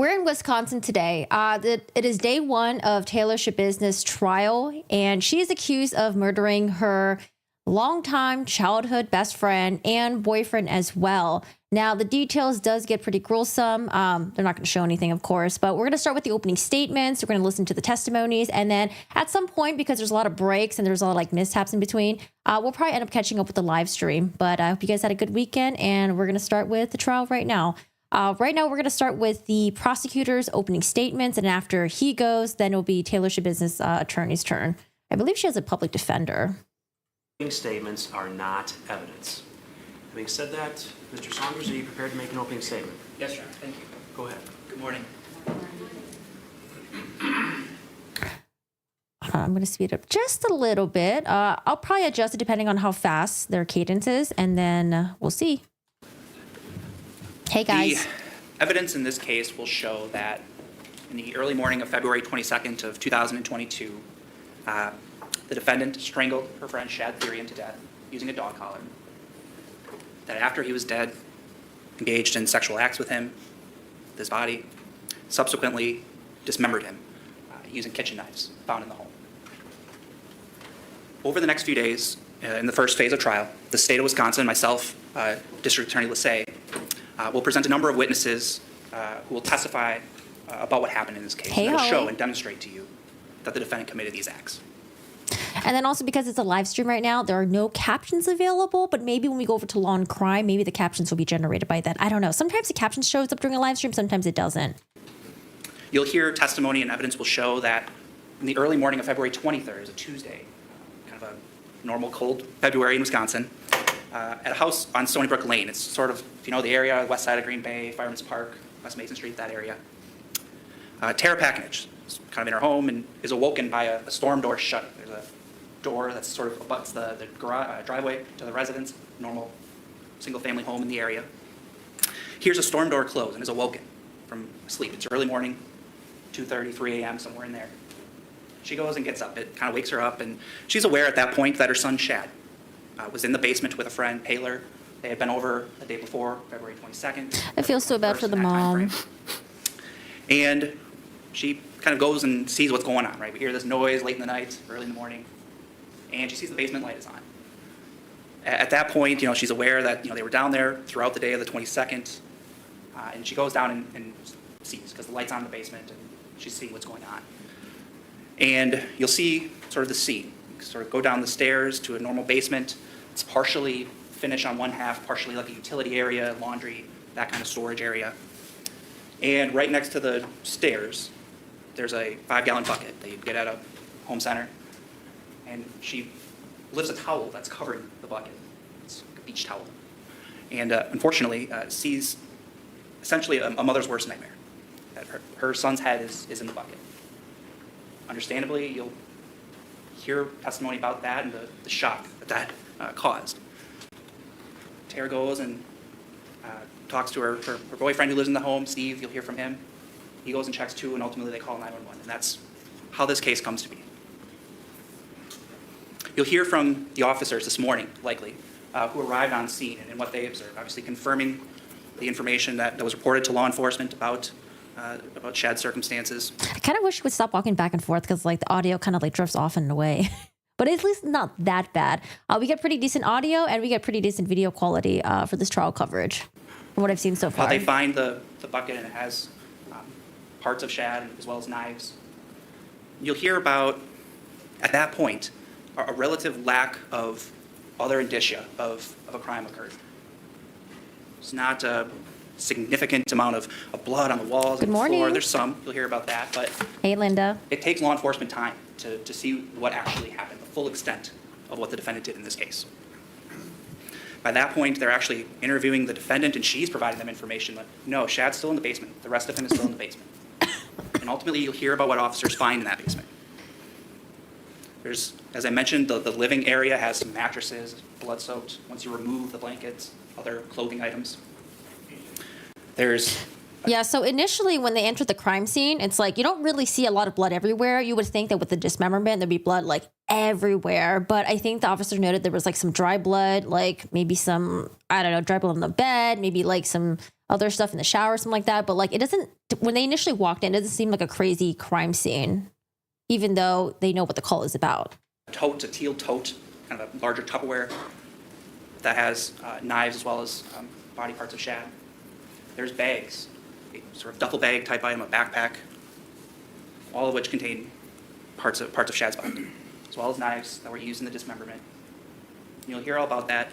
We're in Wisconsin today. It is day one of Taylor Schabusiness' trial, and she is accused of murdering her longtime childhood best friend and boyfriend as well. Now, the details does get pretty gruesome. They're not going to show anything, of course, but we're going to start with the opening statements. We're going to listen to the testimonies, and then at some point, because there's a lot of breaks and there's a lot of like mishaps in between, we'll probably end up catching up with the live stream. But I hope you guys had a good weekend, and we're going to start with the trial right now. Right now, we're going to start with the prosecutor's opening statements, and after he goes, then it'll be Taylor Schabusiness' attorney's turn. I believe she has a public defender. Statements are not evidence. Having said that, Mr. Saunders, are you prepared to make an opening statement? Yes, Your Honor. Thank you. Go ahead. Good morning. I'm going to speed up just a little bit. I'll probably adjust it depending on how fast their cadence is, and then we'll see. Hey, guys. The evidence in this case will show that in the early morning of February 22nd of 2022, the defendant strangled her friend Shad Therian to death using a dog collar. That after he was dead, engaged in sexual acts with him, with his body, subsequently dismembered him using kitchen knives found in the home. Over the next few days, in the first phase of trial, the state of Wisconsin, myself, District Attorney Lassay, will present a number of witnesses who will testify about what happened in this case. Hey, that will show and demonstrate to you that the defendant committed these acts. And then also because it's a live stream right now, there are no captions available, but maybe when we go over to Law and Crime, maybe the captions will be generated by then. I don't know. Sometimes the caption shows up during a live stream, sometimes it doesn't. You'll hear testimony and evidence will show that in the early morning of February 23rd, is a Tuesday, kind of a normal cold February in Wisconsin, at a house on Stony Brook Lane. It's sort of, if you know the area, west side of Green Bay, Fireman's Park, West Mason Street, that area. Tara Packnage is kind of in her home and is awoken by a storm door shut. There's a door that sort of abuts the driveway to the residence, normal single-family home in the area. Hears a storm door close and is awoken from sleep. It's early morning, 2:30, 3 a.m., somewhere in there. She goes and gets up. It kind of wakes her up, and she's aware at that point that her son, Shad, was in the basement with a friend, Taylor. They had been over the day before, February 22nd. I feel so bad for the mom. And she kind of goes and sees what's going on, right? We hear this noise late in the night, early in the morning, and she sees the basement light is on. At that point, she's aware that, they were down there throughout the day of the 22nd, and she goes down and sees, because the light's on in the basement, and she's seeing what's going on. And you'll see sort of the scene. You sort of go down the stairs to a normal basement. It's partially finished on one half, partially like a utility area, laundry, that kind of storage area. And right next to the stairs, there's a 5-gallon bucket that you get at a home center. And she lifts a towel that's covering the bucket. It's like a beach towel. And unfortunately, sees essentially a mother's worst nightmare. That her son's head is in the bucket. Understandably, you'll hear testimony about that and the shock that caused. Tara goes and talks to her boyfriend who lives in the home, Steve. You'll hear from him. He goes and checks too, and ultimately they call 911. And that's how this case comes to be. You'll hear from the officers this morning, likely, who arrived on scene and what they observed, obviously confirming the information that was reported to law enforcement about Shad's circumstances. I kind of wish we would stop walking back and forth because the audio kind of drifts off in a way. But at least not that bad. We get pretty decent audio and we get pretty decent video quality for this trial coverage from what I've seen so far. They find the bucket and it has parts of Shad as well as knives. You'll hear about, at that point, a relative lack of other indicia of a crime occurred. It's not a significant amount of blood on the walls and the floor. There's some, you'll hear about that, but hey, Linda. It takes law enforcement time to see what actually happened, the full extent of what the defendant did in this case. By that point, they're actually interviewing the defendant, and she's providing them information that, no, Shad's still in the basement. The rest of him is still in the basement. And ultimately, you'll hear about what officers find in that basement. There's, as I mentioned, the living area has some mattresses, blood-soaked. Once you remove the blankets, other clothing items. Yeah, so initially when they entered the crime scene, it's you don't really see a lot of blood everywhere. You would think that with the dismemberment, there'd be blood everywhere. But I think the officer noted there was some dry blood, maybe some, I don't know, dry blood on the bed, maybe some other stuff in the shower or something like that. But like, it doesn't, when they initially walked in, it doesn't seem like a crazy crime scene, even though they know what the call is about. A teal tote, kind of a larger Tupperware that has knives as well as body parts of Shad. There's bags, a sort of duffel bag type item, a backpack, all of which contain parts of Shad's body, as well as knives that were used in the dismemberment. You'll hear all about that.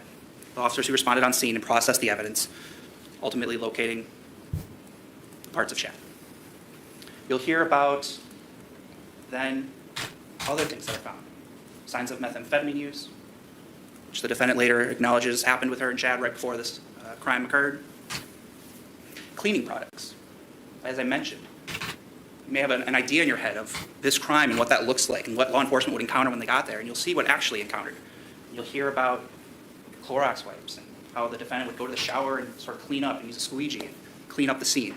The officers who responded on scene and processed the evidence, ultimately locating the parts of Shad. You'll hear about then other things that are found. Signs of methamphetamine use, which the defendant later acknowledges happened with her and Shad right before this crime occurred. Cleaning products. As I mentioned, you may have an idea in your head of this crime and what that looks like and what law enforcement would encounter when they got there, and you'll see what actually encountered. You'll hear about Clorox wipes and how the defendant would go to the shower and sort of clean up and use a squeegee and clean up the scene.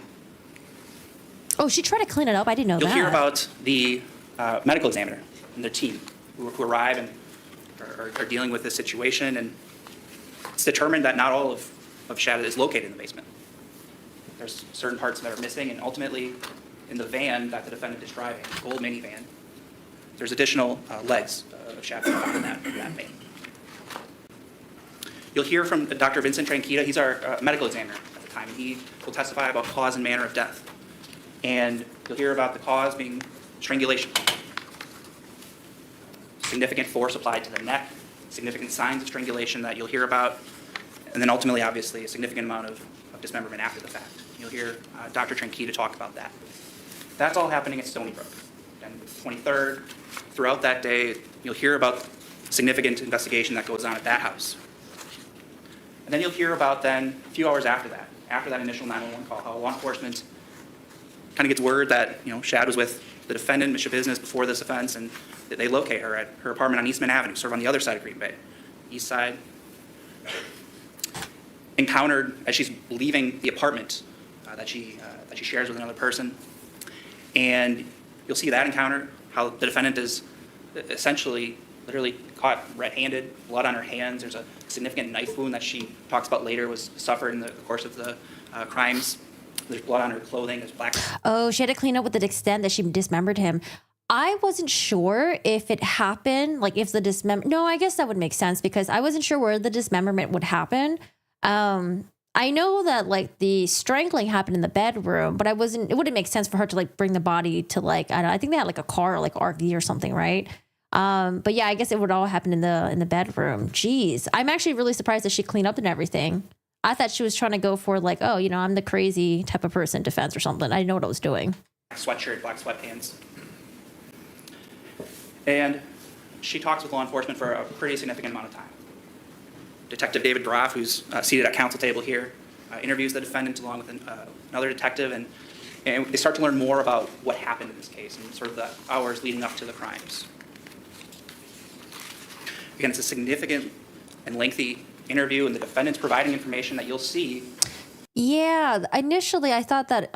Oh, she tried to clean it up? I didn't know that. You'll hear about the medical examiner and their team who arrive and are dealing with this situation, and it's determined that not all of Shad is located in the basement. There's certain parts that are missing, and ultimately, in the van that the defendant is driving, the gold minivan, there's additional legs of Shad found in that van. You'll hear from Dr. Vincent Tranquita. He's our medical examiner at the time. He will testify about cause and manner of death. And you'll hear about the cause being strangulation. Significant force applied to the neck, significant signs of strangulation that you'll hear about, and then ultimately, obviously, a significant amount of dismemberment after the fact. You'll hear Dr. Tranquita talk about that. That's all happening at Stony Brook. And 23rd, throughout that day, you'll hear about significant investigation that goes on at that house. And then you'll hear about then, a few hours after that initial 911 call, how law enforcement kind of gets word that, Shad was with the defendant, Schabusiness, before this offense, and they locate her at her apartment on Eastman Avenue, sort of on the other side of Green Bay, east side. Encountered as she's leaving the apartment that she shares with another person. And you'll see that encounter, how the defendant is essentially literally caught red-handed, blood on her hands. There's a significant knife wound that she talks about later was suffered in the course of the crimes. There's blood on her clothing. There's black. Oh, she had to clean up with the extent that she dismembered him. I wasn't sure if it happened, like if the dismemberment. No, I guess that would make sense because I wasn't sure where the dismemberment would happen. I know that like the strangling happened in the bedroom, but it wouldn't make sense for her to like bring the body to like, I don't know, I think they had like a car, like RV or something, right? But yeah, I guess it would all happen in the bedroom. Jeez. I'm actually really surprised that she cleaned up and everything. I thought she was trying to go for like, oh, I'm the crazy type of person defense or something. I didn't know what I was doing. Sweatshirt, black sweatpants. And she talks with law enforcement for a pretty significant amount of time. Detective David Groff, who's seated at counsel table here, interviews the defendant along with another detective, and they start to learn more about what happened in this case and sort of the hours leading up to the crimes. Again, it's a significant and lengthy interview, and the defendant's providing information that you'll see. Yeah, initially I thought that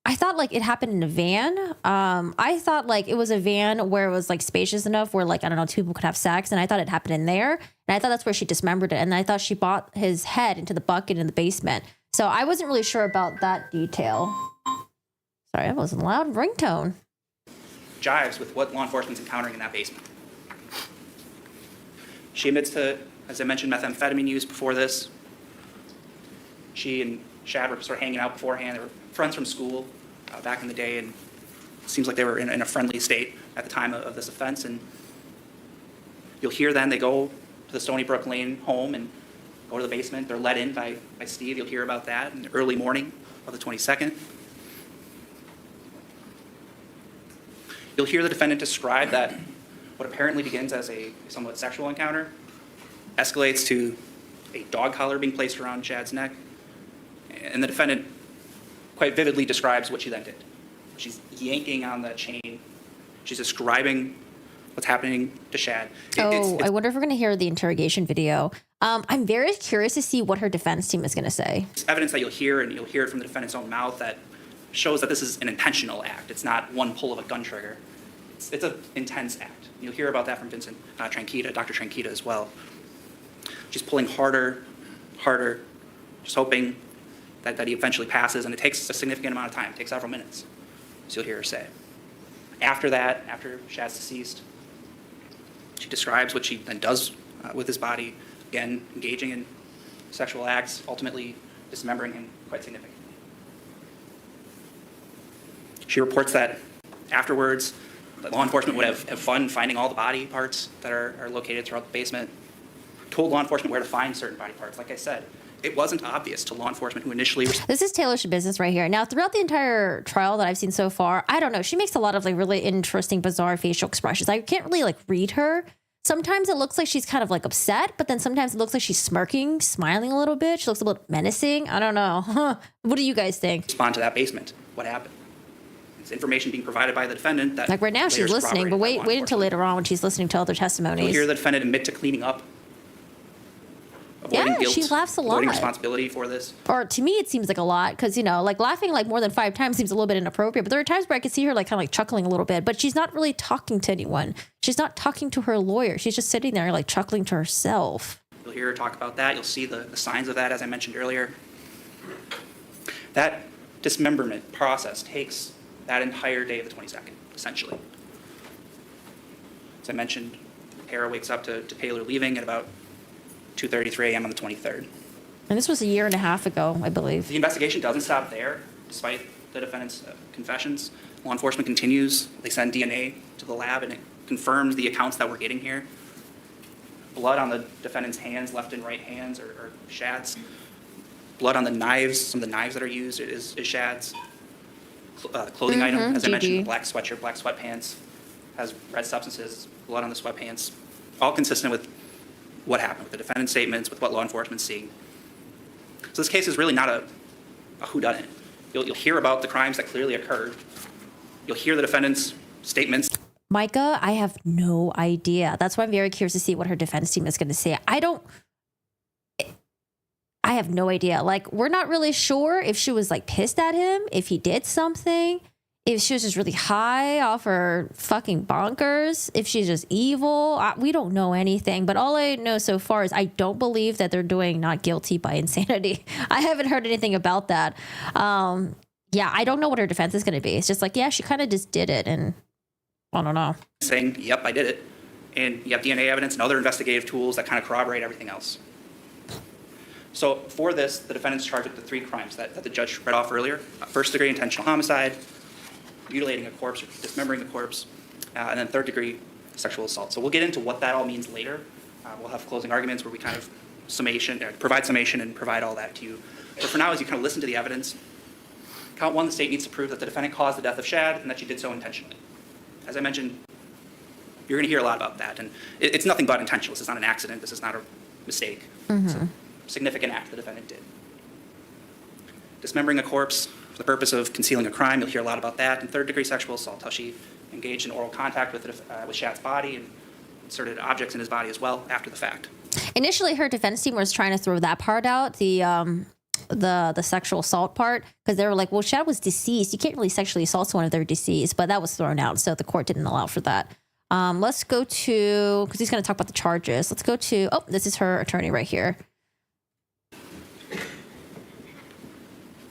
I thought like it happened in a van. I thought like it was a van where it was like spacious enough where like, I don't know, two people could have sex. And I thought it happened in there. And I thought that's where she dismembered it. And I thought she bought his head into the bucket in the basement. So I wasn't really sure about that detail. Sorry, that was a loud ringtone. Jives with what law enforcement's encountering in that basement. She admits to, as I mentioned, methamphetamine use before this. She and Shad were sort of hanging out beforehand. They were friends from school back in the day, and it seems like they were in a friendly state at the time of this offense. And you'll hear then they go to the Stony Brook Lane home and go to the basement. They're let in by Steve. You'll hear about that in the early morning of the 22nd. You'll hear the defendant describe that what apparently begins as a somewhat sexual encounter escalates to a dog collar being placed around Shad's neck. And the defendant quite vividly describes what she then did. She's yanking on the chain. She's describing what's happening to Shad. I wonder if we're going to hear the interrogation video. I'm very curious to see what her defense team is going to say. It's evidence that you'll hear, and you'll hear it from the defendant's own mouth, that shows that this is an intentional act. It's not one pull of a gun trigger. It's an intense act. You'll hear about that from Vincent Tranquita, Dr. Tranquita as well. She's pulling harder, just hoping that he eventually passes, and it takes a significant amount of time. It takes several minutes, so you'll hear her say. After that, after Shad's deceased, she describes what she then does with his body, again, engaging in sexual acts, ultimately dismembering him quite significantly. She reports that afterwards, that law enforcement would have fun finding all the body parts that are located throughout the basement, told law enforcement where to find certain body parts. Like I said, it wasn't obvious to law enforcement who initially... This is Taylor Schabusiness right here. Now, throughout the entire trial that I've seen so far, I don't know. She makes a lot of like really interesting, bizarre facial expressions. I can't really like read her. Sometimes it looks like she's kind of like upset, but then sometimes it looks like she's smirking, smiling a little bit. She looks a little menacing. I don't know. What do you guys think? Respond to that basement. What happened? It's information being provided by the defendant that... Like right now she's listening, but wait until later on when she's listening to other testimonies. You'll hear the defendant admit to cleaning up. Avoiding guilt, she laughs a lot. avoiding responsibility for this. Or to me, it seems like a lot because, you know, like laughing like more than 5 times seems a little bit inappropriate. But there are times where I could see her like kind of like chuckling a little bit, but she's not really talking to anyone. She's not talking to her lawyer. She's just sitting there like chuckling to herself. You'll hear her talk about that. You'll see the signs of that, as I mentioned earlier. That dismemberment process takes that entire day of the 22nd, essentially. As I mentioned, Hera wakes up to Taylor leaving at about 2:33 a.m. on the 23rd. And this was a year and a half ago, I believe. The investigation doesn't stop there, despite the defendant's confessions. Law enforcement continues. They send DNA to the lab, and it confirms the accounts that we're getting here. Blood on the defendant's hands, left and right hands, or Shad's. Blood on the knives, some of the knives that are used is Shad's. Clothing item, as I mentioned, the black sweatshirt, black sweatpants, has red substances, blood on the sweatpants, all consistent with what happened, with the defendant's statements, with what law enforcement's seeing. So this case is really not a whodunit. You'll hear about the crimes that clearly occurred. You'll hear the defendant's statements. Micah, I have no idea. That's why I'm very curious to see what her defense team is going to say. I have no idea. Like, we're not really sure if she was like pissed at him, if he did something, if she was just really high off her fucking bonkers, if she's just evil. We don't know anything. But all I know so far is I don't believe that they're doing not guilty by insanity. I haven't heard anything about that. Yeah, I don't know what her defense is going to be. It's just like, yeah, she kind of just did it. And I don't know. Saying, yep, I did it. And you have DNA evidence and other investigative tools that kind of corroborate everything else. So for this, the defendant's charged with the 3 crimes that the judge read off earlier. First-degree intentional homicide, mutilating a corpse or dismembering a corpse, and then third-degree sexual assault. So we'll get into what that all means later. We'll have closing arguments where we kind of provide summation and provide all that to you. But for now, as you kind of listen to the evidence, count 1, the state needs to prove that the defendant caused the death of Shad and that she did so intentionally. As I mentioned, you're going to hear a lot about that. And it's nothing but intentional. This is not an accident. This is not a mistake. It's a significant act the defendant did. Dismembering a corpse for the purpose of concealing a crime, you'll hear a lot about that. And third-degree sexual assault, how she engaged in oral contact with Shad's body and inserted objects in his body as well after the fact. Initially, her defense team was trying to throw that part out, the sexual assault part, because they were like, well, Shad was deceased. You can't really sexually assault someone if they're deceased, but that was thrown out, so the court didn't allow for that. Let's go to, because he's going to talk about the charges. Let's go to, this is her attorney right here.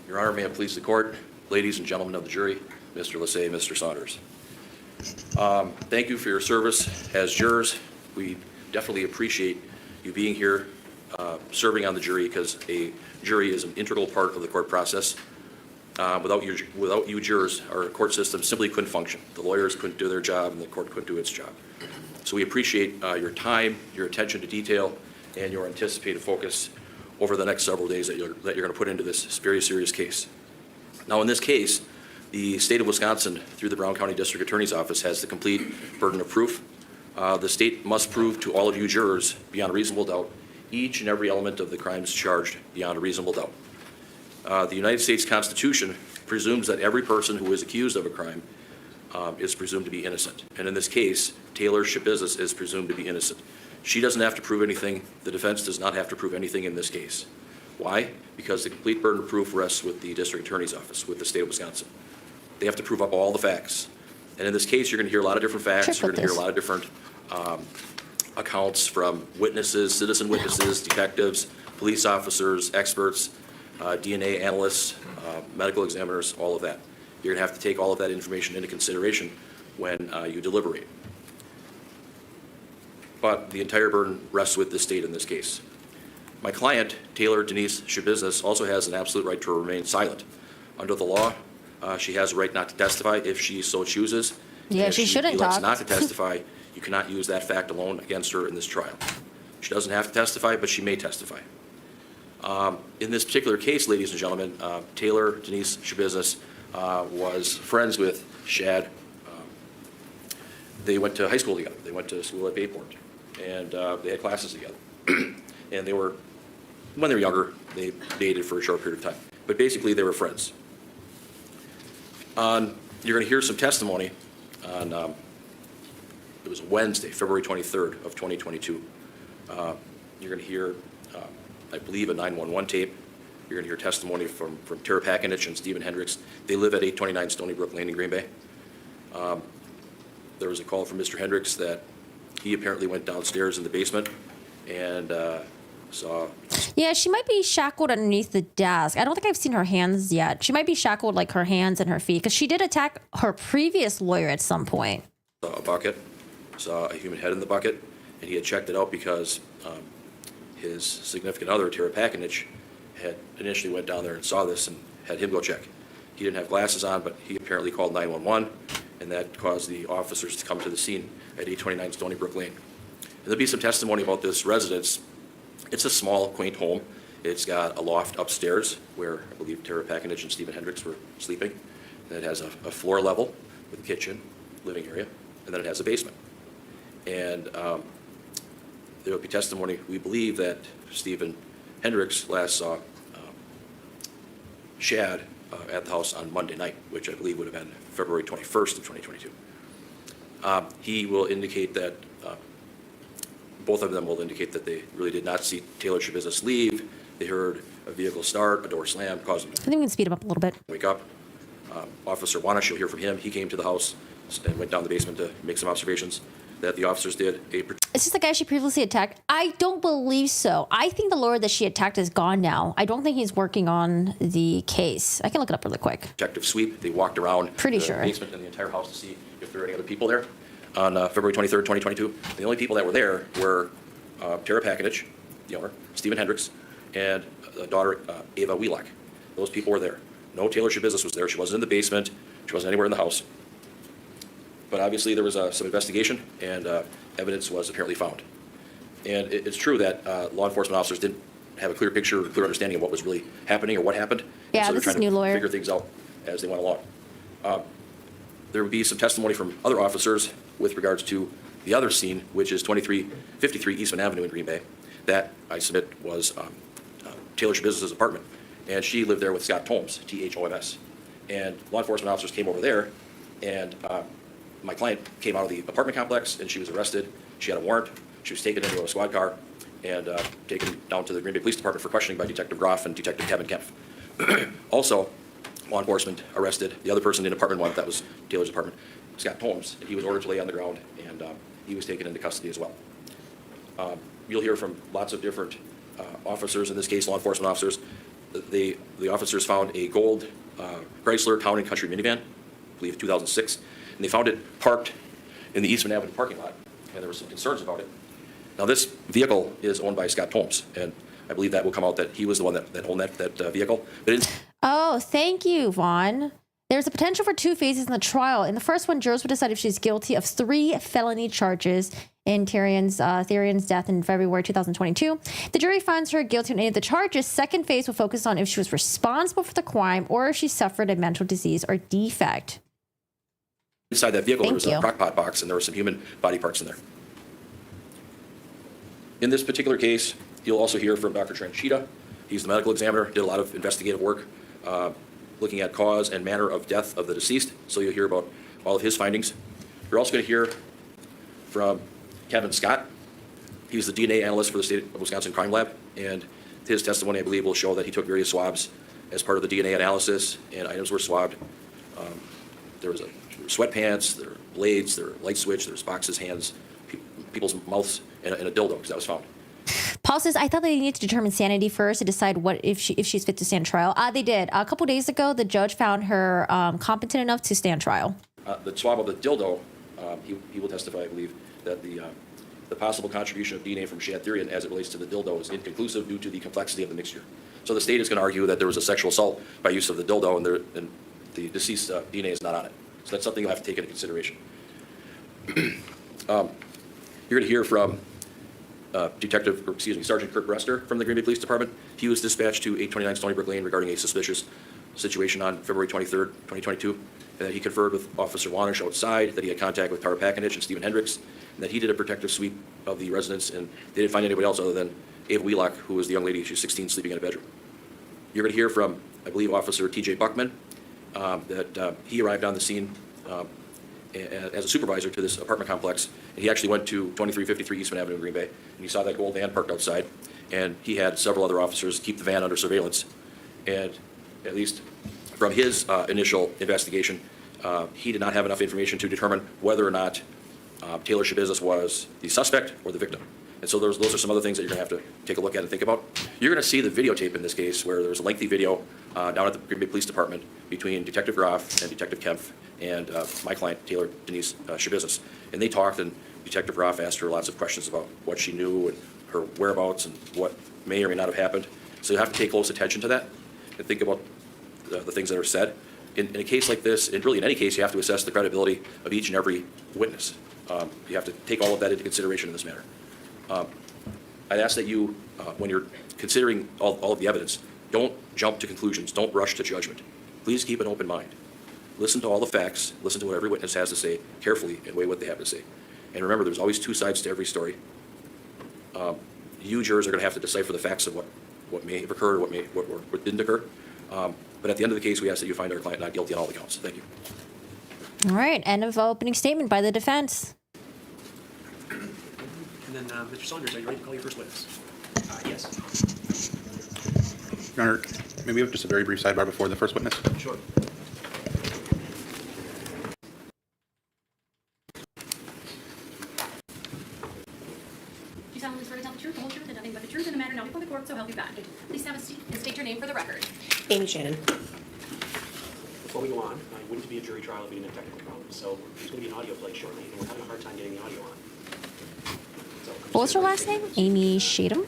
Your Honor, may it please the court, ladies and gentlemen of the jury, Mr. Lassay, Mr. Saunders. Thank you for your service as jurors. We definitely appreciate you being here, serving on the jury, because a jury is an integral part of the court process. Without you jurors, our court system simply couldn't function. The lawyers couldn't do their job, and the court couldn't do its job. So we appreciate your time, your attention to detail, and your anticipated focus over the next several days that you're going to put into this very serious case. Now, in this case, the state of Wisconsin, through the Brown County District Attorney's Office, has the complete burden of proof. The state must prove to all of you jurors, beyond a reasonable doubt, each and every element of the crimes charged beyond a reasonable doubt. The United States Constitution presumes that every person who is accused of a crime is presumed to be innocent. And in this case, Taylor Schabusiness is presumed to be innocent. She doesn't have to prove anything. The defense does not have to prove anything in this case. Why? Because the complete burden of proof rests with the District Attorney's Office, with the state of Wisconsin. They have to prove up all the facts. And in this case, you're going to hear a lot of different facts. You're going to hear a lot of different accounts from witnesses, citizen witnesses, detectives, police officers, experts. DNA analysts, medical examiners, all of that. You're going to have to take all of that information into consideration when you deliberate. But the entire burden rests with the state in this case. My client, Taylor Denise Schabusiness, also has an absolute right to remain silent. Under the law, she has a right not to testify if she so chooses. Yeah, And she shouldn't If she elects talk. not to testify, you cannot use that fact alone against her in this trial. She doesn't have to testify, but she may testify. In this particular case, ladies and gentlemen, Taylor Denise Schabusiness was friends with Shad. They went to high school together. They went to school at Bayport, and they had classes together. And when they were younger, they dated for a short period of time. But basically, they were friends. You're going to hear some testimony on, it was Wednesday, February 23rd of 2022. You're going to hear, I believe, a 911 tape. You're going to hear testimony from Tara Pakinich and Stephen Hendricks. They live at 829 Stony Brook Lane in Green Bay. There was a call from Mr. Hendricks that he apparently went downstairs in the basement and saw. Yeah, she might be shackled underneath the desk. I don't think I've seen her hands yet. She might be shackled like her hands and her feet because she did attack her previous lawyer at some point. Saw a bucket, saw a human head in the bucket, and he had checked it out because his significant other, Tara Pakinich, had initially went down there and saw this and had him go check. He didn't have glasses on, but he apparently called 911, and that caused the officers to come to the scene at 829 Stony Brook Lane. And there'll be some testimony about this residence. It's a small, quaint home. It's got a loft upstairs where I believe Tara Pakinich and Stephen Hendricks were sleeping. And it has a floor level with a kitchen, living area, and then it has a basement. And there will be testimony. We believe that Stephen Hendricks last saw Shad at the house on Monday night, which I believe would have been February 21st of 2022. He will indicate that, both of them will indicate that they really did not see Taylor Schabusiness leave. They heard a vehicle start, a door slam, caused them I think we can speed him up a little bit. to wake up. Officer Wanish, you'll hear from him. He came to the house and went down the basement to make some observations that the officers did. Is this the guy she previously attacked? I don't believe so. I think the lawyer that she attacked is gone now. I don't think he's working on the case. I can look it up really quick. Detective sweep. They walked around Pretty the sure. basement and the entire house to see if there were any other people there on February 23rd, 2022. The only people that were there were Tara Pakinich, the owner, Stephen Hendricks, and daughter Ava Wheelock. Those people were there. No Taylor Schabusiness was there. She wasn't in the basement. She wasn't anywhere in the house. But obviously there was some investigation and evidence was apparently found. And it's true that law enforcement officers didn't have a clear picture, clear understanding of what was really happening or what happened. Yeah, and so this they're is trying new to lawyer. figure things out as they went along. There would be some testimony from other officers with regards to the other scene, which is 2353 Eastman Avenue in Green Bay. That, I submit, was Taylor Schabusiness's apartment. And she lived there with Scott Thoms, T-H-O-M-S. And law enforcement officers came over there, and my client came out of the apartment complex, and she was arrested. She had a warrant. She was taken into a squad car and taken down to the Green Bay Police Department for questioning by Detective Groff and Detective Kevin Kempf. Also, law enforcement arrested the other person in apartment one, that was Taylor's apartment, Scott Thoms, and he was ordered to lay on the ground, and he was taken into custody as well. You'll hear from lots of different officers, in this case, law enforcement officers. The officers found a gold Chrysler Town and Country minivan, I believe 2006, and they found it parked in the Eastman Avenue parking lot, and there were some concerns about it. Now, this vehicle is owned by Scott Thoms, and I believe that will come out that he was the one that owned that vehicle. But Oh, thank you, Vaughn. There's a potential for two phases in the trial. In the first one, jurors will decide if she's guilty of 3 felony charges in Therion's death in February 2022. If the jury finds her guilty on any of the charges, second phase will focus on if she was responsible for the crime or if she suffered a mental disease or defect. inside that vehicle, Thank there was you. a crock pot box, and there were some human body parts in there. In this particular case, you'll also hear from Dr. Tranchita. He's the medical examiner, did a lot of investigative work, looking at cause and manner of death of the deceased. So you'll hear about all of his findings. You're also going to hear from Kevin Scott. He's the DNA analyst for the State of Wisconsin Crime Lab, and his testimony, I believe, will show that he took various swabs as part of the DNA analysis, and items were swabbed. There were sweatpants, there were blades, there were light switch, there was boxes, hands, people's mouths, and a dildo, because that was found. says, I thought they needed to determine sanity first to decide what if she's fit to stand trial. They did. A couple days ago, the judge found her competent enough to stand trial. The swab of the dildo, he will testify, I believe, that the possible contribution of DNA from Shadtherian as it relates to the dildo is inconclusive due to the complexity of the mixture. So the state is going to argue that there was a sexual assault by use of the dildo and the deceased DNA is not on it. So that's something you'll have to take into consideration. You're going to hear from Sergeant Kirk Rester from the Green Bay Police Department. He was dispatched to 829 Stony Brook Lane regarding a suspicious situation on February 23rd, 2022, and that he conferred with Officer Wanish outside, that he had contact with Tara Pakinich and Stephen Hendricks, and that he did a protective sweep of the residence, and they didn't find anybody else other than Ava Wheelock, who was the young lady, she was 16, sleeping in a bedroom. You're going to hear from, I believe, Officer T.J. Buckman, that he arrived on the scene as a supervisor to this apartment complex, and he actually went to 2353 Eastman Avenue in Green Bay, and he saw that gold van parked outside, and he had several other officers keep the van under surveillance. And at least from his initial investigation, he did not have enough information to determine whether or not Taylor Schabusiness was the suspect or the victim. And so those are some other things that you're going to have to take a look at and think about. You're going to see the videotape in this case where there's a lengthy video down at the Green Bay Police Department between Detective Groff and Detective Kempf and my client, Taylor Denise Schabusiness. And they talked, and Detective Groff asked her lots of questions about what she knew and her whereabouts and what may or may not have happened. So you have to pay close attention to that and think about the things that are said. In a case like this, and really in any case, you have to assess the credibility of each and every witness. You have to take all of that into consideration in this matter. I'd ask that you, when you're considering all of the evidence, don't jump to conclusions, don't rush to judgment. Please keep an open mind. Listen to all the facts, listen to what every witness has to say carefully and weigh what they have to say. And remember, there's always two sides to every story. You jurors are going to have to decipher the facts of what may have occurred, what didn't occur. But at the end of the case, we ask that you find our client not guilty on all the counts. Thank you. All right, end of opening statement by the defense. And then, Mr. Saunders, are you ready to call your first witness? Yes. Your Honor, may we have just a very brief sidebar before the first witness? Sure. Do you solemnly swear to tell the truth, the whole truth, and nothing but the truth in the matter now before the court, so help you God? Please have a seat and state your name for the record. Amy Shannon. Before we go on, it wouldn't be a jury trial if we didn't have technical problems. So there's going to be an audio play shortly, and we're having a hard time getting the audio on. So, What was her last name? Amy Shadem?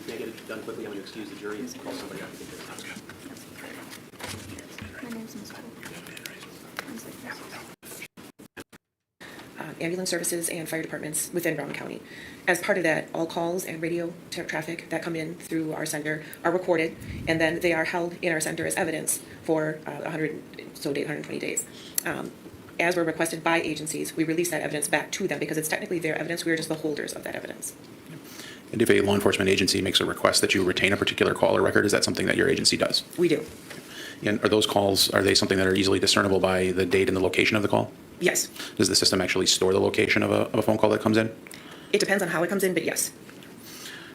May I get it done quickly? I'm going to excuse the jury and call somebody up. My name's Ms. Cole. Ambulance services and fire departments within Brown County. As part of that, all calls and radio traffic that come in through our center are recorded, and then they are held in our center as evidence for 120 days. As were requested by agencies, we release that evidence back to them because it's technically their evidence. We are just the holders of that evidence. And if a law enforcement agency makes a request that you retain a particular call or record, is that something that your agency does? We do. And are those calls, are they something that are easily discernible by the date and the location of the call? Yes. Does the system actually store the location of a phone call that comes in? It depends on how it comes in, but yes.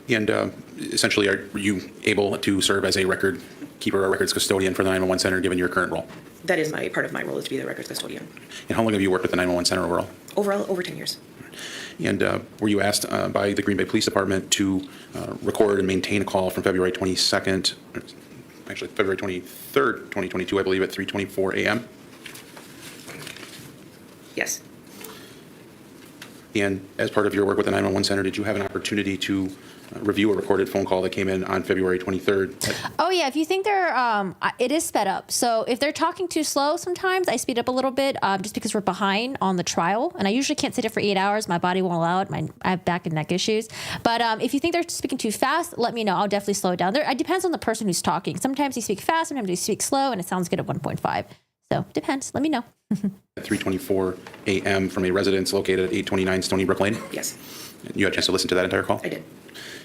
And essentially, are you able to serve as a record keeper or records custodian for the 911 center given your current role? That is part of my role is to be the records custodian. And how long have you worked with the 911 center overall? Overall, over 10 years. And were you asked by the Green Bay Police Department to record and maintain a call from February 22nd, actually February 23rd, 2022, I believe, at 3:24 a.m.? Yes. And as part of your work with the 911 center, did you have an opportunity to review a recorded phone call that came in on February 23rd? Oh yeah, if you think they're, it is sped up. So if they're talking too slow, sometimes I speed up a little bit, just because we're behind on the trial, and I usually can't sit it for 8 hours. My body won't allow it. I have back and neck issues. But if you think they're speaking too fast, let me know. I'll definitely slow it down. It depends on the person who's talking. Sometimes they speak fast, sometimes they speak slow, and it sounds good at 1.5. So depends. Let me know. At 3:24 a.m. from a residence located at 829 Stony Brook Lane? Yes. You had a chance to listen to that entire call? I did.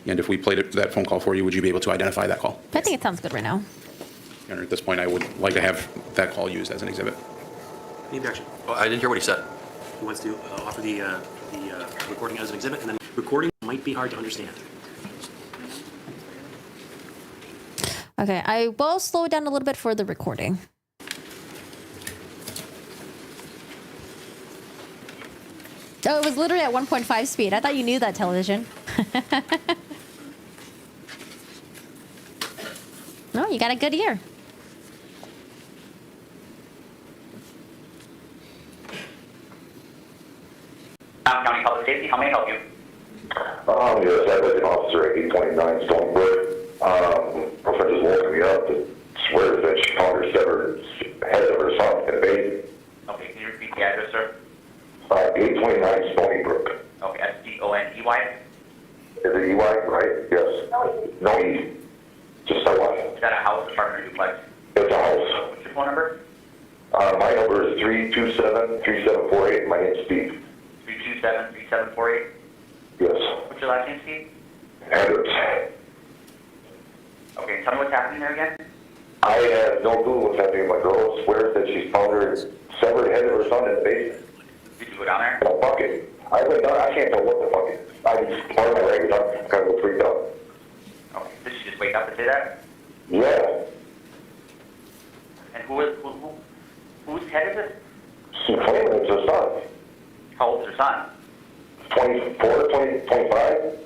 And if we played that phone call for you, would you be able to identify that call? I think it sounds good right now. And at this point, I would like to have that call used as an exhibit. Any objection? Oh, I didn't hear what he said. He wants to offer the recording as an exhibit, and then recording might be hard to understand. Okay, I will slow it down a little bit for the recording. Oh, it was literally at 1.5 speed. I thought you knew that, television. you got a good year. County Public Safety, how may I help you? Yes, I'd like an officer at 829 Stonebrook. Girlfriend just woke me up and swears that she found her severed head of her son in the basement. Okay, can you repeat the address, sir? 829 Stony Brook. Okay, S-T-O-N-E-Y? Is it EY, right? Yes. No E. Just a Y. Is that a house, apartment, or duplex? It's a house. What's your phone number? My number is 327-3748. My name's Steve. 327-3748? Yes. What's your last name, Steve? Hendricks. Okay, tell me what's happening there again? I have no clue what's happening. My girl swears that she's found her severed head of her son in the basement. Did you go down there? The bucket. I went down. I can't tell what the fuck it is. I just part of my leg. I'm kind of freaked out. Okay, did she just wake up and say that? Yeah. And whose head is it? She's claiming it's her son. How old's her son? 24, 25.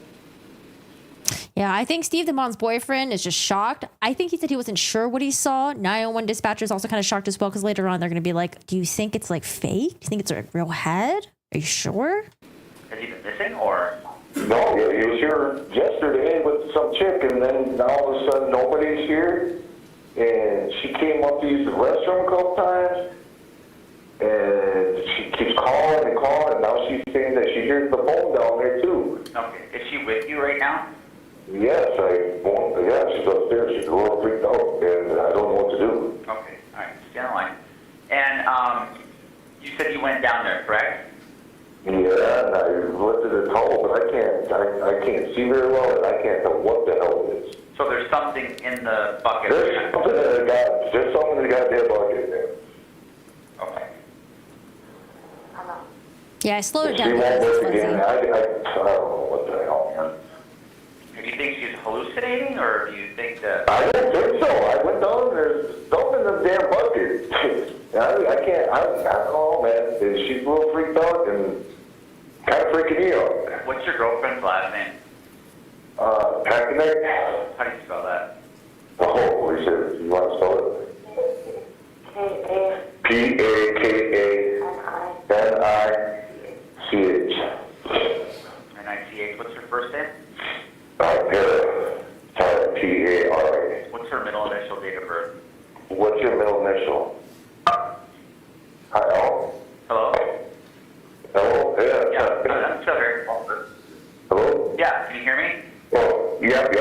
Yeah, I think Steve, the mom's boyfriend, is just shocked. I think he said he wasn't sure what he saw. 911 dispatcher is also kind of shocked as well because later on they're going to be like, do you think it's like fake? Do you think it's a real head? Are you sure? Has he been missing, or? No, yeah, he was here yesterday with some chick, and then now all of a sudden nobody's here. And she came up to use the restroom a couple times, and she keeps calling and calling, and now she's saying that she hears the phone down there too. Okay, is she with you right now? Yes, she's upstairs. She's a little freaked out, and I don't know what to do. Okay, all right, stay on the line. And you said you went down there, correct? Yeah, and I lifted the towel, but I can't see very well, and I can't tell what the hell it is. So there's something in the bucket. There's something in the goddamn bucket in there. Okay. Yeah, I slowed it She down. won't because it's work again. I fuzzy. don't know what the hell, man. Do you think she's hallucinating, or do you think that? I don't think so. I went down and there's something in the damn bucket. I don't know, man. She's a little freaked out and kind of freaking me out. What's your girlfriend's last name? Packanek? How do you spell that? Oh, holy shit. You want to spell it? P-A-K-A-N-I-C-H. N-I-C-H. What's her first name? Tara. T-A-R-A. What's her middle initial, date of birth? What's your middle initial? Hello? Hello? Hello? Yeah. Yeah, I'm still here. Hello? Yeah, can you hear me? Oh, yep.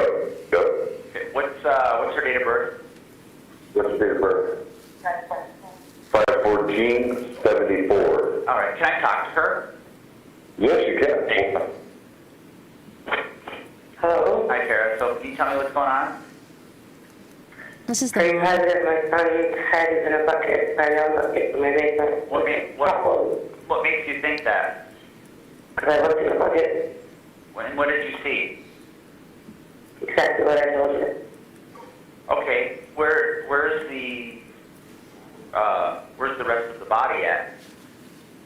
Okay. What's her date of birth? What's the date of birth? 5/14/74. All right, can I talk to her? Yes, you can. Hello? Hi, Tara. So can you tell me what's going on? This is Are you the positive my son's head is in a bucket, a young bucket in my basement? What makes you think that? Because I looked in the bucket, And what did you see? exactly what I told you. Okay, where's the rest of the body at?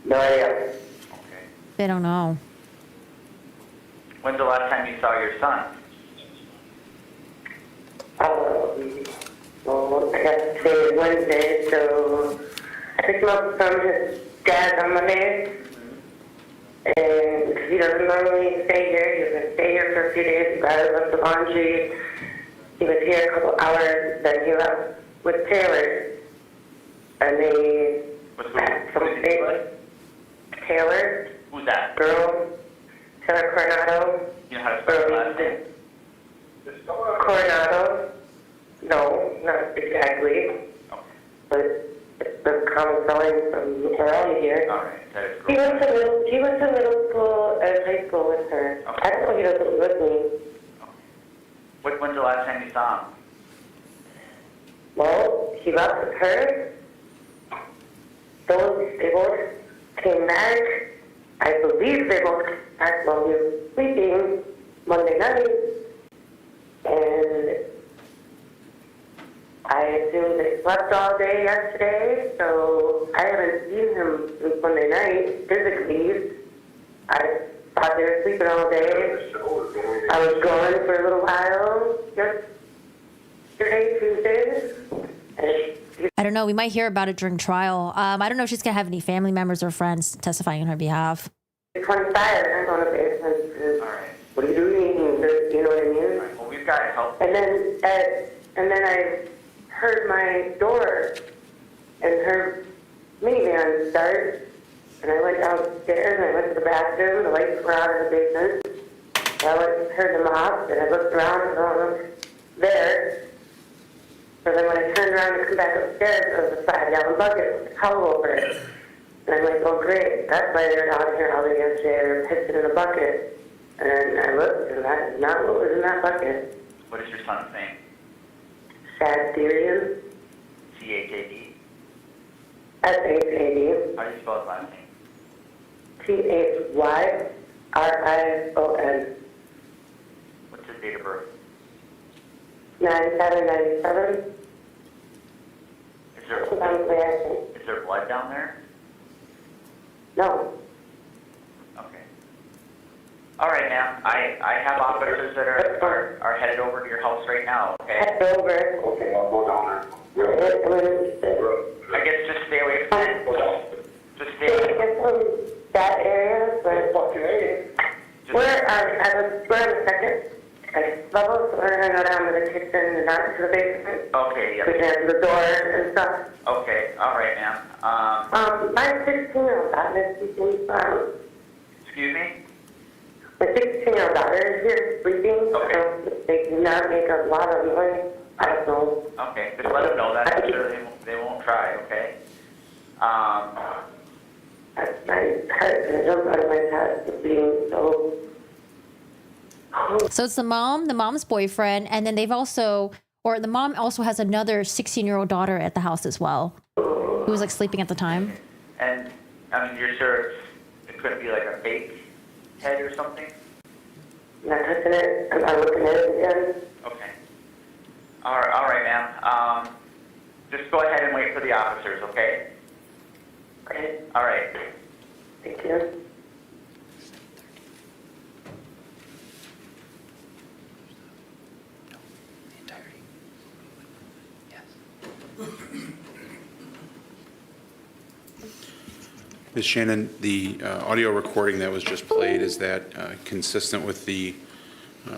No idea. Okay. they don't know. When's the last time you saw your son? Well, I guess today is Wednesday, so I picked him up from his dad's on Monday. And because he doesn't normally stay here, he was going to stay here for a few days. He got his left the laundry. He was here a couple hours, then he left with Taylor. And they had some big Taylor, Who's that? girl, Taylor Coronado. You know how to spell her last name? Coronado. No, not exactly. Okay. But it's the common spelling from around here. All right. That is He cool. went to middle school and high school with her. Okay. I don't know if he doesn't live with me. When's the last time you saw him? Well, he left with her. They both came back. I believe they both came back while we were sleeping Monday night. And I assume they slept all day yesterday, so I haven't seen him since Monday night, physically. I thought they were sleeping all day. I was gone for a little while, just yesterday, Tuesday. And I don't know. We might hear about it during trial. I don't know if she's going to have any family members or friends testifying on her behalf. 25, I'm on a basement. All right. What are you doing? You know what I mean? All right. Well, we've got help. And then I heard my door and her minivan start, and I went downstairs and I went to the bathroom. The lights were out in the basement. I heard them off, and I looked around and no one was there. So then when I turned around to come back upstairs, there was a 5-gallon bucket with a towel over it. And I'm like, oh great, that's why they're down here all day yesterday. They're pissing in a bucket. And then I looked, and that's not what was in that bucket. What is your son's name? Schabusiness. C-H-A-D. S-H-A-D. How do you spell his last name? T-H-Y-R-I-O-N. What's his date of birth? 9797. Is there, is there blood down there? No. Okay. All right, ma'am. I have officers that are headed over to your house right now, okay? Head over. Okay, I'll go down there. I guess just stay away from it. Just stay away from it. That area, but we're on the second level, so we're going to go down to the kitchen and not to the basement. Okay, We yeah. can answer the door and stuff. Okay, all right, ma'am. My 16-year-old daughter is sleeping. Excuse me? My 16-year-old daughter is here sleeping. Okay. So they do not make a lot of noise. I don't know. Okay, just let them know that. I'm sure they won't try, okay? My heart and jump out of my head is being so. So it's the mom's boyfriend, and then the mom also has another 16-year-old daughter at the house as well, who was like sleeping at the time. And, I mean, you're sure it couldn't be like a fake head or something? Not touching it. I'm not looking at it again. Okay. All right, ma'am. Just go ahead and wait for the officers, okay? Okay. All right. Thank you. Ms. Shannon, the audio recording that was just played, is that consistent with the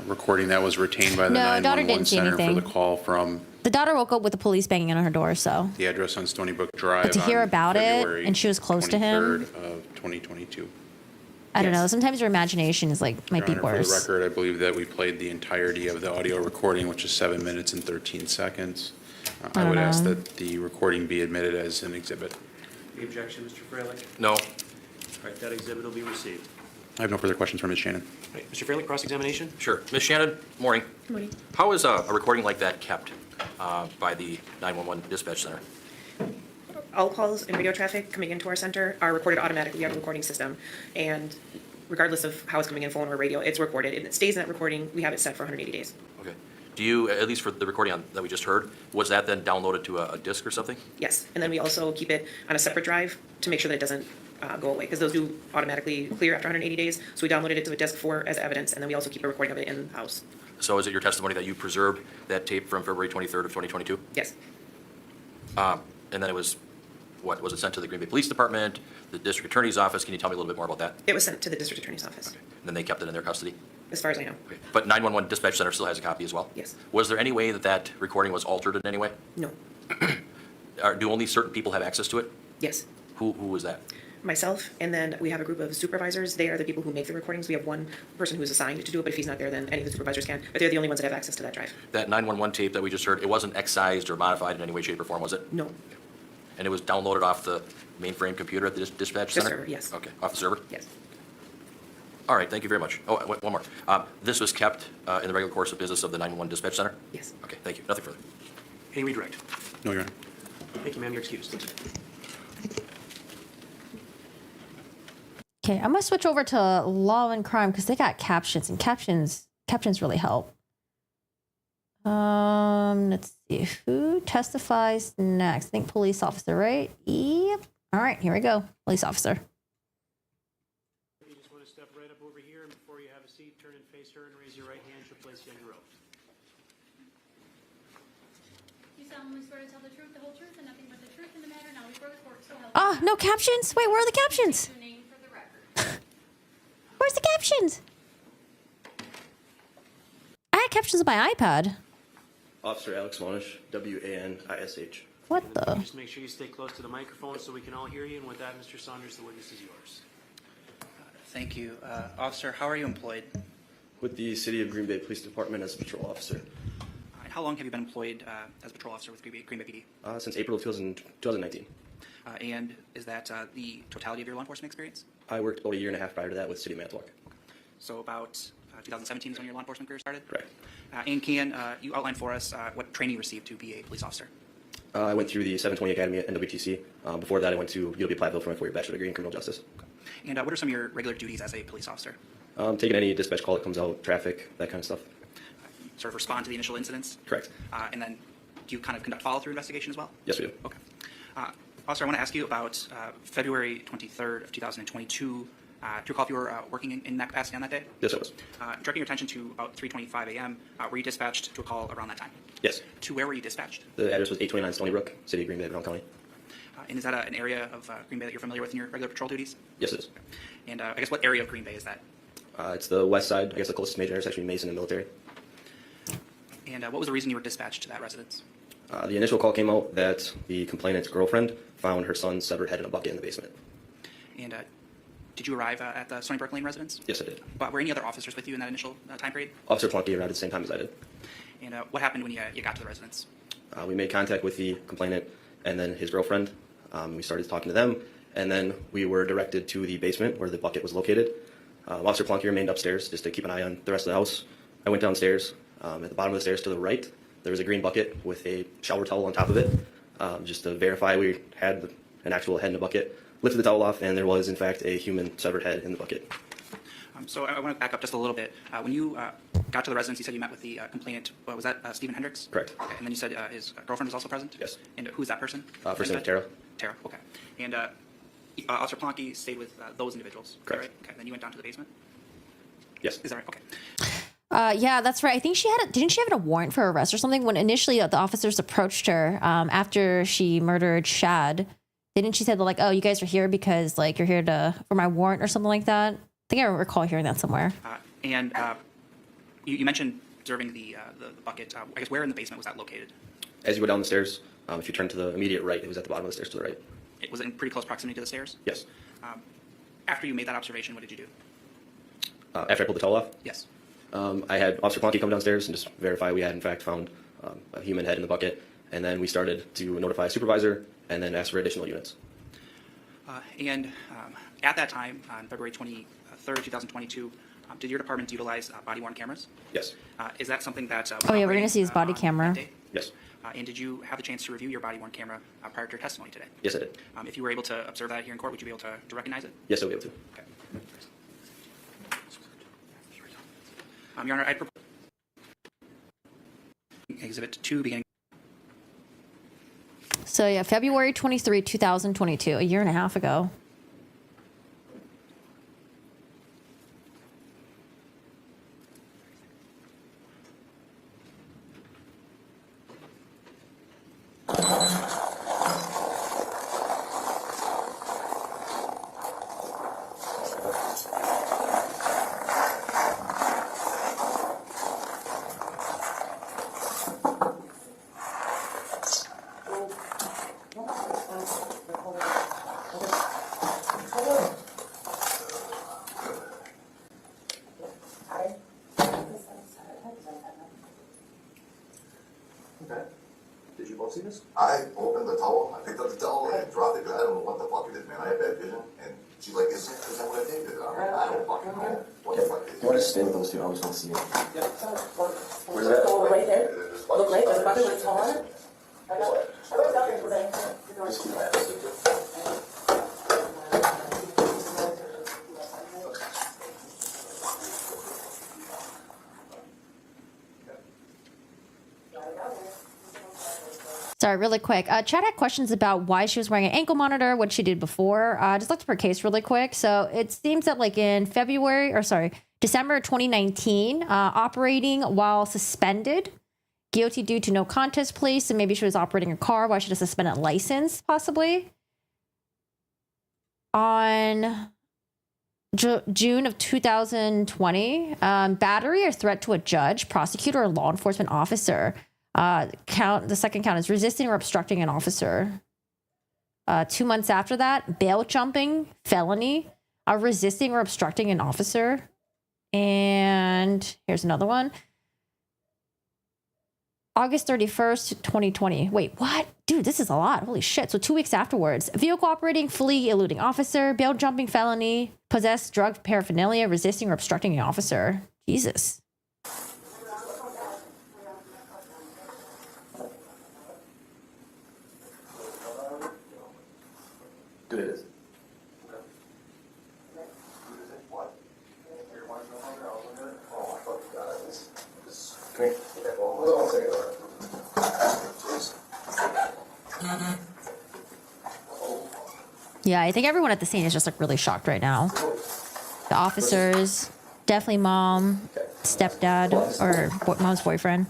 recording that was retained by the No, daughter 911 didn't see center for anything. the call from The daughter woke up with the police banging on her door, so. the address on Stony Brook Drive But to hear on about it, February and she was close to him. 23rd of 2022. I don't Yes. know. Sometimes your imagination is like, might be Your Honor, for the worse. record, I believe that we played the entirety of the audio recording, which is 7 minutes and 13 seconds. I would ask that the recording be admitted as an exhibit. The objection, Mr. Freilich? No. All right, that exhibit will be received. I have no further questions for Ms. Shannon. All right, Mr. Freilich, cross-examination? Sure. Ms. Shannon, morning. Good morning. How is a recording like that kept by the 911 dispatch center? All calls and radio traffic coming into our center are recorded automatically. We have a recording system. And regardless of how it's coming in, phone or radio, it's recorded. And it stays in that recording. We have it set for 180 days. Okay. Do you, at least for the recording that we just heard, was that then downloaded to a disk or something? Yes. And then we also keep it on a separate drive to make sure that it doesn't go away, because those do automatically clear after 180 days. So we downloaded it to a disk as evidence, and then we also keep a recording of it in-house. So is it your testimony that you preserved that tape from February 23rd of 2022? Yes. And then it was, what, was it sent to the Green Bay Police Department, the district attorney's office? Can you tell me a little bit more about that? It was sent to the district attorney's office, And then they kept it in their custody? as far as I know. Okay. But 911 dispatch center still has a copy as well? Yes. Was there any way that that recording was altered in any way? No. Do only certain people have access to it? Yes. Who was that? Myself, and then we have a group of supervisors. They are the people who make the recordings. We have one person who's assigned to do it, but if he's not there, then any of the supervisors can. But they're the only ones that have access to that drive. That 911 tape that we just heard, it wasn't excised or modified in any way, shape, or form, was it? No. And it was downloaded off the mainframe computer at the dispatch The center? server, yes. Okay, off the server? Yes. All right, thank you very much. Oh, one more. This was kept in the regular course of business of the 911 dispatch center? Yes. Okay, thank you. Nothing further. Any redirect? No, Your Honor. Thank you, ma'am. You're excused. Okay, I'm gonna switch over to law and crime because they got captions, and captions really help. Let's see who testifies next. I think police officer, right? Yep. All right, here we go. Police officer. You just want to step right up over here, and before you have a seat, turn and face her and raise your right hand. She'll place you on your oath. solemnly swear to tell the truth, the whole truth, and nothing but the truth in the matter now before the court, so help Ah, no captions? Wait, where are the captions? your name for the record. Where's the captions? I had captions on my iPad. Officer Alex Wanish, W-A-N-I-S-H. What the? Just make sure you stay close to the microphone so we can all hear you. And with that, Mr. Saunders, the witness is yours. Thank you. Officer, how are you employed? With the City of Green Bay Police Department as a patrol officer. And how long have you been employed as a patrol officer with Green Bay PD? Since April of 2019. And is that the totality of your law enforcement experience? I worked about a year and a half prior to that with City of Manitowoc. So about 2017 is when your law enforcement career started? Correct. And can you outline for us what training you received to be a police officer? I went through the 720 Academy at NWTC. Before that, I went to UW-Platteville for my 4-year bachelor degree in criminal justice. And what are some of your regular duties as a police officer? Taking any dispatch call that comes out, traffic, that kind of stuff. Sort of respond to the initial incidents? Correct. And then do you kind of conduct follow-through investigation as well? Yes, we do. Okay. Officer, I want to ask you about February 23rd of 2022. Do you recall if you were working in that capacity on that day? Yes, I was. Directing your attention to about 3:25 a.m., were you dispatched to a call around that time? Yes. To where were you dispatched? The address was 829 Stony Brook, City of Green Bay, Brown County. And is that an area of Green Bay that you're familiar with in your regular patrol duties? Yes, it is. And I guess what area of Green Bay is that? It's the west side. I guess the closest major intersection between Mason and Military. And what was the reason you were dispatched to that residence? The initial call came out that the complainant's girlfriend found her son's severed head in a bucket in the basement. And did you arrive at the Stony Brook Lane residence? Yes, I did. But were any other officers with you in that initial time period? Officer Plunky arrived at the same time as I did. And what happened when you got to the residence? We made contact with the complainant and then his girlfriend. We started talking to them, and then we were directed to the basement where the bucket was located. Officer Plunky remained upstairs just to keep an eye on the rest of the house. I went downstairs. At the bottom of the stairs to the right, there was a green bucket with a shower towel on top of it, just to verify we had an actual head in the bucket. Lifted the towel off, and there was, in fact, a human severed head in the bucket. So I want to back up just a little bit. When you got to the residence, you said you met with the complainant. Was that Stephen Hendricks? Correct. Okay. And then you said his girlfriend was also present? Yes. And who's that person? First name is Tara. Tara, okay. And Officer Plonky stayed with those individuals? Is that Correct. Right? Okay. Then you went down to the basement? Yes. Is that right? Okay. Yeah, that's right. I think didn't she have a warrant for arrest or something? When initially the officers approached her after she murdered Shad, didn't she say like, "Oh, you guys are here because like you're here for my warrant or something like that"? I think I recall hearing that somewhere. And you mentioned observing the bucket. I guess where in the basement was that located? As you go down the stairs, if you turn to the immediate right, it was at the bottom of the stairs to the right. Was it in pretty close proximity to the stairs? Yes. After you made that observation, what did you do? After I pulled the towel off? Yes. I had Officer Plunky come downstairs and just verify we had, in fact, found a human head in the bucket. And then we started to notify a supervisor and then ask for additional units. And at that time, on February 23rd, 2022, did your department utilize body-worn cameras? Yes. Is that something that... Oh, yeah, we're going to see his body camera. Yes. And did you have the chance to review your body-worn camera prior to your testimony today? Yes, I did. If you were able to observe that here in court, would you be able to recognize it? Yes, I'll be able to. Okay. Your Honor, I propose Exhibit 2 beginning... So yeah, February 23, 2022, a year and a half ago. Did you both see this? I opened the towel, I picked up the towel and dropped it, because I don't know what the fuck it is, man. I have bad vision. And she's like, is that what I think? I'm like, I don't fucking know. What the fuck is it? You want to stay with those two? I just want to see it. Where's that? Right there. Look right there. Bucket with towel on it. Sorry, really quick. Chad had questions about why she was wearing an ankle monitor, what she did before. Just looked up her case really quick. So it seems that like in December 2019, operating while suspended, guilty due to no contest plea, so maybe she was operating a car while she had a suspended license, possibly. On June of 2020, battery or threat to a judge, prosecutor, or law enforcement officer. The second count is resisting or obstructing an officer. 2 months after that, bail jumping, felony, resisting or obstructing an officer. And here's another one. August 31st, 2020. Wait, what? Dude, this is a lot. Holy shit. So 2 weeks afterwards, vehicle operating, flee, eluding officer, bail jumping, felony, possess drug paraphernalia, resisting or obstructing an officer. Jesus. Good it is. Come here. Yeah, I think everyone at the scene is just like really shocked right now. The officers, definitely mom, stepdad, or mom's boyfriend.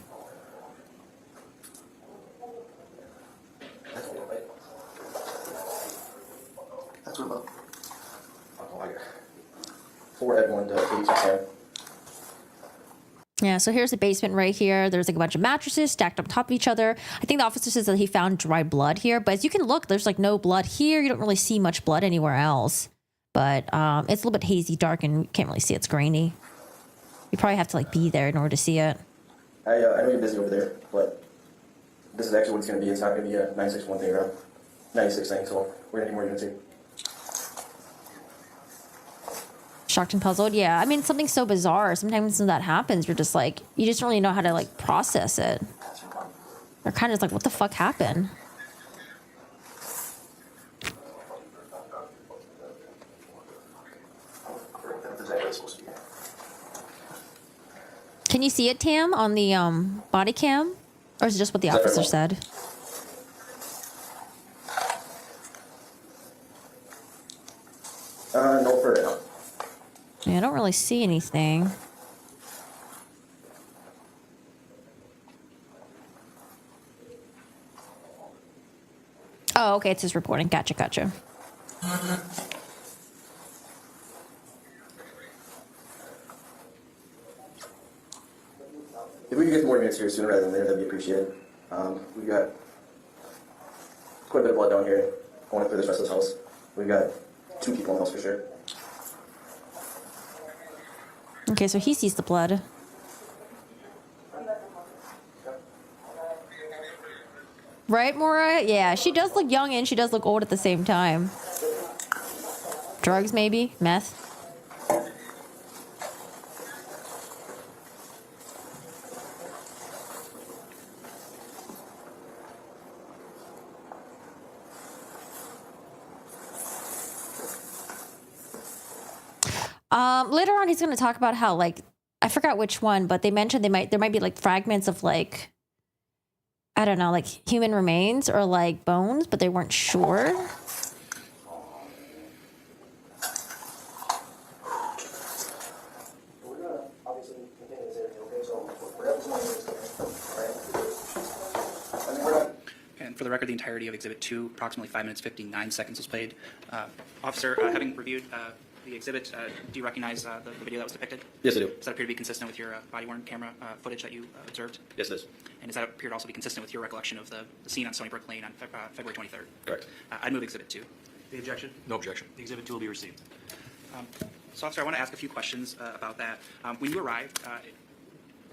That's what about. Forehead one to 86. Yeah, so here's the basement right here. There's like a bunch of mattresses stacked on top of each other. I think the officer says that he found dry blood here, but as you can look, there's like no blood here. You don't really see much blood anywhere else. But it's a little bit hazy, dark, and you can't really see. It's grainy. You probably have to like be there in order to see it. I know you're busy over there, but this is actually what it's going to be. It's not going to be a 961 thing or a 96 thing, so we're going to need more unity. Shocked and puzzled. Yeah, I mean, something so bizarre. Sometimes when that happens, you're just like, you just don't really know how to like process it. They're kind of like, what the fuck happened? Can you see it, Tam, on the body cam? Or is it just what the officer said? No further now. Yeah, I don't really see anything. Oh, okay, it's just reporting. Gotcha. If we could get more units here sooner rather than later, that'd be appreciated. We've got quite a bit of blood down here. I want to clear this rest of this house. We've got 2 people in the house for sure. Okay, so he sees the blood. Right, Maura? Yeah, she does look young and she does look old at the same time. Drugs, maybe? Meth? Later on, he's going to talk about how, like, I forgot which one, but they mentioned there might be like fragments of like, I don't know, like human remains or like bones, but they weren't sure. And for the record, the entirety of Exhibit 2, approximately 5 minutes 59 seconds was played. Officer, having reviewed the exhibit, do you recognize the video that was depicted? Yes, I do. Does that appear to be consistent with your body-worn camera footage that you observed? Yes, it is. And does that appear to also be consistent with your recollection of the scene on Stony Brook Lane on February 23rd? Correct. I'd move Exhibit 2. The objection? No objection. The Exhibit 2 will be received. So, officer, I want to ask a few questions about that. When you arrived,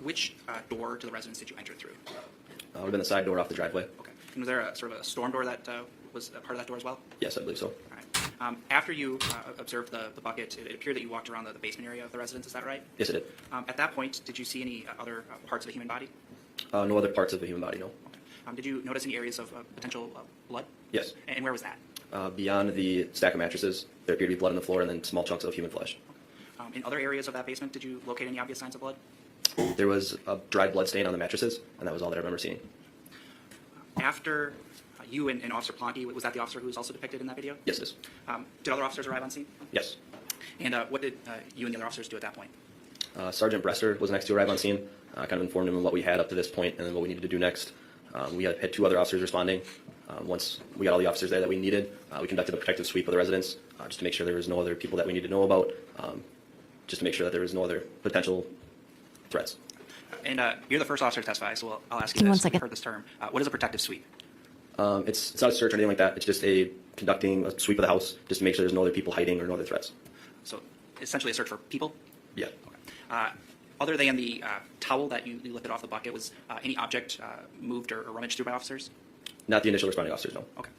which door to the residence did you enter through? Would have been the side door off the driveway. Okay. And was there a sort of a storm door that was a part of that door as well? Yes, I believe so. All right. After you observed the bucket, it appeared that you walked around the basement area of the residence. Is that right? Yes, I did. At that point, did you see any other parts of the human body? No other parts of the human body, no. Okay. Did you notice any areas of potential blood? Yes. And where was that? Beyond the stack of mattresses, there appeared to be blood on the floor and then small chunks of human flesh. In other areas of that basement, did you locate any obvious signs of blood? There was a dried blood stain on the mattresses, and that was all that I remember seeing. After you and Officer Plonky, was that the officer who was also depicted in that video? Yes, it is. Did other officers arrive on scene? Yes. And what did you and the other officers do at that point? Sergeant Bresser was next to arrive on scene. Kind of informed him of what we had up to this point and then what we needed to do next. We had 2 other officers responding. Once we got all the officers there that we needed, we conducted a protective sweep of the residence just to make sure there was no other people that we needed to know about, just to make sure that there was no other potential threats. And you're the first officer to testify, so I'll ask you Give me this. 1 second. You've heard this term. What is a protective sweep? It's not a search or anything like that. It's just conducting a sweep of the house just to make sure there's no other people hiding or no other threats. So essentially a search for people? Yeah. Okay. Other than the towel that you lifted off the bucket, was any object moved or rummaged through by officers? Not the initial responding officers, no. Okay.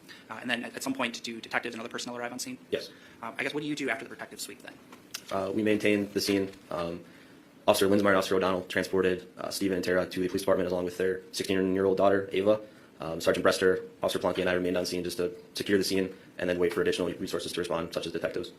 And then at some point, do detectives and other personnel arrive on scene? Yes. I guess what do you do after the protective sweep then? We maintained the scene. Officer Linsmeyer and Officer O'Donnell transported Stephen and Tara to the police department along with their 16-year-old daughter, Ava. Sergeant Brester, Officer Plonky, and I remained on scene just to secure the scene and then wait for additional resources to respond, such as detectives.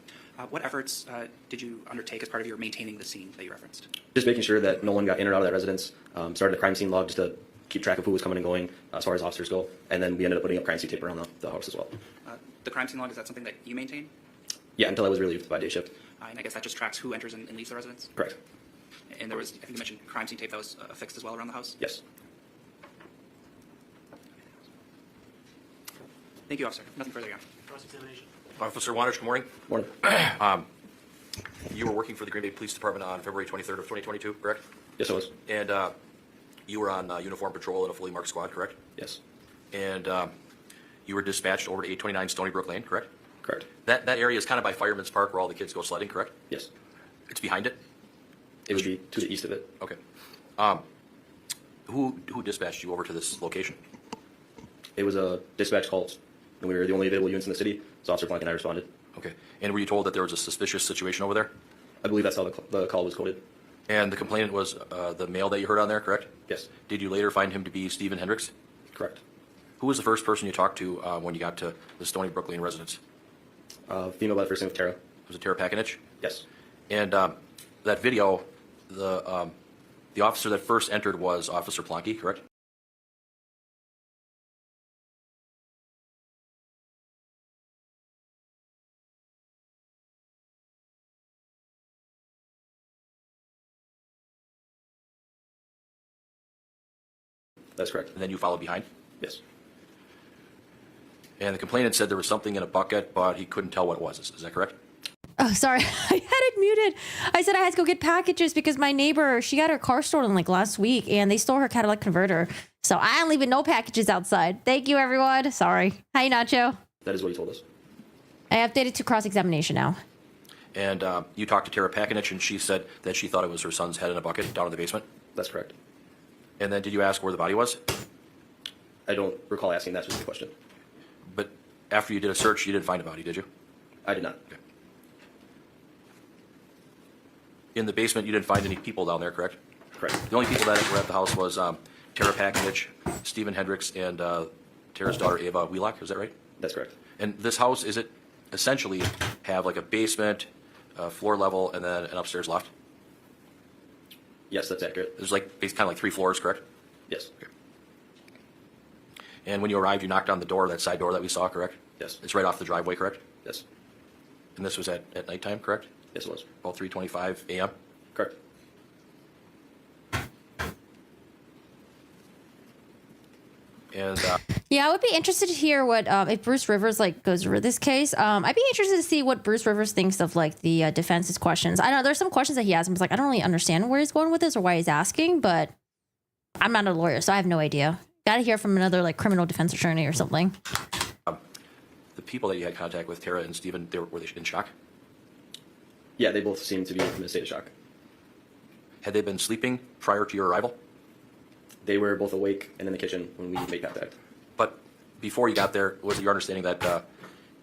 What efforts did you undertake as part of your maintaining the scene that you referenced? Just making sure that no one got in or out of that residence. Started a crime scene log just to keep track of who was coming and going as far as officers go. And then we ended up putting up crime scene tape around the house as well. The crime scene log, is that something that you maintain? Yeah, until I was relieved by day shift. And I guess that just tracks who enters and leaves the residence? Correct. And there was, I think you mentioned crime scene tape that was affixed as well around the house? Yes. Thank you, officer. Nothing further, Your Honor. Cross-examination. Officer Wanich, good morning. Morning. You were working for the Green Bay Police Department on February 23rd of 2022, correct? Yes, I was. And you were on uniform patrol in a fully marked squad, correct? Yes. And you were dispatched over to 829 Stony Brook Lane, correct? Correct. That area is kind of by Fireman's Park where all the kids go sledding, correct? Yes. It's behind it? It would be to the east of it. Okay. Who dispatched you over to this location? It was a dispatch call, and we were the only available units in the city, so Officer Plank and I responded. Okay. And were you told that there was a suspicious situation over there? I believe that's how the call was coded. And the complainant was the male that you heard on there, correct? Yes. Did you later find him to be Stephen Hendricks? Correct. Who was the first person you talked to when you got to the Stony Brook Lane residence? Female by the first name of Tara. Was it Tara Pakinich? Yes. And that video, the officer that first entered was Officer Plonky, correct? That's correct. And then you followed behind? Yes. And the complainant said there was something in a bucket, but he couldn't tell what it was. Is that correct? Oh, sorry. I had it muted. I said I had to go get packages because my neighbor, she got her car stolen like last week and they stole her catalytic converter. So I am leaving no packages outside. Thank you, everyone. Sorry. Hi, Nacho. That is what he told us. I updated to cross-examination now. And you talked to Tara Pakinich, and she said that she thought it was her son's head in a bucket down in the basement? That's correct. And then did you ask where the body was? I don't recall asking that specific question. But after you did a search, you didn't find a body, did you? I did not. Okay. In the basement, you didn't find any people down there, correct? Correct. The only people that were at the house was Tara Pakinich, Stephen Hendricks, and Tara's daughter, Ava Wheelock. Is that right? That's correct. And this house, is it essentially have like a basement, floor level, and then an upstairs loft? Yes, that's accurate. There's like kind of like 3 floors, correct? Yes. Okay. And when you arrived, you knocked on the door, that side door that we saw, correct? Yes. It's right off the driveway, correct? Yes. And this was at nighttime, correct? Yes, it was. About 3:25 a.m.? Correct. And Yeah, I would be interested to hear what if Bruce Rivers like goes over this case. I'd be interested to see what Bruce Rivers thinks of like the defense's questions. I know there's some questions that he has. I'm like, I don't really understand where he's going with this or why he's asking, but I'm not a lawyer, so I have no idea. Got to hear from another like criminal defense attorney or something. the people that you had contact with, Tara and Stephen, were they in shock? Yeah, they both seemed to be in a state of shock. Had they been sleeping prior to your arrival? They were both awake and in the kitchen when we made contact. But before you got there, was it your understanding that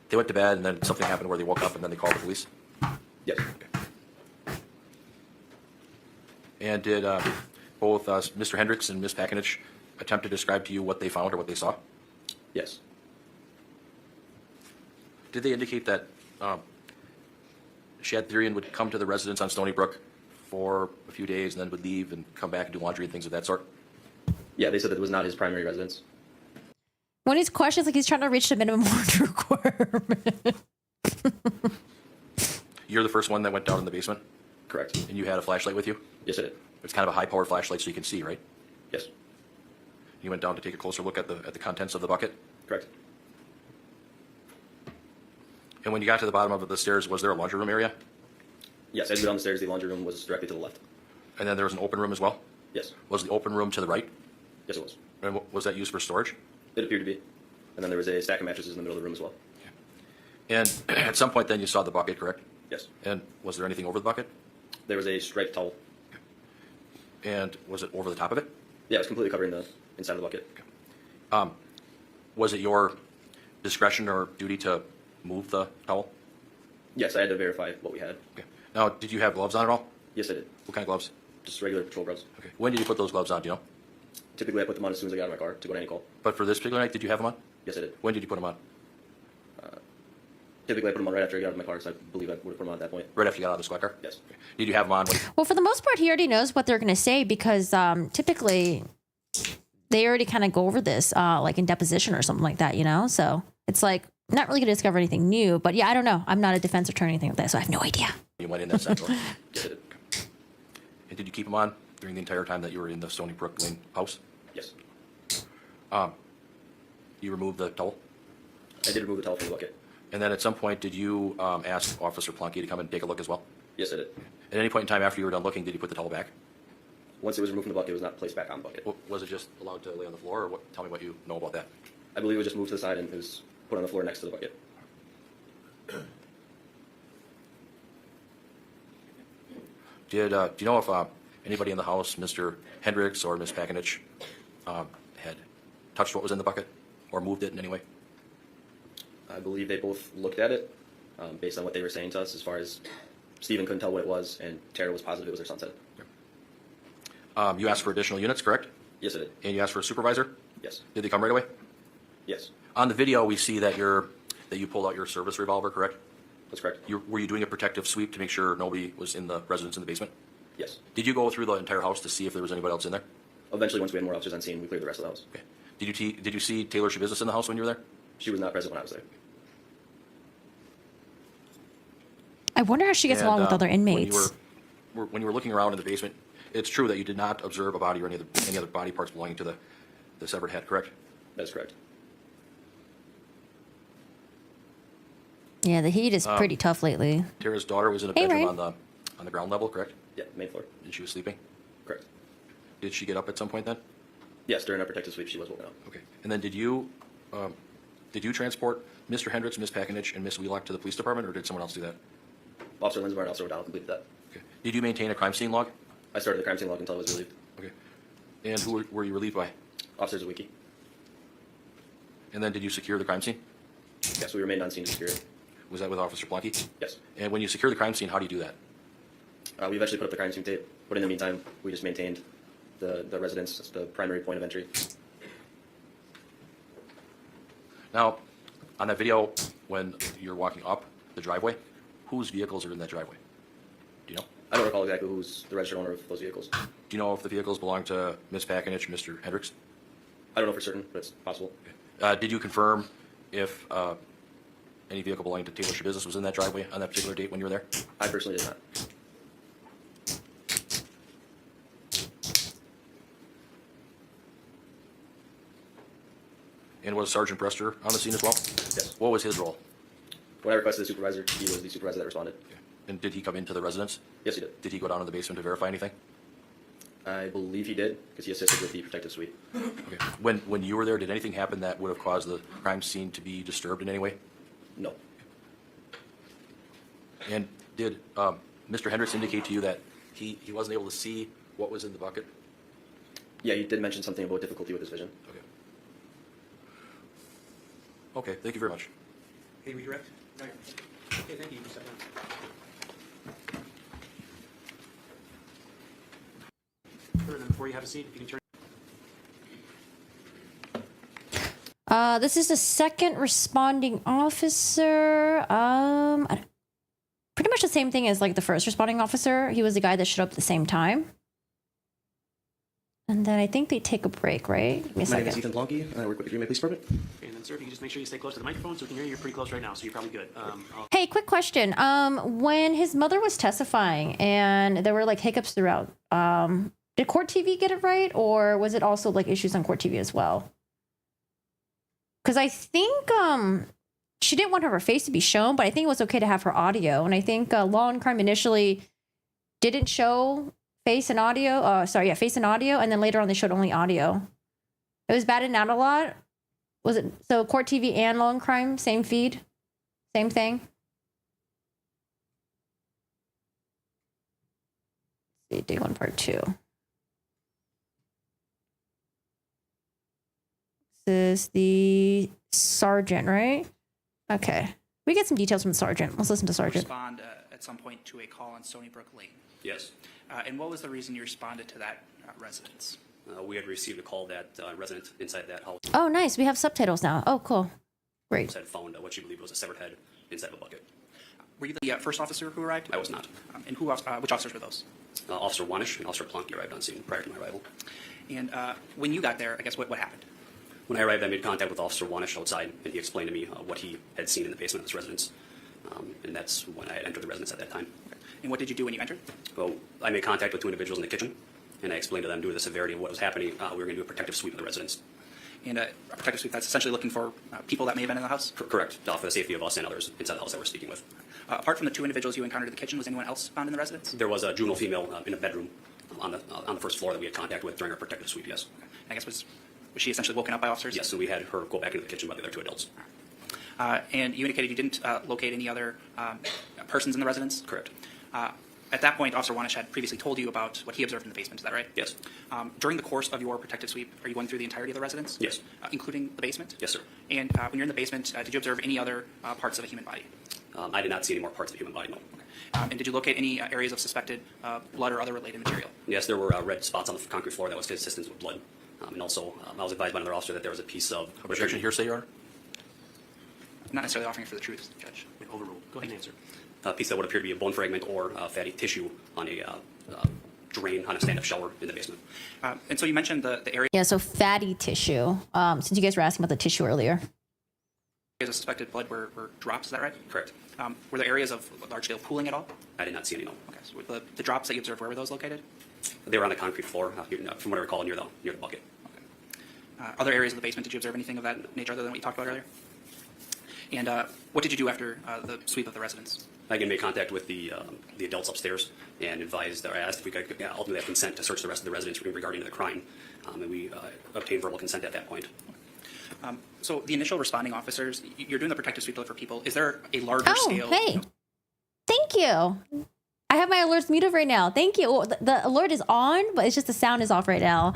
they went to bed and then something happened where they woke up and then they called the police? Yes. Okay. And did both Mr. Hendricks and Ms. Pakinich attempt to describe to you what they found or what they saw? Yes. Did they indicate that Shad Therian would come to the residence on Stony Brook for a few days and then would leave and come back and do laundry and things of that sort? Yeah, they said that it was not his primary residence. When he's questions, like he's trying to reach the minimum wage requirement. You're the first one that went down in the basement? Correct. And you had a flashlight with you? Yes, I did. It's kind of a high-powered flashlight so you can see, right? Yes. You went down to take a closer look at the contents of the bucket? Correct. And when you got to the bottom of the stairs, was there a laundry room area? Yes, as we go down the stairs, the laundry room was directly to the left. And then there was an open room as well? Yes. Was the open room to the right? Yes, it was. And was that used for storage? It appeared to be. And then there was a stack of mattresses in the middle of the room as well. And at some point then you saw the bucket, correct? Yes. And was there anything over the bucket? There was a striped towel. And was it over the top of it? Yeah, it was completely covering the inside of the bucket. Was it your discretion or duty to move the towel? Yes, I had to verify what we had. Okay. Now, did you have gloves on at all? Yes, I did. What kind of gloves? Just regular patrol gloves. Okay. When did you put those gloves on, do you know? Typically, I put them on as soon as I got out of my car to go to any call. But for this particular night, did you have them on? Yes, I did. When did you put them on? Typically, I put them on right after I got out of my car, so I believe I would have put them on at that point. Right after you got out of the squad car? Yes. Okay. Did you have them on when... Well, for the most part, he already knows what they're going to say because typically they already kind of go over this like in deposition or something like that, you know? So it's like not really going to discover anything new. But yeah, I don't know. I'm not a defense attorney or anything like that, so I have no idea. You went in that central? Yes, I did. And did you keep them on during the entire time that you were in the Stony Brook Lane house? Yes. You removed the towel? I did remove the towel from the bucket. And then at some point, did you ask Officer Plunky to come and take a look as well? Yes, I did. At any point in time after you were done looking, did you put the towel back? Once it was removed from the bucket, it was not placed back on the bucket. Was it just allowed to lay on the floor, or what? Tell me what you know about that. I believe it was just moved to the side and it was put on the floor next to the bucket. Do you know if anybody in the house, Mr. Hendricks or Ms. Pakinich, had touched what was in the bucket or moved it in any way? I believe they both looked at it based on what they were saying to us as far as Stephen couldn't tell what it was and Tara was positive it was her sunset. You asked for additional units, correct? Yes, I did. And you asked for a supervisor? Yes. Did they come right away? Yes. On the video, we see that you pulled out your service revolver, correct? That's correct. Were you doing a protective sweep to make sure nobody was in the residence in the basement? Yes. Did you go through the entire house to see if there was anybody else in there? Eventually, once we had more officers on scene, we cleared the rest of the house. Okay. Did you see Taylor Schabusiness in the house when you were there? She was not present when I was there. I wonder how she gets along with other inmates. When you were looking around in the basement, it's true that you did not observe a body or any other body parts belonging to the severed head, correct? That's correct. Yeah, the heat is pretty tough lately. Tara's daughter was in a Hey, bedroom Ray. on the ground level, correct? Yeah, main floor. And she was sleeping? Correct. Did she get up at some point then? Yes, during our protective sweep, she was woken up. Okay. And then did you transport Mr. Hendricks, Ms. Pakinich, and Ms. Wheelock to the police department, or did someone else do that? Officer Linsbar and Officer O'Donnell completed that. Okay. Did you maintain a crime scene log? I started the crime scene log until I was relieved. Okay. And who were you relieved by? Officers Zawicki. And then did you secure the crime scene? Yes, we remained on scene to secure it. Was that with Officer Plunky? Yes. And when you secure the crime scene, how do you do that? We eventually put up the crime scene tape, but in the meantime, we just maintained the residence as the primary point of entry. Now, on that video, when you're walking up the driveway, whose vehicles are in that driveway? Do you know? I don't recall exactly who's the registered owner of those vehicles. Do you know if the vehicles belong to Ms. Pakinich or Mr. Hendricks? I don't know for certain, but it's possible. Did you confirm if any vehicle belonging to Taylor Schabusiness was in that driveway on that particular date when you were there? I personally did not. And was Sergeant Brester on the scene as well? Yes. What was his role? When I requested the supervisor, he was the supervisor that responded. Okay. And did he come into the residence? Yes, he did. Did he go down to the basement to verify anything? I believe he did, because he assisted with the protective suite. Okay. When you were there, did anything happen that would have caused the crime scene to be disturbed in any way? No. And did Mr. Hendricks indicate to you that he wasn't able to see what was in the bucket? Yeah, he did mention something about difficulty with his vision. Okay. Okay, thank you very much. Hey, redirect? All right. Okay, thank you. You can step down. Sure, and then before you have a seat, if you can turn. This is the second responding officer. Pretty much the same thing as like the first responding officer. He was the guy that showed up at the same time. And then I think they take a break, right? Give me a My name is second. Ethan Blanke. I work with the Green Bay Police Department. And then, sir, if you could just make sure you stay close to the microphone so we can hear you. You're pretty close right now, so you're probably good. Hey, quick question. When his mother was testifying and there were like hiccups throughout, did Court TV get it right, or was it also like issues on Court TV as well? Because I think she didn't want her face to be shown, but I think it was okay to have her audio. And I think Law and Crime initially didn't show face and audio. Face and audio, and then later on they showed only audio. It was batted out a lot. Was it so? Court TV and Law and Crime, same feed, same thing. Let's see, day 1, part 2. This is the sergeant, right? Okay. We get some details from the sergeant. Let's listen to sergeant. Respond at some point to a call on Stony Brook Lane. Yes. And what was the reason you responded to that residence? We had received a call that resident inside that house Oh, nice. We have subtitles now. Oh, cool. Great. had found what she believed was a severed head inside of a bucket. Were you the first officer who arrived? I was not. And which officers were those? Officer Wanish and Officer Plonky arrived on scene prior to my arrival. And when you got there, I guess what happened? When I arrived, I made contact with Officer Wanish outside, and he explained to me what he had seen in the basement of this residence. And that's when I had entered the residence at that time. And what did you do when you entered? Well, I made contact with 2 individuals in the kitchen, and I explained to them, due to the severity of what was happening, we were going to do a protective sweep of the residence. And a protective sweep, that's essentially looking for people that may have been in the house? Correct, for the safety of us and others inside the house that we're speaking with. Apart from the 2 individuals you encountered in the kitchen, was anyone else found in the residence? There was a juvenile female in a bedroom on the first floor that we had contact with during our protective sweep, yes. I guess was she essentially woken up by officers? Yes, and we had her go back into the kitchen by the other 2 adults. And you indicated you didn't locate any other persons in the residence? Correct. At that point, Officer Wanish had previously told you about what he observed in the basement, is that right? Yes. During the course of your protective sweep, are you going through the entirety of the residence? Yes. Including the basement? Yes, sir. And when you're in the basement, did you observe any other parts of a human body? I did not see any more parts of the human body, no. And did you locate any areas of suspected blood or other related material? Yes, there were red spots on the concrete floor that was consistent with blood. And also, I was advised by another officer that there was a piece of... Objection, hearsay, Your Honor? Not necessarily offering for the truth, Judge. Overruled. Go ahead and answer. A piece that would appear to be a bone fragment or fatty tissue on a drain on a stand-up shower in the basement. And so you mentioned the area Yeah, so fatty tissue. Since you guys were asking about the tissue earlier. of suspected blood were drops, is that right? Correct. Were there areas of large-scale pooling at all? I did not see any, no. Okay, so the drops that you observed, where were those located? They were on the concrete floor, from what I recall, near the bucket. Other areas of the basement, did you observe anything of that nature other than what you talked about earlier? And what did you do after the sweep of the residence? I again made contact with the adults upstairs and advised, or asked if we could ultimately have consent to search the rest of the residence regarding the crime. And we obtained verbal consent at that point. So the initial responding officers, you're doing the protective sweep to look for people. Is there a larger Oh, scale? hey. Thank you. I have my alerts muted right now. Thank you. Well, the alert is on, but it's just the sound is off right now.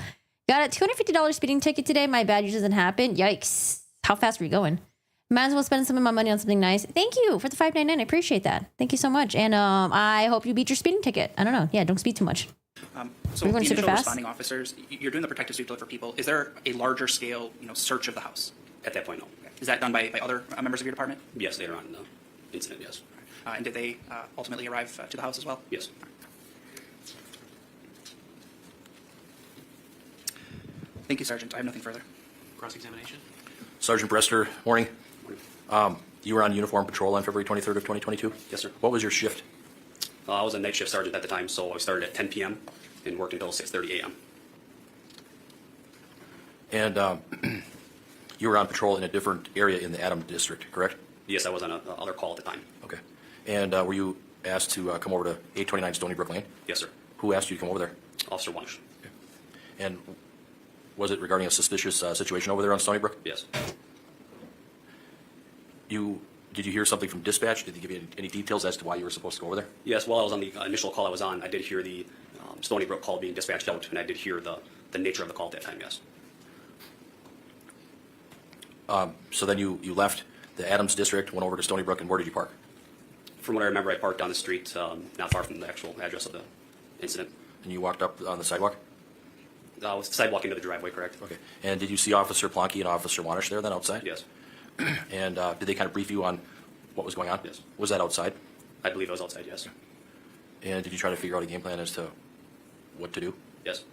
Got a $250 speeding ticket today. My bad usually doesn't happen. Yikes. How fast were you going? Might as well spend some of my money on something nice. Thank you for the $5.99. I appreciate that. Thank you so much. And I hope you beat your speeding ticket. I don't know. Yeah, don't speed too much. So Are you the going super initial fast? responding officers, you're doing the protective sweep to look for people. Is there a larger scale, search of the house? At that point, no. Is that done by other members of your department? Yes, later on in the incident, yes. And did they ultimately arrive to the house as well? Yes. Thank you, Sergeant. I have nothing further. Cross-examination? Sergeant Brester, morning. You were on uniform patrol on February 23rd of 2022? Yes, sir. What was your shift? I was a night shift sergeant at the time, so I started at 10 p.m. and worked until 6:30 a.m. And you were on patrol in a different area in the Adams district, correct? Yes, I was on another call at the time. Okay. And were you asked to come over to 829 Stony Brook Lane? Yes, sir. Who asked you to come over there? Officer Wunsch. And was it regarding a suspicious situation over there on Stony Brook? Yes. Did you hear something from dispatch? Did they give you any details as to why you were supposed to go over there? Yes, while I was on the initial call I was on, I did hear the Stony Brook call being dispatched out, and I did hear the nature of the call at that time, yes. So then you left the Adams district, went over to Stony Brook, and where did you park? From what I remember, I parked down the street, not far from the actual address of the incident. And you walked up on the sidewalk? Was sidewalk into the driveway, correct? Okay. And did you see Officer Plonky and Officer Wanish there then outside? Yes. And did they kind of brief you on what was going on? Yes. Was that outside? I believe I was outside, yes. And did you try to figure out a game plan as to what to do? Yes.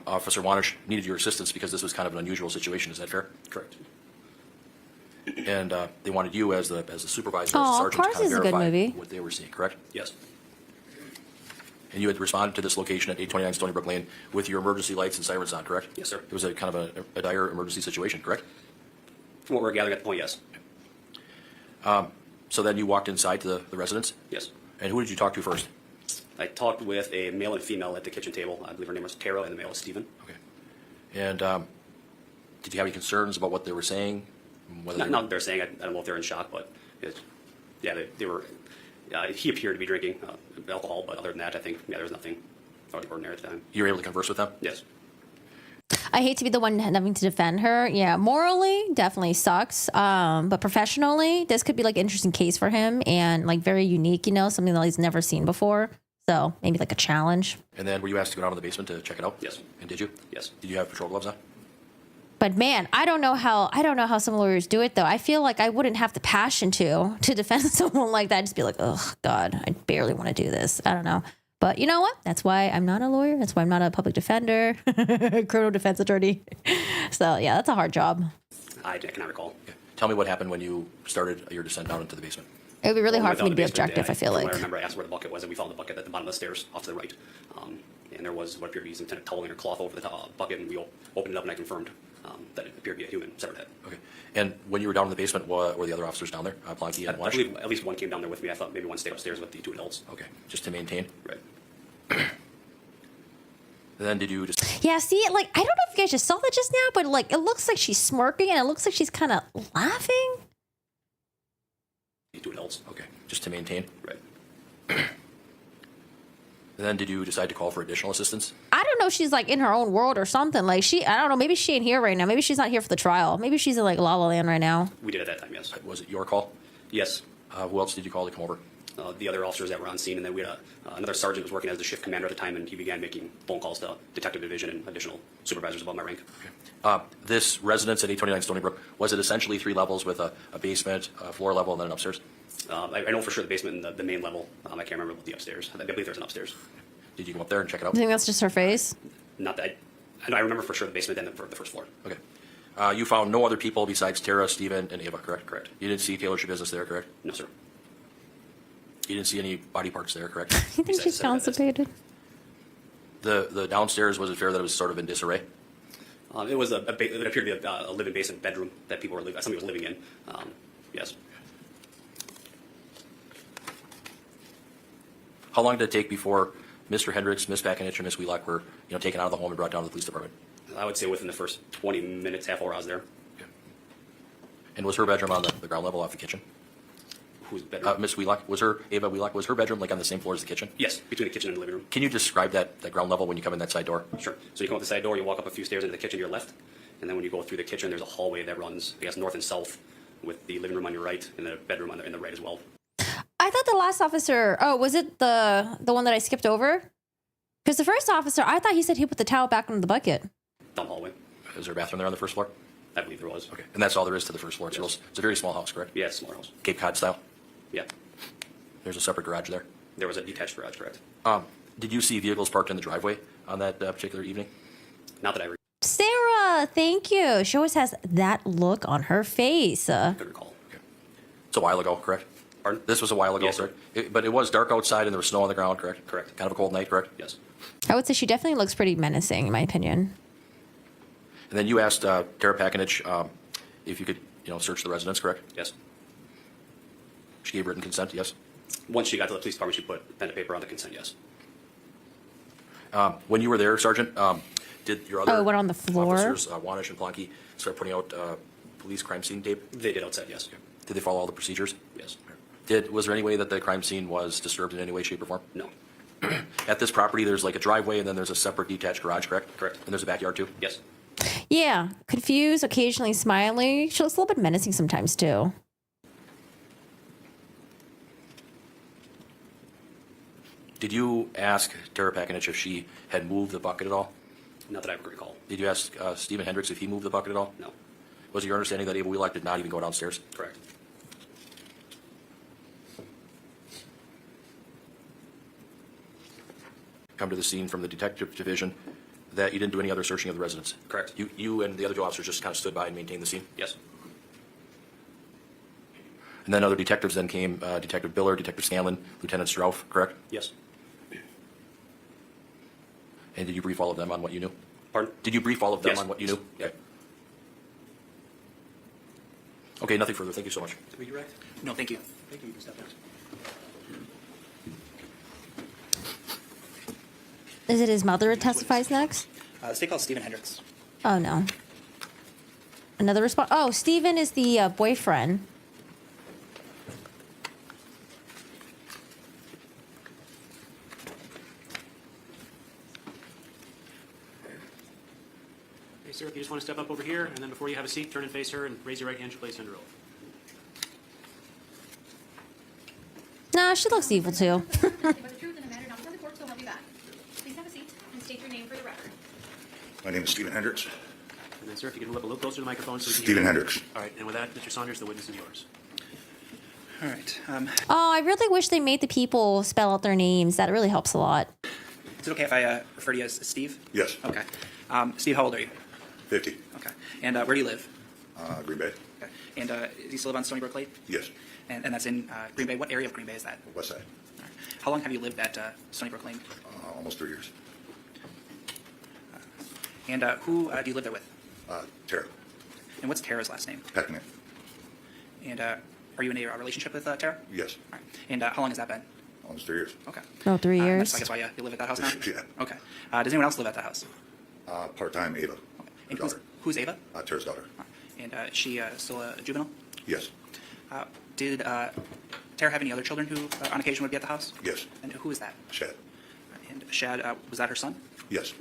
Officer Wanish needed your assistance because this was kind of an unusual situation. Is that fair? Correct. And they wanted you as the supervisor, as Aw, the sergeant, to Cars kind is of a good verify movie. what they were seeing, correct? Yes. And you had responded to this location at 829 Stony Brook Lane with your emergency lights and sirens on, correct? Yes, sir. It was a kind of a dire emergency situation, correct? From what we're gathering at the point, yes. So then you walked inside to the residence? Yes. And who did you talk to first? I talked with a male and female at the kitchen table. I believe her name was Tara, and the male was Stephen. Okay. And did you have any concerns about what they were saying? Whether Not that they're saying, I don't know if they're in shock, but yeah, they were. He appeared to be drinking alcohol, but other than that, I think there was nothing out of the ordinary at the time. you were able to converse with them? Yes. I hate to be the one having to defend her. Yeah, morally, definitely sucks. But professionally, this could be like an interesting case for him and like very unique, something that he's never seen before. So maybe like a challenge. And then were you asked to go down to the basement to check it out? Yes. And did you? Yes. Did you have patrol gloves on? But man, I don't know how some lawyers do it though. I feel like I wouldn't have the passion to defend someone like that. Just be like, oh God, I barely want to do this. I don't know. But you know what? That's why I'm not a lawyer. That's why I'm not a public defender, criminal defense attorney. So yeah, that's a hard job. I cannot recall. Okay. Tell me what happened when you started your descent down into the basement. It would be really Well, hard for me to be without the basement, objective, I feel from what like. I remember I asked where the bucket was, and we found the bucket at the bottom of the stairs off to the right. And there was what appeared to be some kind of towel or cloth over the bucket, and we opened it up, and I confirmed that it appeared to be a human severed head. Okay. And when you were down in the basement, were the other officers down there? Plonky and I Wash? believe at least one came down there with me. I thought maybe one stayed upstairs with the two adults. Okay. Just to maintain. Right. And then did you just... Yeah, see, like, I don't know if you guys just saw that just now, but like, it looks like she's smirking and it looks like she's kind of laughing. The two adults. Okay. Just to maintain. Right. And then did you decide to call for additional assistance? I don't know if she's like in her own world or something. Like I don't know, maybe she ain't here right now. Maybe she's not here for the trial. Maybe she's in like La La Land right now. We did at that time, yes. Was it your call? Yes. Who else did you call to come over? The other officers that were on scene, and then we had another sergeant was working as the shift commander at the time, and he began making phone calls to detective division and additional supervisors above my rank. This residence at 829 Stony Brook, was it essentially 3 levels with a basement, a floor level, and then an upstairs? I know for sure the basement and the main level. I can't remember about the upstairs. I believe there's an upstairs. Did you go up there and check it out? I think that's just her face. Not that I remember for sure the basement and the first floor. Okay. You found no other people besides Tara, Stephen, and Ava, correct? Correct. You didn't see Taylor Schabusiness there, correct? No, sir. You didn't see any body parts there, correct? You think she's constipated? The downstairs, was it fair that it was sort of in disarray? It was it appeared to be a living basement bedroom that people were somebody was living in. Yes. How long did it take before Mr. Hendricks, Miss Pakinich, and Miss Wheelock were taken out of the home and brought down to the police department? I would say within the first 20 minutes, half hour I was there. Okay. And was her bedroom on the ground level off the kitchen? Whose bedroom? Miss Wheelock, Ava Wheelock, was her bedroom like on the same floor as the kitchen? Yes, between the kitchen and the living room. Can you describe that ground level when you come in that side door? Sure. So you come up the side door, you walk up a few stairs into the kitchen to your left, and then when you go through the kitchen, there's a hallway that runs, I guess, north and south, with the living room on your right and the bedroom in the right as well. I thought the last officer, was it the one that I skipped over? Because the first officer, I thought he said he put the towel back into the bucket. Down the hallway. Is there a bathroom there on the first floor? I believe there was. Okay. And that's all there is to the first floor? Yes. It's a very small house, correct? Yeah, it's a smaller house. Cape Cod style? Yeah. There's a separate garage there? There was a detached garage, correct? Did you see vehicles parked in the driveway on that particular evening? Not that I Sarah, thank you. She always has that look on her face. could recall. Okay. It's a while ago, correct? Pardon? This was a while ago, Yes, sir. correct? But it was dark outside and there was snow on the ground, correct? Correct. Kind of a cold night, correct? Yes. I would say she definitely looks pretty menacing, in my opinion. And then you asked Tara Pakinich if you could, search the residence, correct? Yes. She gave written consent, yes? Once she got to the police department, she put pen to paper on the consent, yes. When you were there, Sergeant, did your other Oh, it went on the floor? officers, Wanish and Plonky, start putting out police crime scene tape? They did outside, yes. Did they follow all the procedures? Yes. Was there any way that the crime scene was disturbed in any way, shape, or form? No. At this property, there's like a driveway and then there's a separate detached garage, correct? Correct. And there's a backyard too? Yes. Yeah, confused, occasionally smiling. She looks a little bit menacing sometimes, too. Did you ask Tara Pakinich if she had moved the bucket at all? Not that I recall. Did you ask Stephen Hendricks if he moved the bucket at all? No. Was it your understanding that Ava Wheelock did not even go downstairs? Correct. Come to the scene from the detective division. that you didn't do any other searching of the residence? Correct. You and the other two officers just kind of stood by and maintained the scene? Yes. And then other detectives then came, Detective Biller, Detective Scanlon, Lieutenant Strauff, correct? Yes. And did you brief all of them on what you knew? Pardon? Did you brief all of them Yes. on what you Yes. knew? Okay. Okay, nothing further. Thank you so much. Did we direct? No, thank you. Thank you. You can step down. Is it his mother that testifies next? The state calls Stephen Hendricks. Oh, no. Another response. Oh, Steven is the boyfriend. Okay, sir, if you just want to step up over here, and then before you have a seat, turn and face her and raise your right hand to place under oath. Nah, she looks evil too. Nothing but the truth in the matter, not before the court, so help you God. Please have a seat and state your name for the record. My name is Stephen Hendricks. And then, sir, if you can move up a little closer to the microphone so we can Stephen hear you. Hendricks. All right, and with that, Mr. Saunders, the witness is yours. All right. Oh, I really wish they made the people spell out their names. That really helps a lot. Is it okay if I refer to you as Steve? Yes. Okay. Steve, how old are you? 50. Okay. And where do you live? Green Bay. Okay. And do you still live on Stony Brook Lane? Yes. And that's in Green Bay. What area of Green Bay is that? West Side. All right. How long have you lived at Stony Brook Lane? Almost 3 years. And who do you live there with? Tara. And what's Tara's last name? Peckman. And are you in a relationship with Tara? Yes. All right. And how long has that been? Almost 3 years. Okay. Oh, 3 years. That's, I guess, why you live at that house now? Yeah. Okay. Does anyone else live at that house? Part-time Ava. Okay. Her And daughter. who's Ava? Tara's daughter. All right. And is she still a juvenile? Yes. Did Tara have any other children who, on occasion, would be at the house? Yes. And who is that? Shad. And Shad, was that her son? Yes.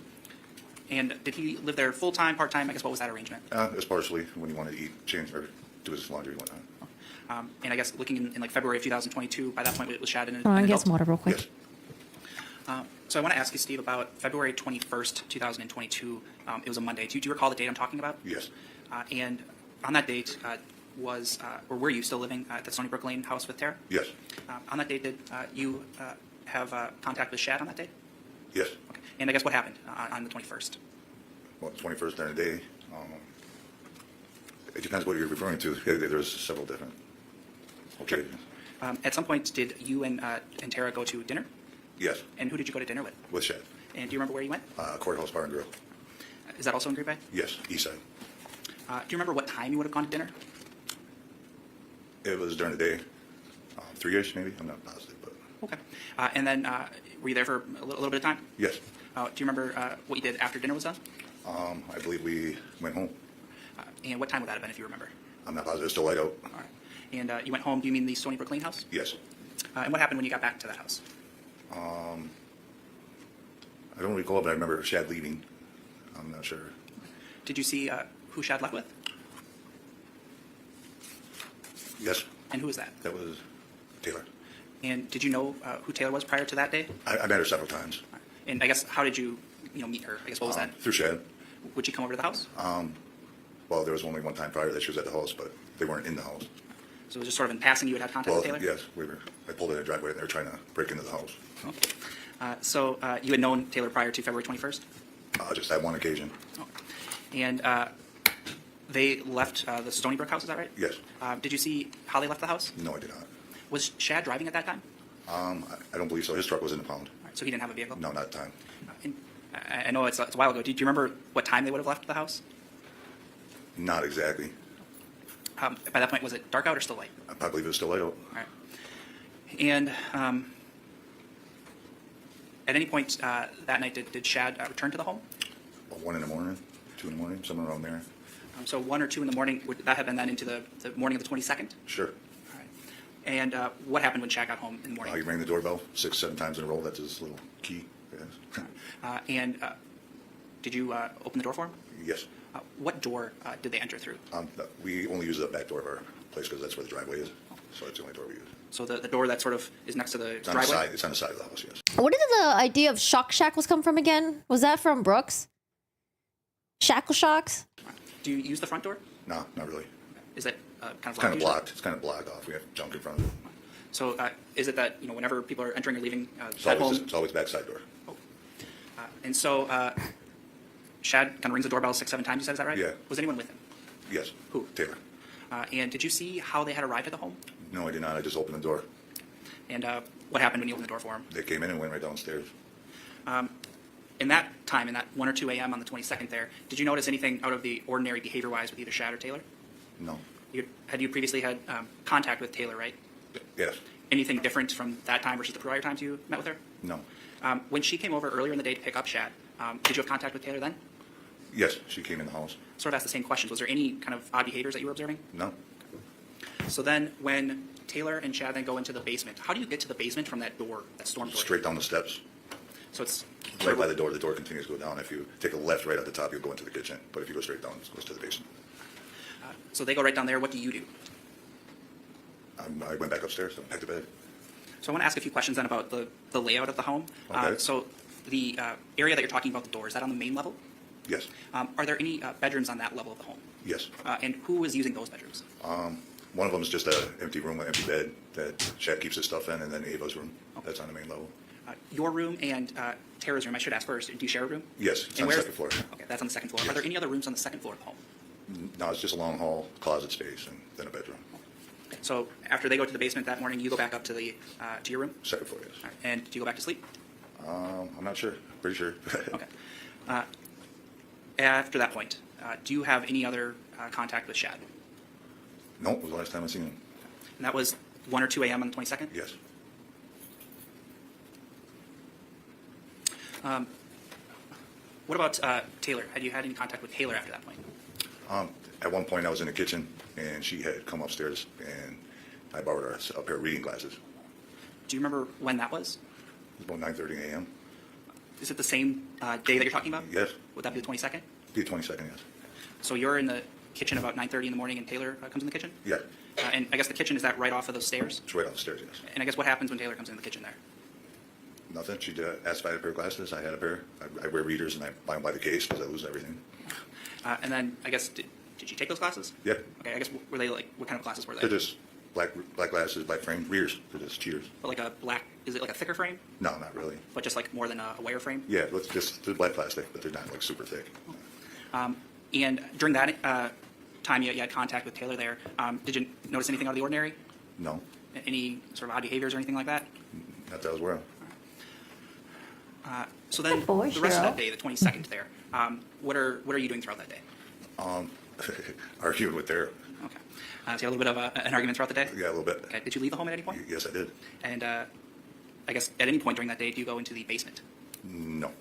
And did he live there full-time, part-time? I guess what was that arrangement? It's partially when he wanted to eat, change, or do his laundry and whatnot. And I guess looking in like February of 2022, by that point, was Shad an Oh, I adult? get some water real quick. Yes. So I want to ask you, Steve, about February 21st, 2022. It was a Monday. Do you recall the date I'm talking about? Yes. And on that date, or were you still living at the Stony Brook Lane house with Tara? Yes. On that date, did you have contact with Shad on that date? Yes. Okay. And I guess what happened on the 21st? Well, 21st during the day. It depends what you're referring to. There's several different occasions. At some point, did you and Tara go to dinner? Yes. And who did you go to dinner with? With Shad. And do you remember where you went? Courthouse Bar and Grill. Is that also in Green Bay? Yes. East Side. Do you remember what time you would have gone to dinner? It was during the day. 3-ish maybe. I'm not positive, but Okay. And then were you there for a little bit of time? yes. Do you remember what you did after dinner was done? I believe we went home. And what time would that have been, if you remember? I'm not positive. It's still light out. All right. And you went home, do you mean the Stony Brook Lane house? Yes. And what happened when you got back to that house? I don't recall, but I remember Shad leaving. I'm not sure. Did you see who Shad left with? Yes. And who was that? That was Taylor. And did you know who Taylor was prior to that day? I met her several times. And I guess, how did you meet her? I guess, what was that? Through Shad. Would she come over to the house? Well, there was only one time prior that she was at the house, but they weren't in the house. So it was just sort of in passing you would have contact Well, with Taylor? yes, I pulled in a driveway and they were trying to break into the house. So you had known Taylor prior to February 21st? Just that one occasion. And they left the Stony Brook house, is that right? Yes. Did you see how they left the house? No, I did not. Was Shad driving at that time? I don't believe so. His truck was in the pound. All right, so he didn't have a vehicle? No, not at the time. And I know it's a while ago. Do you remember what time they would have left the house? Not exactly. By that point, was it dark out or still light? I believe it was still light out. All right. And at any point that night, did Shad return to the home? Well, 1 in the morning, 2 in the morning, somewhere around there. So 1 or 2 in the morning, would that have been then into the morning of the 22nd? Sure. All right. And what happened when Shad got home in the morning? He rang the doorbell 6, 7 times in a row. That's his little key. Yes. And did you open the door for him? Yes. What door did they enter through? We only use the back door of our place because that's where the driveway is. So that's the only door we use. So the door that sort of is next to the It's on driveway? the side. It's on the side of the house, yes. Where did the idea of shock shackles come from again? Was that from Brooks? Shackle shocks? Do you use the front door? No, not really. Is it kind of It's kind of usually? blocked. It's kind of blocked off. We have junk in front of it. So is it that whenever people are entering or leaving It's that home? always backside door. And so Shad kind of rings the doorbell 6, 7 times, you said, is that right? Yeah. Was anyone with him? Yes. Who? Taylor. And did you see how they had arrived at the home? No, I did not. I just opened the door. And what happened when you opened the door for him? They came in and went right downstairs. In that time, in that 1 or 2 a.m. on the 22nd there, did you notice anything out of the ordinary behavior-wise with either Shad or Taylor? No. Had you previously had contact with Taylor, right? Yes. Anything different from that time versus the prior times you met with her? No. When she came over earlier in the day to pick up Shad, did you have contact with Taylor then? Yes, she came in the house. Sort of asked the same questions. Was there any kind of odd behaviors that you were observing? No. So then when Taylor and Shad then go into the basement, how do you get to the basement from that door, that storm door? Straight down the steps. So it's Right by the door continues to go down. If you take a left right at the top, you'll go into the kitchen. But if you go straight down, it goes to the basement. So they go right down there. What do you do? I went back upstairs, so back to bed. So I want to ask a few questions then about the layout of the home. Okay. So the area that you're talking about, the door, is that on the main level? Yes. Are there any bedrooms on that level of the home? Yes. And who is using those bedrooms? One of them is just an empty room, an empty bed that Shad keeps his stuff in, and then Ava's room. That's on the main level. Your room and Tara's room, I should ask first, do you share a room? Yes, it's And on the where's- second floor. Okay, that's on the second floor. Yes. Are there any other rooms on the second floor of the home? No, it's just a long hall, closet space, and then a bedroom. So after they go to the basement that morning, you go back up to the to your room? Second floor, yes. All right. And do you go back to sleep? I'm not sure. Pretty sure. Okay. After that point, do you have any other contact with Shad? No, it was the last time I seen him. And that was 1 or 2 a.m. on the 22nd? Yes. What about Taylor? Had you had any contact with Taylor after that point? At one point, I was in the kitchen, and she had come upstairs, and I borrowed her a pair of reading glasses. Do you remember when that was? It was about 9:30 a.m. Is it the same day that you're talking about? Yes. Would that be the 22nd? The 22nd, yes. So you're in the kitchen about 9:30 in the morning, and Taylor comes in the kitchen? Yeah, And I guess the kitchen, is that right off of those stairs? it's right upstairs, yes. And I guess what happens when Taylor comes in the kitchen there? Nothing. She asked if I had a pair of glasses. I had a pair. I wear readers, and I buy them by the case because I lose everything. And then I guess, did you take those glasses? Yeah. Okay, I guess, were they like, what kind of glasses were they? They're just black glasses, black frame readers. They're just cheaters. But like a black, is it like a thicker frame? No, not really. But just like more than a wire frame? Yeah, it's just they're black plastic, but they're not like super thick. And during that time you had contact with Taylor there, did you notice anything out of the ordinary? No, Any sort of odd behaviors or anything like that? not that I was aware of. So then, Good boy, the rest of Cheryl. that day, the 22nd there, what are you doing throughout that day? Arguing with her. Okay. So you had a little bit of an argument throughout the day? Yeah, a little bit. Okay. Did you leave the home at any point? Yes, I did. And I guess at any point during that day, do you go into the basement? No. All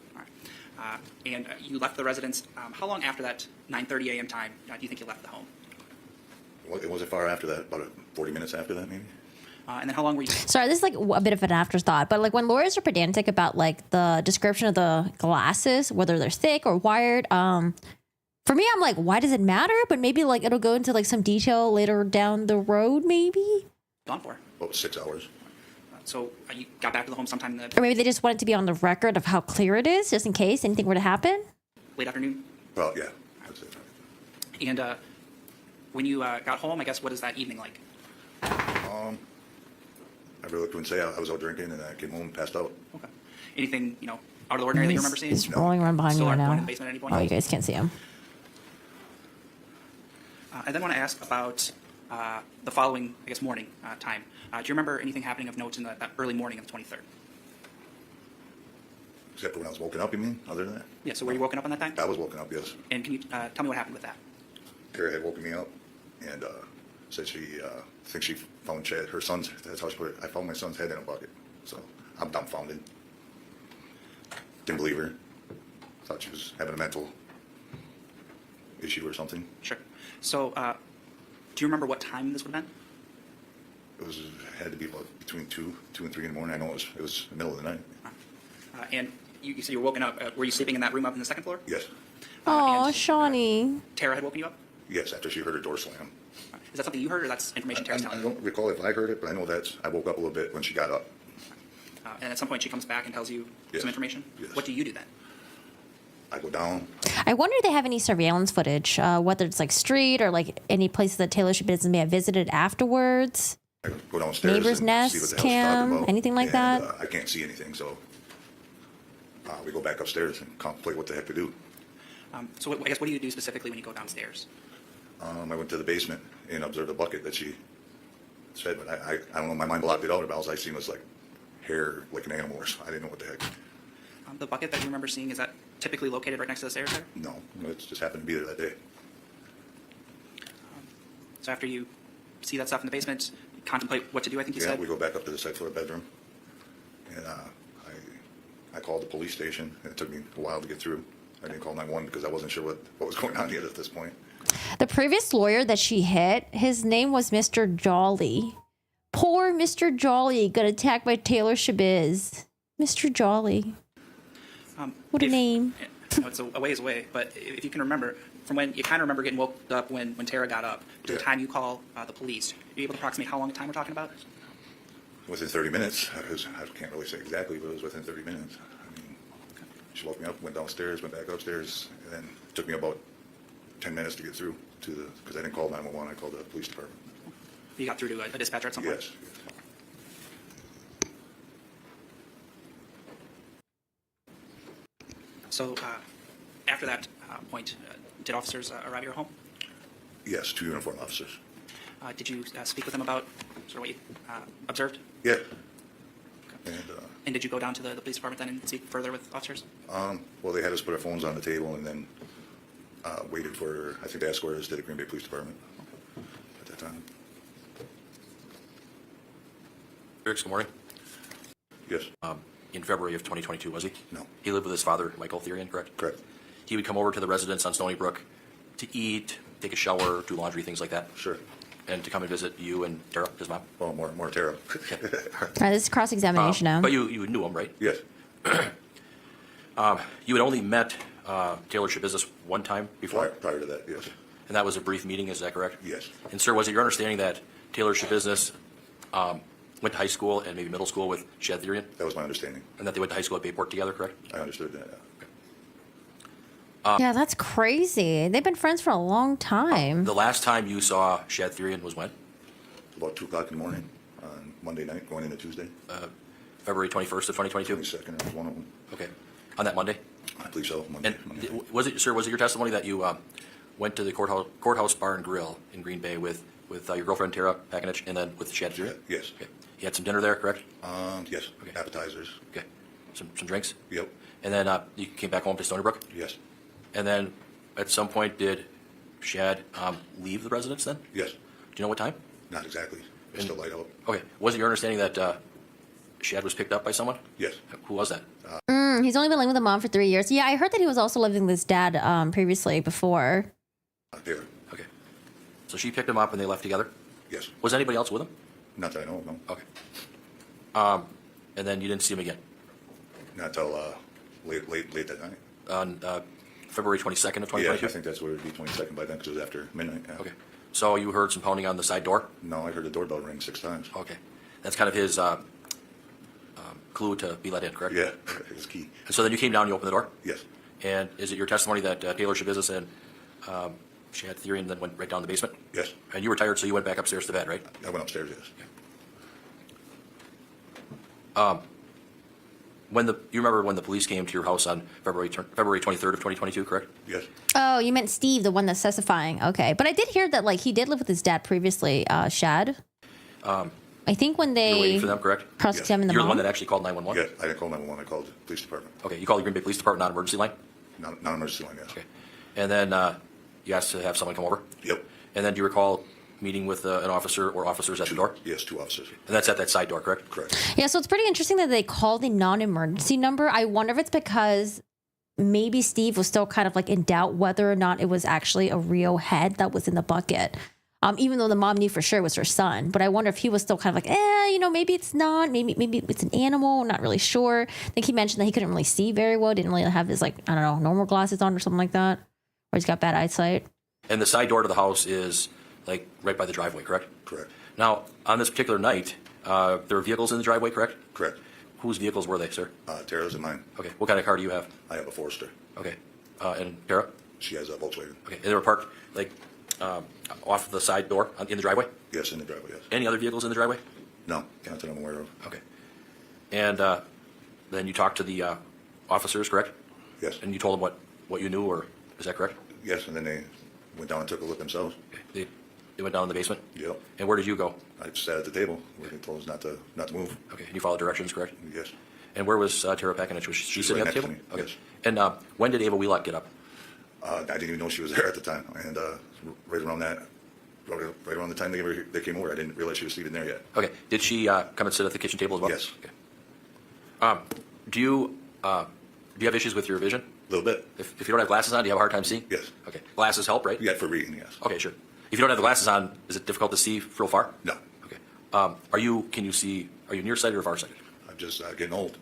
right. And you left the residence. How long after that 9:30 a.m. time do you think you left the home? It wasn't far after that. About 40 minutes after that, maybe. And then how long were you? Sorry, this is like a bit of an afterthought, but like when lawyers are pedantic about like the description of the glasses, whether they're thick or wired, for me, I'm like, why does it matter? But maybe like it'll go into like some detail later down the road, maybe. Gone for? About 6 hours. So you got back to the home sometime in the Or maybe they just want it to be on the record of how clear it is, just in case anything were to happen. late afternoon? Well, yeah. That's it. And when you got home, I guess, what is that evening like? I really couldn't say. I was out drinking, and I came home and passed out. Okay. Anything, out of the ordinary that you remember seeing? He's rolling around behind Still you right aren't going now. to the basement at any point? Oh, you guys can't see him. I then want to ask about the following, I guess, morning time. Do you remember anything happening of note in that early morning of the 23rd? Except for when I was woken up, you mean? Other than that? Yeah, so were you woken up on that time? I was woken up, yes. And can you tell me what happened with that? Tara had woken me up and said she thinks she found Chad, her son's, that's how she put it. I found my son's head in a bucket. So I'm dumbfounded. Didn't believe her. Thought she was having a mental issue or something. Sure. So do you remember what time this would have been? Had to be about between 2 and 3 in the morning. I know it was the middle of the night. And you said you were woken up. Were you sleeping in that room up in the second floor? Yes. Oh, and- Shawnee. Tara had woken you up? Yes, after she heard her door slam. Is that something you heard, or that's information Tara's I telling you? don't recall if I heard it, but I know that I woke up a little bit when she got up. And at some point she comes back and tells you Yes. some information? Yes. What do you do then? I go down. I wonder if they have any surveillance footage, whether it's like street or like any places that Taylor Schabusiness may have visited afterwards. I go downstairs Neighbor's and nest see what the hell she's talking cam, about. anything like And, that? I can't see anything, so we go back upstairs and contemplate what the heck to do. So I guess what do you do specifically when you go downstairs? I went to the basement and observed a bucket that she said, but I don't know, my mind blocked it out. About all I seen was like hair, like an animal or something. I didn't know what the heck. The bucket that you remember seeing, is that typically located right next to the stairs there? No, it just happened to be there that day. So after you see that stuff in the basement, you contemplate what to do, I think you Yeah, said? we go back up to the second floor bedroom, and I called the police station, and it took me a while to get through. I didn't call 911 because I wasn't sure what was going on yet at this point. The previous lawyer that she hit, his name was Mr. Jolly. Poor Mr. Jolly got attacked by Taylor Shabiz. Mr. Jolly. What a name. No, it's a ways away, but if you can remember, from when you kind of remember getting woke up when Tara got up to the time you call the police, are you able to approximate how long a time we're talking about? Within 30 minutes. I can't really say exactly, but it was within 30 minutes. I mean, she woke me up, went downstairs, went back upstairs, and then it took me about 10 minutes to get through to the, because I didn't call 911, I called the police department. You got through to a dispatcher at some point? Yes. So after that point, did officers arrive at your home? Yes, 2 uniformed officers. Did you speak with them about sort of what you observed? Yeah. And did you go down to the police department then and speak further with officers? Well, they had us put our phones on the table and then waited for, I think they escorted us to the Green Bay Police Department at that time. Good morning. Yes. In February of 2022, was he? No. He lived with his father, Michael Therian, correct? Correct. He would come over to the residence on Stony Brook to eat, take a shower, do laundry, things like that? Sure. And to come and visit you and Tara, his mom? Well, more Tara. All right, this is cross-examination now. But you knew him, right? Yes. You had only met Taylor Schabusiness one time before? Prior to that, yes. And that was a brief meeting, is that correct? Yes. And sir, was it your understanding that Taylor Schabusiness went to high school and maybe middle school with Shad Therian? That was my understanding. And that they went to high school at Bayport together, correct? I understood that. Yeah, that's crazy. They've been friends for a long time. The last time you saw Shad Therian was when? About 2 o'clock in the morning on Monday night, going into Tuesday. February 21st of 2022? 22nd was one of them. Okay. On that Monday? I believe so. Monday. And was it your testimony that you went to the courthouse bar and grill in Green Bay with your girlfriend Tara Pakinich and then with Shad Therian? Yes. Okay. You had some dinner there, correct? Yes. Okay. Appetizers. Okay. Some drinks? Yep. And then you came back home to Stony Brook? Yes. And then at some point did Shad leave the residence then? Yes. Do you know what time? Not exactly. It's still light out. Okay. Was it your understanding that Shad was picked up by someone? Yes. Who was that? He's only been living with the mom for 3 years. Yeah, I heard that he was also living with his dad previously before. Taylor. Okay. So she picked him up and they left together? Yes. Was anybody else with him? Not that I know of, no. Okay. And then you didn't see him again? Not till late that night. On February 22nd of 2022? Yeah, I think that's what it would be, 22nd by then, because it was after midnight. Yeah. Okay. So you heard some pounding on the side door? No, I heard the doorbell ring 6 times. Okay. That's kind of his clue to be let in, correct? Yeah, it was key. And so then you came down, you opened the door? Yes. And is it your testimony that Taylor Schabusiness and Shad Therian then went right down the basement? Yes. And you were tired, so you went back upstairs to bed, right? I went upstairs, yes. You remember when the police came to your house on February 23rd of 2022, correct? Yes. Oh, you meant Steve, the one that's testifying. Okay. But I did hear that, like, he did live with his dad previously, Shad. I think when You were waiting they for them, correct? cross-examined the You're the mom. one that actually called 911? Yes, I didn't call 911, I called the police department. Okay, you called the Green Bay Police Department non-emergency line? Non-emergency line, yes. Okay. And then you asked to have someone come over? Yep. And then do you recall meeting with an officer or officers at the door? Yes, 2 officers. And that's at that side door, correct? Correct. Yeah, so it's pretty interesting that they called the non-emergency number. I wonder if it's because maybe Steve was still kind of like in doubt whether or not it was actually a real head that was in the bucket. Even though the mom knew for sure it was her son. But I wonder if he was still kind of like, maybe it's not. Maybe it's an animal. I'm not really sure. I think he mentioned that he couldn't really see very well. Didn't really have his, normal glasses on or something like that. Or he's got bad eyesight. And the side door to the house is, like, right by the driveway, correct? Correct. Now, on this particular night, there were vehicles in the driveway, correct? Correct. Whose vehicles were they, sir? Tara's and mine. Okay. What kind of car do you have? I have a Forester. Okay. And Tara? She has a Volkswagen. Okay. And they were parked, like, off the side door in the driveway? Yes, in the driveway, yes. Any other vehicles in the driveway? No, not that I'm aware of. Okay. And then you talked to the officers, correct? Yes. And you told them what you knew, or Is that correct? Yes, and then they went down and took a look themselves. They went down in the basement? Yep. And where did you go? I sat at the table where they told us not to move. Okay, and you followed directions, correct? Yes. And where was Tara Pakinich? Was she sitting right at the next table? to me, Okay. yes. And when did Ava Wheelock get up? I didn't even know she was there at the time, and right around the time they came over, I didn't realize she was sleeping there yet. Okay. Did she come and sit at the kitchen table as well? Yes. Okay. Do you have issues with your vision? A little bit. If you don't have glasses on, do you have a hard time seeing? Yes. Okay. Glasses help, right? Yeah, for reading, yes. Okay, sure. If you don't have the glasses on, is it difficult to see real far? No. Okay. Can you see, are you nearsighted or farsighted? I'm just getting old.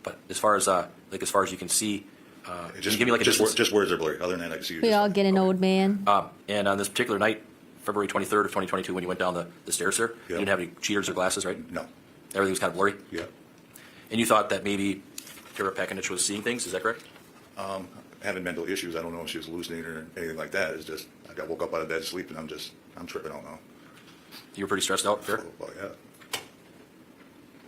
But as far as you can see, can you give me like a distance? just words are blurry. Other than that, I can see you. We all get an old man. And on this particular night, February 23rd of 2022, when you went down the stairs there, you didn't have any cheaters or glasses, right? No. Everything was kind of blurry? Yeah. And you thought that maybe Tara Pakinich was seeing things, is that correct? Having mental issues, I don't know if she was hallucinating or anything like that. It's just, I woke up out of bed sleeping. I'm tripping out now. You were pretty stressed out, fair? Well, yeah.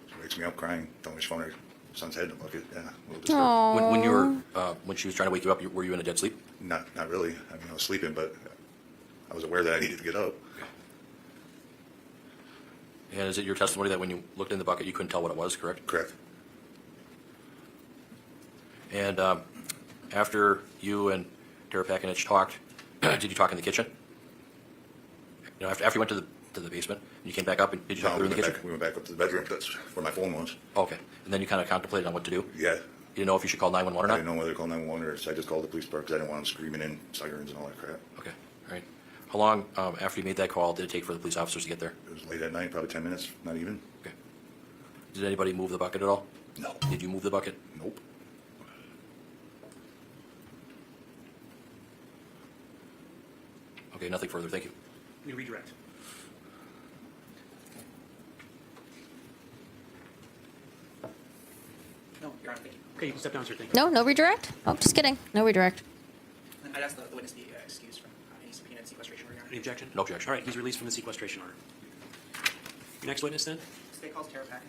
She wakes me up crying, telling me she found her son's head in the bucket. Yeah, a little disturbed. When she was trying to wake you up, were you in a dead sleep? Not really. I mean, I was sleeping, but I was aware that I needed to get up. And is it your testimony that when you looked in the bucket, you couldn't tell what it was, correct? Correct. And after you and Tara Pakinich talked, did you talk in the kitchen? You know, after you went to the basement, and you came back up, and did you talk in the kitchen? We went back up to the bedroom. That's where my phone was. Okay. And then you kind of contemplated on what to do? Yeah. You didn't know if you should call 911 or I not? didn't know whether to call 911 or so I just called the police department because I didn't want them screaming in sirens and all that crap. Okay. All right. How long after you made that call did it take for the police officers to get there? It was late at night, probably 10 minutes, not even. Okay. Did anybody move the bucket at all? No. Did you move the bucket? Nope. Okay, nothing further. Thank you. We redirect. No, Your Honor, thank you. Okay, you can step down, sir. Thank you. No redirect? Oh, just kidding. No redirect. I'd ask the witness be excused from any subpoena and sequestration, Your Honor. Any objection? No objection. All right, he's released from the sequestration order. Your next witness, then? State calls Tara Pakin.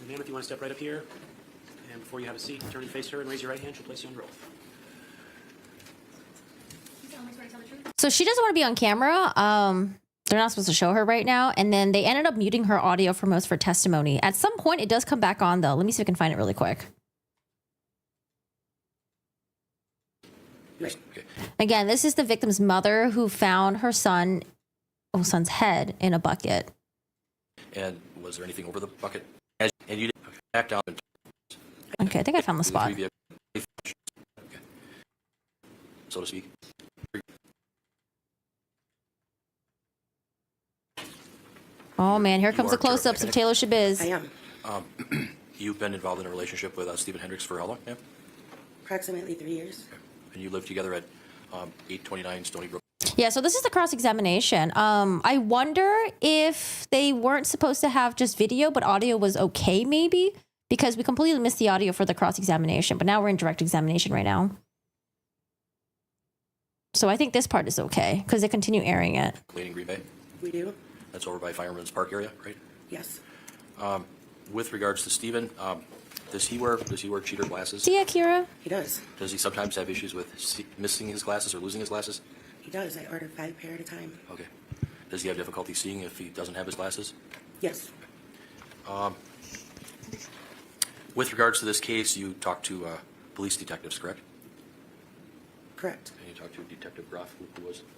Ma'am, if you want to step right up here, and before you have a seat, turn and face her and raise your right hand. She'll place you under oath. You solemnly swear to tell the truth? So she doesn't want to be on camera. They're not supposed to show her right now. And then they ended up muting her audio for most of her testimony. At some point, it does come back on, though. Let me see if I can find it really quick. Yes. Okay. Again, this is the victim's mother who found her son's head in a bucket. And was there anything over the bucket? And you didn't back down. Okay, I think I found the spot. Okay. So to speak. Oh, man, here comes are the close-ups Tara of Taylor Shabiz. I am. You've been involved in a relationship with Stephen Hendricks for how long, ma'am? Approximately 3 years. And you lived together at 829 Stony Brook. Yeah, so this is the cross-examination. I wonder if they weren't supposed to have just video, but audio was okay, maybe? Because we completely missed the audio for the cross-examination, but now we're in direct examination right now. So I think this part is okay, because they continue airing it. Lane in Green Bay. We do? That's over by Fireman's Park area, right? Yes. With regards to Stephen, does he wear cheater glasses? See ya, Kira? He does. Does he sometimes have issues with missing his glasses or losing his glasses? He does. I order 5 pair at a time. Okay. Does he have difficulty seeing if he doesn't have his glasses? Yes. With regards to this case, you talked to police detectives, correct? Correct. And you talked to Detective Groff,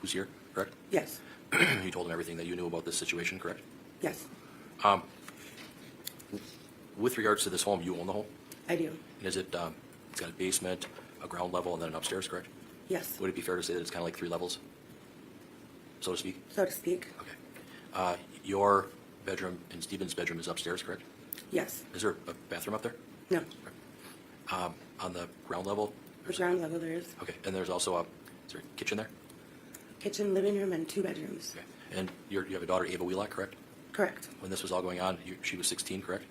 who's here, correct? Yes. You told him everything that you knew about this situation, correct? Yes. With regards to this home, you own the home? I do. And is it, it's got a basement, a ground level, and then an upstairs, correct? Yes. Would it be fair to say that it's kind of like 3 levels, so to speak? So to speak. Okay. Your bedroom and Stephen's bedroom is upstairs, correct? Yes. Is there a bathroom up there? No. On the ground level? The ground level there is. Okay. And there's also is there a kitchen there? Kitchen, living room, and 2 bedrooms. Okay. And you have a daughter, Ava Wheelock, correct? Correct. When this was all going on, she was 16, correct?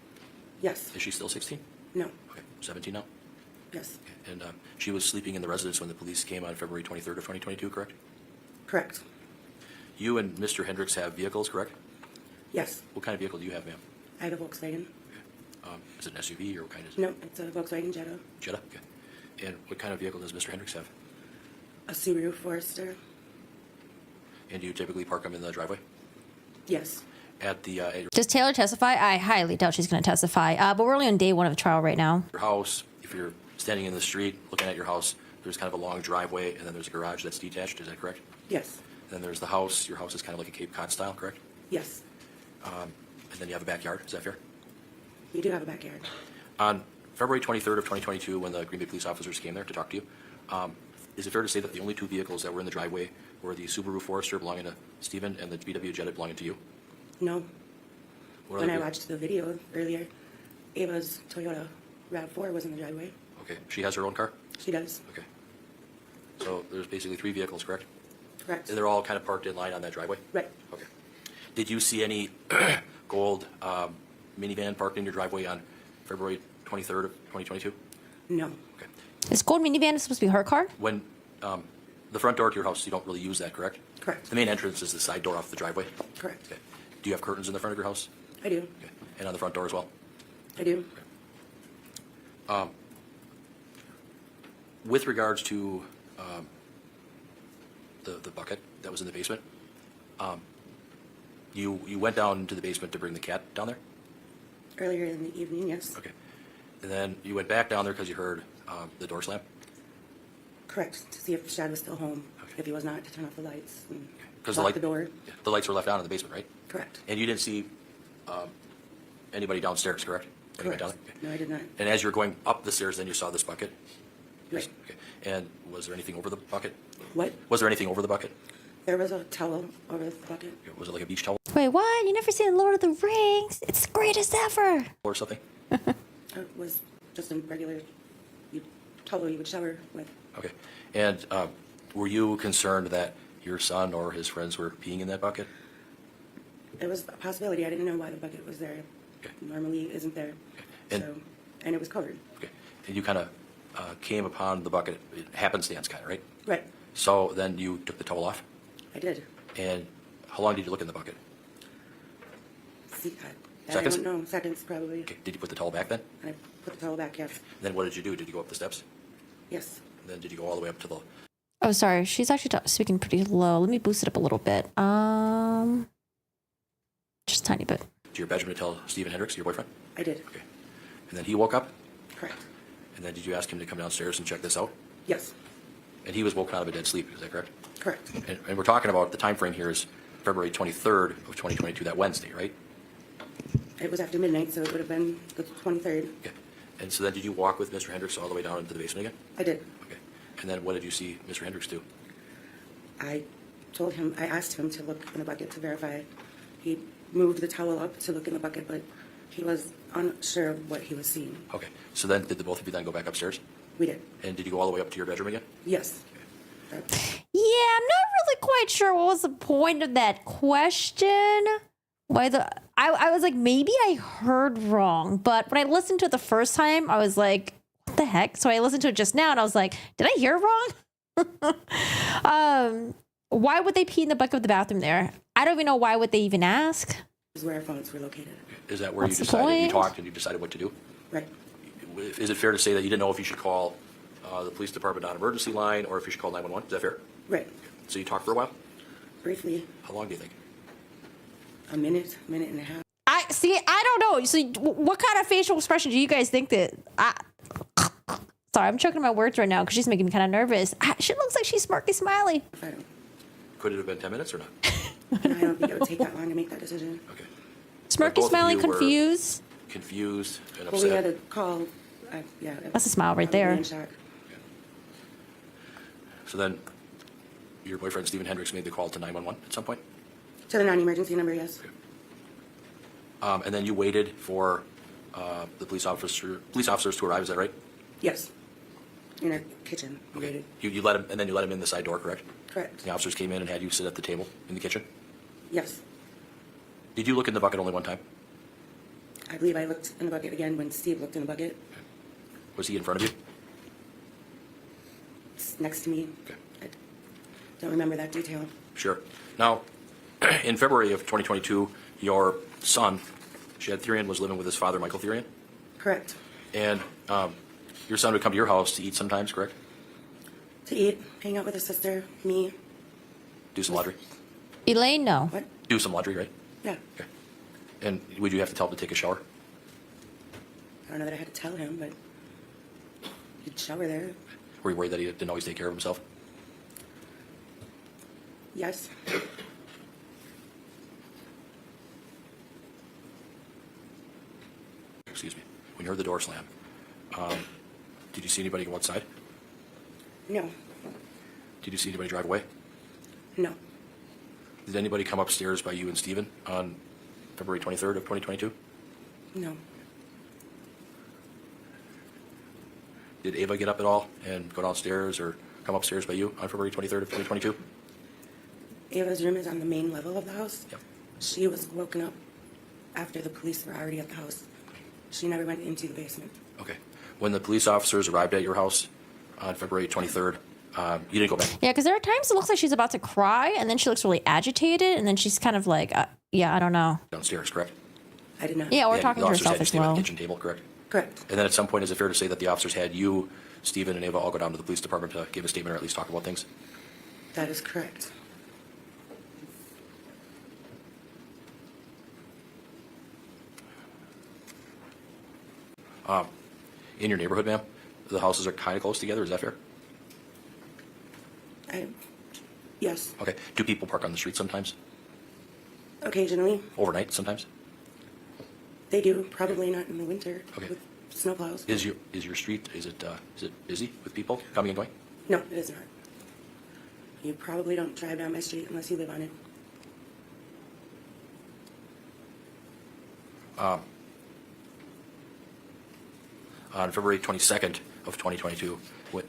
Yes. Is she still 16? No. Okay. 17 now? Yes. Okay. And she was sleeping in the residence when the police came on February 23rd of 2022, correct? Correct. You and Mr. Hendricks have vehicles, correct? Yes, What kind of vehicle do you have, ma'am? I have a Volkswagen. Is it an SUV or what kind is it? No, it's a Volkswagen Jetta. Jetta? Okay. And what kind of vehicle does Mr. Hendricks have? A Subaru Forester. And do you typically park them in the driveway? Yes. At your Does Taylor testify? I highly doubt she's going to testify. But we're only on day one of the trial right now. house, if you're standing in the street looking at your house, there's kind of a long driveway, and then there's a garage that's detached. Is that correct? Yes. Then there's the house. Your house is kind of like a Cape Cod style, correct? Yes. And then you have a backyard. Is that fair? We do have a backyard. On February 23rd of 2022, when the Green Bay police officers came there to talk to you, is it fair to say that the only two vehicles that were in the driveway were the Subaru Forester belonging to Stephen and the VW Jetta belonging to you? No. What When other I ve- watched the video earlier, Ava's Toyota RAV4 was in the driveway. Okay. She has her own car? She does. Okay. So there's basically three vehicles, correct? Correct. And they're all kind of parked in line on that driveway? Right. Okay. Did you see any gold minivan parked in your driveway on February 23rd of 2022? No. Okay. Is gold minivan supposed to be her car? When the front door to your house, you don't really use that, correct? Correct. The main entrance is the side door off the driveway? Correct. Okay. Do you have curtains in the front of your house? I do. Okay. And on the front door as well? I do. With regards to the bucket that was in the basement, you went down into the basement to bring the cat down there? Earlier in the evening, yes. Okay. And then you went back down there because you heard the door slam? Correct. To see if Shad was still home. If he was not, to turn off the lights and Because lock the door. the lights were left on in the basement, right? Correct. And you didn't see anybody downstairs, correct? Anybody Correct. down there? Okay. No, I did not. And as you were going up the stairs, then you saw this bucket? Right. Okay. And was there anything over the bucket? What? Was there anything over the bucket? There was a towel over the bucket. Was it like a beach towel Wait, what? You never seen Lord of the Rings? It's the greatest ever. or something? It was just a regular towel you would shower with. Okay. And were you concerned that your son or his friends were peeing in that bucket? It was a possibility. I didn't know why the bucket was there. Okay. Normally it isn't there. And- So, and it was covered. Okay. And you kind of came upon the bucket, happenstance kind of, right? Right. So then you took the towel off? I did. And how long did you look in the bucket? See, I Seconds? don't know. Seconds, probably. Okay. Did you put the towel back then? And I put the towel back, yes. Then what did you do? Did you go up the steps? Yes. And then did you go all the way up to the... Oh, sorry. She's actually speaking pretty low. Let me boost it up a little bit. Just a tiny bit. to your bedroom to tell Stephen Hendricks, your boyfriend? I did. Okay. And then he woke up? Correct. And then did you ask him to come downstairs and check this out? Yes. And he was woken out of a dead sleep, is that correct? Correct. And we're talking about the time frame here is February 23rd of 2022, that Wednesday, right? It was after midnight, so it would have been the 23rd. Okay. And so then did you walk with Mr. Hendricks all the way down into the basement again? I did. Okay. And then what did you see Mr. Hendricks do? I told him, I asked him to look in the bucket to verify. He moved the towel up to look in the bucket, but he was unsure of what he was seeing. Okay. So then did the both of you then go back upstairs? We did. And did you go all the way up to your bedroom again? Yes. Yeah, I'm not really quite sure what was the point of that question. Why I was like, maybe I heard wrong, but when I listened to it the first time, I was like, what the heck? So I listened to it just now and I was like, did I hear wrong? Why would they pee in the bucket of the bathroom there? I don't even know why would they even ask. This is where our phones were located. Is that where What's you the decided, you point? talked and you decided what to do? Right. Is it fair to say that you didn't know if you should call the police department non-emergency line or if you should call 911? Is that fair? Right. So you talked for a while? Briefly, How long do you think? a minute and a half. I see. I don't know. So what kind of facial expression do you guys think that? Sorry, I'm choking on my words right now because she's making me kind of nervous. She looks like she's smirky smiley. If I don't, Could it have been 10 minutes or not? I don't think it would take that long to make that decision. Okay. Smirky both of smiley, you were- confused. Confused and Well, we had upset. to call. Yeah. That's a smile right probably there. in shock. So then your boyfriend Stephen Hendricks made the call to 911 at some point? To the non-emergency number, yes. And then you waited for the police officers to arrive, is that right? Yes. In our kitchen. We Okay. waited. You let him, and then you let him in the side door, correct? Correct. The officers came in and had you sit at the table in the kitchen? Yes. Did you look in the bucket only one time? I believe I looked in the bucket again when Steve looked in the bucket. Was he in front of you? It's next to me. Okay. I don't remember that detail. Sure. Now, in February of 2022, your son, Shad Therian, was living with his father, Michael Therian, Correct. and your son would come to your house to eat sometimes, correct? To eat, hang out with his sister, me. Do some laundry? Elaine, no. What? Do some laundry, right? Yeah. Okay. And would you have to tell him to take a shower? I don't know that I had to tell him, but he'd shower there. Were you worried that he didn't always take care of himself? Yes. Excuse me. When you heard the door slam, did you see anybody go outside? No. Did you see anybody drive away? No. Did anybody come upstairs by you and Stephen on February 23rd of 2022? No. Did Ava get up at all and go downstairs or come upstairs by you on February 23rd of 2022? Ava's room is on the main level of the house. Yep. She was woken up after the police were already at the house. She never went into the basement. Okay. When the police officers arrived at your house on February 23rd, you didn't go back. Yeah, because there are times it looks like she's about to cry, and then she looks really agitated, and then she's kind of like, yeah, I don't know. Downstairs, correct? I did not. Yeah, or And talking the to officers herself had you as stay at the well. kitchen table, correct? Correct. And then at some point, is it fair to say that the officers had you, Stephen, and Ava all go down to the police department to give a statement or at least talk about things? That is correct. In your neighborhood, ma'am, the houses are kind of close together. Is that fair? Yes. Okay. Do people park on the street sometimes? Occasionally. Overnight sometimes? They do. Probably not in the winter. Okay. With snowplows. Is your street, is it busy with people coming and going? No, it is not. You probably don't drive down my street unless you live on it. On February 22nd of 2022,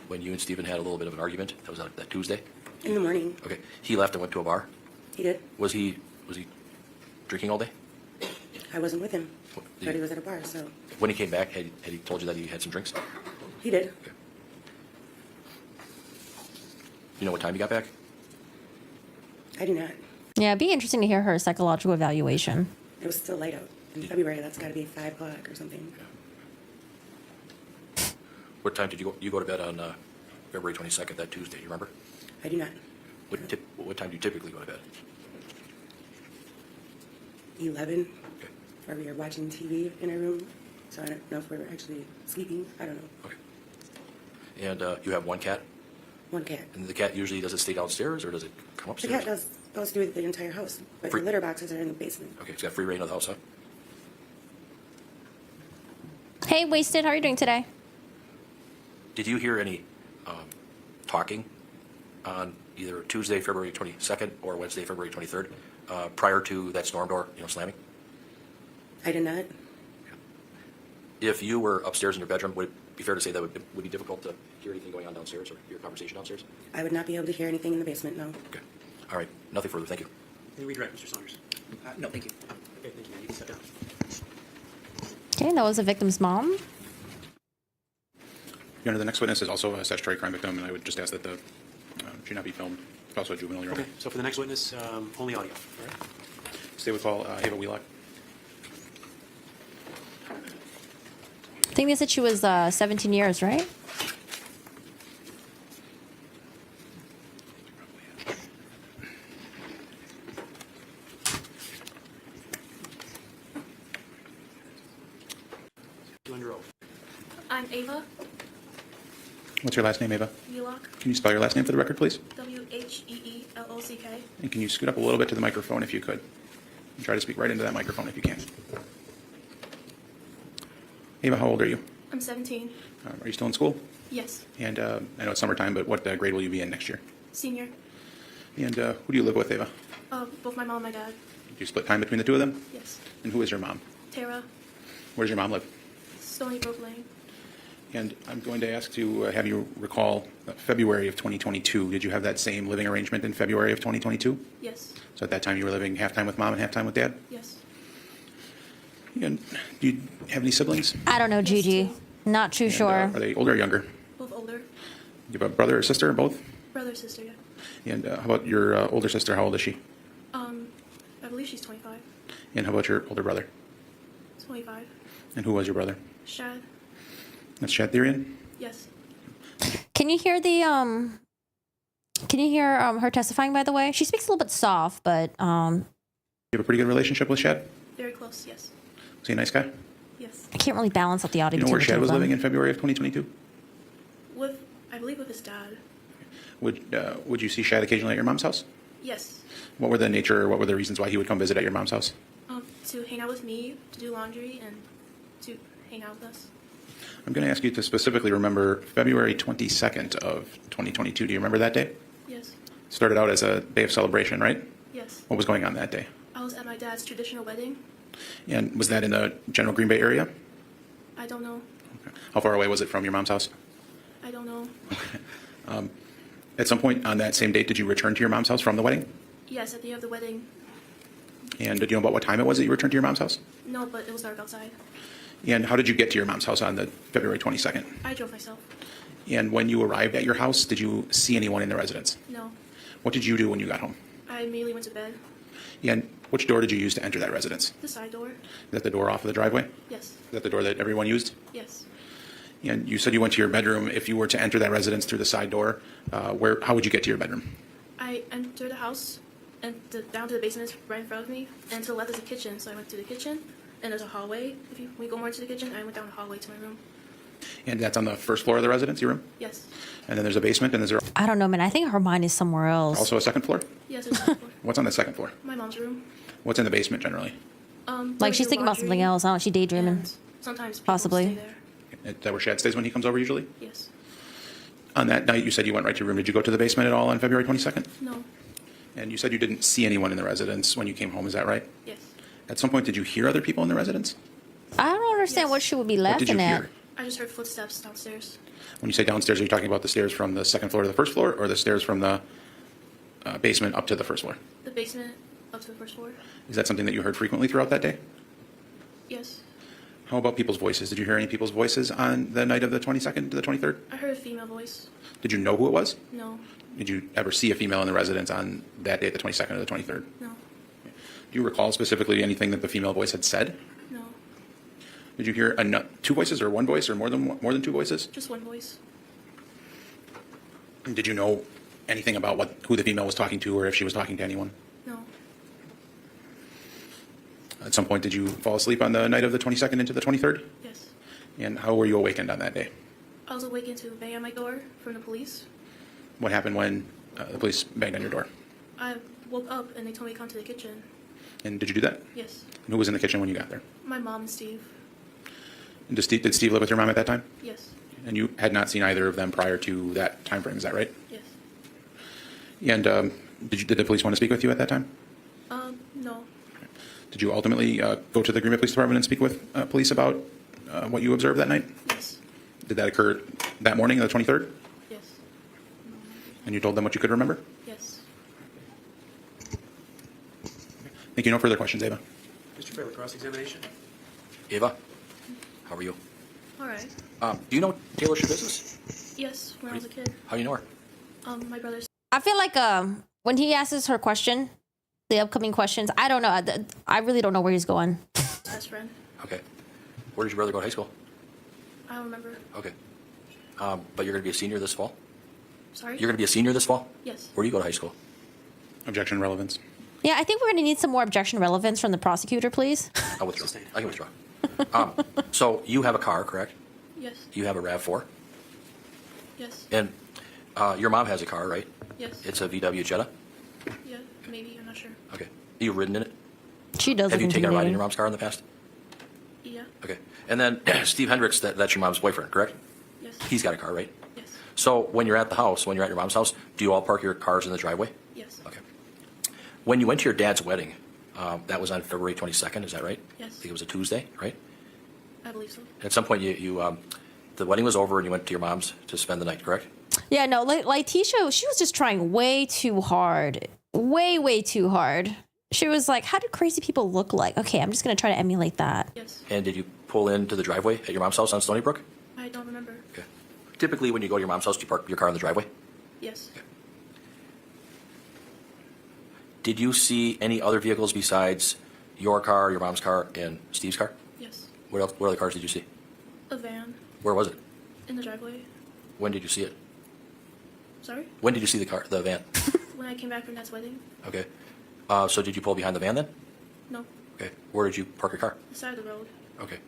when you and Stephen had a little bit of an argument, that was that Tuesday? In the morning. Okay. He left and went to a bar? He did. Was he drinking all day? I wasn't with him. What, But he was at a bar, so When he came back, had he told you that he had some drinks? he did. Okay. You know what time he got back? I do not. Yeah, it'd be interesting to hear her psychological evaluation. It was still light out. In February, that's got to be 5 o'clock or something. What time did you go to bed on February 22nd, that Tuesday? You remember? I do not. What time do you typically go to bed? 11. Okay. Or we were watching TV in our room, so I don't know if we were actually sleeping. I don't know. Okay. And you have one cat? One cat. And the cat usually, does it stay downstairs or does it come The upstairs? cat goes through the entire house, but Free- the litter boxes are in the basement. Okay, it's got free reign of the house, huh? Hey, Wasted, how are you doing today? Did you hear any talking on either Tuesday, February 22nd or Wednesday, February 23rd, prior to that storm door, slamming? I did not. If you were upstairs in your bedroom, would it be fair to say that would be difficult to hear anything going on downstairs or your conversation downstairs? I would not be able to hear anything in the basement, no. Okay. All right. Nothing further. Thank you. Can you redirect, Mr. Saunders? No, thank you. Okay, thank you. You can step down. Okay, that was the victim's mom. Your Honor, the next witness is also a statutory crime victim, and I would just ask that the she not be filmed. It's also a juvenile, Your Honor. Okay, so for the next witness, only audio. All right. Stay with call Ava Wheelock. I think they said she was 17 years, right? You under oath. I'm Ava What's your last name, Ava? Wheelock, Can you spell your last name for the record, please? Wheelock. And can you scoot up a little bit to the microphone if you could? And try to speak right into that microphone if you can. Ava, how old are you? I'm 17. Are you still in school? Yes. And I know it's summertime, but what grade will you be in next year? Senior. And who do you live with, Ava? Both my mom and my dad. Do you split time between the two of them? Yes. And who is your mom? Tara. Where does your mom live? Stony Brook Lane. And I'm going to ask to have you recall February of 2022. Did you have that same living arrangement in February of 2022? Yes. So at that time you were living half time with mom and half time with dad? Yes. And do you have any siblings? I don't know, Yes, Gigi. two. Not too And, sure. are they older or younger? Both older. Do you have a brother or sister, both? Brother, sister, yeah. And how about your older sister? How old is she? I believe she's 25. And how about your older brother? 25. And who was your brother? Shad? That's Chad Therian? Yes. Can you hear her testifying, by the way? She speaks a little bit soft, but You have a pretty good relationship with Chad? Very close, yes. Was he a nice guy? Yes. I can't really balance out the audio. You know where between the Chad two was of them. living in February of 2022? I believe with his dad. Would you see Chad occasionally at your mom's house? Yes. What were the reasons why he would come visit at your mom's house? To hang out with me, to do laundry, and to hang out with us. I'm going to ask you to specifically remember February 22nd of 2022. Do you remember that day? Yes. Started out as a day of celebration, right? Yes. What was going on that day? I was at my dad's traditional wedding. And was that in the general Green Bay area? I don't know. Okay. How far away was it from your mom's house? I don't know. At some point on that same date, did you return to your mom's house from the wedding? Yes, at the end of the wedding. And did you know about what time it was that you returned to your mom's house? No, but it was dark outside. And how did you get to your mom's house on the February 22nd? I drove myself. And when you arrived at your house, did you see anyone in the residence? No. What did you do when you got home? I immediately went to bed. And which door did you use to enter that residence? The side door. Is that the door off of the driveway? Yes. Is that the door that everyone used? Yes. And you said you went to your bedroom. If you were to enter that residence through the side door, how would you get to your bedroom? I entered the house, and down to the basement is right in front of me, and to the left is a kitchen, so I went to the kitchen, and there's a hallway. We go more into the kitchen, I went down the hallway to my room. And that's on the first floor of the residence, your room? Yes. And then there's a basement, and is there I don't know, man. I think her mind is somewhere else. also a second floor? Yes, there's a second floor. What's on the second floor? My mom's room. What's in the basement generally? Like she's thinking about something else. I don't know. She daydreaming. And sometimes people Possibly. stay there. Is that where Shad stays when he comes over usually? Yes. On that night, you said you went right to your room. Did you go to the basement at all on February 22nd? No. And you said you didn't see anyone in the residence when you came home. Is that right? Yes. At some point, did you hear other people in the residence? I don't understand Yes. what she would be What did you laughing at. hear? I just heard footsteps downstairs. When you say downstairs, are you talking about the stairs from the second floor to the first floor, or the stairs from the basement up to the first floor? The basement up to the first floor. Is that something that you heard frequently throughout that day? Yes. How about people's voices? Did you hear any people's voices on the night of the 22nd to the 23rd? I heard a female voice. Did you know who it was? No. Did you ever see a female in the residence on that day, the 22nd or the 23rd? No. Do you recall specifically anything that the female voice had said? No. Did you hear two voices or one voice or more than two voices? Just one voice. And did you know anything about who the female was talking to or if she was talking to anyone? No. At some point, did you fall asleep on the night of the 22nd into the 23rd? Yes. And how were you awakened on that day? I was awakened to a bang on my door from the police. What happened when the police banged on your door? I woke up and they told me to come to the kitchen. And did you do that? Yes. And who was in the kitchen when you got there? My mom and Steve. And did Steve live with your mom at that time? Yes. And you had not seen either of them prior to that time frame, is that right? Yes. And did the police want to speak with you at that time? No. Did you ultimately go to the Green Bay Police Department and speak with police about what you observed that night? Yes. Did that occur that morning, the 23rd? Yes. And you told them what you could remember? Yes. Thank you. No further questions, Ava. Mr. Fairley, cross-examination. Ava, how are you? All right. Do you know Taylor Schabusiness? Yes, when I was a kid. How do you know her? My brother's I feel like when he asks her question, the upcoming questions, I don't know. I really don't know where he's going. best friend. Okay. Where did your brother go to high school? I don't remember. Okay. But you're going to be a senior this fall? Sorry? You're going to be a senior this fall? Yes. Where do you go to high school? Objection relevance. Yeah, I think we're going to need some more objection relevance from the prosecutor, please. I'll withdraw. I can withdraw. So you have a car, correct? Yes. You have a RAV4? Yes. And your mom has a car, right? Yes. It's a VW Jetta? Yeah, maybe. I'm not sure. Okay. You've ridden in it? She does. Have you look taken a ride in intimidating. your mom's car in the past? Yeah. Okay. And then Steve Hendricks, that's your mom's boyfriend, correct? Yes. He's got a car, right? Yes. So when you're at the house, when you're at your mom's house, do you all park your cars in the driveway? Yes. Okay. When you went to your dad's wedding, that was on February 22nd, is that right? Yes. I think it was a Tuesday, right? I believe so. At some point, the wedding was over and you went to your mom's to spend the night, correct? Yeah, no, like Tisha, she was just trying way too hard. Way too hard. She was like, how do crazy people look like? Okay, I'm just going to try to emulate that. Yes. And did you pull into the driveway at your mom's house on Stony Brook? I don't remember. Okay. Typically, when you go to your mom's house, do you park your car in the driveway? Yes. Did you see any other vehicles besides your car, your mom's car, and Steve's car? Yes. What else? What other cars did you see? A van Where was it? in the driveway. When did you see it? Sorry? When did you see the van? When I came back from Nat's wedding. Okay. So did you pull behind the van then? No. Okay. Where did you park your car? The side of the road. Okay.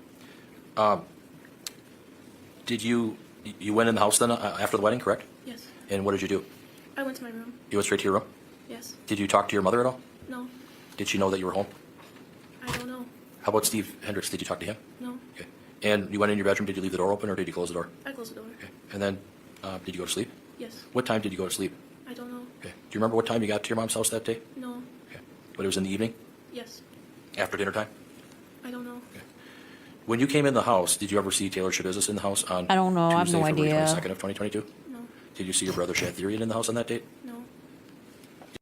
Did you went in the house then after the wedding, correct? Yes. And what did you do? I went to my room. You went straight to your room? Yes. Did you talk to your mother at all? No. Did she know that you were home? I don't know. How about Steve Hendricks? Did you talk to him? No. Okay. And you went in your bedroom. Did you leave the door open or did you close the door? I closed the door. Okay. And then did you go to sleep? Yes. What time did you go to sleep? I don't know. Okay. Do you remember what time you got to your mom's house that day? No. Okay. But it was in the evening? Yes. After dinner time? I don't know. When you came in the house, did you ever see Taylor Schabusiness in the house on I don't know. I have Tuesday, no February idea. 22nd of 2022? No. Did you see your brother Shadtherian in the house on that date? No.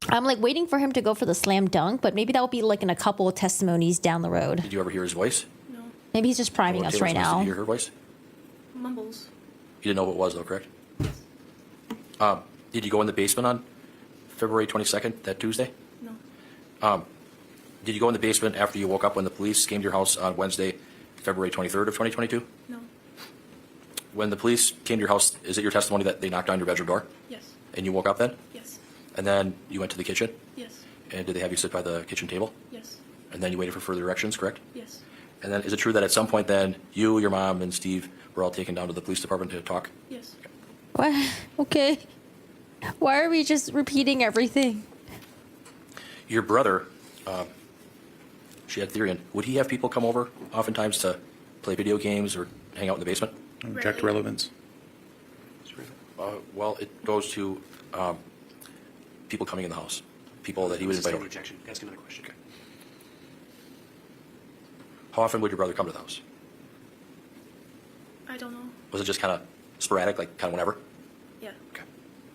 I'm like waiting for him to go for the slam dunk, but maybe that will be like in a couple of testimonies down the road. Did you ever hear his voice? No. Maybe he's just priming Or us Taylor's right voice? Did now. you hear her voice? Mumbles. You didn't know what it was though, correct? Did you go in the basement on February 22nd, that Tuesday? No. Did you go in the basement after you woke up when the police came to your house on Wednesday, February 23rd of 2022? No. When the police came to your house, is it your testimony that they knocked on your bedroom door? Yes. And you woke up then? Yes. And then you went to the kitchen? Yes. And did they have you sit by the kitchen table? Yes. And then you waited for further directions, correct? Yes. And then is it true that at some point then you, your mom, and Steve were all taken down to the police department to talk? Yes. What? Okay. Why are we just repeating everything? Your brother, Shadtherian, would he have people come over oftentimes to play video games or hang out in the basement? Object relevance. Well, it goes to people coming in the house, people that he would invite Sustain over. the objection. Ask another question. Okay. How often would your brother come to the house? I don't know. Was it just kind of sporadic, like kind of whenever? Yeah. Okay.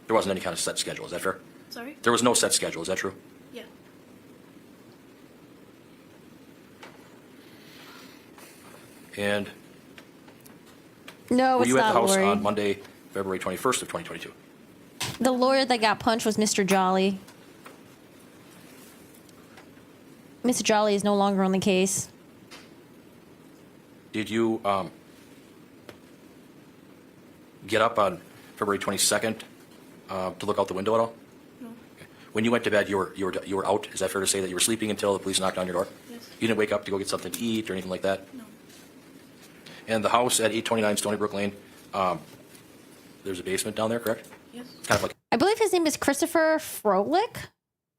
There wasn't any kind of set schedule, is that fair? Sorry? There was no set schedule, is that true? Yeah. And No, were it's you at not the house Lori. on Monday, February 21st of 2022? The lawyer that got punched was Mr. Jolly. Mr. Jolly is no longer on the case. Did you get up on February 22nd to look out the window at all? No. Okay. When you went to bed, you were out. Is that fair to say that you were sleeping until the police knocked on your door? Yes. You didn't wake up to go get something to eat or anything like that? No. And the house at 829 Stony Brook Lane, there's a basement down there, correct? Yes. It's kind of like I believe his name is Christopher Froelich.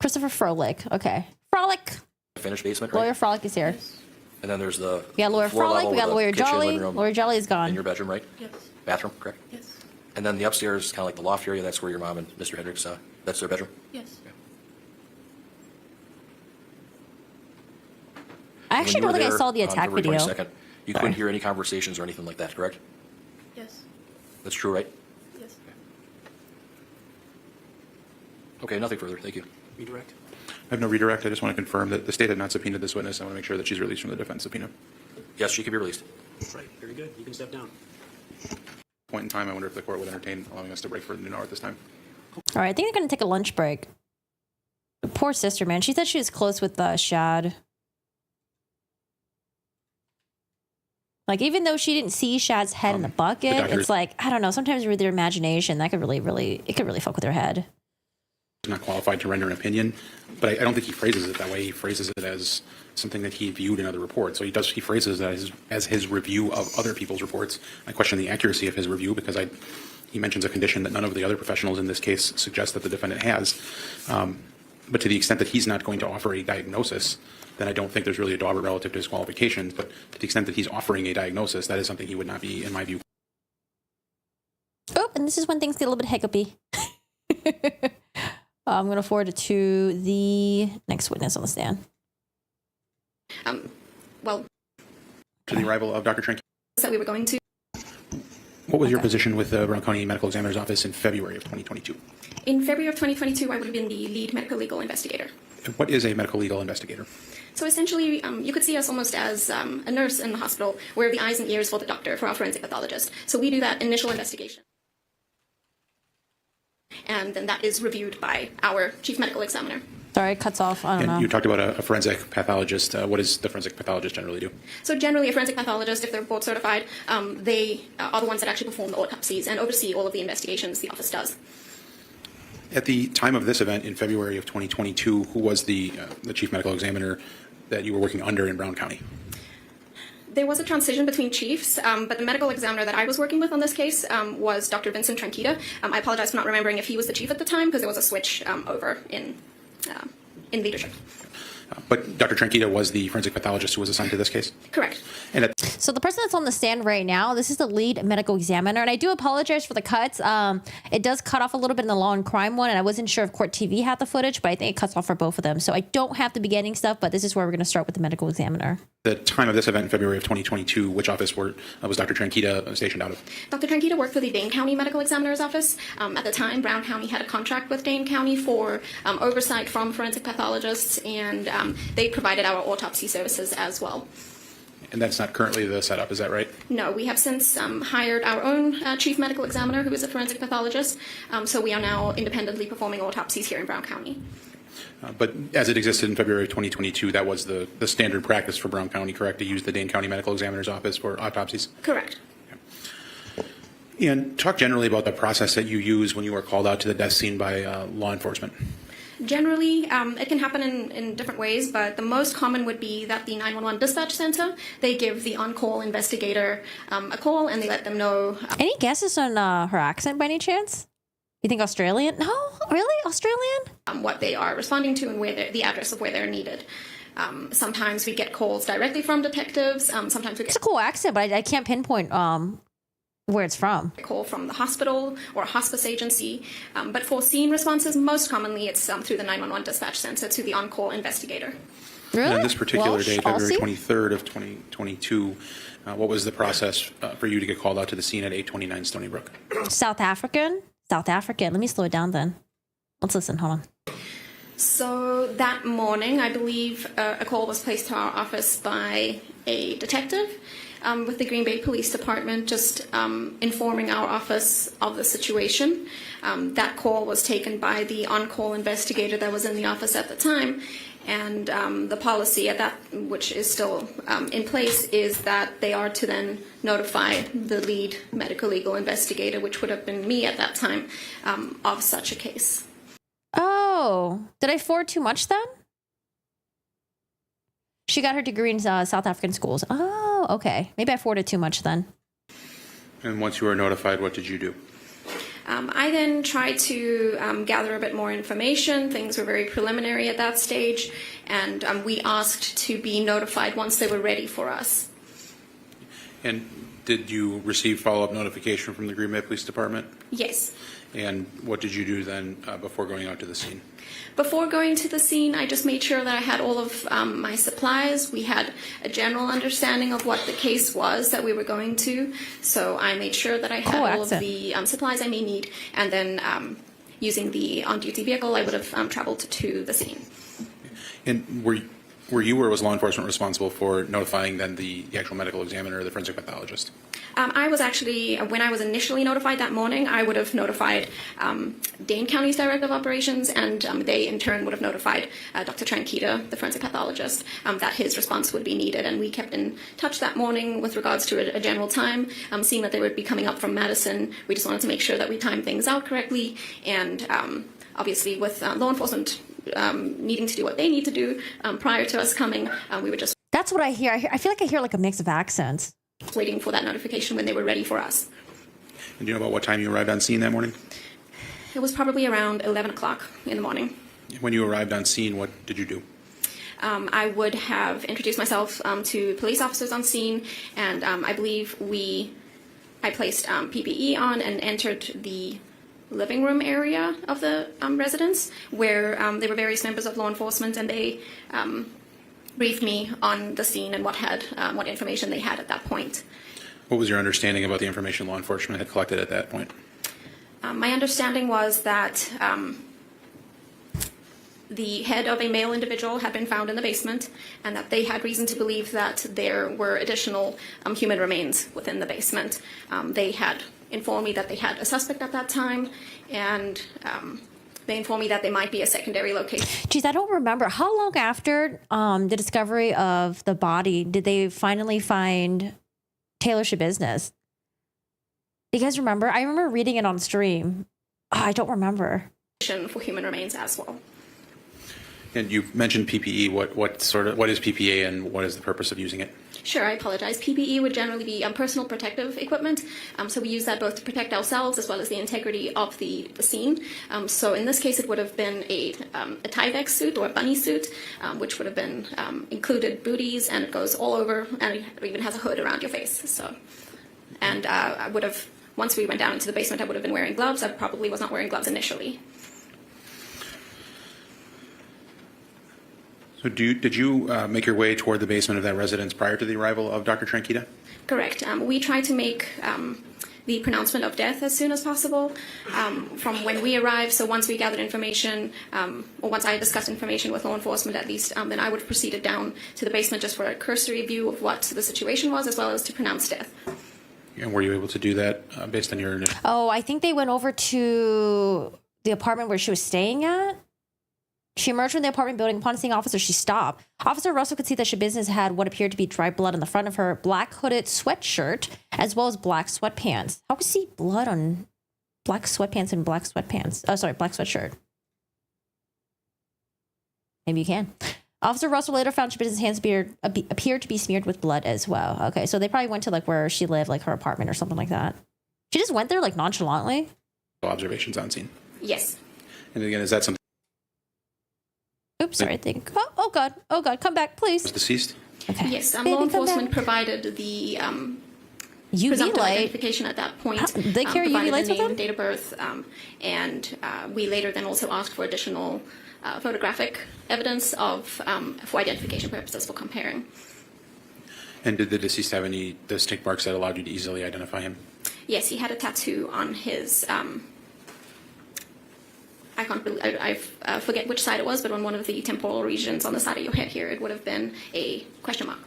Christopher Froelich. Okay. Frolic. a finished basement, right? Lawyer Frolic is here. And then there's the We got Lawyer floor Frolic. level We got with a Lawyer kitchen, Jolly. living room, Lawyer Jolly is in gone. your bedroom, right? Yes. Bathroom, correct? Yes. And then the upstairs is kind of like the loft area. That's where your mom and Mr. Hendricks, that's their bedroom? Yes. I actually don't think I saw the attack video. 22nd, you couldn't Sorry. hear any conversations or anything like that, correct? Yes. That's true, right? Yes. Okay, nothing further. Thank you. Redirect. I have no redirect. I just want to confirm that the state had not subpoenaed this witness. I want to make sure that she's released from the defense subpoena. Yes, she can be released. Right. Very good. You can step down. Point in time, I wonder if the court would entertain allowing us to break for the noon hour at this time. All right, I think they're going to take a lunch break. Poor sister, man. She said she was close with Shad. Like, even though she didn't see Shad's head in the bucket, doctor- it's like, I don't know, sometimes with their imagination, that could it could really fuck with their head. He's not qualified to render an opinion, but I don't think he phrases it that way. He phrases it as something that he viewed in other reports. So he phrases it as his review of other people's reports. I question the accuracy of his review because he mentions a condition that none of the other professionals in this case suggest that the defendant has. But to the extent that he's not going to offer a diagnosis, then I don't think there's really a dauber relative to his qualifications. But to the extent that he's offering a diagnosis, that is something he would not be, in my view. Oh, and this is when things get a little bit hiccupy. I'm going to forward it to the next witness on the stand. Well, To the arrival of Dr. Trank. that we were going to. What was your position with the Brown County Medical Examiner's Office in February of 2022? In February of 2022, I would have been the lead medical legal investigator. And what is a medical legal investigator? So essentially, you could see us almost as a nurse in the hospital. We're the eyes and ears for the doctor, for our forensic pathologist. So we do that initial investigation. And then that is reviewed by our chief medical examiner. Sorry, it cuts off. I don't know. And you talked about a forensic pathologist. What does the forensic pathologist generally do? So generally, a forensic pathologist, if they're board certified, they are the ones that actually perform the autopsies and oversee all of the investigations the office does. At the time of this event in February of 2022, who was the chief medical examiner that you were working under in Brown County? There was a transition between chiefs, but the medical examiner that I was working with on this case was Dr. Vincent Tranquita. I apologize for not remembering if he was the chief at the time because there was a switch over in leadership. But Dr. Tranquita was the forensic pathologist who was assigned to this case? Correct. And So the person that's on the stand right now, this is the lead medical examiner, and I do apologize for the cuts. It does cut off a little bit in the law and crime one, and I wasn't sure if Court TV had the footage, but I think it cuts off for both of them. So I don't have the beginning stuff, but this is where we're going to start with the medical examiner. the time of this event in February of 2022, which office was Dr. Tranquita stationed out of? Dr. Tranquita worked for the Dane County Medical Examiner's Office. At the time, Brown County had a contract with Dane County for oversight from forensic pathologists, and they provided our autopsy services as well. And that's not currently the setup, is that right? No, we have since hired our own chief medical examiner, who is a forensic pathologist, so we are now independently performing autopsies here in Brown County. But as it existed in February of 2022, that was the standard practice for Brown County, correct, to use the Dane County Medical Examiner's Office for autopsies? Correct. And talk generally about the process that you use when you are called out to the death scene by law enforcement. Generally, it can happen in different ways, but the most common would be that the 911 dispatch center, they give the on-call investigator a call and they let them know. Any guesses on her accent by any chance? You think Australian? No, really? Australian? What they are responding to and where the address of where they're needed. Sometimes we get calls directly from detectives. Sometimes we get It's a cool accent, but I can't pinpoint where it's from. a call from the hospital or a hospice agency. But for scene responses, most commonly it's through the 911 dispatch center to the on-call investigator. Really? And on this particular Welsh, day, February Aussie? 23rd of 2022, what was the process for you to get called out to the scene at 829 Stony Brook? South African? South African. Let me slow it down then. Let's listen. Hold on. So that morning, I believe a call was placed to our office by a detective with the Green Bay Police Department, just informing our office of the situation. That call was taken by the on-call investigator that was in the office at the time, and the policy at that, which is still in place, is that they are to then notify the lead medical legal investigator, which would have been me at that time, of such a case. Oh, did I forward too much then? She got her degree in South African schools. Oh, okay. Maybe I forwarded too much then. And once you were notified, what did you do? I then tried to gather a bit more information. Things were very preliminary at that stage, and we asked to be notified once they were ready for us. And did you receive follow-up notification from the Green Bay Police Department? Yes. And what did you do then before going out to the scene? Before going to the scene, I just made sure that I had all of my supplies. We had a general understanding of what the case was that we were going to, so I made sure that I had all of the supplies I may need, and then using the on-duty vehicle, I would have traveled to the scene. And were you or was law enforcement responsible for notifying then the actual medical examiner or the forensic pathologist? I was actually, when I was initially notified that morning, I would have notified Dane County's Director of Operations, and they in turn would have notified Dr. Tranquita, the forensic pathologist, that his response would be needed. And we kept in touch that morning with regards to a general time, seeing that they would be coming up from Madison. We just wanted to make sure that we timed things out correctly, and obviously with law enforcement needing to do what they need to do prior to us coming, we were just... That's what I hear. I feel like I hear like a mix of accents. Waiting for that notification when they were ready for us. And do you know about what time you arrived on scene that morning? It was probably around 11 o'clock in the morning. When you arrived on scene, what did you do? I would have introduced myself to police officers on scene, and I believe I placed PPE on and entered the living room area of the residence, where there were various members of law enforcement, and they briefed me on the scene and what information they had at that point. What was your understanding about the information law enforcement had collected at that point? My understanding was that the head of a male individual had been found in the basement, and that they had reason to believe that there were additional human remains within the basement. They had informed me that they had a suspect at that time, and they informed me that there might be a secondary location. Geez, I don't remember. How long after the discovery of the body did they finally find Taylor Schabusiness? Do you guys remember? I remember reading it on stream. Oh, I don't remember. For human remains as well. And you mentioned PPE. What is PPE and what is the purpose of using it? Sure, I apologize. PPE would generally be personal protective equipment. So we use that both to protect ourselves as well as the integrity of the scene. So in this case, it would have been a Tyvek suit or a bunny suit, which would have been included booties, and it goes all over, and it even has a hood around your face. So, and I would have, once we went down into the basement, I would have been wearing gloves. I probably was not wearing gloves initially. So did you make your way toward the basement of that residence prior to the arrival of Dr. Tranquita? Correct. We tried to make the pronouncement of death as soon as possible from when we arrived. So once we gathered information, or once I discussed information with law enforcement at least, then I would have proceeded down to the basement just for a cursory view of what the situation was, as well as to pronounce death. And were you able to do that based on your initial? Oh, I think they went over to the apartment where she was staying at. She emerged from the apartment building. Upon seeing officers, she stopped. Officer Russell could see that Schabusiness had what appeared to be dry blood on the front of her black hooded sweatshirt, as well as black sweatpants. How could you see blood on black sweatpants and black sweatpants? Oh, sorry, black sweatshirt. Maybe you can. Officer Russell later found Schabusiness' hands appeared to be smeared with blood as well. Okay, so they probably went to like where she lived, like her apartment or something like that. She just went there like nonchalantly. Observations on scene. Yes. And again, is that something? Oops, sorry. I think. Oh God. Oh God. Come back, please. Was deceased? Okay. Yes. Baby, Law come enforcement back. provided the UV presumptive light. identification at that point. They carry UV provided lights the with name, them? date of birth, and we later then also asked for additional photographic evidence of for identification purposes for comparing. And did the deceased have any distinct marks that allowed you to easily identify him? Yes, he had a tattoo on his. I can't believe, I forget which side it was, but on one of the temporal regions on the side of your head here, it would have been a question mark.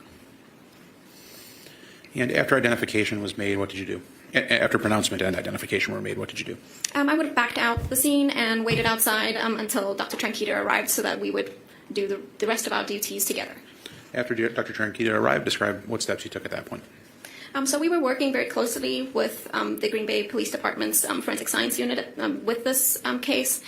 And after identification was made, what did you do? After pronouncement and identification were made, what did you do? I would have backed out the scene and waited outside until Dr. Tranquita arrived so that we would do the rest of our duties together. After Dr. Tranquita arrived, describe what steps you took at that point. So we were working very closely with the Green Bay Police Department's forensic science unit with this case.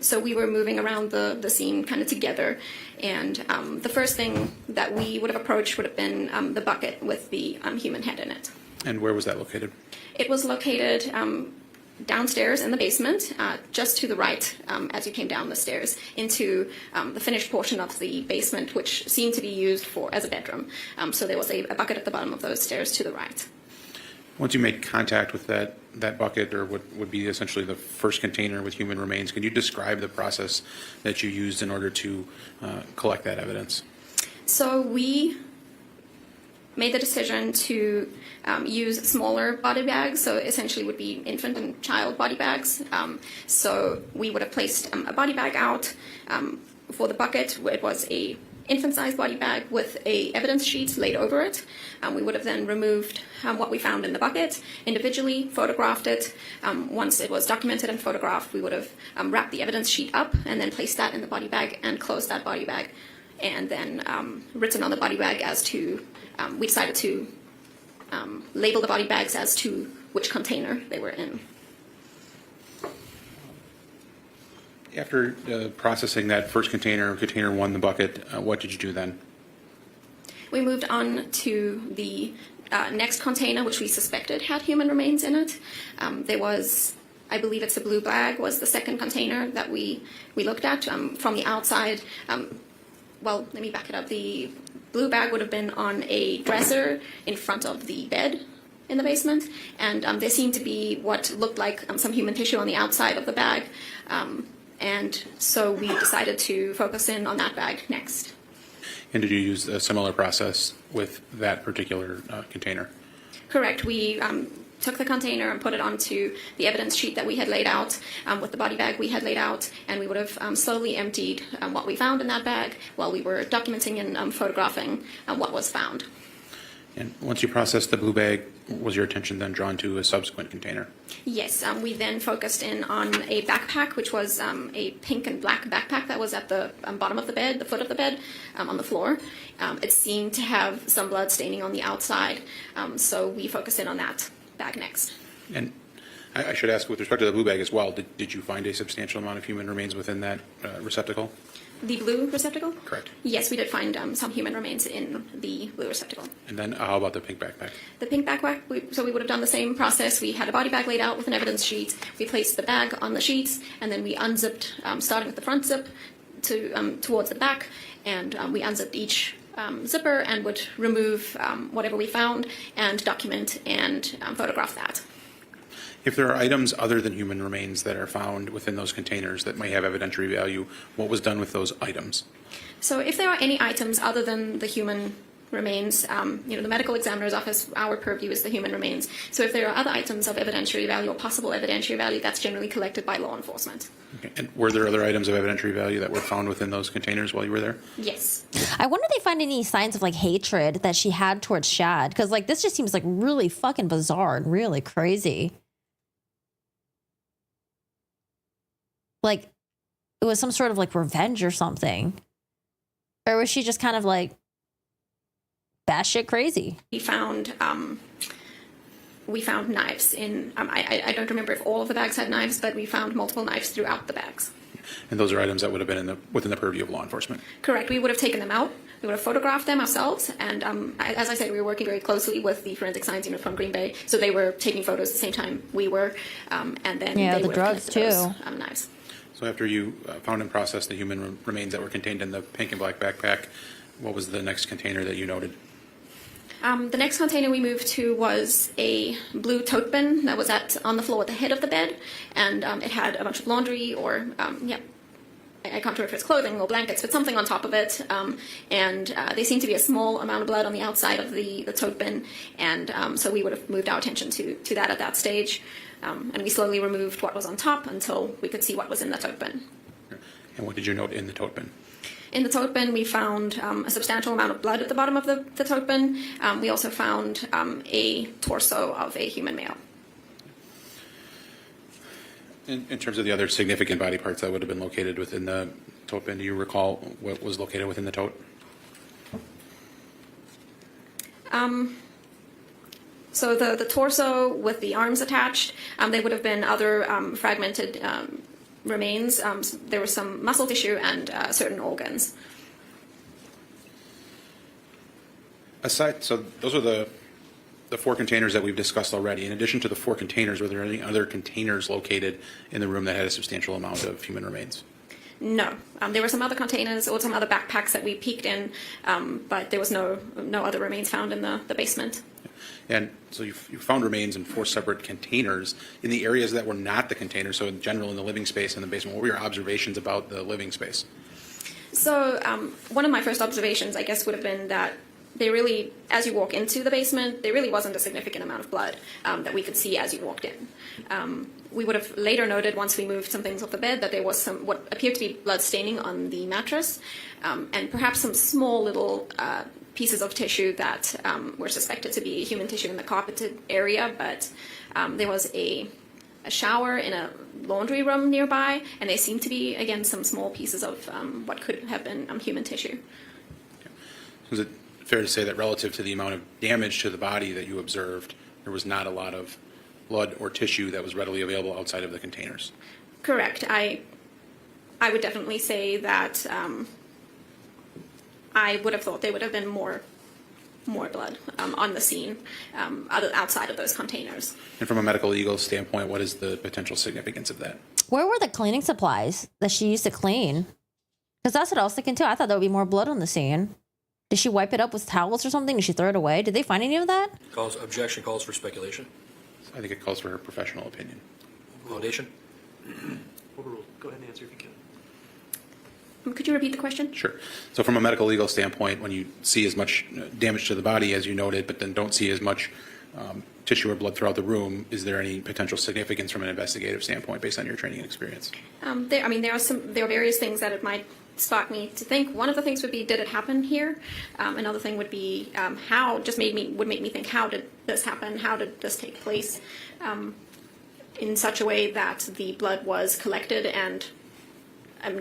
So we were moving around the scene kind of together. And the first thing that we would have approached would have been the bucket with the human head in it. And where was that located? It was located downstairs in the basement, just to the right as you came down the stairs into the finished portion of the basement, which seemed to be used as a bedroom. So there was a bucket at the bottom of those stairs to the right. Once you made contact with that bucket, or what would be essentially the first container with human remains, can you describe the process that you used in order to collect that evidence? So we made the decision to use smaller body bags, so essentially would be infant and child body bags. So we would have placed a body bag out for the bucket. It was a infant-sized body bag with a evidence sheet laid over it. We would have then removed what we found in the bucket individually, photographed it. Once it was documented and photographed, we would have wrapped the evidence sheet up and then placed that in the body bag and closed that body bag, and then written on the body bag as to, we decided to label the body bags as to which container they were in. After processing that first container 1, the bucket, what did you do then? We moved on to the next container, which we suspected had human remains in it. There was, I believe it's a blue bag, was the second container that we looked at from the outside. Well, let me back it up. The blue bag would have been on a dresser in front of the bed in the basement, and there seemed to be what looked like some human tissue on the outside of the bag. And so we decided to focus in on that bag next. And did you use a similar process with that particular container? Correct. We took the container and put it onto the evidence sheet that we had laid out with the body bag we had laid out, and we would have slowly emptied what we found in that bag while we were documenting and photographing what was found. And once you processed the blue bag, was your attention then drawn to a subsequent container? Yes, we then focused in on a backpack, which was a pink and black backpack that was at the bottom of the bed, the foot of the bed, on the floor. It seemed to have some blood staining on the outside, so we focused in on that bag next. And I should ask, with respect to the blue bag as well, did you find a substantial amount of human remains within that receptacle? The blue receptacle? Correct. Yes, we did find some human remains in the blue receptacle. And then how about the pink backpack? The pink backpack, we would have done the same process. We had a body bag laid out with an evidence sheet. We placed the bag on the sheets, and then we unzipped, starting with the front zip towards the back, and we unzipped each zipper and would remove whatever we found and document and photograph that. If there are items other than human remains that are found within those containers that may have evidentiary value, what was done with those items? So if there are any items other than the human remains, the medical examiner's office, our purview is the human remains. So if there are other items of evidentiary value or possible evidentiary value, that's generally collected by law enforcement. Okay. And were there other items of evidentiary value that were found within those containers while you were there? Yes. I wonder if they find any signs of like hatred that she had towards Shad, because like this just seems like really fucking bizarre and really crazy. Like it was some sort of like revenge or something. Or was she just kind of like batshit crazy? We found knives in, I don't remember if all of the bags had knives, but we found multiple knives throughout the bags. And those are items that would have been within the purview of law enforcement? Correct. We would have taken them out. We would have photographed them ourselves. And as I said, we were working very closely with the forensic science unit from Green Bay. So they were taking photos at the same time we were. And then yeah, they the would have drugs too. those, knives. So after you found and processed the human remains that were contained in the pink and black backpack, what was the next container that you noted? The next container we moved to was a blue tote bin that was on the floor at the head of the bed, and it had a bunch of laundry or, I can't remember if it's clothing or blankets, but something on top of it, and there seemed to be a small amount of blood on the outside of the tote bin, and so we would have moved our attention to that at that stage, and we slowly removed what was on top until we could see what was in the tote bin. And what did you note in the tote bin? In the tote bin, we found a substantial amount of blood at the bottom of the tote bin. We also found a torso of a human male. In terms of the other significant body parts that would have been located within the tote bin, do you recall what was located within the tote? So the torso with the arms attached, they would have been other fragmented remains. There was some muscle tissue and certain organs. So those are the four containers that we've discussed already. In addition to the four containers, were there any other containers located in the room that had a substantial amount of human remains? No. There were some other containers or some other backpacks that we peeked in, but there was no other remains found in the basement. And so you found remains in four separate containers in the areas that were not the containers, so in general in the living space in the basement. What were your observations about the living space? So one of my first observations, I guess, would have been that they really, as you walk into the basement, there really wasn't a significant amount of blood that we could see as you walked in. We would have later noted, once we moved some things off the bed, that there was some what appeared to be blood staining on the mattress, and perhaps some small little pieces of tissue that were suspected to be human tissue in the carpeted area, but there was a shower in a laundry room nearby, and there seemed to be, again, some small pieces of what could have been human tissue. Is it fair to say that relative to the amount of damage to the body that you observed, there was not a lot of blood or tissue that was readily available outside of the containers? Correct. I would definitely say that I would have thought there would have been more blood on the scene outside of those containers. And from a medical legal standpoint, what is the potential significance of that? Where were the cleaning supplies that she used to clean? Because that's what I was thinking too. I thought there would be more blood on the scene. Did she wipe it up with towels or something? Did she throw it away? Did they find any of that? Objection calls for speculation. I think it calls for her professional opinion. Foundation? Overruled. Go ahead and answer if you can. Could you repeat the question? Sure. So from a medical legal standpoint, when you see as much damage to the body as you noted, but then don't see as much tissue or blood throughout the room, is there any potential significance from an investigative standpoint based on your training and experience? There are various things that it might sparked me to think. One of the things would be, did it happen here? Another thing would be, how, just would make me think, how did this happen? How did this take place? In such a way that the blood was collected, and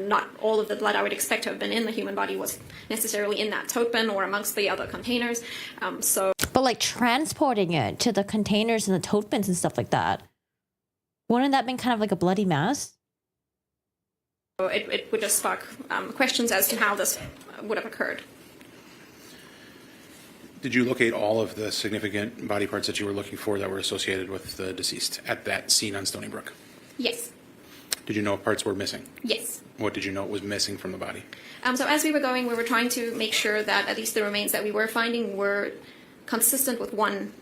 not all of the blood I would expect to have been in the human body was necessarily in that tote bin or amongst the other containers. But like transporting it to the containers and the tote bins and stuff like that, wouldn't that been kind of like a bloody mess? So it would just spark questions as to how this would have occurred. Did you locate all of the significant body parts that you were looking for that were associated with the deceased at that scene on Stony Brook? Yes. Did you know if parts were missing? Yes. What did you know was missing from the body? So as we were going, we were trying to make sure that at least the remains that we were finding were consistent with one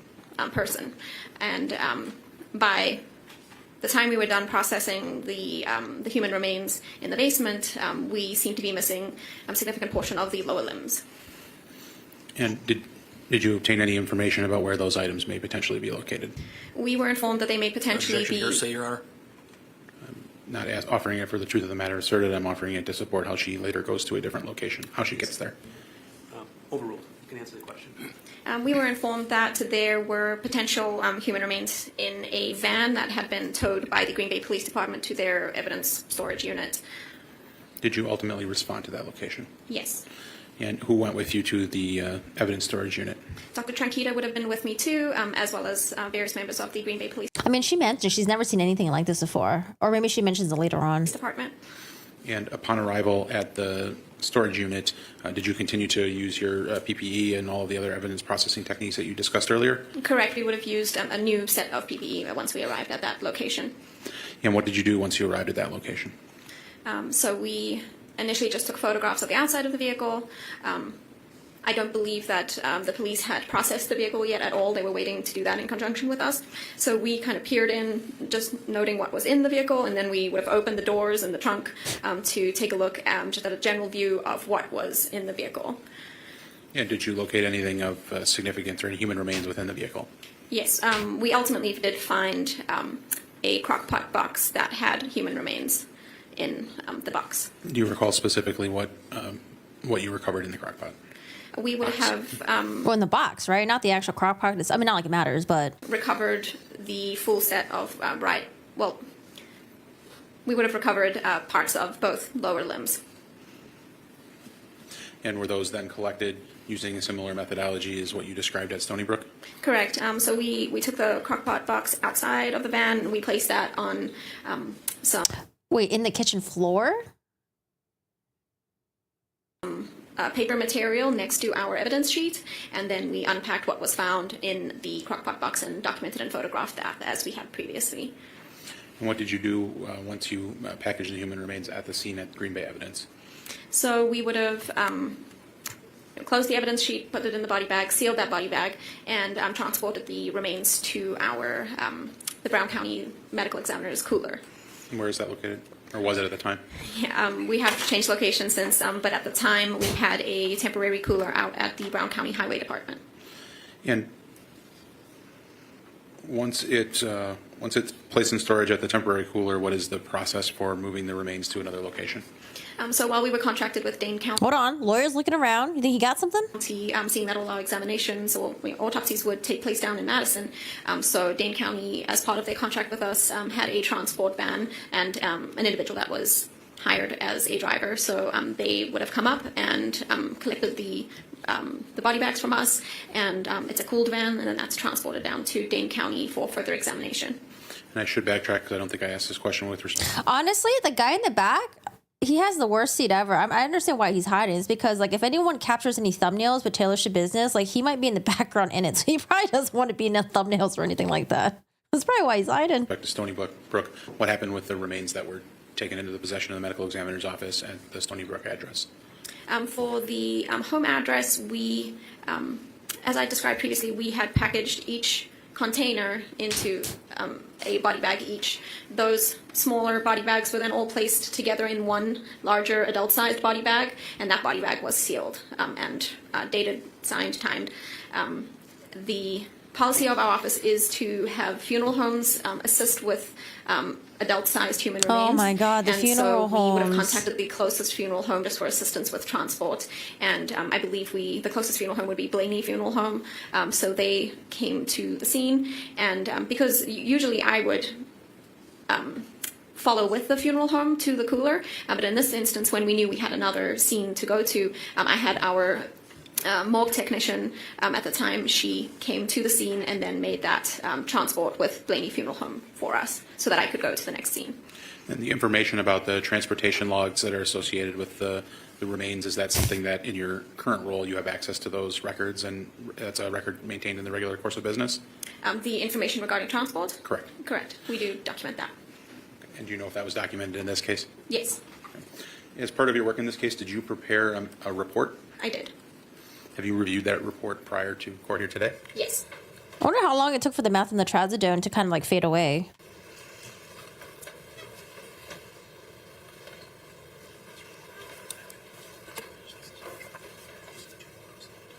person. And by the time we were done processing the human remains in the basement, we seemed to be missing a significant portion of the lower limbs. And did you obtain any information about where those items may potentially be located? We were informed that they may potentially Objection, be... hearsay, Your Honor. I'm not offering it for the truth of the matter asserted. I'm offering it to support how she later goes to a different location, how she gets there. Overruled. You can answer the question. We were informed that there were potential human remains in a van that had been towed by the Green Bay Police Department to their evidence storage unit. Did you ultimately respond to that location? Yes. And who went with you to the evidence storage unit? Dr. Tranquita would have been with me too, as well as various members of the Green Bay Police I mean, she mentioned she's never seen anything like this before. Or maybe she mentions it later on. Department. And upon arrival at the storage unit, did you continue to use your PPE and all of the other evidence processing techniques that you discussed earlier? Correct. We would have used a new set of PPE once we arrived at that location. And what did you do once you arrived at that location? So we initially just took photographs of the outside of the vehicle. I don't believe that the police had processed the vehicle yet at all. They were waiting to do that in conjunction with us. So we kind of peered in, just noting what was in the vehicle, and then we would have opened the doors and the trunk to take a look just at a general view of what was in the vehicle. And did you locate anything of significance or any human remains within the vehicle? Yes, we ultimately did find a crock pot box that had human remains in the box. Do you recall specifically what you recovered in the crock pot? We would have Well, in the box, right? Not the actual crock pot. I mean, not like it matters, but recovered the full set of we would have recovered parts of both lower limbs. And were those then collected using a similar methodology as what you described at Stony Brook? Correct. So we took the crock pot box outside of the van and we placed that on some... Wait, in the kitchen floor? Paper material next to our evidence sheet, and then we unpacked what was found in the crockpot box and documented and photographed that as we had previously. And what did you do once you packaged the human remains at the scene at Green Bay Evidence? So we would have closed the evidence sheet, put it in the body bag, sealed that body bag, and transported the remains to our the Brown County Medical Examiner's cooler. And where is that located? Or was it at the time? Yeah, we have changed location since, but at the time we had a temporary cooler out at the Brown County Highway Department. And once it's placed in storage at the temporary cooler, what is the process for moving the remains to another location? So while we were contracted with Dane County... Hold on. Lawyer's looking around. You think he got something? Seeing that all our examinations or autopsies would take place down in Madison. So Dane County, as part of their contract with us, had a transport van and an individual that was hired as a driver. So they would have come up and collected the body bags from us, and it's a cooled van, and then that's transported down to Dane County for further examination. And I should backtrack because I don't think I asked this question with respect. Honestly, the guy in the back, he has the worst seat ever. I understand why he's hiding. It's because, like, if anyone captures any thumbnails with Taylor Schabusiness, like, he might be in the background in it. So he probably doesn't want to be in the thumbnails or anything like that. That's probably why he's hiding. Back to Stony Brook, what happened with the remains that were taken into the possession of the medical examiner's office at the Stony Brook address? For the home address, we, as I described previously, we had packaged each container into a body bag each. Those smaller body bags were then all placed together in one larger adult-sized body bag, and that body bag was sealed and dated, signed, timed. The policy of our office is to have funeral homes assist with adult-sized human remains. Oh my God, the and funeral so we would have homes. contacted the closest funeral home just for assistance with transport. And I believe the closest funeral home would be Blaney Funeral Home. So they came to the scene, and because usually I would follow with the funeral home to the cooler, but in this instance, when we knew we had another scene to go to, I had our morgue technician at the time. She came to the scene and then made that transport with Blaney Funeral Home for us so that I could go to the next scene. And the information about the transportation logs that are associated with the remains, is that something that in your current role you have access to those records, and that's a record maintained in the regular course of business? The information regarding transport? Correct. Correct. We do document that. And do you know if that was documented in this case? Yes, As part of your work in this case, did you prepare a report? I did. Have you reviewed that report prior to court here today? Yes. I wonder how long it took for the meth and the trazodone to kind of like fade away.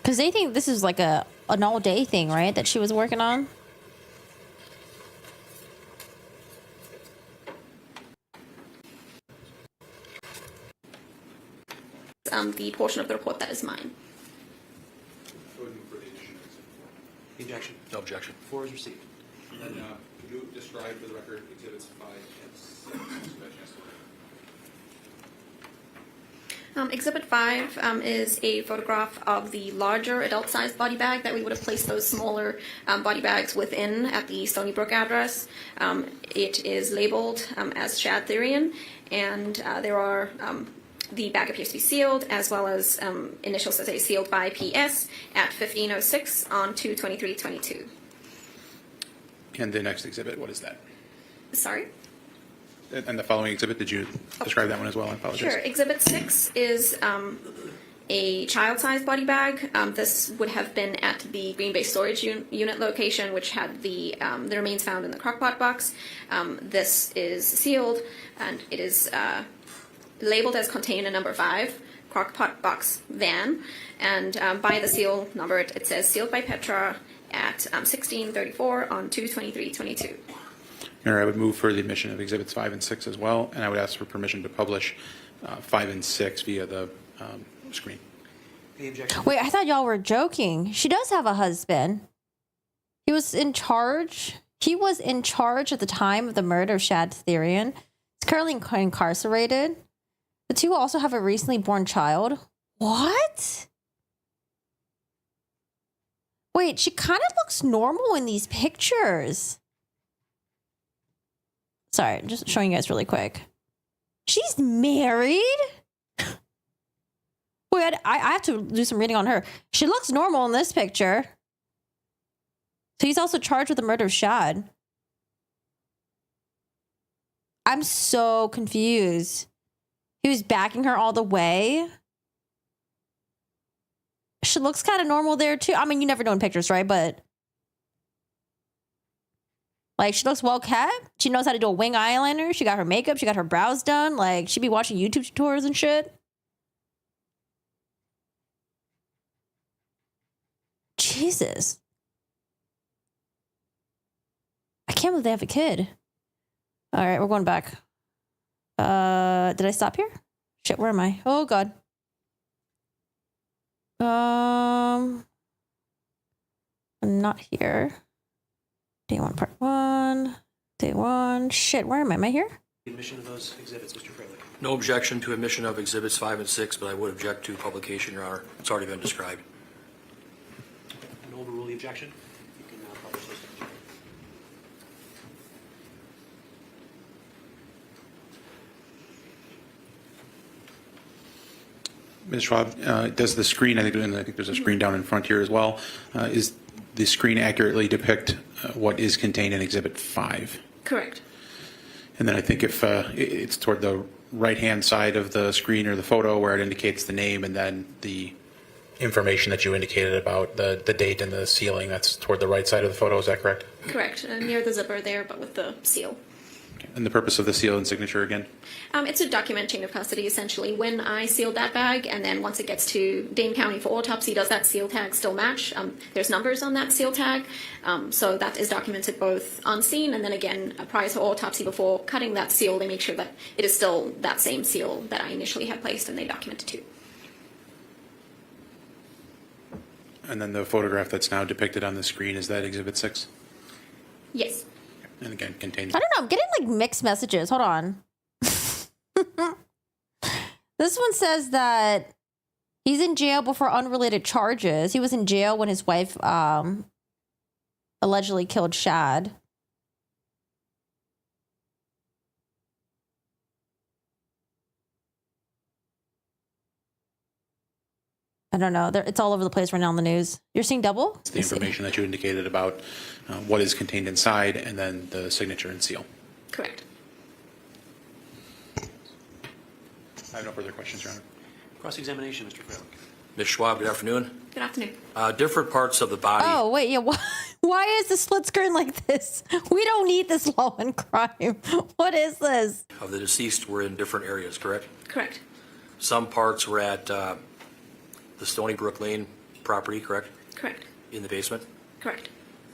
Because they think this is like an all-day thing, right, that she was working on? The portion of the report that is mine. The objection? No objection. 4 is received. And then, could you describe for the record exhibits 5 and 6? Exhibit 5 is a photograph of the larger adult-sized body bag that we would have placed those smaller body bags within at the Stony Brook address. It is labeled as Shad Therian, and there are the bag appears to be sealed, as well as initials that say sealed by PS at 1506 on 2/23/22. And the next exhibit, what is that? Sorry? And the following exhibit, did you describe that one as well? I apologize. Sure. Exhibit 6 is a child-sized body bag. This would have been at the Green Bay storage unit location, which had the remains found in the crockpot box. This is sealed, and it is labeled as container number 5, crockpot box van, and by the seal number, it says sealed by Petra at 1634 on 2/23/22. Mayor, I would move for the admission of exhibits 5 and 6 as well, and I would ask for permission to publish 5 and 6 via the screen. The objection? Wait, I thought y'all were joking. She does have a husband. He was in charge. He was in charge at the time of the murder of Shad Therian. He's currently incarcerated. The two also have a recently born child. What? Wait, she kind of looks normal in these pictures. Sorry, I'm just showing you guys really quick. She's married? Wait, I have to do some reading on her. She looks normal in this picture. So he's also charged with the murder of Shad. I'm so confused. He was backing her all the way. She looks kind of normal there too. I mean, you never know in pictures, right? But like, she looks well kept. She knows how to do a wing eyeliner. She got her makeup. She got her brows done. Like, she'd be watching YouTube tutorials and shit. Jesus. I can't believe they have a kid. All right, we're going back. Did I stop here? Shit, where am I? Oh, God. I'm not here. Day 1, part 1. Day 1. Shit, where am I? Am I here? Admission of those exhibits, Mr. Fraley. No objection to admission of exhibits 5 and 6, but I would object to publication, Your Honor. It's already been described. And overrule the objection. You can now publish those. Ms. Schwab, does the screen, I think there's a screen down in front here as well, is the screen accurately depict what is contained in Exhibit 5? Correct. And then I think if it's toward the right-hand side of the screen or the photo where it indicates the name and then the information that you indicated about the date and the sealing, that's toward the right side of the photo, is that correct? Correct. Near the zipper there, but with the seal. And the purpose of the seal and signature again? It's to document chain of custody, essentially. When I sealed that bag, and then once it gets to Dane County for autopsy, does that seal tag still match? There's numbers on that seal tag, so that is documented both on scene, and then again, prior to autopsy, before cutting that seal, they make sure that it is still that same seal that I initially had placed, and they document it too. And then the photograph that's now depicted on the screen, is that Exhibit 6? Yes. And again, contains... I don't know. I'm getting like mixed messages. Hold on. This one says that he's in jail before unrelated charges. He was in jail when his wife allegedly killed Shad. I don't know. It's all over the place right now on the news. You're seeing double? It's the information that you indicated about what is contained inside, and then the signature and seal. Correct. I have no further questions, Your Honor. Cross-examination, Mr. Freilich. Ms. Schwab, good afternoon. Good afternoon. Different parts of the body. Oh, wait, yeah. Why is the split screen like this? We don't need this law and crime. What is this? Of the deceased were in different areas, correct? Correct. Some parts were at the Stony Brook Lane property, correct? Correct. In the basement? Correct.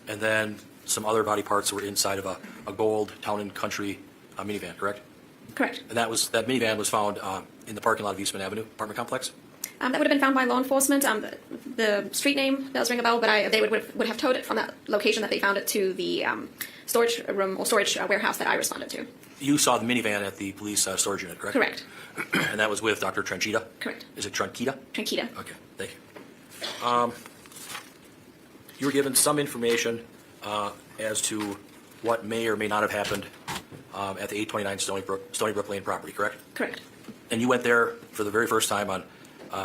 And then some other body parts were inside of a gold Town and Country minivan, correct? Correct. And that minivan was found in the parking lot of Eastman Avenue apartment complex? That would have been found by law enforcement. The street name does ring a bell, but they would have towed it from that location that they found it to the storage room or storage warehouse that I responded to. You saw the minivan at the police storage unit, correct? Correct. And that was with Dr. Tranchita? Correct. Is it Tranquita? Tranquita. Okay, thank you. You were given some information as to what may or may not have happened at the 829 Stony Brook Lane property, correct? Correct. And you went there for the very first time on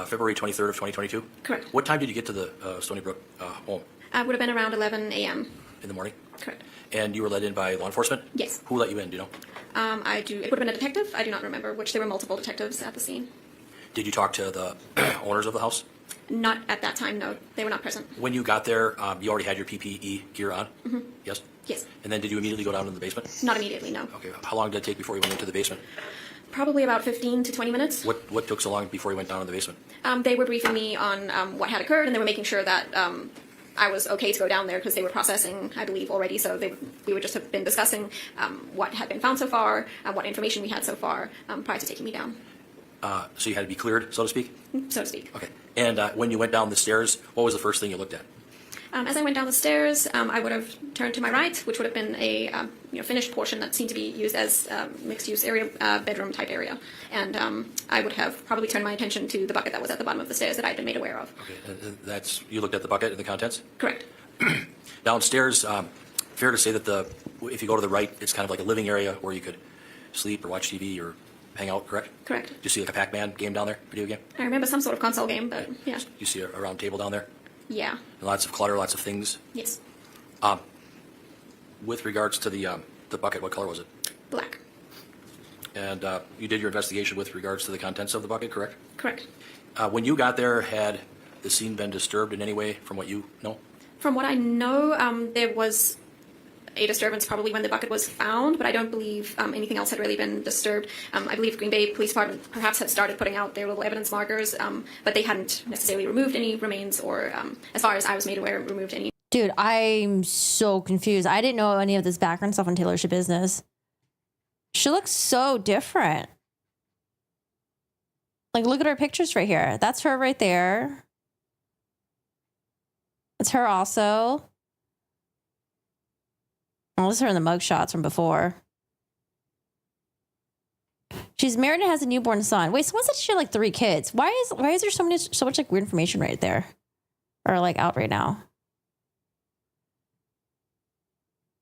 February 23rd of 2022? Correct. What time did you get to the Stony Brook home? Would have been around 11 a.m. In the morning? Correct. And you were let in by law enforcement? Yes. Who let you in, do you know? It would have been a detective. I do not remember, which there were multiple detectives at the scene. Did you talk to the owners of the house? Not at that time, no. They were not present. When you got there, you already had your PPE gear on? Mm-hmm. Yes? Yes. And then did you immediately go down to the basement? Not immediately, no. Okay. How long did it take before you went into the basement? Probably about 15 to 20 minutes. What took so long before you went down to the basement? They were briefing me on what had occurred, and they were making sure that I was okay to go down there because they were processing, I believe, already. So we would just have been discussing what had been found so far, what information we had so far prior to taking me down. So you had to be cleared, so to speak? So to speak. Okay. And when you went down the stairs, what was the first thing you looked at? As I went down the stairs, I would have turned to my right, which would have been a finished portion that seemed to be used as mixed-use area, bedroom type area. And I would have probably turned my attention to the bucket that was at the bottom of the stairs that I had been made aware of. Okay. You looked at the bucket and the contents? Correct. Downstairs, fair to say that if you go to the right, it's kind of like a living area where you could sleep or watch TV or hang out, correct? Correct. Do you see like a Pac-Man game down there, video game? I remember some sort of console game, but yeah. Do you see a round table down there? Yeah. And lots of clutter, lots of things? Yes. With regards to the bucket, what color was it? Black. And you did your investigation with regards to the contents of the bucket, correct? Correct. When you got there, had the scene been disturbed in any way from what you know? From what I know, there was a disturbance probably when the bucket was found, but I don't believe anything else had really been disturbed. I believe Green Bay Police Department perhaps had started putting out their little evidence markers, but they hadn't necessarily removed any remains or, as far as I was made aware, removed any. Dude, I'm so confused. I didn't know any of this background stuff on Taylor Schabusiness. She looks so different. Like, look at her pictures right here. That's her right there. That's her also. Oh, this is her in the mugshots from before. She's married and has a newborn son. Wait, someone said she had like 3 kids. Why is there so much like weird information right there? Or like out right now?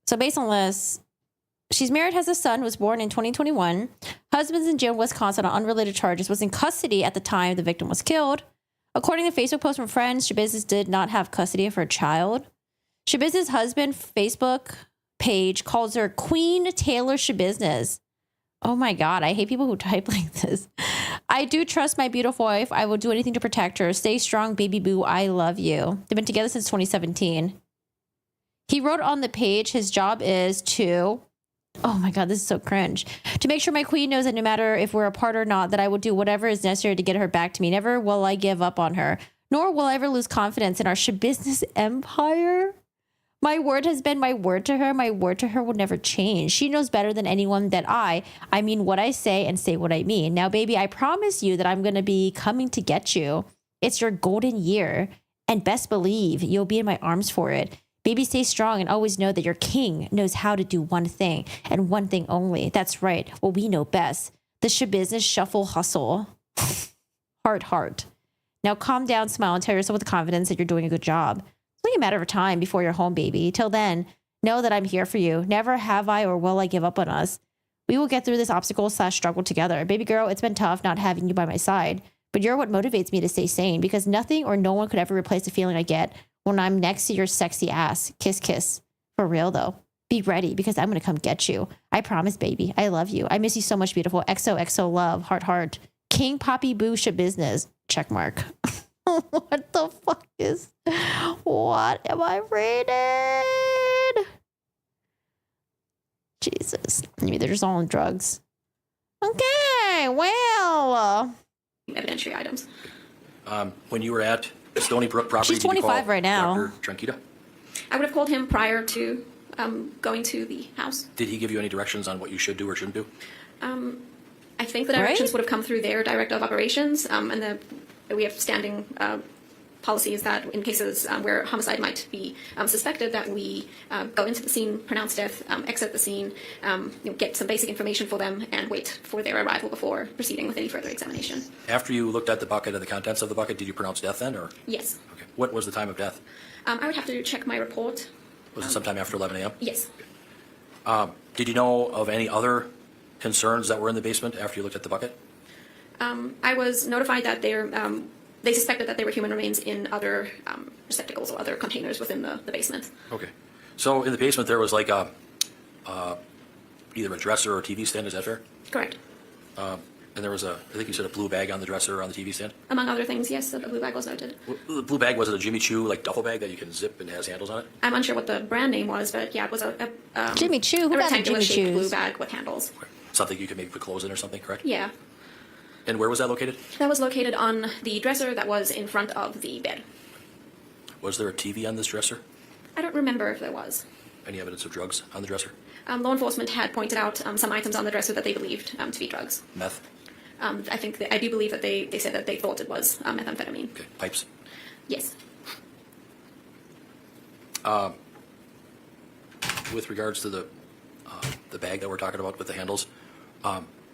So based on this, she's married, has a son, was born in 2021. Husband's in jail in Wisconsin on unrelated charges, was in custody at the time the victim was killed. According to Facebook posts from friends, Schabusiness did not have custody of her child. Schabusiness' husband Facebook page calls her Queen Taylor Schabusiness. Oh my God, I hate people who type like this. I do trust my beautiful wife. I will do anything to protect her. Stay strong, baby boo. I love you. They've been together since 2017. He wrote on the page his job is to Oh my God, this is so cringe. To make sure my queen knows that no matter if we're apart or not, that I will do whatever is necessary to get her back to me. Never will I give up on her, nor will I ever lose confidence in our Schabusiness empire. My word has been my word to her. My word to her will never change. She knows better than anyone that I mean what I say and say what I mean. Now, baby, I promise you that I'm going to be coming to get you. It's your golden year. And best believe you'll be in my arms for it. Baby, stay strong and always know that your king knows how to do one thing and one thing only. That's right. What we know best. The Schabusiness shuffle hustle. Heart. Now calm down, smile, and tell yourself with confidence that you're doing a good job. It's only a matter of time before you're home, baby. Till then, know that I'm here for you. Never have I or will I give up on us. We will get through this obstacle/struggle together. Baby girl, it's been tough not having you by my side, but you're what motivates me to stay sane because nothing or no one could ever replace the feeling I get when I'm next to your sexy ass. Kiss, kiss. For real, though. Be ready because I'm going to come get you. I promise, baby. I love you. I miss you so much, beautiful. XOXO love. Heart. King Poppy Boo Schabusiness. Check mark. What the fuck is... What am I reading? Jesus. Maybe they're just all on drugs. Okay, well... Evidentiary items. When you were at Stony Brook property, She's 25 right now. Dr. Tranquita? I would have called him prior to going to the house. Did he give you any directions on what you should do or shouldn't do? I think the directions would have come through their director of operations, and we have standing policies that in cases where homicide might be suspected, that we go into the scene, pronounce death, exit the scene, get some basic information for them, and wait for their arrival before proceeding with any further examination. After you looked at the bucket and the contents of the bucket, did you pronounce death then, or? Yes. Okay. What was the time of death? I would have to check my report. Was it sometime after 11 a.m.? Yes. Did you know of any other concerns that were in the basement after you looked at the bucket? I was notified that they suspected that there were human remains in other receptacles or other containers within the basement. Okay. So in the basement there was like either a dresser or a TV stand, is that fair? Correct. And there was I think you said a blue bag on the dresser or on the TV stand? Among other things, yes, the blue bag was noted. The blue bag, was it a Jimmy Choo like duffel bag that you can zip and has handles on it? I'm unsure what the brand name was, but yeah, it was a Jimmy Choo? Who got a Jimmy rectangular-shaped Choos? blue bag with handles. Something you could maybe put clothes in or something, correct? Yeah. And where was that located? That was located on the dresser that was in front of the bed. Was there a TV on this dresser? I don't remember if there was. Any evidence of drugs on the dresser? Law enforcement had pointed out some items on the dresser that they believed to be drugs. Meth? I do believe that they said that they thought it was methamphetamine. Okay. Pipes? Yes. With regards to the bag that we're talking about with the handles,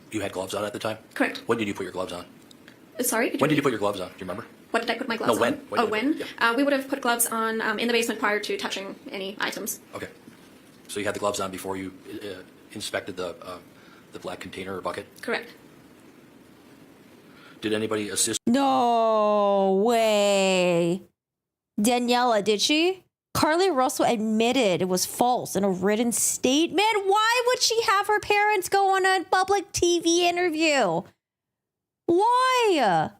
you had gloves on at the time? Correct. When did you put your gloves on? Sorry? When did you put your gloves on? Do you remember? What did I put my gloves No, when? on? When Oh, did you- when? yeah. We would have put gloves on in the basement prior to touching any items. Okay. So you had the gloves on before you inspected the black container or bucket? Correct. Did anybody assist? No way. Daniela, did she? Carly Russell admitted it was false in a written statement. Why would she have her parents go on a public TV interview? Why?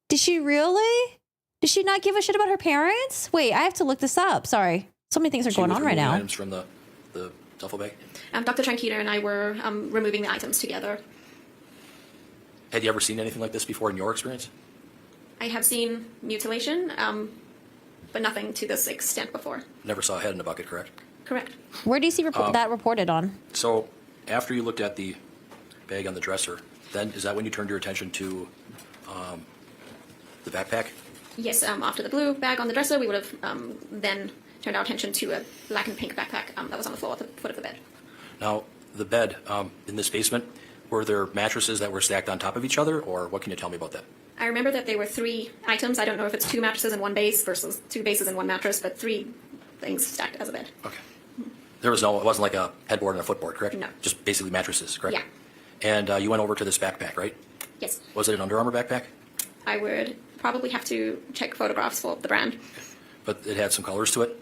Did she really? Did she not give a shit about her parents? Wait, I have to look this up. Sorry. So many things are going on right now. Items from the duffel bag? Dr. Tranquita and I were removing the items together. Had you ever seen anything like this before in your experience? I have seen mutilation, but nothing to this extent before. Never saw a head in a bucket, correct? Correct. Where do you see that reported on? So after you looked at the bag on the dresser, then is that when you turned your attention to the backpack? Yes, after the blue bag on the dresser, we would have then turned our attention to a black and pink backpack that was on the floor at the foot of the bed. Now, the bed in this basement, were there mattresses that were stacked on top of each other, or what can you tell me about that? I remember that there were 3 items. I don't know if it's 2 mattresses and 1 base versus 2 bases and 1 mattress, but 3 things stacked as a bed. Okay. It wasn't like a headboard and a footboard, correct? No. Just basically mattresses, correct? Yeah. And you went over to this backpack, right? Yes. Was it an Under Armour backpack? I would probably have to check photographs for the brand. But it had some colors to it?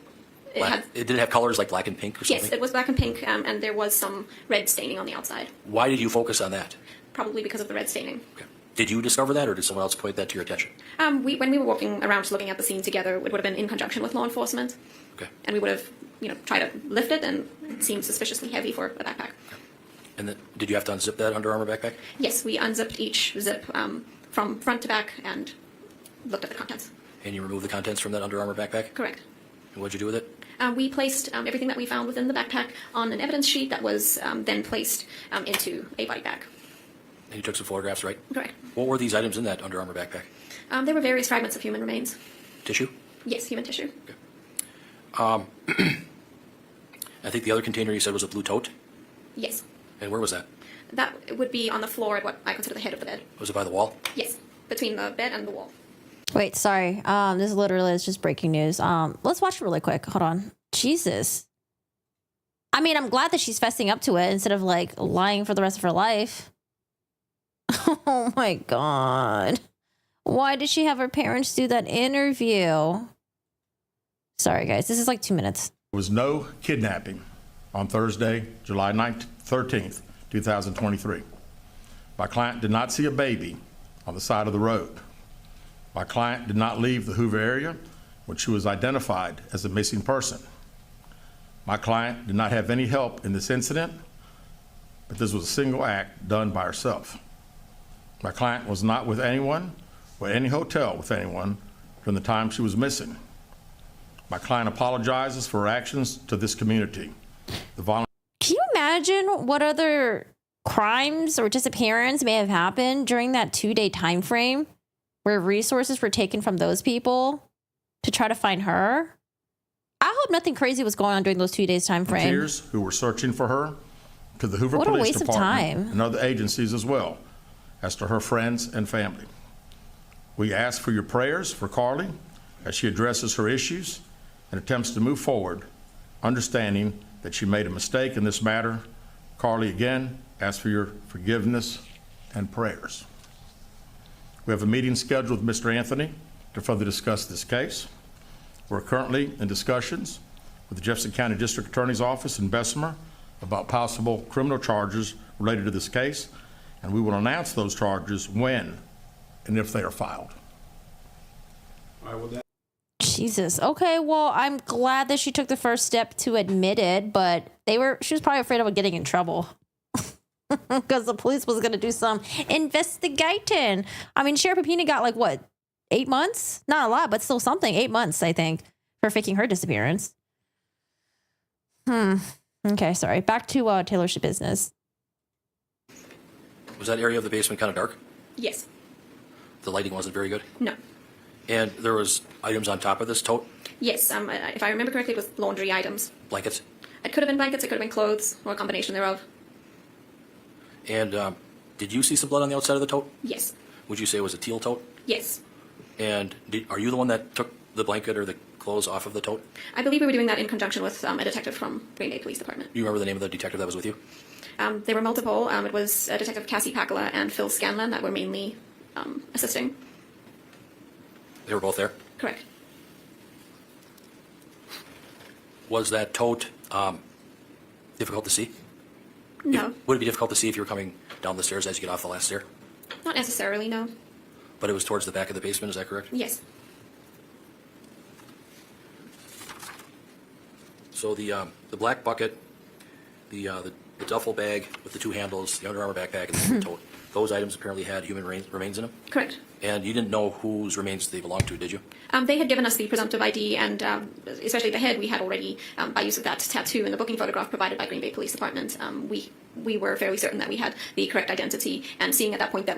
It did it have colors like black and pink or something? Yes, it was black and pink, and there was some red staining on the outside. Why did you focus on that? Probably because of the red staining. Okay. Did you discover that, or did someone else point that to your attention? When we were walking around looking at the scene together, it would have been in conjunction with law enforcement. Okay. And we would have, tried to lift it, and it seemed suspiciously heavy for a backpack. And then, did you have to unzip that Under Armour backpack? Yes, we unzipped each zip from front to back and looked at the contents. And you removed the contents from that Under Armour backpack? Correct. And what'd you do with it? We placed everything that we found within the backpack on an evidence sheet that was then placed into a body bag. And you took some photographs, right? Correct. What were these items in that Under Armour backpack? There were various fragments of human remains. Tissue? Yes, human tissue. I think the other container you said was a blue tote. Yes. And where was that? That would be on the floor at what I consider the head of the bed. Was it by the wall? Yes, between the bed and the wall. Wait, sorry. This literally is just breaking news. Let's watch it really quick. Hold on. Jesus. I mean, I'm glad that she's fessing up to it instead of like lying for the rest of her life. Oh my God. Why did she have her parents do that interview? Sorry, guys. This is like 2 minutes. There was no kidnapping on Thursday, July 13th, 2023. My client did not see a baby on the side of the road. My client did not leave the Hoover area when she was identified as a missing person. My client did not have any help in this incident, but this was a single act done by herself. My client was not with anyone or any hotel with anyone during the time she was missing. My client apologizes for her actions to this community. Can you imagine what other crimes or disappearance may have happened during that 2-day time frame where resources were taken from those people to try to find her? I hope nothing crazy was going on during those 2 days time frame. Volunteers who were searching for her, to the Hoover What a Police waste of Department time. and other agencies as well, as to her friends and family. We ask for your prayers for Carly as she addresses her issues and attempts to move forward, understanding that she made a mistake in this matter. Carly, again, ask for your forgiveness and prayers. We have a meeting scheduled with Mr. Anthony to further discuss this case. We're currently in discussions with the Jefferson County District Attorney's Office in Bessemer about possible criminal charges related to this case, and we will announce those charges when and if they are filed. Jesus. Okay, well, I'm glad that she took the first step to admit it, but she was probably afraid of getting in trouble. Because the police was going to do some investigating. I mean, Sheriff Pepina got 8 months? Not a lot, but still something. 8 months, I think, for faking her disappearance. Okay, sorry. Back to Taylor Schabusiness. Was that area of the basement kind of dark? Yes. The lighting wasn't very good? No. And there was items on top of this tote? Yes. If I remember correctly, it was laundry items. Blankets? It could have been blankets. It could have been clothes, or a combination thereof. And did you see some blood on the outside of the tote? Yes. Would you say it was a teal tote? Yes. And are you the one that took the blanket or the clothes off of the tote? I believe we were doing that in conjunction with a detective from Green Bay Police Department. Do you remember the name of the detective that was with you? There were multiple. It was Detective Cassie Pakala and Phil Scanlon that were mainly assisting. They were both there? Correct. Was that tote difficult to see? No. Would it be difficult to see if you were coming down the stairs as you get off the last stair? Not necessarily, no. But it was towards the back of the basement, is that correct? Yes. So the black bucket, the duffel bag with the two handles, the Under Armour backpack, and the tote, those items apparently had human remains in them? Correct. And you didn't know whose remains they belonged to, did you? They had given us the presumptive ID, and especially the head, we had already, by use of that tattoo in the booking photograph provided by Green Bay Police Department, we were fairly certain that we had the correct identity. And seeing at that point that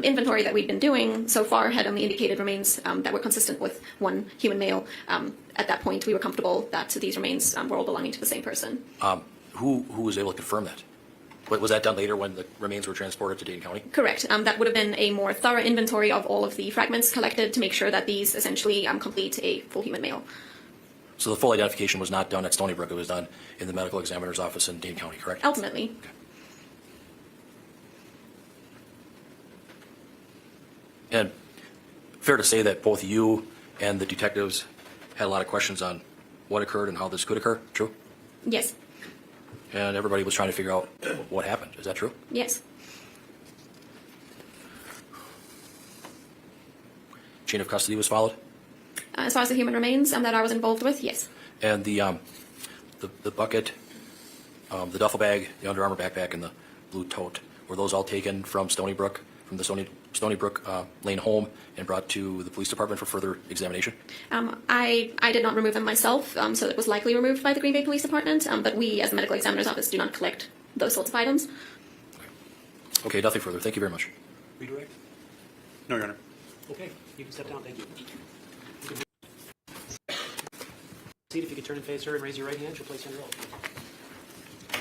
inventory that we'd been doing so far had only indicated remains that were consistent with one human male, at that point we were comfortable that these remains were all belonging to the same person. Who was able to confirm that? Was that done later when the remains were transported to Dane County? Correct. That would have been a more thorough inventory of all of the fragments collected to make sure that these essentially complete a full human male. So the full identification was not done at Stony Brook, it was done in the medical examiner's office in Dane County, correct? Ultimately. Okay. And fair to say that both you and the detectives had a lot of questions on what occurred and how this could occur, true? Yes. And everybody was trying to figure out what happened. Is that true? Yes. chain of custody was followed? As far as the human remains that I was involved with, yes. And the bucket, the duffel bag, the Under Armour backpack, and the blue tote, were those all taken from Stony Brook, from the Stony Brook Lane home, and brought to the police department for further examination? I did not remove them myself, so it was likely removed by the Green Bay Police Department, but we, as the medical examiner's office, do not collect those sorts of items. Okay, nothing further. Thank you very much. Redirect? No, Your Honor. Okay, you can step down. Thank you. Seat, if you could turn and face her and raise your right hand, she'll place you on your oath. Do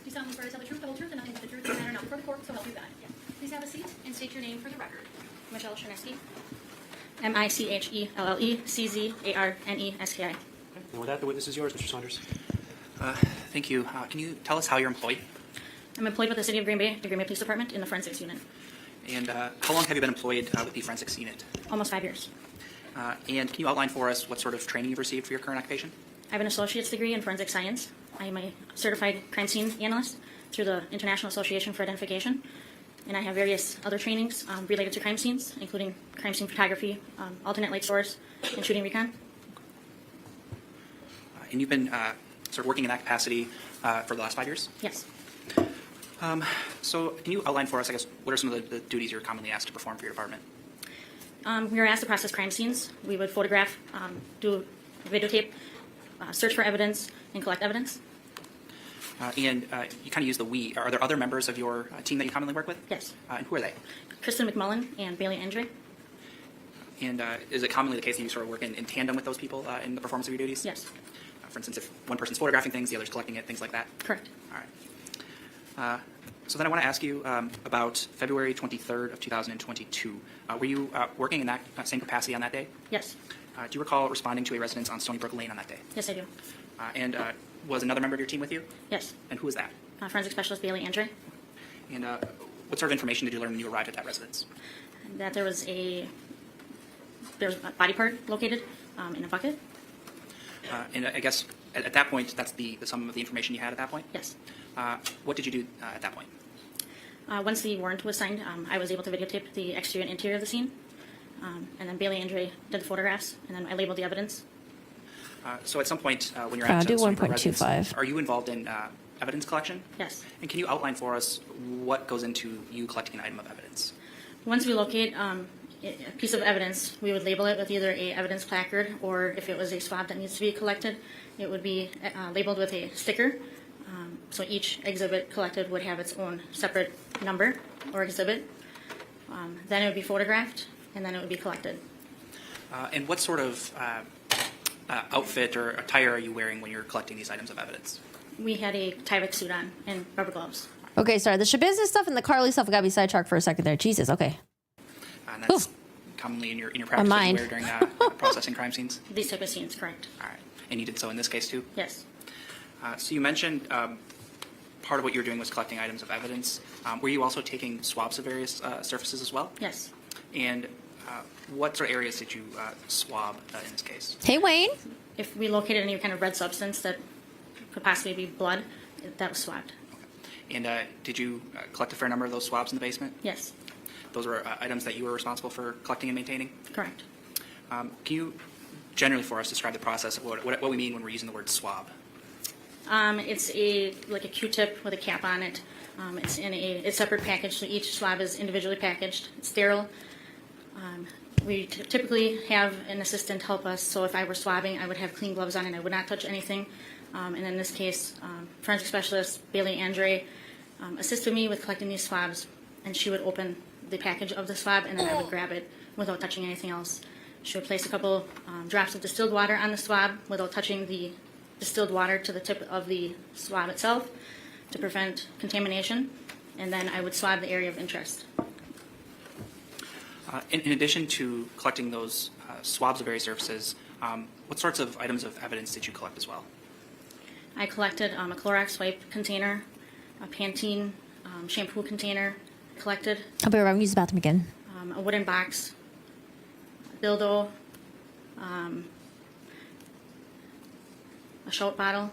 you solemnly swear to tell the truth, the whole truth, and nothing but the truth, and matter not before the court, so help you God? Yes. Please have a seat and state your name for the record. Michelle Cherneski. MICHELLECZARNESKI. And with that, the witness is yours, Mr. Saunders. Thank you. Can you tell us how you're employed? I'm employed with the City of Green Bay, the Green Bay Police Department, in the Forensics Unit. And how long have you been employed with the Forensics Unit? Almost 5 years. And can you outline for us what sort of training you've received for your current occupation? I have an associate's degree in forensic science. I am a certified crime scene analyst through the International Association for Identification. And I have various other trainings related to crime scenes, including crime scene photography, alternate light source, and shooting recon. And you've been sort of working in that capacity for the last 5 years? Yes. So can you outline for us, I guess, what are some of the duties you're commonly asked to perform for your department? We were asked to process crime scenes. We would photograph, do videotape, search for evidence, and collect evidence. And you kind of use the we. Are there other members of your team that you commonly work with? Yes. And who are they? Kristen McMullen and Bailey Andre. And is it commonly the case that you sort of work in tandem with those people in the performance of your duties? Yes. For instance, if one person's photographing things, the other's collecting it, things like that? Correct. All right. So then I want to ask you about February 23rd of 2022. Were you working in that same capacity on that day? Yes. Do you recall responding to a residence on Stony Brook Lane on that day? Yes, I do. And was another member of your team with you? Yes. And who was that? Forensic specialist Bailey Andre. And what sort of information did you learn when you arrived at that residence? That there was a body part located in a bucket. And I guess at that point, that's the sum of the information you had at that point? Yes. What did you do at that point? Once the warrant was signed, I was able to videotape the exterior and interior of the scene. And then Bailey Andre did the photographs, and then I labeled the evidence. So at some point when you're at do Stony Brook 1.25. residence, are you involved in evidence collection? Yes. And can you outline for us what goes into you collecting an item of evidence? Once we locate a piece of evidence, we would label it with either a evidence placard, or if it was a swab that needs to be collected, it would be labeled with a sticker. So each exhibit collected would have its own separate number or exhibit. Then it would be photographed, and then it would be collected. And what sort of outfit or attire are you wearing when you're collecting these items of evidence? We had a Tyvek suit on and rubber gloves. Okay, sorry. The Schabusiness stuff and the Carly stuff got me sidetracked for a second there. Jesus, okay. And that's commonly in your practice that you wear during processing crime scenes? These type of scenes, correct. All right. And you did so in this case too? Yes. So you mentioned part of what you were doing was collecting items of evidence. Were you also taking swabs of various surfaces as well? Yes. And what sort of areas did you swab in this case? Hey, Wayne. If we located any kind of red substance that could possibly be blood, that was swabbed. Okay. And did you collect a fair number of those swabs in the basement? Yes. Those were items that you were responsible for collecting and maintaining? Correct. Can you generally for us describe the process of what we mean when we're using the word swab? It's like a Q-tip with a cap on it. It's in a separate package, so each swab is individually packaged. It's sterile. We typically have an assistant help us, so if I were swabbing, I would have clean gloves on and I would not touch anything. And in this case, forensic specialist Bailey Andre assisted me with collecting these swabs, and she would open the package of the swab, and then I would grab it without touching anything else. She would place a couple drops of distilled water on the swab without touching the distilled water to the tip of the swab itself to prevent contamination, and then I would swab the area of interest. In addition to collecting those swabs of various surfaces, what sorts of items of evidence did you collect as well? I collected a Clorox wipe container, a Pantene shampoo container, collected I'll be right. I'm going to use the bathroom again. a wooden box, dildo, a shot bottle.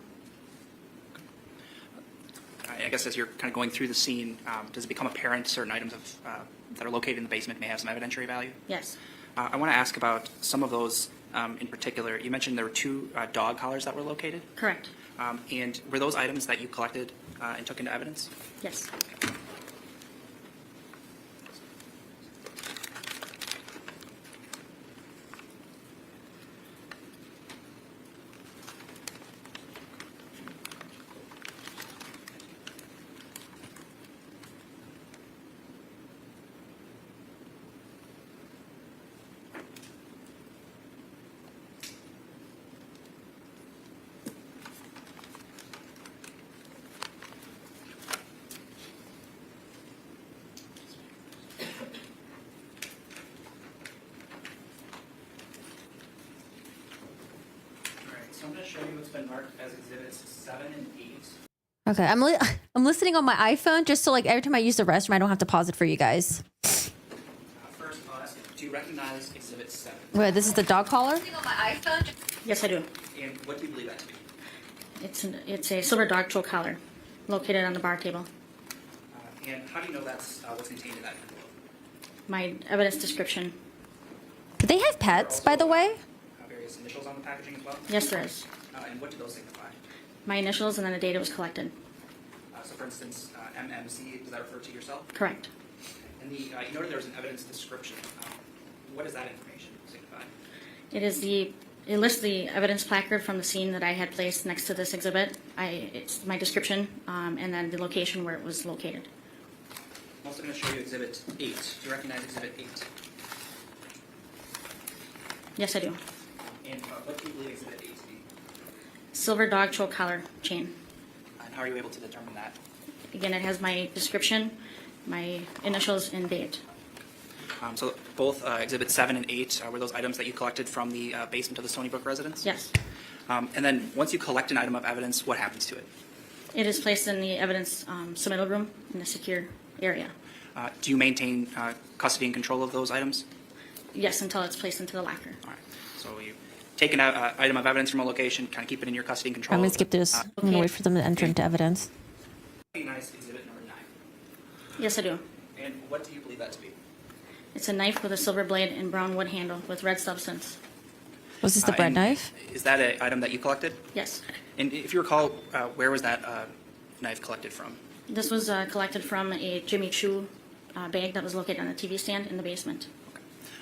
I guess as you're kind of going through the scene, does it become apparent certain items of that are located in the basement may have some evidentiary value. Yes. I want to ask about some of those in particular. You mentioned there were 2 dog collars that were located. Correct. And were those items that you collected and took into evidence? Yes. So I'm going to show you what's been marked as exhibits 7 and 8. Okay, I'm listening on my iPhone just so like every time I use the restroom, I don't have to pause it for you guys. First, I'll ask, do you recognize exhibit 7? Wait, this is the dog collar? Yes, I do. And what do you believe that to be? It's a silver dog choke collar located on the bar table. And how do you know that's what's contained in that envelope? My evidence description. Do they have pets, by the way? Various initials on the packaging as well? Yes, there is. And what do those signify? My initials and then the date it was collected. So for instance, MMC, does that refer to yourself? Correct. And you noted there was an evidence description. What does that information signify? It lists the evidence placard from the scene that I had placed next to this exhibit. It's my description and then the location where it was located. I'm also going to show you exhibit 8. Do you recognize exhibit 8? Yes, I do. And what do you believe exhibit 8 to be? Silver dog choke collar chain. And how are you able to determine that? Again, it has my description, my initials, and date. So both exhibits 7 and 8 were those items that you collected from the basement of the Stony Brook residence? Yes. And then once you collect an item of evidence, what happens to it? It is placed in the evidence submittal room in a secure area. Do you maintain custody and control of those items? Yes, until it's placed into the locker. All right. So you take an item of evidence from a location, kind of keep it in your custody and control. I'm going to skip this. I'm going to wait for them to enter into evidence. Recognize exhibit number 9. Yes, I do. And what do you believe that to be? It's a knife with a silver blade and brown wood handle with red substance. Was this the bread and knife? Is that an item that you collected? Yes. And if you recall, where was that knife collected from? This was collected from a Jimmy Choo bag that was located on a TV stand in the basement.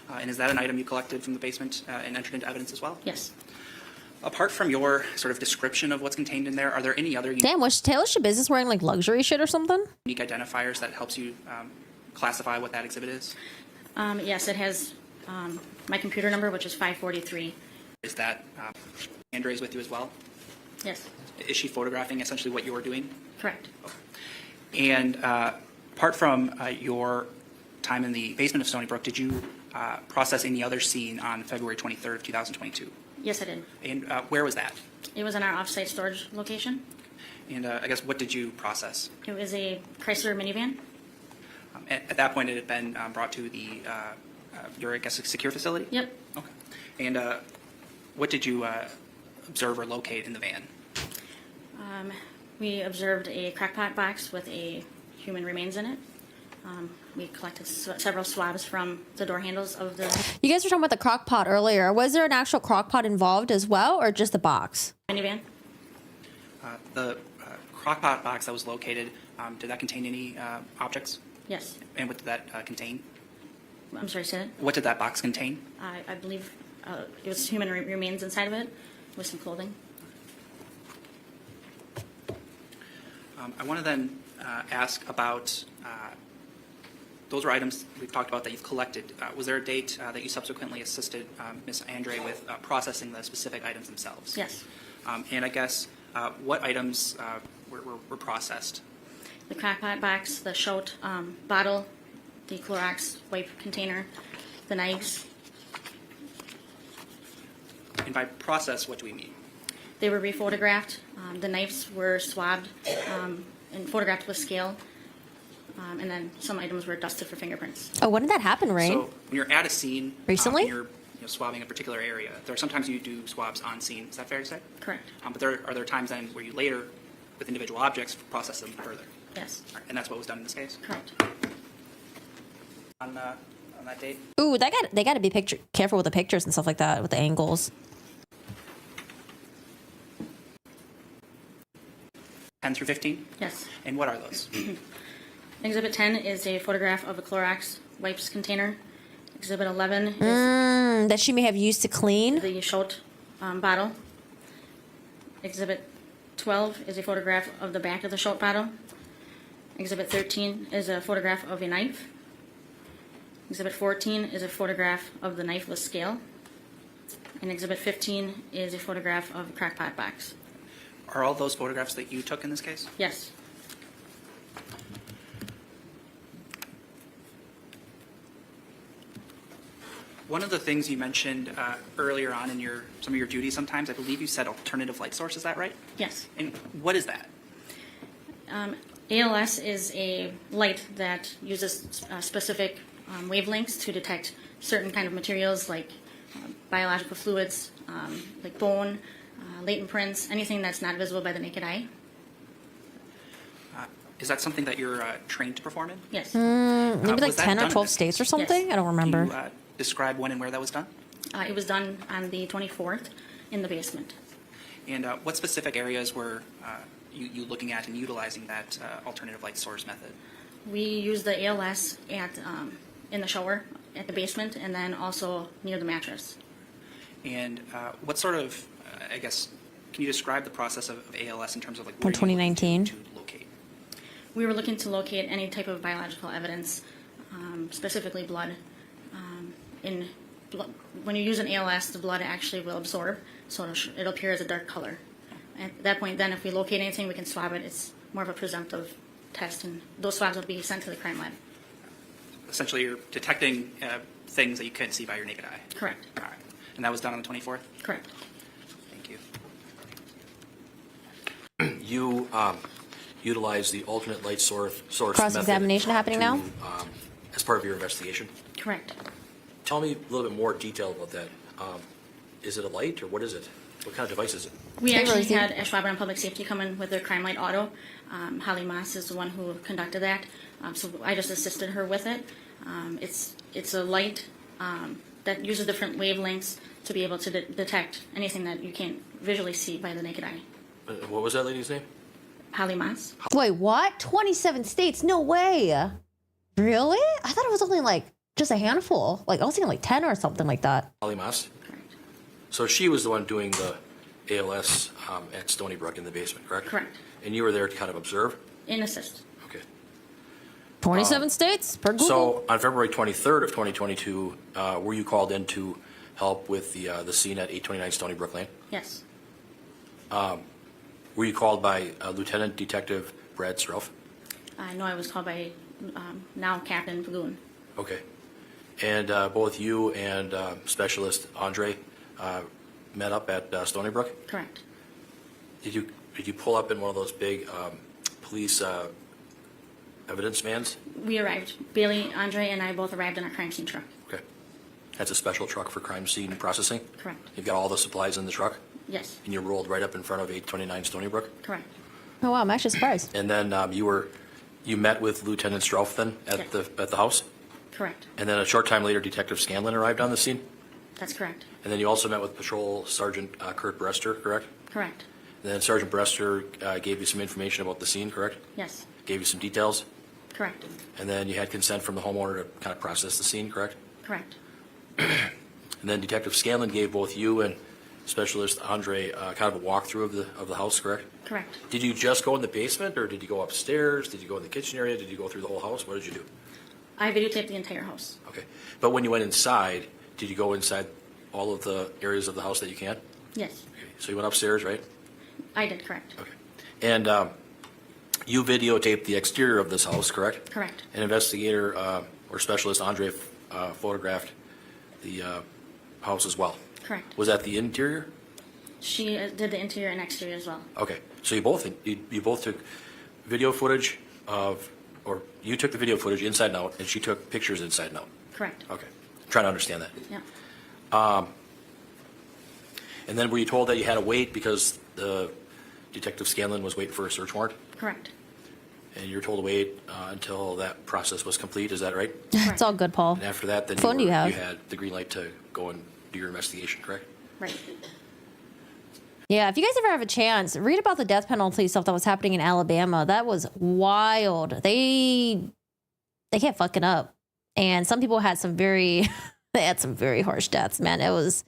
And is that an item you collected from the basement and entered into evidence as well? Yes. Apart from your sort of description of what's contained in there, are there any other Damn, was Taylor Schabusiness wearing like luxury shit or something? unique identifiers that helps you classify what that exhibit is? Yes, it has my computer number, which is 543. Is that Andre's with you as well? Yes. Is she photographing essentially what you're doing? Correct. And apart from your time in the basement of Stony Brook, did you process any other scene on February 23rd, 2022? Yes, I did. And where was that? It was in our off-site storage location. And I guess what did you process? It was a Chrysler minivan. At that point, it had been brought to the your, I guess, secure facility? Yep. Okay. And what did you observe or locate in the van? We observed a crackpot box with a human remains in it. We collected several swabs from the door handles of the... You guys were talking about the crock pot earlier. Was there an actual crock pot involved as well, or just the box? Minivan. The crockpot box that was located, did that contain any objects? Yes. And what did that contain? I'm sorry, say that? What did that box contain? I believe it was human remains inside of it with some clothing. I want to then ask about those were items we've talked about that you've collected. Was there a date that you subsequently assisted Ms. Andre with processing the specific items themselves? Yes. And I guess what items were processed? The crackpot box, the Schott bottle, the Clorox wipe container, the knives. And by process, what do we mean? They were rephotographed. The knives were swabbed and photographed with scale. And then some items were dusted for fingerprints. Oh, when did that happen, Rain? So when you're at a scene, Recently? and you're swabbing a particular area, there are sometimes you do swabs on scene. Is that fair to say? Correct. But are there times then where you later, with individual objects, process them further? Yes. And that's what was done in this case? Correct. on that date? Ooh, they got to be careful with the pictures and stuff like that, with the angles. 10 through 15? Yes. And what are those? Exhibit 10 is a photograph of a Clorox wipes container. Exhibit 11 is That she may have used to clean. the Schott bottle. Exhibit 12 is a photograph of the back of the Schott bottle. Exhibit 13 is a photograph of a knife. Exhibit 14 is a photograph of the knife with scale. And Exhibit 15 is a photograph of a crock-pot box. Are all those photographs that you took in this case? Yes. One of the things you mentioned earlier on in some of your duties sometimes, I believe you said alternative light source, is that right? Yes. And what is that? ALS is a light that uses specific wavelengths to detect certain kind of materials like biological fluids, like bone, latent prints, anything that's not visible by the naked eye. Is that something that you're trained to perform in? Yes. Maybe like was that 10 done or in 12 this states or case? something. I don't remember. Can you describe when and where that was done? It was done on the 24th in the basement. And what specific areas were you looking at and utilizing that alternative light source method? We used the ALS in the shower at the basement and then also near the mattress. And what sort of, I guess, can you describe the process of ALS in terms of like In 2019. locate? We were looking to locate any type of biological evidence, specifically blood. When you use an ALS, the blood actually will absorb, so it'll appear as a dark color. At that point, then, if we locate anything, we can swab it. It's more of a presumptive test, and those swabs will be sent to the crime lab. Essentially, you're detecting things that you couldn't see by your naked eye. Correct. All right. And that was done on the 24th? Correct. Thank you. You utilize the alternate light source Cross-examination method happening now? as part of your investigation. Correct. Tell me a little bit more detail about that. Is it a light or what is it? What kind of device is it? We actually had a Schwaber on Public Safety come in with their crime light auto. Holly Moss is the one who conducted that, so I just assisted her with it. It's a light that uses different wavelengths to be able to detect anything that you can't visually see by the naked eye. What was that lady's name? Holly Moss. Wait, what? 27 states? No way. Really? I thought it was only like just a handful. Like I was thinking like 10 or something like that. Holly Moss? So she was the one doing the ALS at Stony Brook in the basement, correct? Correct. And you were there to kind of observe? In assist. Okay. 27 states per Google. So on February 23rd of 2022, were you called in to help with the scene at 829 Stony Brook Lane? Yes. Were you called by Lieutenant Detective Brad Sroff? No, I was called by now Captain Pagoon. Okay. And both you and Specialist Andre met up at Stony Brook? Correct. Did you pull up in one of those big police evidence vans? We arrived. Bailey, Andre, and I both arrived in our crime scene truck. Okay. That's a special truck for crime scene processing? Correct. You've got all the supplies in the truck? Yes. And you rolled right up in front of 829 Stony Brook? Correct. Oh wow, I'm actually surprised. And then you met with Lieutenant Strouf then at the house? Correct. And then a short time later, Detective Scanlon arrived on the scene? That's correct. And then you also met with Patrol Sergeant Kurt Brester, correct? Correct. And then Sergeant Brester gave you some information about the scene, correct? Yes. Gave you some details? Correct. And then you had consent from the homeowner to kind of process the scene, correct? Correct. And then Detective Scanlon gave both you and Specialist Andre kind of a walkthrough of the house, correct? Correct. Did you just go in the basement, or did you go upstairs? Did you go in the kitchen area? Did you go through the whole house? What did you do? I videotaped the entire house. Okay. But when you went inside, did you go inside all of the areas of the house that you can? Yes. Okay. So you went upstairs, right? I did, correct. Okay. And you videotaped the exterior of this house, correct? Correct. An investigator or Specialist Andre photographed the house as well. Correct. Was that the interior? She did the interior and exterior as well. Okay. So you both took video footage of, or you took the video footage inside and out, and she took pictures inside and out. Correct. Okay. I'm trying to understand that. Yeah. And then were you told that you had to wait because the Detective Scanlon was waiting for a search warrant? Correct. And you were told to wait until that process was complete, is that right? It's all good, Paul. And after that, then Phone you you have. had the green light to go and do your investigation, correct? Right. Yeah, if you guys ever have a chance, read about the death penalty stuff that was happening in Alabama. That was wild. They kept fucking up, and some people had some very they had some very harsh deaths. Man, it was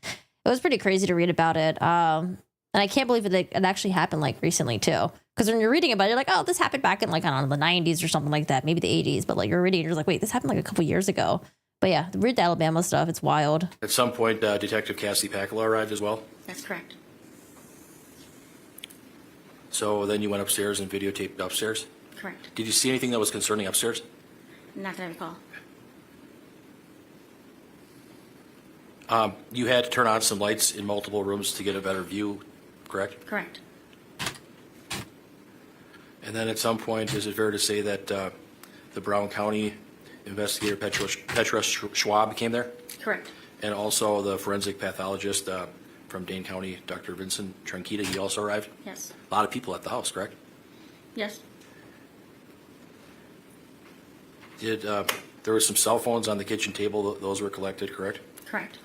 pretty crazy to read about it. And I can't believe it actually happened like recently too. Because when you're reading about it, you're like, oh, this happened back in like, I don't know, the 90s or something like that, maybe the 80s. But like you're reading, you're like, wait, this happened like a couple years ago. But yeah, read the Alabama stuff. It's wild. At some point, Detective Cassidy Pacula arrived as well. That's correct. So then you went upstairs and videotaped upstairs. Correct. Did you see anything that was concerning upstairs? Not that I recall. You had to turn on some lights in multiple rooms to get a better view, correct? Correct. And then at some point, is it fair to say that the Brown County investigator Petra Schwab came there? Correct. And also the forensic pathologist from Dane County, Dr. Vincent Tranquita, he also arrived? Yes. A lot of people at the house, correct? Yes. There were some cell phones on the kitchen table, those were collected, correct? Correct.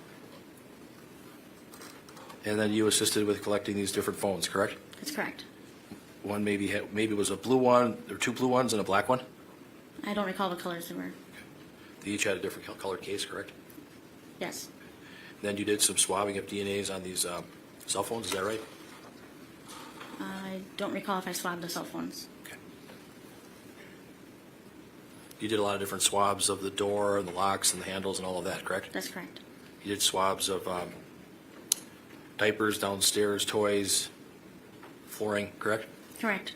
And then you assisted with collecting these different phones, correct? That's correct. One maybe it was a blue one, or two blue ones and a black one? I don't recall what colors they were. They each had a different colored case, correct? Yes. Then you did some swabbing of DNAs on these cell phones, is that right? I don't recall if I swabbed the cell phones. Okay. You did a lot of different swabs of the door and the locks and the handles and all of that, correct? That's correct. You did swabs of diapers downstairs, toys, flooring, correct? Correct.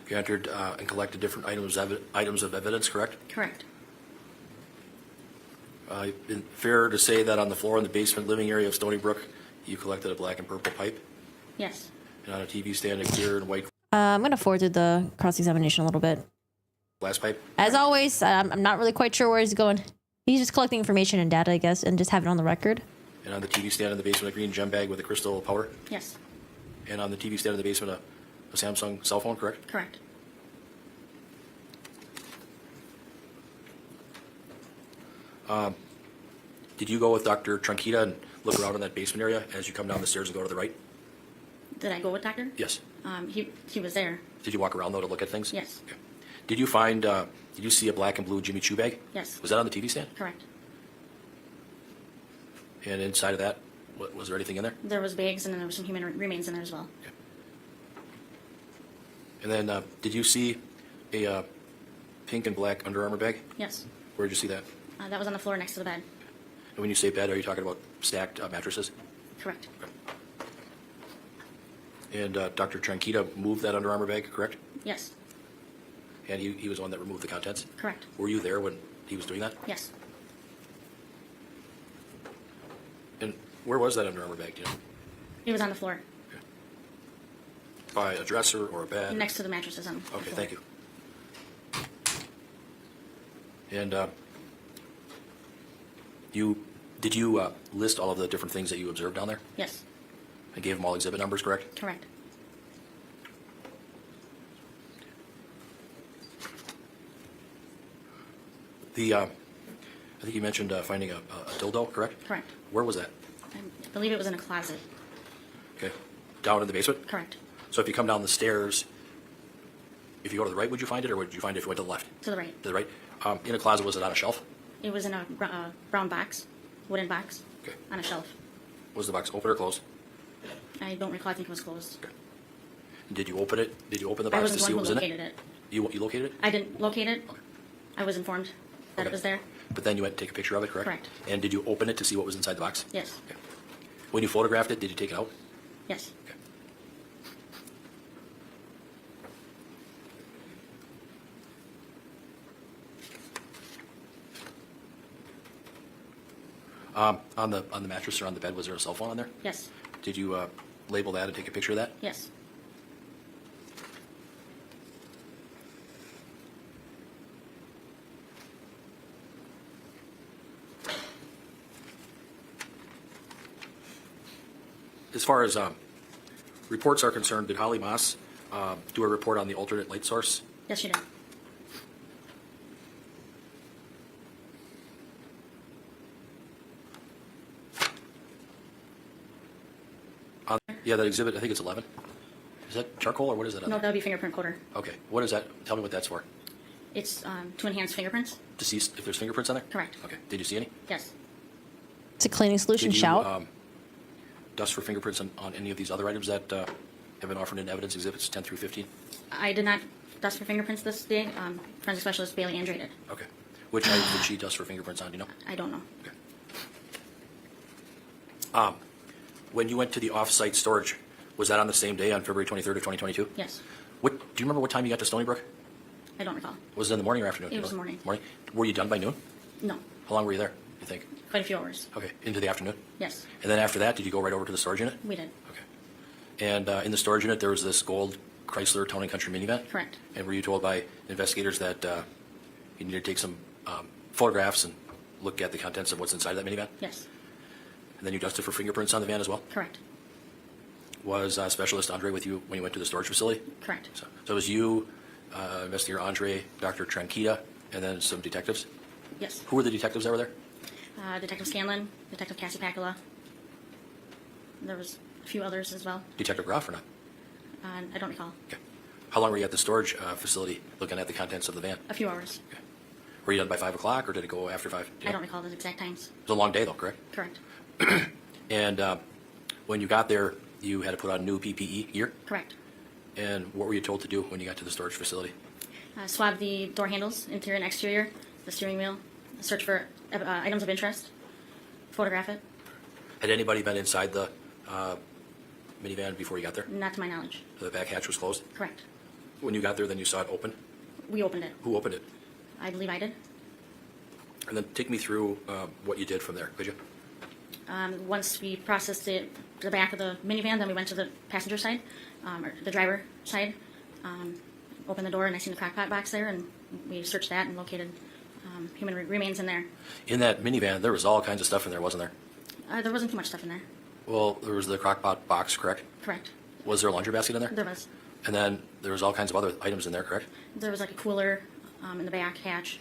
You entered and collected different items of evidence, correct? Correct. Fair to say that on the floor in the basement living area of Stony Brook, you collected a black and purple pipe? Yes. And on a TV stand, a clear and white I'm going to forward through the cross-examination a little bit. glass pipe? As always, I'm not really quite sure where he's going. He's just collecting information and data, I guess, and just have it on the record. And on the TV stand in the basement, a green gem bag with a crystal powder? Yes. And on the TV stand in the basement, a Samsung cell phone, correct? Correct. Did you go with Dr. Tranquita and look around in that basement area as you come down the stairs and go to the right? Did I go with Doctor? Yes. He was there. Did you walk around though to look at things? Yes. Okay. Did you find, did you see a black and blue Jimmy Choo bag? Yes. Was that on the TV stand? Correct. And inside of that, was there anything in there? There was bags and then there was some human remains in there as well. And then, did you see a pink and black Under Armour bag? Yes. Where did you see that? That was on the floor next to the bed. And when you say bed, are you talking about stacked mattresses? Correct. And Dr. Tranquita moved that Under Armour bag, correct? Yes. And he was the one that removed the contents? Correct. Were you there when he was doing that? Yes. And where was that Under Armour bag, do you know? It was on the floor. By a dresser or a bed? Next to the mattresses on the floor. Okay, thank you. And did you list all of the different things that you observed down there? Yes. I gave them all exhibit numbers, correct? Correct. I think you mentioned finding a dildo, correct? Correct. Where was that? I believe it was in a closet. Okay. Down in the basement? Correct. So if you come down the stairs, if you go to the right, would you find it, or would you find it if you went to the left? To the right. To the right. In a closet, was it on a shelf? It was in a brown box, wooden box, Okay. on a shelf. Was the box open or closed? I don't recall. I think it was closed. Okay. Did you open it? Did you open the I box was to the see one what who was in located it? it. You located it? I didn't locate it. Okay. I was informed that Okay. it was there. But then you went to take a picture of it, correct? Correct. And did you open it to see what was inside the box? Yes. Okay. When you photographed it, did you take it out? Yes. Okay. On the mattress or on the bed, was there a cell phone on there? Yes. Did you label that and take a picture of that? Yes. As far as reports are concerned, did Holly Moss do a report on the alternate light source? Yes, she did. Yeah, that exhibit, I think it's 11. Is that charcoal or what is that? No, that would be fingerprint coder. Okay, what is that? Tell me what that's for. It's to enhance fingerprints. To see if there's fingerprints on there? Correct. Okay, did you see any? Yes. It's a cleaning solution. Did you Shout. dust for fingerprints on any of these other items that have been offered in evidence, exhibits 10 through 15? I did not dust for fingerprints this day. Forensic specialist Bailey Andre did. Okay. Which items did she dust for fingerprints on, do you know? I don't know. When you went to the off-site storage, was that on the same day, on February 23rd of 2022? Yes. Do you remember what time you got to Stony Brook? I don't recall. Was it in the morning or afternoon? It was morning. Morning? Were you done by noon? No. How long were you there, you think? Quite a few hours. Okay, into the afternoon? Yes. And then after that, did you go right over to the storage unit? We did. And in the storage unit, there was this gold Chrysler Town & Country minivan? Correct. And were you told by investigators that you needed to take some photographs and look at the contents of what's inside that minivan? Yes. And then you dusted for fingerprints on the van as well? Correct. Was Specialist Andre with you when you went to the storage facility? Correct. So it was you, Investigator Andre, Dr. Tranquita, and then some detectives? Yes. Who were the detectives that were there? Detective Scanlon, Detective Cassie Pacula. There was a few others as well. Detective Groff or not? I don't recall. How long were you at the storage facility looking at the contents of the van? A few hours. Were you done by 5 o'clock or did it go after 5? I don't recall the exact times. It was a long day though, correct? Correct. And when you got there, you had to put on new PPE gear? Correct. And what were you told to do when you got to the storage facility? Swab the door handles, interior and exterior, the steering wheel, search for items of interest, photograph it. Had anybody been inside the minivan before you got there? Not to my knowledge. The back hatch was closed? Correct. When you got there, then you saw it open? We opened it. Who opened it? I believe I did. And then take me through what you did from there, could you? Once we processed the back of the minivan, then we went to the passenger side, or the driver side, opened the door, and I seen the crockpot box there, and we searched that and located human remains in there. In that minivan, there was all kinds of stuff in there, wasn't there? There wasn't too much stuff in there. Well, there was the crockpot box, correct? Correct. Was there a laundry basket in there? There was. And then there was all kinds of other items in there, correct? There was like a cooler in the back hatch,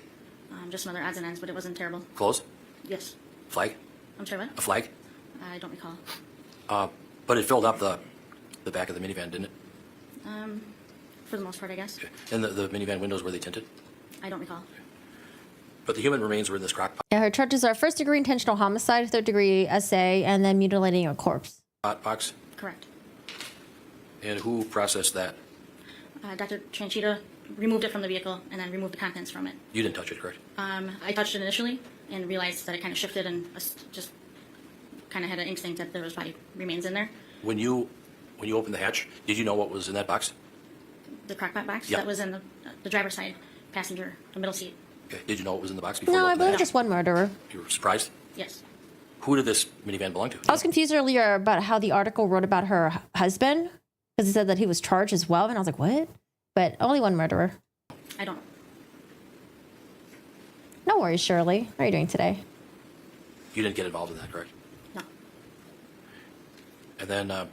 just some other odds and ends, but it wasn't terrible. Clothes? Yes. Flag? I'm sorry, what? A flag? I don't recall. But it filled up the back of the minivan, didn't it? For the most part, I guess. And the minivan windows, were they tinted? I don't recall. But the human remains were in this crockpot Yeah, her charges are first degree intentional homicide, third degree SA, and then mutilating a corpse. box? Correct. And who processed that? Dr. Tranchita removed it from the vehicle and then removed the contents from it. You didn't touch it, correct? I touched it initially and realized that it kind of shifted and just kind of had an instinct that there was body remains in there. When you opened the hatch, did you know what was in that box? The crockpot box Yeah. that was in the driver's side passenger, the middle seat. Okay. Did you know what was in the box before No, you I opened the believe hatch? just one murderer. You were surprised? Yes. Who did this minivan belong to? I was confused earlier about how the article wrote about her husband because it said that he was charged as well, and I was like, what? But only one murderer. I don't. No worries, Shirley. How are you doing today? You didn't get involved in that, correct? No. And then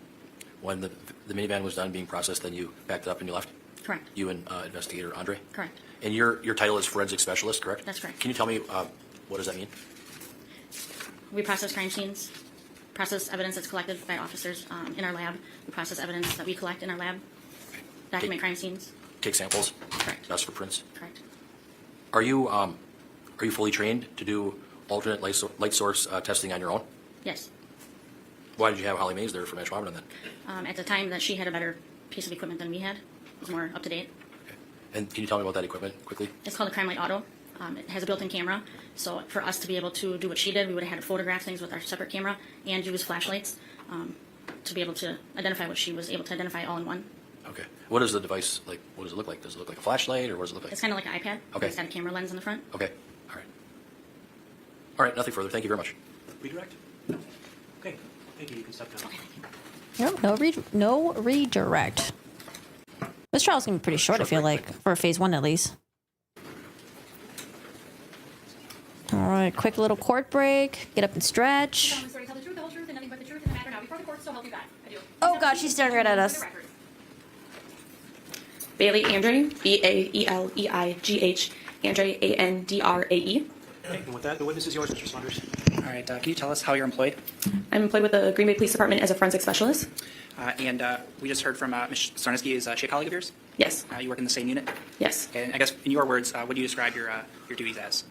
when the minivan was done being processed, then you backed it up and you left? Correct. You and Investigator Andre? Correct. And your title is Forensic Specialist, correct? That's correct. Can you tell me what does that mean? We process crime scenes, process evidence that's collected by officers in our lab. We process evidence that we collect in our lab, document crime scenes. Take samples? Correct. Dust for prints? Correct. Are you fully trained to do alternate light source testing on your own? Yes. Why did you have Holly Mays there from Ashwaubenon then? At the time that she had a better piece of equipment than we had. It was more up to date. And can you tell me about that equipment quickly? It's called a Crime Light Auto. It has a built-in camera, so for us to be able to do what she did, we would have had to photograph things with our separate camera and use flashlights to be able to identify what she was able to identify all in one. Okay. What is the device like? What does it look like? Does it look like a flashlight or what does it look like? It's kind of like an iPad. Okay. It's got a camera lens in the front. Okay. All right. All right. Nothing further. Thank you very much. Redirect? Okay. Thank you. You can step down. No redirect. This trial's gonna be pretty short, I feel like, for phase 1 at least. All right, quick little court break. Get up and stretch. Tell the truth, the whole truth, and nothing but the truth in the matter now before the court, so help you God. God, she's staring right at us. Bailey Andre, Baeleighh, Andre, Andrae. Okay, and with that, the witness is yours, Mr. Saunders. All right, can you tell us how you're employed? I'm employed with the Green Bay Police Department as a forensic specialist. And we just heard from Ms. Sarneski, is she a colleague of yours? Yes. You work in the same unit? Yes. And I guess, in your words, what do you describe your duties as?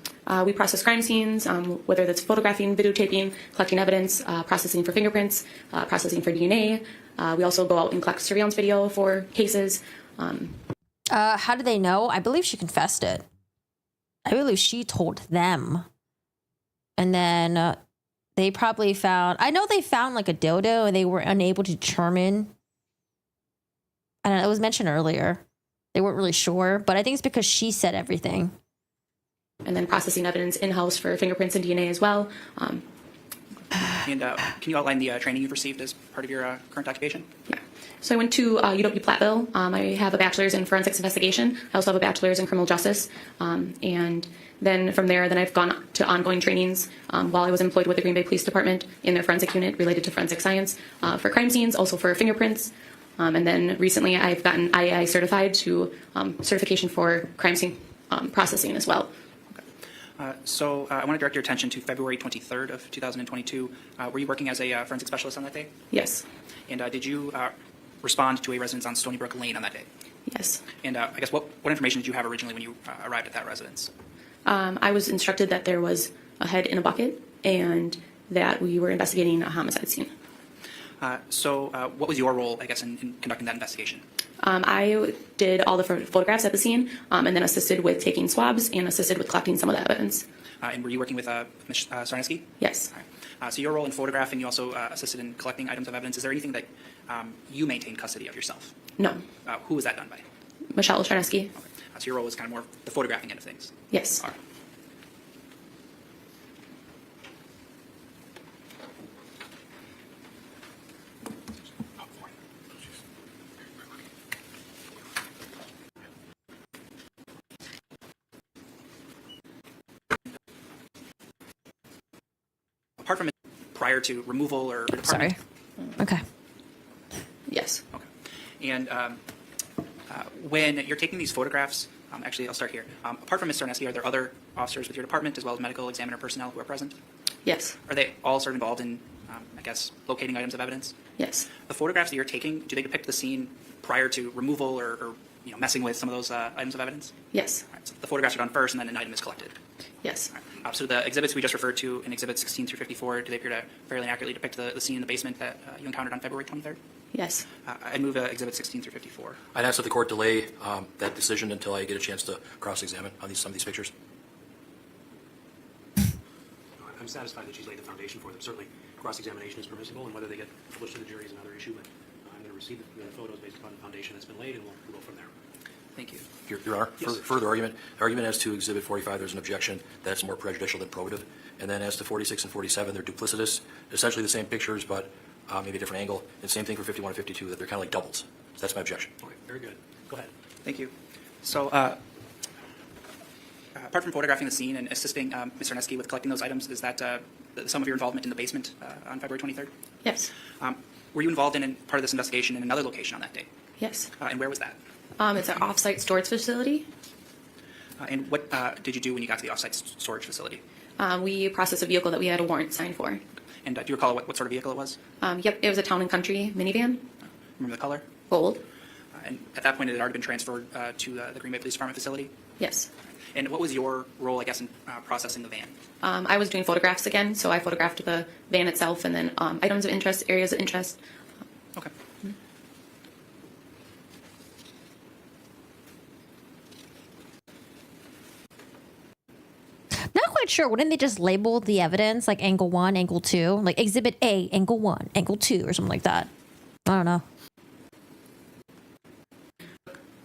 We process crime scenes, whether that's photographing, videotaping, collecting evidence, processing for fingerprints, processing for DNA. We also go out and collect surveillance video for cases. How do they know? I believe she confessed it. I believe she told them. And then they probably found, I know they found like a dildo and they were unable to determine. I don't know, it was mentioned earlier. They weren't really sure, but I think it's because she said everything. And then processing evidence in-house for fingerprints and DNA as well. And can you outline the training you've received as part of your current occupation? Yeah. So I went to UW-Platteville. I have a bachelor's in forensics investigation. I also have a bachelor's in criminal justice. And then from there, I've gone to ongoing trainings while I was employed with the Green Bay Police Department in their forensic unit related to forensic science for crime scenes, also for fingerprints. And then recently I've gotten IAI certified to certification for crime scene processing as well. So I want to direct your attention to February 23rd of 2022. Were you working as a forensic specialist on that day? Yes. And did you respond to a residence on Stony Brook Lane on that day? Yes. And I guess what information did you have originally when you arrived at that residence? I was instructed that there was a head in a bucket and that we were investigating a homicide scene. So what was your role, I guess, in conducting that investigation? I did all the photographs at the scene and then assisted with taking swabs and assisted with collecting some of the evidence. And were you working with Ms. Sarneski? Yes. So your role in photographing, you also assisted in collecting items of evidence. Is there anything that you maintained custody of yourself? No. Who was that done by? Michelle Sarneski. Okay. So your role was kind of more the photographing end of things? Yes. All right. Apart from it, prior to removal or department? Sorry. Okay. Yes. Okay. And when you're taking these photographs, actually, I'll start here. Apart from Ms. Sarneski, are there other officers with your department as well as medical examiner personnel who are present? Yes. Are they all sort of involved in, I guess, locating items of evidence? Yes. The photographs that you're taking, do they depict the scene prior to removal or messing with some of those items of evidence? Yes. All right, so the photographs are done first and then an item is collected? Yes. All right. So the exhibits we just referred to in Exhibits 16 through 54, do they appear to fairly accurately depict the scene in the basement that you encountered on February 23rd? Yes. I'd move Exhibits 16 through 54. I'd ask that the court delay that decision until I get a chance to cross-examine on some of these pictures. I'm satisfied that she's laid the foundation for them. Certainly, cross-examination is permissible, and whether they get published to the jury is another issue, but I'm going to receive the photos based upon the foundation that's been laid, and we'll go from there. Thank you. Your Honor, Yes. further argument as to Exhibit 45, there's an objection that's more prejudicial than probative. And then as to 46 and 47, they're duplicitous, essentially the same pictures, but maybe a different angle. And same thing for 51 and 52, that they're kind of like doubles. So that's my objection. Okay, very good. Go ahead. Thank you. So apart from photographing the scene and assisting Ms. Sarneski with collecting those items, is that some of your involvement in the basement on February 23rd? Yes. Were you involved in part of this investigation in another location on that day? Yes. And where was that? It's an off-site storage facility. And what did you do when you got to the off-site storage facility? We processed a vehicle that we had a warrant signed for. And do you recall what sort of vehicle it was? Yep, it was a Town and Country minivan. Remember the color? Gold. And at that point, it had already been transferred to the Green Bay Police Department facility? Yes. And what was your role, I guess, in processing the van? I was doing photographs again, so I photographed the van itself and then items of interest, areas of interest. Okay. Not quite sure. Wouldn't they just label the evidence like angle 1, angle 2? Like exhibit A, angle 1, angle 2, or something like that? I don't know.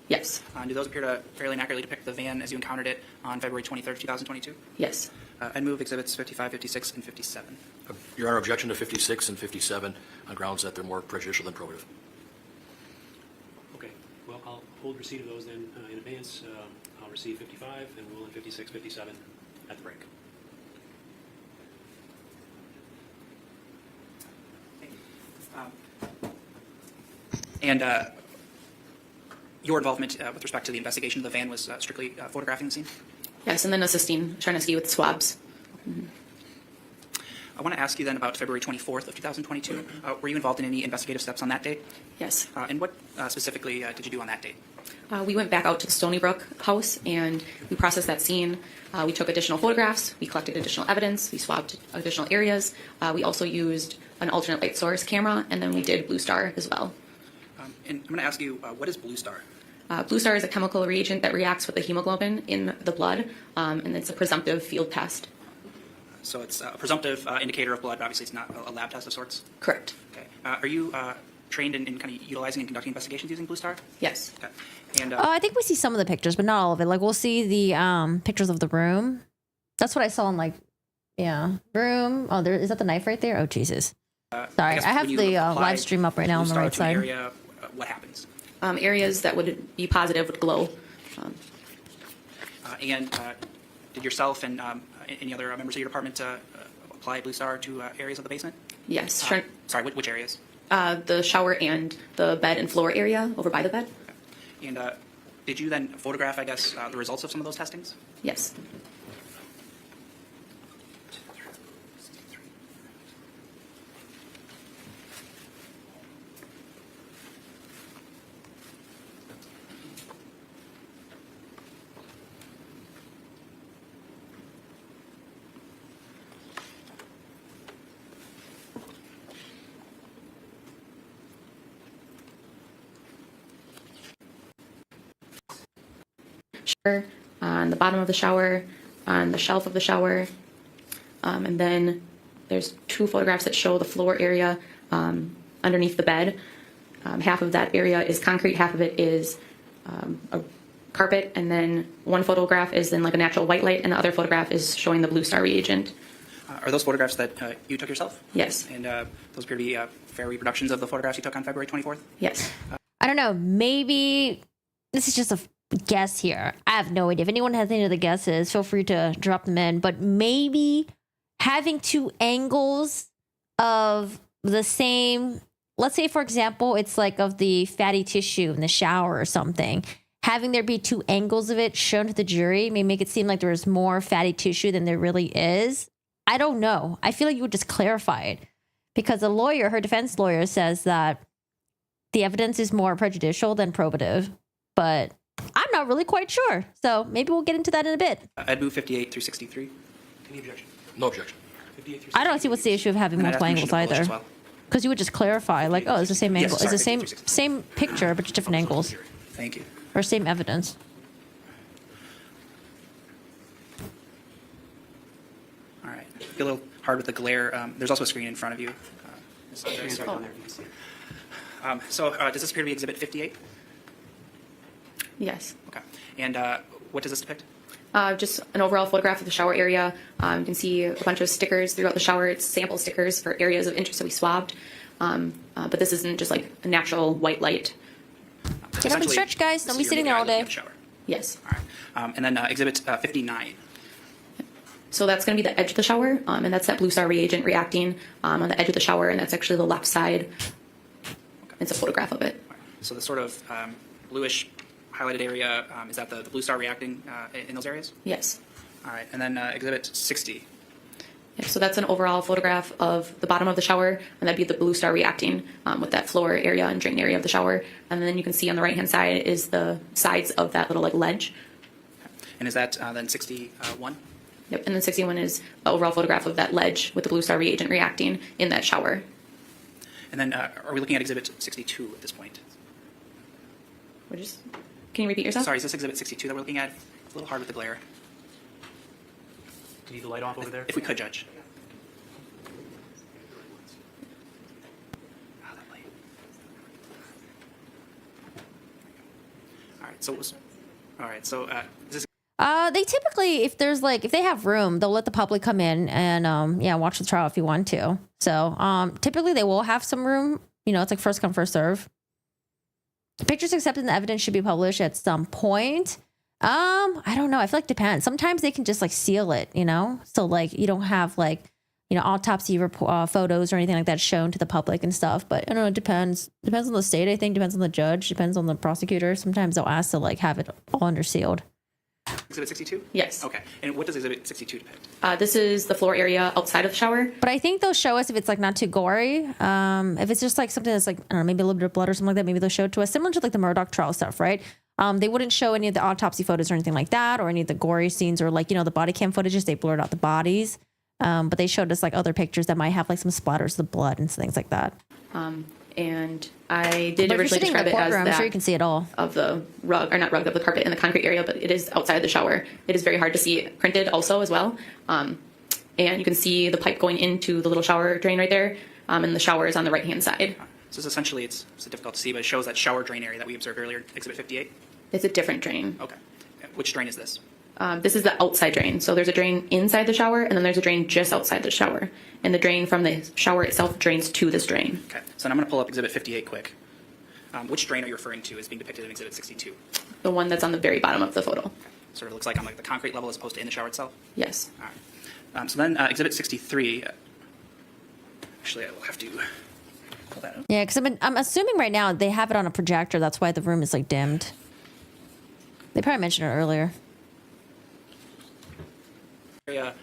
Yes. Do those appear to fairly and accurately depict the van as you encountered it on February 23rd, 2022? Yes. I'd move Exhibits 55, 56, and 57. Your Honor, objection to 56 and 57 on grounds that they're more prejudicial than probative. Okay. Well, I'll hold receipt of those then in advance. I'll receive 55, and we'll in 56, 57 at the break. Thank you. And your involvement with respect to the investigation of the van was strictly photographing the scene? Yes, and then assisting Charneski with swabs. I want to ask you then about February 24th of 2022. Were you involved in any investigative steps on that date? Yes. And what specifically did you do on that date? We went back out to the Stony Brook house and we processed that scene. We took additional photographs, we collected additional evidence, we swabbed additional areas. We also used an alternate light source camera, and then we did Blue Star as well. And I'm going to ask you, what is Blue Star? Blue Star is a chemical reagent that reacts with the hemoglobin in the blood, and it's a presumptive field test. So it's a presumptive indicator of blood, but obviously it's not a lab test of sorts? Correct. Okay. Are you trained in kind of utilizing and conducting investigations using Blue Star? Yes. Okay. And I think we see some of the pictures, but not all of it. Like we'll see the pictures of the room. That's what I saw in room. Oh, there is that the knife right there? Oh, Jesus. Sorry, I have the live stream up right now on the right side. Area, what happens? Areas that would be positive would glow. And did yourself and any other members of your department apply Blue Star to areas of the basement? Yes. Sorry, which areas? The shower and the bed and floor area over by the bed. Okay. And did you then photograph, I guess, the results of some of those testings? Yes. On the bottom of the shower, on the shelf of the shower, and then there's 2 photographs that show the floor area underneath the bed. Half of that area is concrete, half of it is a carpet, and then one photograph is in like a natural white light, and the other photograph is showing the Blue Star reagent. Are those photographs that you took yourself? Yes. And those appear to be fair reproductions of the photographs you took on February 24th? Yes. I don't know. Maybe this is just a guess here. I have no idea. If anyone has any other guesses, feel free to drop them in. But maybe having 2 angles of the same, let's say, for example, it's like of the fatty tissue in the shower or something. Having there be 2 angles of it shown to the jury may make it seem like there's more fatty tissue than there really is. I don't know. I feel like you would just clarify it because a lawyer, her defense lawyer, says that the evidence is more prejudicial than probative, but I'm not really quite sure. So maybe we'll get into that in a bit. I'd move 58 through 63. Any objection? No objection. 58 through I don't see what's the issue of having And I'd multiple ask angles permission to publish either. as well. Because you would just clarify, like, oh, it's the same Yes, angle. sorry, It's the 58 through 63. same picture, but just different angles. Thank you. Or same evidence. All right. Be a little hard with the glare. There's also a screen in front of you. Screen's right down there. You can see it. So does this appear to be Exhibit 58? Yes. Okay. And what does this depict? Just an overall photograph of the shower area. You can see a bunch of stickers throughout the shower. It's sample stickers for areas of interest that we swabbed. But this isn't just like a natural white light. Get up and stretch, guys. Don't be sitting there all day. Yes. All right. And then Exhibit 59. So that's going to be the edge of the shower, and that's that Blue Star reagent reacting on the edge of the shower, and that's actually the left side. It's a photograph of it. So the sort of bluish highlighted area, is that the Blue Star reacting in those areas? Yes. All right. And then Exhibit 60. Yeah, so that's an overall photograph of the bottom of the shower, and that'd be the Blue Star reacting with that floor area and drain area of the shower. And then you can see on the right-hand side is the sides of that little like ledge. And is that then 61? Yep, and then 61 is an overall photograph of that ledge with the Blue Star reagent reacting in that shower. And then are we looking at Exhibit 62 at this point? Can you repeat yourself? Sorry, is this Exhibit 62 that we're looking at? It's a little hard with the glare. Do you need the light off over there? If we could, Judge. All right, so is this They typically, if they have room, they'll let the public come in and watch the trial if you want to. So typically they will have some room. You know, it's like first come, first serve. Pictures accepted in the evidence should be published at some point. I don't know. I feel like it depends. Sometimes they can just like seal it, you know? So like you don't have like, autopsy photos or anything like that shown to the public and stuff. But I don't know, it depends on the state. I think depends on the judge, depends on the prosecutor. Sometimes they'll ask to like have it all under sealed. Exhibit 62? Yes. Okay. And what does Exhibit 62 depict? This is the floor area outside of the shower. But I think they'll show us if it's like not too gory. If it's just like something that's like, I don't know, maybe a little bit of blood or something like that, maybe they'll show it to us, similar to like the Murdoch trial stuff, right? They wouldn't show any of the autopsy photos or anything like that, or any of the gory scenes, or like, the body cam footages. They blurred out the bodies. But they showed us like other pictures that might have like some splatters of blood and things like that. And I did But if you're originally sitting in describe the it as courtroom, I'm that sure you can see it all. of the rug, or not rug, of the carpet in the concrete area, but it is outside the shower. It is very hard to see it printed also as well. And you can see the pipe going into the little shower drain right there, and the shower is on the right-hand side. So it's essentially, it's difficult to see, but it shows that shower drain area that we observed earlier, Exhibit 58? It's a different drain. Okay. Which drain is this? This is the outside drain. So there's a drain inside the shower, and then there's a drain just outside the shower. And the drain from the shower itself drains to this drain. Okay. So I'm going to pull up Exhibit 58 quick. Which drain are you referring to as being depicted in Exhibit 62? The one that's on the very bottom of the photo. Sort of looks like on like the concrete level as opposed to in the shower itself? Yes. All right. So then Exhibit 63, actually I will have to pull that up. Yeah, because I'm assuming right now they have it on a projector. That's why the room is like dimmed. They probably mentioned it earlier. Area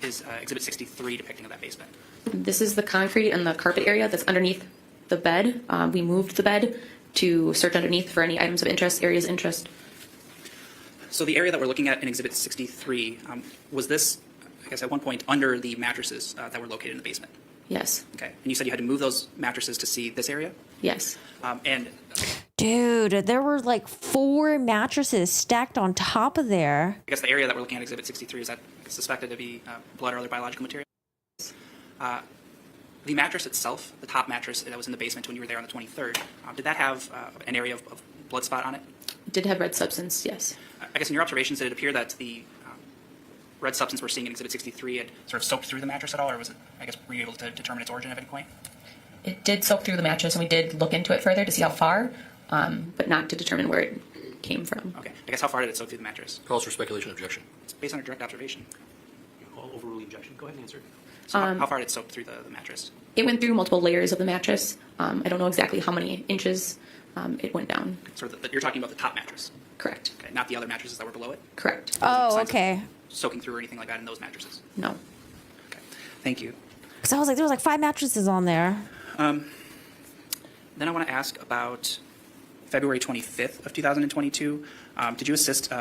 is Exhibit 63 depicting of that basement. This is the concrete and the carpet area that's underneath the bed. We moved the bed to search underneath for any items of interest, areas of interest. So the area that we're looking at in Exhibit 63, was this, I guess at one point, under the mattresses that were located in the basement? Yes. Okay. And you said you had to move those mattresses to see this area? Yes. And Dude, there were like 4 mattresses stacked on top of there. I guess the area that we're looking at, Exhibit 63, is that suspected to be blood or other biological material? The mattress itself, the top mattress that was in the basement when you were there on the 23rd, did that have an area of blood spot on it? It did have red substance, yes. I guess in your observations, did it appear that the red substance we're seeing in Exhibit 63 had sort of soaked through the mattress at all, or was it, I guess, were you able to determine its origin at any point? It did soak through the mattress, and we did look into it further to see how far, but not to determine where it came from. Okay. I guess how far did it soak through the mattress? Calls for speculation objection. It's based on a direct observation. Overrule the objection. Go ahead and answer. So how far did it soak through the mattress? It went through multiple layers of the mattress. I don't know exactly how many inches it went down. So you're talking about the top mattress? Correct. Okay, not the other mattresses that were below it? Correct. Oh, okay. Soaking through or anything like that in those mattresses? No. Okay. Thank you. Because I was like, there was like 5 mattresses on there. Then I want to ask about February 25th of 2022. Did you assist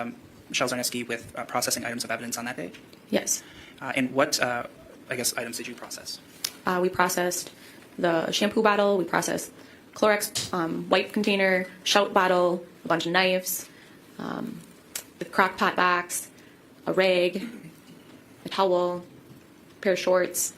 Michelle Zarneski with processing items of evidence on that day? Yes. And what, I guess, items did you process? We processed the shampoo bottle. We processed Clorox wipe container, shout bottle, a bunch of knives, the crock pot box, a rag, a towel, a pair of shorts.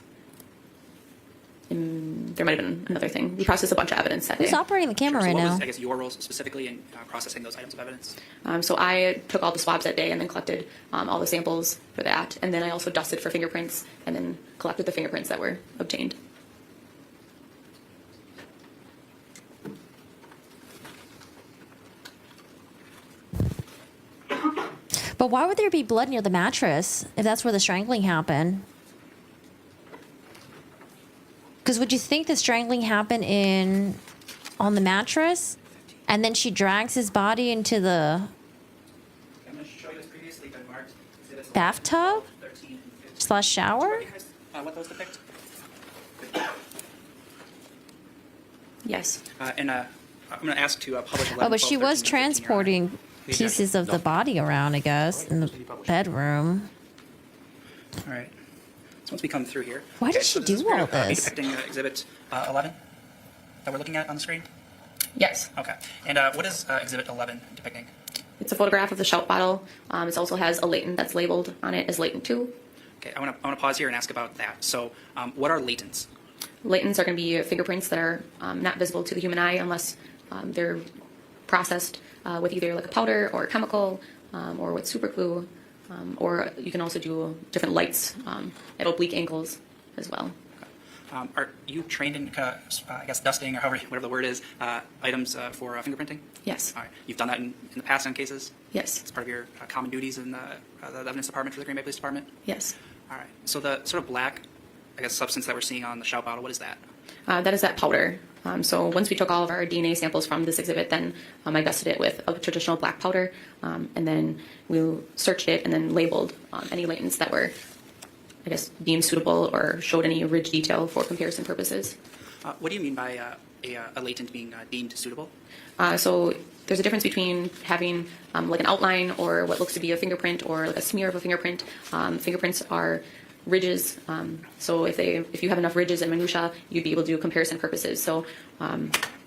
And there might have been another thing. We processed a bunch of evidence that day. Who's operating the camera So right what now? was, I guess, your role specifically in processing those items of evidence? So I took all the swabs that day and then collected all the samples for that. And then I also dusted for fingerprints and then collected the fingerprints that were obtained. But why would there be blood near the mattress if that's where the strangling happened? Because would you think the strangling happened on the mattress, and then she drags his body into the I'm going to show you this previously been marked. bathtub / shower? What those depict? Yes. And I'm going to ask to publish 11, Oh, but she 12, was 13, transporting pieces of the body around, I guess, in the bedroom. All right. So once we come through here. Why did she so this do is all me this? depicting Exhibit 11 that we're looking at on the screen? Yes. Okay. And what is Exhibit 11 depicting? It's a photograph of the shout bottle. It also has a latent that's labeled on it as latent 2. Okay, I want to pause here and ask about that. So what are latents? Latents are going to be fingerprints that are not visible to the human eye unless they're processed with either like a powder or a chemical or with super glue. Or you can also do different lights at oblique angles as well. Are you trained in, I guess, dusting or whatever the word is, items for fingerprinting? Yes. All right. You've done that in the past on cases? Yes. It's part of your common duties in the evidence department for the Green Bay Police Department? Yes. All right. So the sort of black I guess, substance that we're seeing on the shout bottle? What is that? That is that powder. So once we took all of our DNA samples from this exhibit, then I dusted it with a traditional black powder, and then we searched it and then labeled any latents that were, I guess, deemed suitable or showed any ridge detail for comparison purposes. What do you mean by a latent being deemed suitable? So there's a difference between having like an outline or what looks to be a fingerprint or like a smear of a fingerprint. Fingerprints are ridges. So if you have enough ridges and minutia, you'd be able to do comparison purposes. So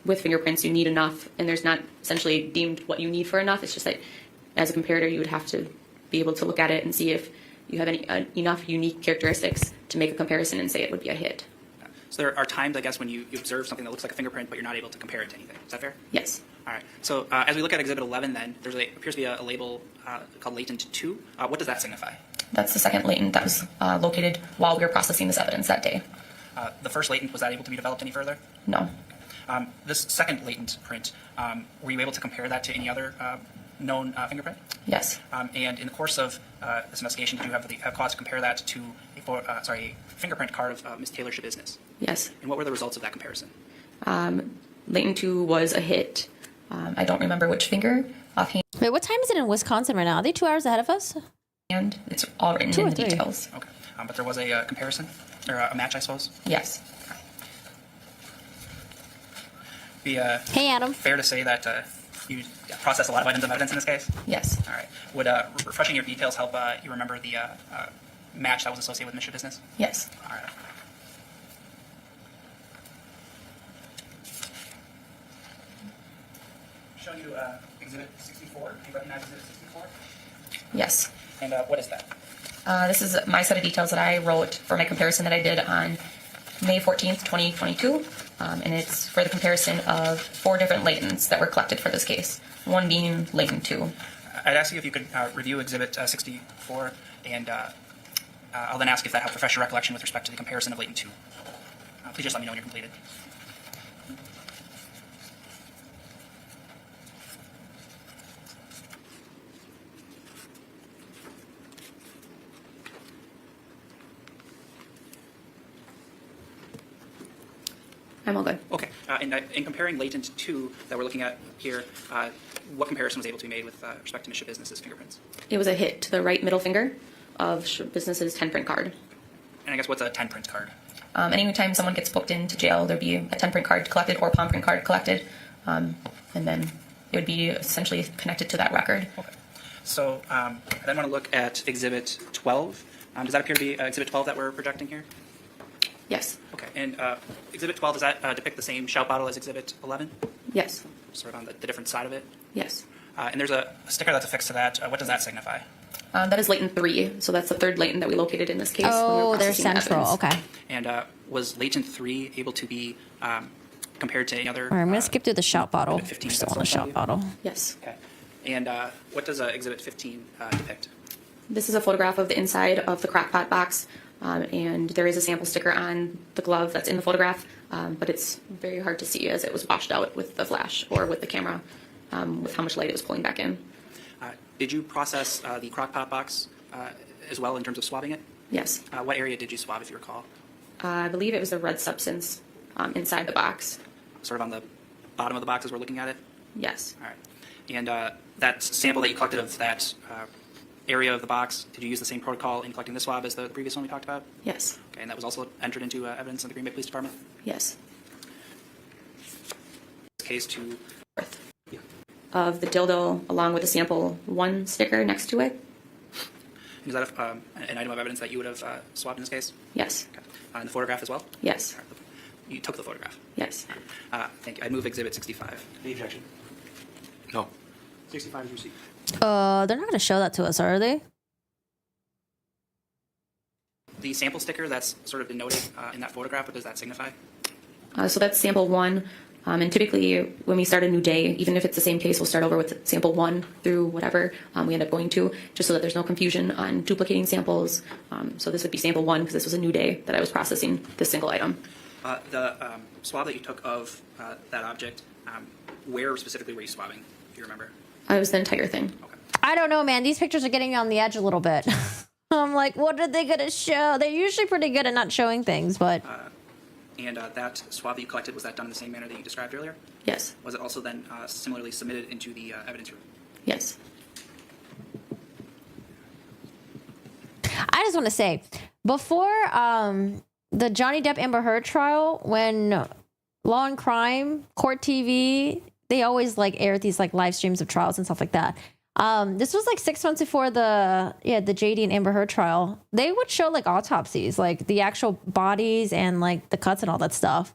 with fingerprints, you need enough, and there's not essentially deemed what you need for enough. It's just that as a comparator, you would have to be able to look at it and see if you have enough unique characteristics to make a comparison and say it would be a hit. So there are times, I guess, when you observe something that looks like a fingerprint, but you're not able to compare it to anything. Is that fair? Yes. All right. So as we look at Exhibit 11, then, there appears to be a label called Latent 2. What does that signify? That's the second latent that was located while we were processing this evidence that day. The first latent, was that able to be developed any further? No. This second latent print, were you able to compare that to any other known fingerprint? Yes. And in the course of this investigation, did you have cause to compare that to a fingerprint card of Ms. Taylor Schabusiness? Yes. And what were the results of that comparison? Latent 2 was a hit. I don't remember which finger offhand. Wait, what time is it in Wisconsin right now? Are they 2 hours ahead of us? And it's all written in the details. Okay. But there was a comparison, or a match, I suppose? Yes. Be hey, Adam. Fair to say that you processed a lot of items of evidence in this case? Yes. All right. Would refreshing your details help you remember the match that was associated with Ms. Schabusiness? Yes. All right. Show you Exhibit 64. Do you recognize Exhibit 64? Yes. And what is that? This is my set of details that I wrote for my comparison that I did on May 14th, 2022. And it's for the comparison of 4 different latents that were collected for this case, one being latent 2. I'd ask you if you could review Exhibit 64, and I'll then ask if that helped refresh your recollection with respect to the comparison of latent 2. Please just let me know when you're completed. I'm all good. Okay. In comparing latent 2 that we're looking at here, what comparison was able to be made with respect to Ms. Schabusiness's fingerprints? It was a hit to the right middle finger of Schabusiness's 10-print card. And I guess what's a 10-print card? Anytime someone gets booked into jail, there'd be a 10-print card collected or palm print card collected, and then it would be essentially connected to that record. Okay. So I then want to look at Exhibit 12. Does that appear to be Exhibit 12 that we're projecting here? Yes. Okay. And Exhibit 12, does that depict the same shout bottle as Exhibit 11? Yes. Sort of on the different side of it? Yes. And there's a sticker that's affixed to that. What does that signify? That is latent 3, so that's the third latent that we located in this case. Oh, they're central. Okay. And was latent 3 able to be compared to any other? All right, I'm going to skip through the shout bottle. 15 Still on the shout bottle. Yes. Okay. And what does Exhibit 15 depict? This is a photograph of the inside of the crock pot box, and there is a sample sticker on the glove that's in the photograph, but it's very hard to see as it was washed out with the flash or with the camera, with how much light it was pulling back in. Did you process the crock pot box as well in terms of swabbing it? Yes. What area did you swab, if you recall? I believe it was a red substance inside the box. Sort of on the bottom of the box as we're looking at it? Yes. All right. And that sample that you collected of that area of the box, did you use the same protocol in collecting this swab as the previous one we talked about? Yes. Okay, and that was also entered into evidence in the Green Bay Police Department? Yes. This case to... Of the dildo along with the sample 1 sticker next to it? Is that an item of evidence that you would have swabbed in this case? Yes. Okay. And the photograph as well? Yes. You took the photograph? Yes. Thank you. I move Exhibit 65. Any objection? No. 65 is received. They're not going to show that to us, are they? The sample sticker that's sort of denoted in that photograph, what does that signify? So that's sample 1. And typically when we start a new day, even if it's the same case, we'll start over with sample 1 through whatever we end up going to, just so that there's no confusion on duplicating samples. So this would be sample 1 because this was a new day that I was processing this single item. The swab that you took of that object, where specifically were you swabbing, if you remember? It was the entire thing. I don't know, man. These pictures are getting me on the edge a little bit. I'm like, what are they going to show? They're usually pretty good at not showing things, but And that swab that you collected, was that done in the same manner that you described earlier? Yes. Was it also then similarly submitted into the evidence room? Yes. I just want to say, before the Johnny Depp Amber Heard trial, when Law and Crime, Court TV, they always like air these like live streams of trials and stuff like that. This was like 6 months before the JD and Amber Heard trial. They would show like autopsies, like the actual bodies and like the cuts and all that stuff.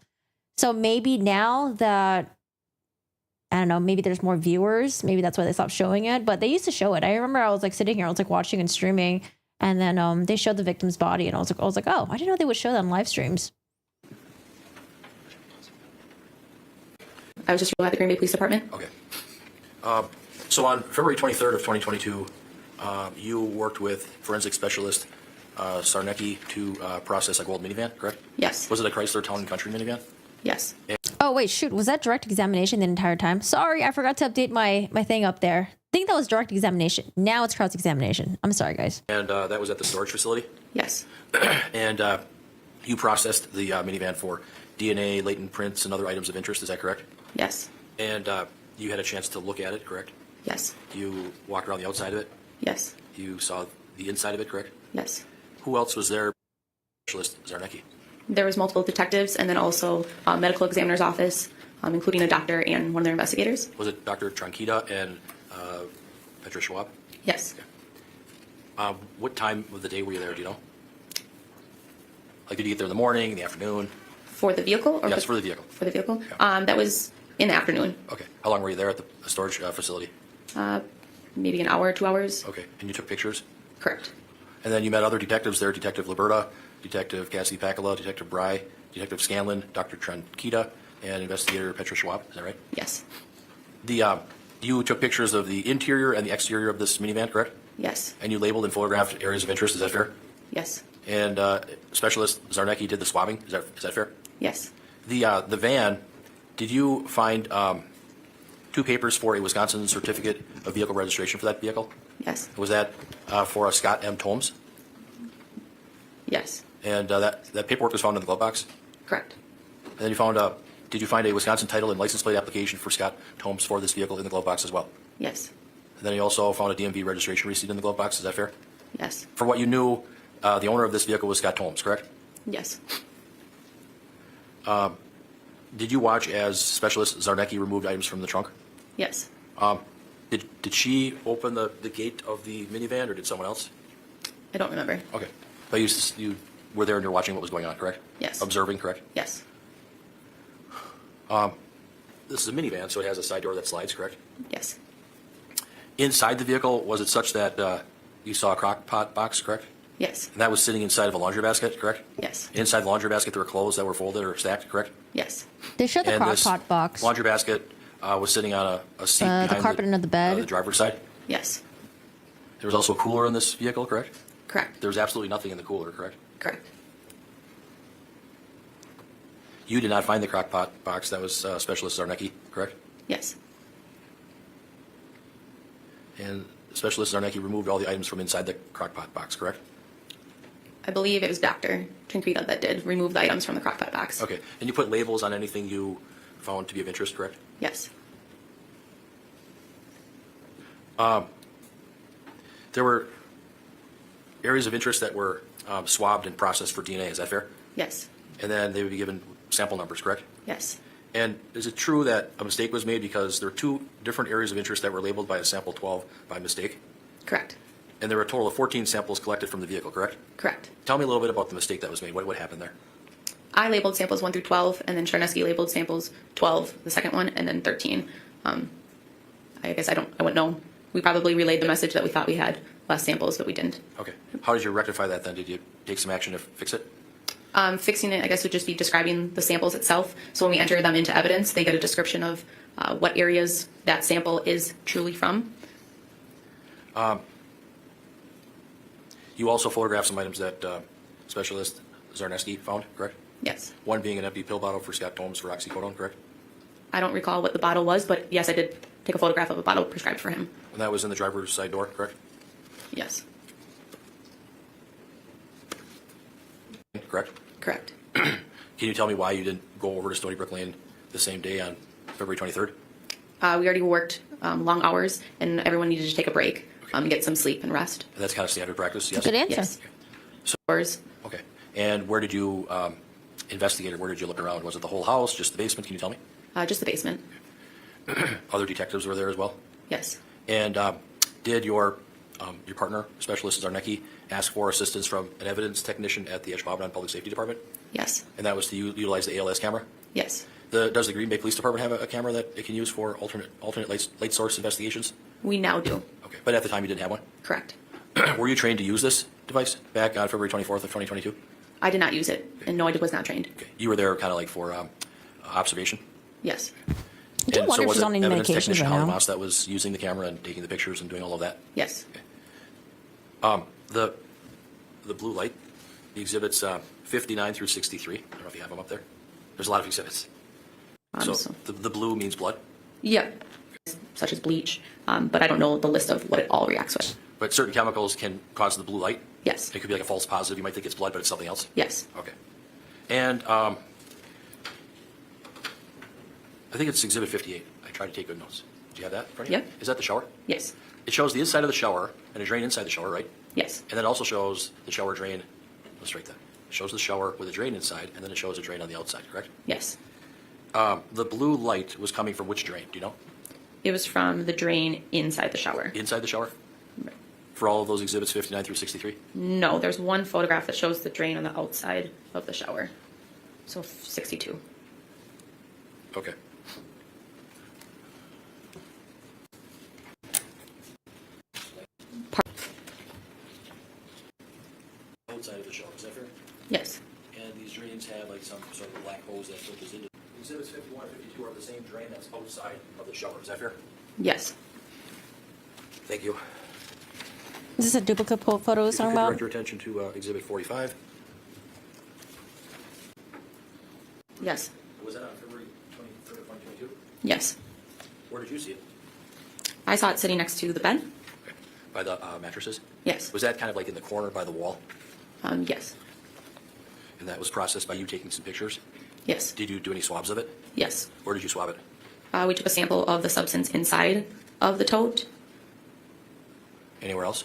So maybe now that, I don't know, maybe there's more viewers, maybe that's why they stopped showing it. But they used to show it. I remember I was like sitting here, I was like watching and streaming, and then they showed the victim's body, and I was like, oh, I didn't know they would show that on live streams. I was just at the Green Bay Police Department. Okay. So on February 23rd of 2022, you worked with forensic specialist Sarnecki to process a gold minivan, correct? Yes. Was it a Chrysler Town & Country minivan? Yes. Oh, wait, shoot. Was that direct examination the entire time? Sorry, I forgot to update my thing up there. I think that was direct examination. Now it's cross-examination. I'm sorry, guys. And that was at the storage facility? Yes. And you processed the minivan for DNA, latent prints, and other items of interest, is that correct? Yes. And you had a chance to look at it, correct? Yes. You walked around the outside of it? Yes. You saw the inside of it, correct? Yes. Who else was there? Specialist Zarnecki. There was multiple detectives and then also medical examiner's office, including a doctor and one of their investigators. Was it Dr. Tranquita and Petra Schwab? Yes. Okay. What time of the day were you there, do you know? Like, did you get there in the morning, in the afternoon? For the vehicle? Or Yes, for the vehicle. For the vehicle? That was in the afternoon. Okay. How long were you there at the storage facility? Maybe an hour, 2 hours. Okay. And you took pictures? Correct. And then you met other detectives there, Detective Liberta, Detective Cassidy Pacala, Detective Bry, Detective Scanlon, Dr. Tranquita, and Investigator Petra Schwab. Is that right? Yes. You took pictures of the interior and the exterior of this minivan, correct? Yes. And you labeled and photographed areas of interest. Is that fair? Yes. And Specialist Zarnecki did the swabbing. Is that fair? Yes. The van, did you find two papers for a Wisconsin certificate of vehicle registration for that vehicle? Yes. Was that for a Scott M. Tomes? Yes. And that paperwork was found in the glove box? Correct. And then you found did you find a Wisconsin title and license plate application for Scott Tomes for this vehicle in the glove box as well? Yes. And then you also found a DMV registration receipt in the glove box. Is that fair? Yes. For what you knew, the owner of this vehicle was Scott Tomes, correct? Yes. Did you watch as Specialist Zarnecki removed items from the trunk? Yes. Did she open the gate of the minivan, or did someone else? I don't remember. Okay. But you were there and you're watching what was going on, correct? Yes. Observing, correct? Yes. This is a minivan, so it has a side door that slides, correct? Yes. Inside the vehicle, was it such that you saw a crock pot box, correct? Yes. And that was sitting inside of a laundry basket, correct? Yes. Inside the laundry basket, there were clothes that were folded or stacked, correct? Yes. They showed the And crock this pot box. laundry basket was sitting on a seat behind The carpet under the bed. the driver's side. Yes. There was also a cooler in this vehicle, correct? Correct. There was absolutely nothing in the cooler, correct? Correct. You did not find the crock pot box. That was Specialist Zarnecki, correct? Yes. And Specialist Zarnecki removed all the items from inside the crock pot box, correct? I believe it was Dr. Tranquita that did remove the items from the crockpot box. Okay. And you put labels on anything you found to be of interest, correct? Yes. There were areas of interest that were swabbed and processed for DNA. Is that fair? Yes. And then they would be given sample numbers, correct? Yes. And is it true that a mistake was made because there were two different areas of interest that were labeled by a sample 12 by mistake? Correct. And there were a total of 14 samples collected from the vehicle, correct? Correct. Tell me a little bit about the mistake that was made. What happened there? I labeled samples 1 through 12, and then Charneski labeled samples 12, the second one, and then 13. I guess I wouldn't know. We probably relayed the message that we thought we had less samples, but we didn't. Okay. How did you rectify that then? Did you take some action to fix it? Fixing it, I guess, would just be describing the samples itself. So when we enter them into evidence, they get a description of what areas that sample is truly from. You also photographed some items that Specialist Zarneski found, correct? Yes. One being an empty pill bottle for Scott Tomes for oxycodone, correct? I don't recall what the bottle was, but yes, I did take a photograph of a bottle prescribed for him. And that was in the driver's side door, correct? Yes. correct? Correct. Can you tell me why you didn't go over to Stony Brook Lane the same day on February 23rd? We already worked long hours, and everyone needed to take a break, get some sleep and rest. And that's kind of standard practice, yes? Good answer. Yes. So, Hours. okay. And where did you investigate, or where did you look around? Was it the whole house, just the basement? Can you tell me? Just the basement. Other detectives were there as well? Yes. And did your partner, Specialist Zarnecki, ask for assistance from an evidence technician at the Schabusiness Public Safety Department? Yes. And that was to utilize the ALS camera? Yes. Does the Green Bay Police Department have a camera that it can use for alternate light source investigations? We now do. Okay, but at the time you didn't have one? Correct. Were you trained to use this device back on February 24th of 2022? I did not use it, and no, I was not trained. Okay. You were there kind of like for observation? Yes. I do wonder if she's on any evidence medications technician right Howard now. Moss that was using the camera and taking the pictures and doing all of that? Yes. The blue light, the exhibits 59 through 63. I don't know if you have them up there. There's a lot of exhibits. So the blue means blood? Yep. Such as bleach, but I don't know the list of what it all reacts with. But certain chemicals can cause the blue light? Yes. It could be like a false positive. You might think it's blood, but it's something else? Yes. Okay. And I think it's exhibit 58. I tried to take good notes. Do you have that in front of you? Yep. Is that the shower? Yes. It shows the inside of the shower and a drain inside the shower, right? Yes. And then it also shows the shower drain. Let's write that. It shows the shower with a drain inside, and then it shows a drain on the outside, correct? Yes. The blue light was coming from which drain? Do you know? It was from the drain inside the shower. Inside the shower? For all of those exhibits 59 through 63? No, there's one photograph that shows the drain on the outside of the shower. So 62. Okay. Outside of the shower, is that fair? Yes. And these drains have like some sort of black hose that filters into. Exhibits 51 and 52 are the same drain that's outside of the shower. Is that fair? Yes. Thank you. Is this a duplicate photo If you talking could about? direct your attention to exhibit 45. Yes. Was that on February 23rd of 2022? Yes. Where did you see it? I saw it sitting next to the bed. Okay. By the mattresses? Yes. Was that kind of like in the corner by the wall? Yes. And that was processed by you taking some pictures? Yes. Did you do any swabs of it? Yes. Where did you swab it? We took a sample of the substance inside of the tote. Anywhere else?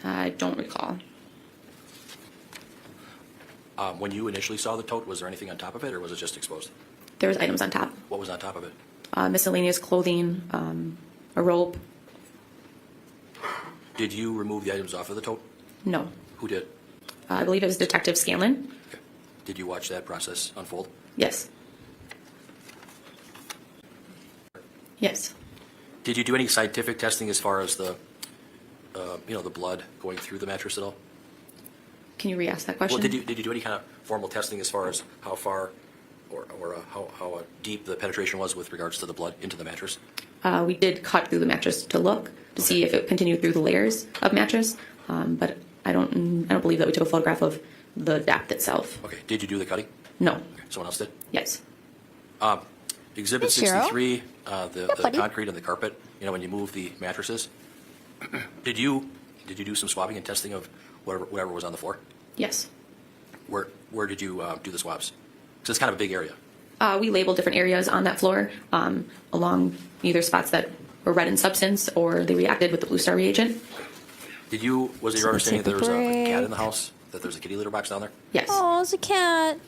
I don't recall. When you initially saw the tote, was there anything on top of it, or was it just exposed? There was items on top. What was on top of it? Miscellaneous clothing, a rope. Did you remove the items off of the tote? No. Who did? I believe it was Detective Scanlon. Okay. Did you watch that process unfold? Yes. Yes. Did you do any scientific testing as far as the, the blood going through the mattress at all? Can you re-ask that question? Well, did you do any kind of formal testing as far as how far or how deep the penetration was with regards to the blood into the mattress? We did cut through the mattress to look to see if it continued through the layers of mattress, but I don't believe that we took a photograph of the depth itself. Okay. Did you do the cutting? No. Okay. Someone else did? Yes. Exhibit Hey, Cheryl. 63, the buddy. concrete and the carpet, when you move the mattresses, did you do some swabbing and testing of whatever was on the floor? Yes. Where did you do the swabs? Because it's kind of a big area. We labeled different areas on that floor along either spots that were red in substance or they reacted with the Blue Star reagent. Was it your understanding that there was a cat in the house? That there's a kitty litter box down there? Yes. Oh, it's a cat.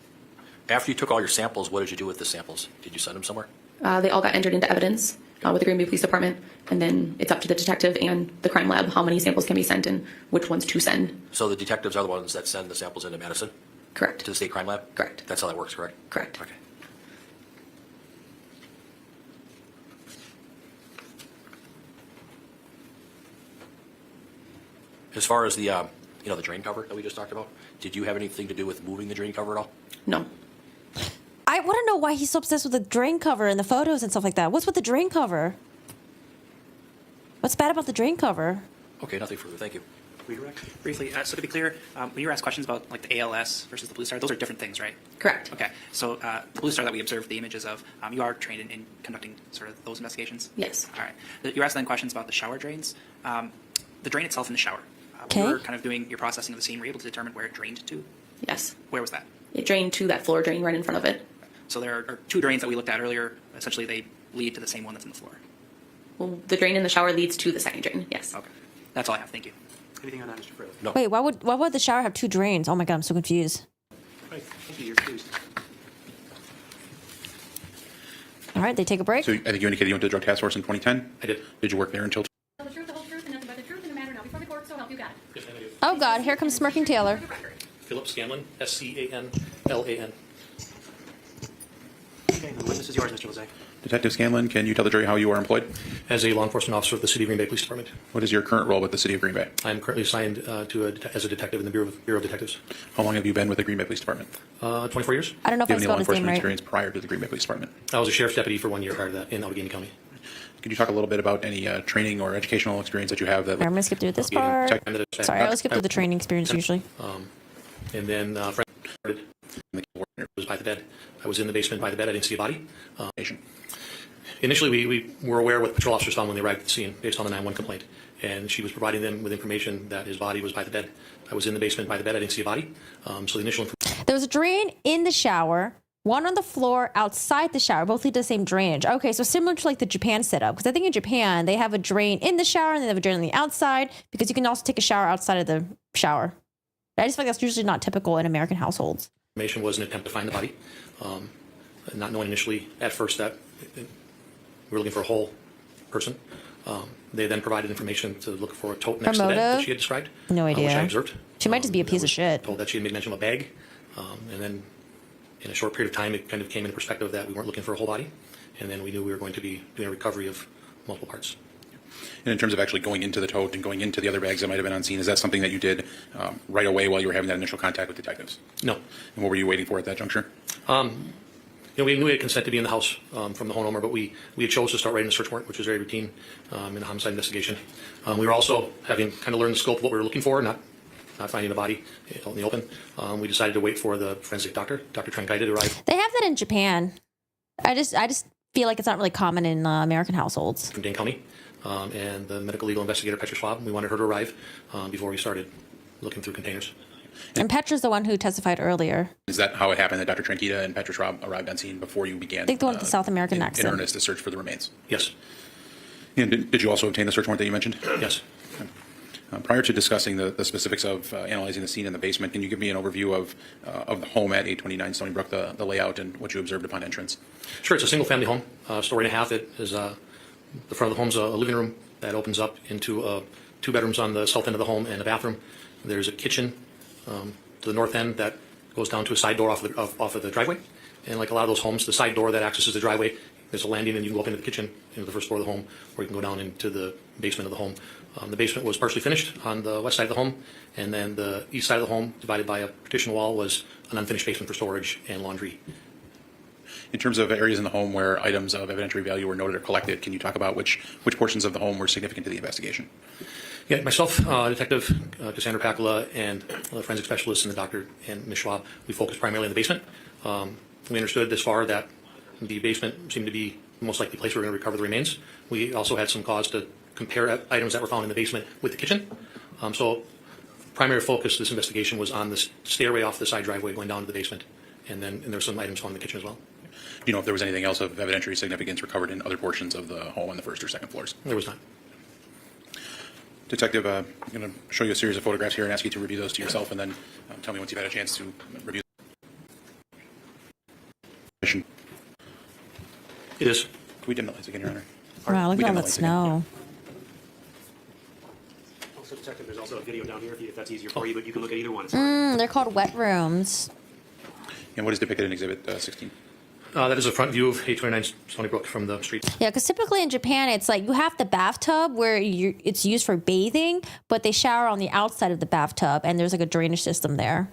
After you took all your samples, what did you do with the samples? Did you send them somewhere? They all got entered into evidence with the Green Bay Police Department, and then it's up to the detective and the crime lab how many samples can be sent and which ones to send. So the detectives are the ones that send the samples into Madison? Correct. To the state crime lab? Correct. That's how that works, correct? Correct. Okay. As far as the the drain cover that we just talked about, did you have anything to do with moving the drain cover at all? No. I want to know why he's so obsessed with the drain cover and the photos and stuff like that. What's with the drain cover? What's bad about the drain cover? Okay, nothing further. Thank you. Briefly, so to be clear, when you were asked questions about like the ALS versus the Blue Star, those are different things, right? Correct. Okay, so the Blue Star that we observed the images of, you are trained in conducting sort of those investigations? Yes. All right. You were asked then questions about the shower drains. The drain itself in the shower. Okay. When you were kind of doing your processing of the scene, were you able to determine where it drained to? Yes. Where was that? It drained to that floor drain right in front of it. So there are two drains that we looked at earlier. Essentially, they lead to the same one that's in the floor. Well, the drain in the shower leads to the second drain, yes. Okay. That's all I have. Thank you. Anything on that, Mr. Freeland? No. Wait, why would the shower have two drains? Oh my God, I'm so confused. Right. Thank you. You're excused. All right, they take a break. So I think you indicated you went to the drug task force in 2010? I did. Did you work there until? Tell the truth, the whole truth, and nothing but the truth in the matter now before the court, so help you God. Yes, ma'am, I do. Oh God, here comes smirking Taylor. Philip Scanlon, Scanlan. Okay, the witness is yours, Mr. Lezay. Detective Scanlon, can you tell the jury how you are employed? As a law enforcement officer of the City of Green Bay Police Department, What is your current role with the City of Green Bay? I am currently assigned as a detective in the Bureau of Detectives. How long have you been with the Green Bay Police Department? 24 years. I don't know if Do I you have any law spelled his name enforcement right. experience prior to the Green Bay Police Department? I was a sheriff's deputy for 1 year prior to that in Allegheny County. Could you talk a little bit about any training or educational experience that you have? That I'm gonna skip through this Yeah, part. check- Sorry, I always skip through the training experience usually. And then Frank started. The coordinator was by the bed. I was in the basement by the bed. I didn't see a body. Initially, we were aware what patrol officers found when they arrived at the scene based on the 911 complaint. And she was providing them with information that his body was by the bed. I was in the basement by the bed. I didn't see a body. So the initial information. There was a drain in the shower, one on the floor outside the shower, both lead to the same drainage. Okay, so similar to like the Japan setup, because I think in Japan they have a drain in the shower and they have a drain on the outside because you can also take a shower outside of the shower. I just feel like that's usually not typical in American households. Information was an attempt to find the body, not knowing initially at first that we were looking for a whole person. They then provided information to look for a tote next to that motive? she had described. No idea. Which I observed. She might just be a piece of shit. Told that she had made mention of a bag, and then in a short period of time, it kind of came into perspective that we weren't looking for a whole body, and then we knew we were going to be doing a recovery of multiple parts. And in terms of actually going into the tote and going into the other bags that might have been on scene, is that something that you did right away while you were having that initial contact with detectives? No. And what were you waiting for at that juncture? We knew we had consent to be in the house from the homeowner, but we had chose to start writing the search warrant, which was very routine in a homicide investigation. We were also having kind of learned the scope of what we were looking for, not finding the body out in the open. We decided to wait for the forensic doctor, Dr. Trankaide, to arrive. They have that in Japan. I just feel like it's not really common in American households. From Dane County, and the medical legal investigator, Petra Schwab. We wanted her to arrive before we started looking through containers. And Petra's the one who testified earlier. Is that how it happened that Dr. Tranquita and Petra Schwab arrived on scene before you began? I think the one with the South American in accent. earnest, the search for the remains? Yes. And did you also obtain the search warrant that you mentioned? Yes. Prior to discussing the specifics of analyzing the scene in the basement, can you give me an overview of the home at 829 Stony Brook, the layout, and what you observed upon entrance? Sure, it's a single-family home, story and a half. It is the front of the home's a living room that opens up into 2 bedrooms on the south end of the home and a bathroom. There's a kitchen to the north end that goes down to a side door off of the driveway. And like a lot of those homes, the side door that accesses the driveway, there's a landing, and you can go up into the kitchen, into the first floor of the home, or you can go down into the basement of the home. The basement was partially finished on the west side of the home, and then the east side of the home, divided by a partition wall, was an unfinished basement for storage and laundry. In terms of areas in the home where items of evidentiary value were noted or collected, can you talk about which portions of the home were significant to the investigation? Yeah, myself, Detective Cassandra Pacula, and the forensic specialist and the doctor and Ms. Schwab, we focused primarily on the basement. We understood this far that the basement seemed to be the most likely place we were going to recover the remains. We also had some cause to compare items that were found in the basement with the kitchen. So primary focus of this investigation was on the stairway off the side driveway going down to the basement, and there were some items found in the kitchen as well. Do you know if there was anything else of evidentiary significance recovered in other portions of the home on the first or second floors? There was not. Detective, I'm going to show you a series of photographs here and ask you to review those to yourself, and then tell me once you've had a chance to review them. It is. Can we dim the lights again, Your Honor? Wow, look We at all dim the that lights again. snow. Also, Detective, there's also a video down here if that's easier for you, but you can look at either one. They're called wet rooms. And what is depicted in Exhibit 16? That is a front view of 829 Stony Brook from the street. Yeah, because typically in Japan, it's like you have the bathtub where it's used for bathing, but they shower on the outside of the bathtub, and there's like a drainage system there.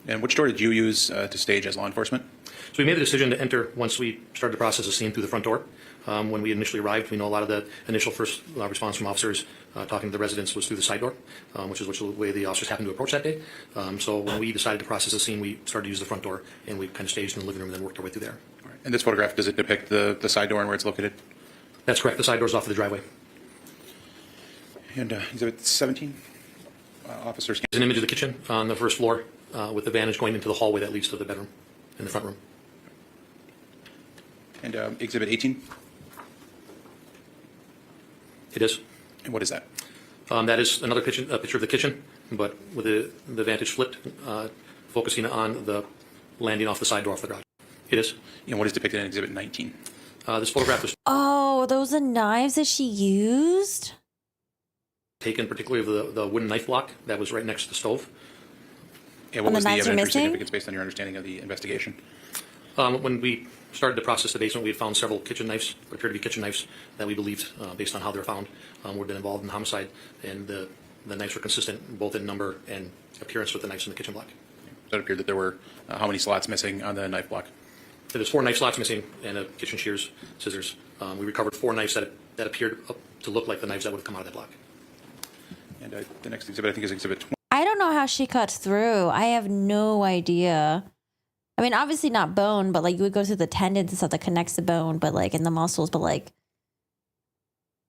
And which door did you use to stage as law enforcement? So we made the decision to enter once we started the process of scene through the front door. When we initially arrived, we know a lot of the initial first response from officers talking to the residents was through the side door, which is the way the officers happened to approach that day. So when we decided to process the scene, we started to use the front door, and we kind of staged in the living room and then worked our way through there. All right. And this photograph, does it depict the side door and where it's located? That's correct. The side door's off of the driveway. And Exhibit 17, officers. There's an image of the kitchen on the first floor. with the vantage going into the hallway that leads to the bedroom in the front room. And Exhibit 18? It is. And what is that? That is another picture of the kitchen, but with the vantage flipped, focusing on the landing off the side door of the garage. It is. And what is depicted in Exhibit 19? This photograph was Oh, those are knives that she used? taken particularly of the wooden knife block that was right next to the stove. And what And the was the knives are evidentiary missing? significance based on your understanding of the investigation? When we started to process the basement, we had found several kitchen knives, what appeared to be kitchen knives, that we believed, based on how they were found, would have been involved in the homicide. And the knives were consistent both in number and appearance with the knives in the kitchen block. So it appeared that there were how many slots missing on the knife block? There's 4 knife slots missing and a kitchen shears, scissors. We recovered 4 knives that appeared to look like the knives that would have come out of that block. And the next exhibit, I think, is Exhibit 20. I don't know how she cut through. I have no idea. I mean, obviously not bone, but like you would go through the tendons and stuff that connects the bone, but like in the muscles, but like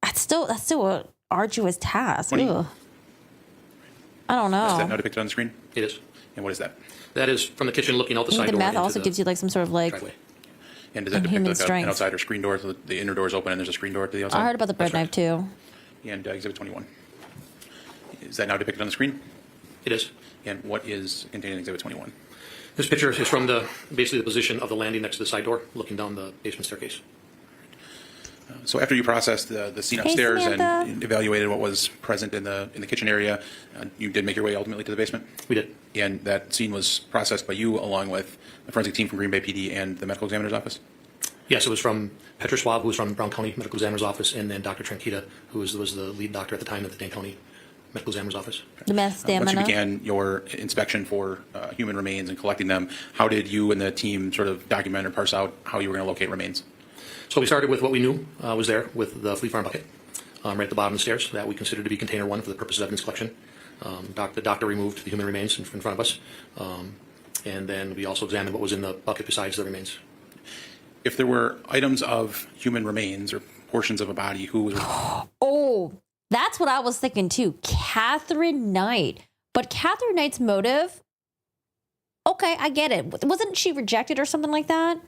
that's still an arduous task. Ugh. I don't know. Is that now depicted on the screen? It is. And what is that? That is from the kitchen looking out the I side think door. the meth into also the gives you like some sort of like driveway. And does that depict human like an strength. outside or screen door? So the inner door is open and there's a screen door to the outside? I heard about the bread knife too. And Exhibit 21. Is that now depicted on the screen? It is. And what is contained in Exhibit 21? This picture is from basically the position of the landing next to the side door, looking down the basement staircase. So after you processed the scene Hey, upstairs Samantha. and evaluated what was present in the kitchen area, you did make your way ultimately to the basement? We did. And that scene was processed by you along with the forensic team from Green Bay PD and the medical examiner's office? Yes, it was from Petra Schwab, who was from Brown County Medical Examiner's Office, and then Dr. Tranquita, who was the lead doctor at the time at the Dane County Medical Examiner's Office. The meth Once you stamina. began your inspection for human remains and collecting them, how did you and the team sort of document or parse out how you were going to locate remains? So we started with what we knew was there with the Flea Farm bucket, right at the bottom of the stairs, that we considered to be container 1 for the purpose of evidence collection. The doctor removed the human remains in front of us, and then we also examined what was in the bucket besides the remains. If there were items of human remains or portions of a body, who was Oh, that's what I was thinking too. Catherine Knight. But Catherine Knight's motive, okay, I get it. Wasn't she rejected or something like that?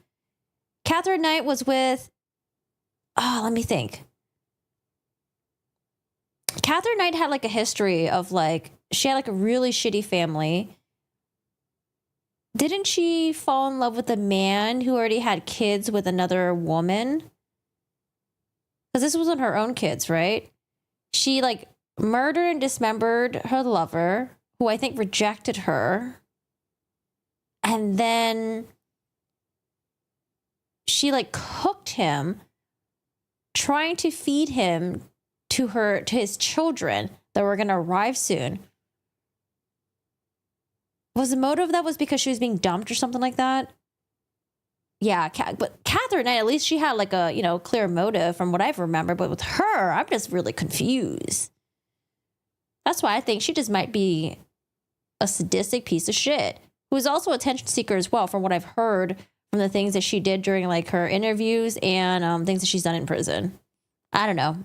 Catherine Knight was with, let me think. Catherine Knight had like a history of like, she had like a really shitty family. Didn't she fall in love with a man who already had kids with another woman? Because this wasn't her own kids, right? She like murdered and dismembered her lover, who I think rejected her. And then she like cooked him, trying to feed him to his children that were going to arrive soon. Was the motive that was because she was being dumped or something like that? Yeah, but Catherine Knight, at least she had like a, clear motive from what I remember. But with her, I'm just really confused. That's why I think she just might be a sadistic piece of shit, who is also a attention seeker as well, from what I've heard from the things that she did during like her interviews and things that she's done in prison. I don't know.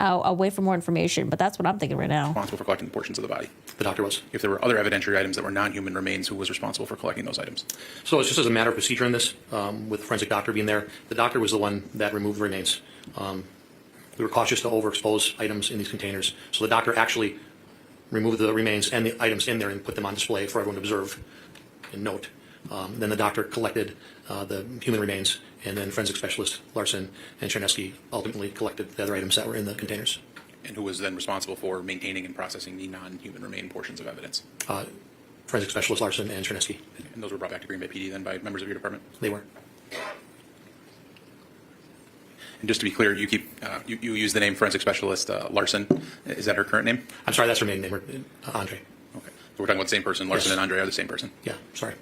I'll wait for more information, but that's what I'm thinking right now. responsible for collecting portions of the body? The doctor was. If there were other evidentiary items that were non-human remains, who was responsible for collecting those items? So it's just as a matter of procedure in this, with the forensic doctor being there. The doctor was the one that removed the remains. We were cautious to overexpose items in these containers. So the doctor actually removed the remains and the items in there and put them on display for everyone to observe and note. Then the doctor collected the human remains, and then forensic specialist Larson and Chernesky ultimately collected the other items that were in the containers. And who was then responsible for maintaining and processing the non-human remain portions of evidence? Forensic specialist Larson and Chernesky. And those were brought back to Green Bay PD then by members of your department? They were. And just to be clear, you keep you use the name forensic specialist Larson. Is that her current name? I'm sorry, that's her maiden name, Andre. Okay. So we're talking about the same person. Larson and Andre are the same person? Yeah, sorry.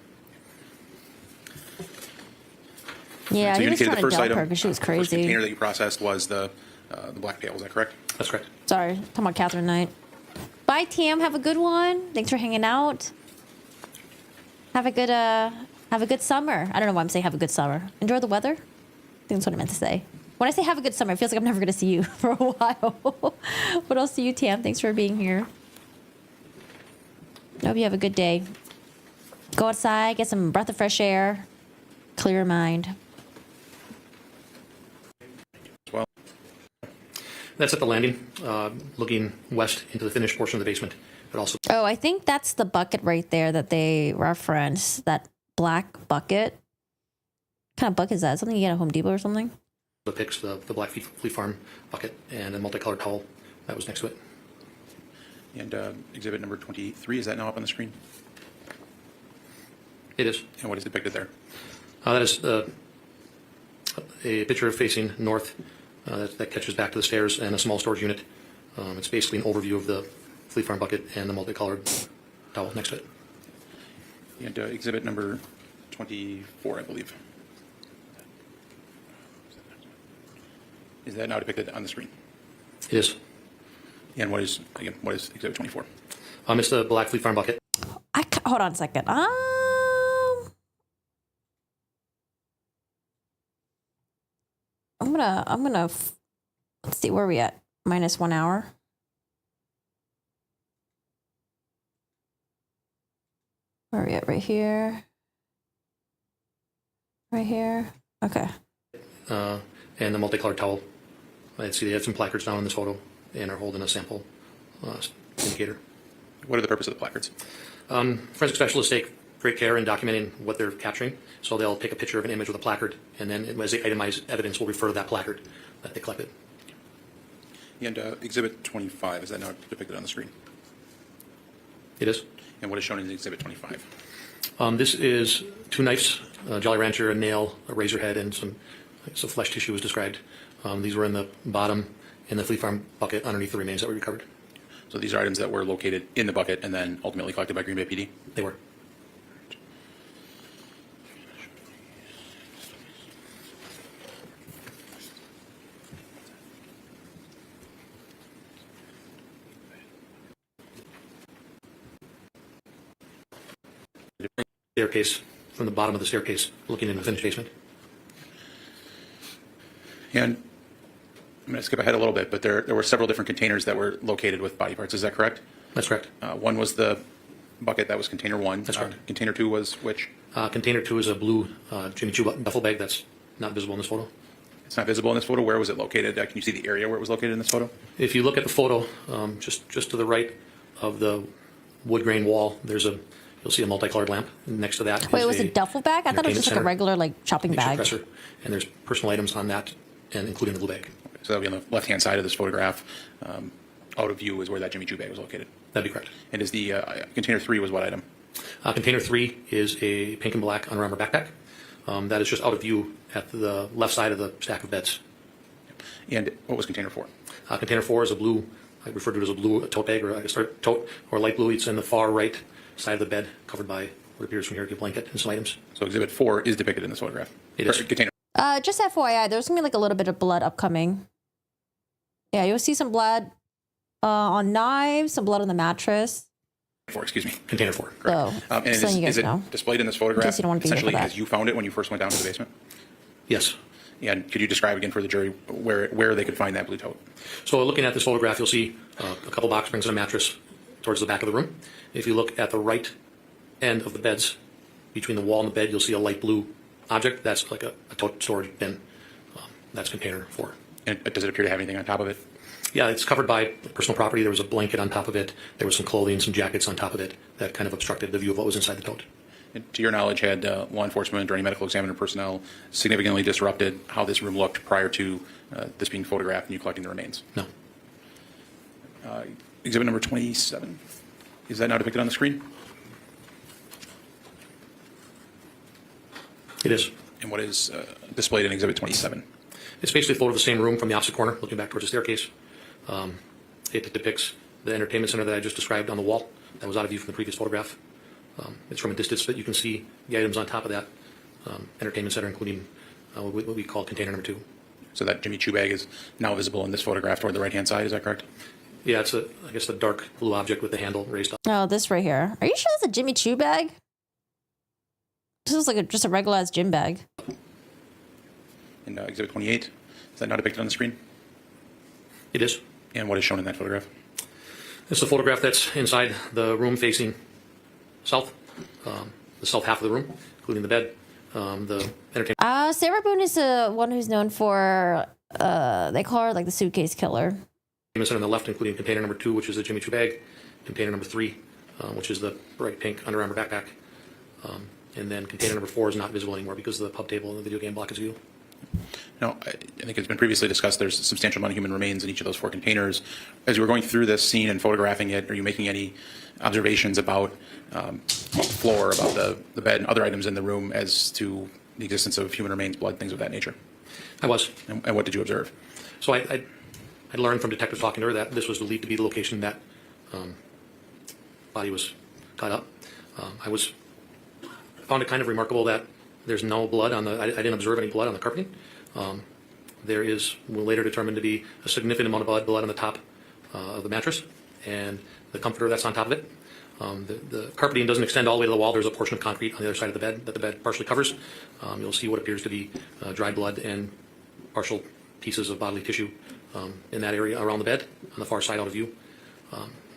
Yeah, So he you was indicated trying the to first dump item, her because she was the first crazy. container that you processed was the black pail. Is that correct? That's correct. Sorry, come on, Catherine Knight. Bye, Tam. Have a good one. Thanks for hanging out. Have a good summer. I don't know why I'm saying have a good summer. Enjoy the weather. I think that's what I meant to say. When I say have a good summer, it feels like I'm never going to see you for a while. But I'll see you, Tam. Thanks for being here. I hope you have a good day. Go outside, get some breath of fresh air, clear your mind. Well, That's at the landing, looking west into the finished portion of the basement. But also Oh, I think that's the bucket right there that they reference. That black bucket. What kind of bucket is that? Something you get at Home Depot or something? depicts the Black Fleet Farm bucket and a multicolored towel that was next to it. And exhibit number 23, is that now up on the screen? It is. And what is depicted there? That is a picture facing north that catches back to the stairs and a small storage unit. It's basically an overview of the Fleet Farm bucket and the multicolored towel next to it. And exhibit number 24, I believe. Is that now depicted on the screen? It is. And what is exhibit 24? It's the Black Fleet Farm bucket. Hold on a second. Let's see, where are we at? Minus 1 hour. Where are we at? Right here. Right here. Okay. And the multicolored towel. I see they have some placards down in this photo and are holding a sample indicator. What are the purpose of the placards? Forensic specialists take great care in documenting what they're capturing. So they'll take a picture of an image with a placard, and then as they itemize evidence, will refer to that placard that they collected. And exhibit 25, is that now depicted on the screen? It is. And what is shown in exhibit 25? This is 2 knives, a Jolly Rancher, a nail, a razor head, and some flesh tissue was described. These were in the bottom in the Fleet Farm bucket underneath the remains that we recovered. So these are items that were located in the bucket and then ultimately collected by Green Bay PD? They were. Staircase, from the bottom of the staircase, looking in the finished basement. And I'm going to skip ahead a little bit, but there were several different containers that were located with body parts. Is that correct? That's correct. One was the bucket that was container 1. That's correct. Container 2 was which? Container 2 is a blue Jimmy Choo duffel bag that's not visible in this photo. It's not visible in this photo. Where was it located? Can you see the area where it was located in this photo? If you look at the photo, just to the right of the wood grain wall, you'll see a multicolored lamp. Next to that, Wait, was it a duffel bag? I thought it was just like a center, regular shopping bag. Dresser, and there's personal items on that, and including the blue bag. So that'll be on the left-hand side of this photograph. Out of view is where that Jimmy Choo bag was located. That'd be correct. And is the container 3 was what item? Container 3 is a pink and black Under Armour backpack. That is just out of view at the left side of the stack of beds. And what was container 4? Container 4 is a blue, I refer to it as a blue tote bag, or tote, or light blue. It's in the far right side of the bed, covered by what appears from here to be a blanket and some items. So exhibit 4 is depicted in this photograph? It is. Container. Just FYI, there's going to be a little bit of blood upcoming. Yeah, you'll see some blood on knives, some blood on the mattress. 4, excuse me. Container 4. Oh, and just letting you guys is it know. displayed in this photograph In case you don't want to be here for essentially that. as you found it when you first went down to the basement? Yes. And could you describe again for the jury where they could find that blue tote? So looking at this photograph, you'll see a couple box springs and a mattress towards the back of the room. If you look at the right end of the beds, between the wall and the bed, you'll see a light blue object. That's like a tote storage bin. That's container 4. And does it appear to have anything on top of it? Yeah, it's covered by personal property. There was a blanket on top of it. There was some clothing, some jackets on top of it that kind of obstructed the view of what was inside the tote. And to your knowledge, had law enforcement or any medical examiner personnel significantly disrupted how this room looked prior to this being photographed and you collecting the remains? No. Exhibit number 27. Is that now depicted on the screen? It is. And what is displayed in Exhibit 27? It's basically a photo of the same room from the opposite corner, looking back towards the staircase. It depicts the entertainment center that I just described on the wall. That was out of view from the previous photograph. It's from a distance, but you can see the items on top of that entertainment center, including what we call container number 2. So that Jimmy Choo bag is now visible in this photograph toward the right-hand side, is that correct? Yeah, it's I guess the dark blue object with the handle raised up. Oh, this right here. Are you sure that's a Jimmy Choo bag? This is like just a regular gym bag. In Exhibit 28, is that now depicted on the screen? It is. And what is shown in that photograph? It's the photograph that's inside the room facing south. south half of the room, including the bed, the entertainment. Sarah Boone is the one who's known for, they call her like the suitcase killer. Center on the left, including container number 2, which is the Jimmy Choo bag, container number 3, which is the bright pink Under Armour backpack, and then container number 4 is not visible anymore because the pub table and the video game block is view. No, I think it's been previously discussed there's a substantial amount of human remains in each of those 4 containers. As you were going through this scene and photographing it, are you making any observations about the floor, about the bed, and other items in the room as to the existence of human remains, blood, things of that nature? I was. And what did you observe? So I learned from detectives talking to her that this was believed to be the location that body was cut up. I found it kind of remarkable that there's no blood on the, I didn't observe any blood on the carpeting. There is later determined to be a significant amount of blood on the top of the mattress and the comforter that's on top of it. The carpeting doesn't extend all the way to the wall. There's a portion of concrete on the other side of the bed that the bed partially covers. You'll see what appears to be dried blood and partial pieces of bodily tissue in that area around the bed on the far side out of view.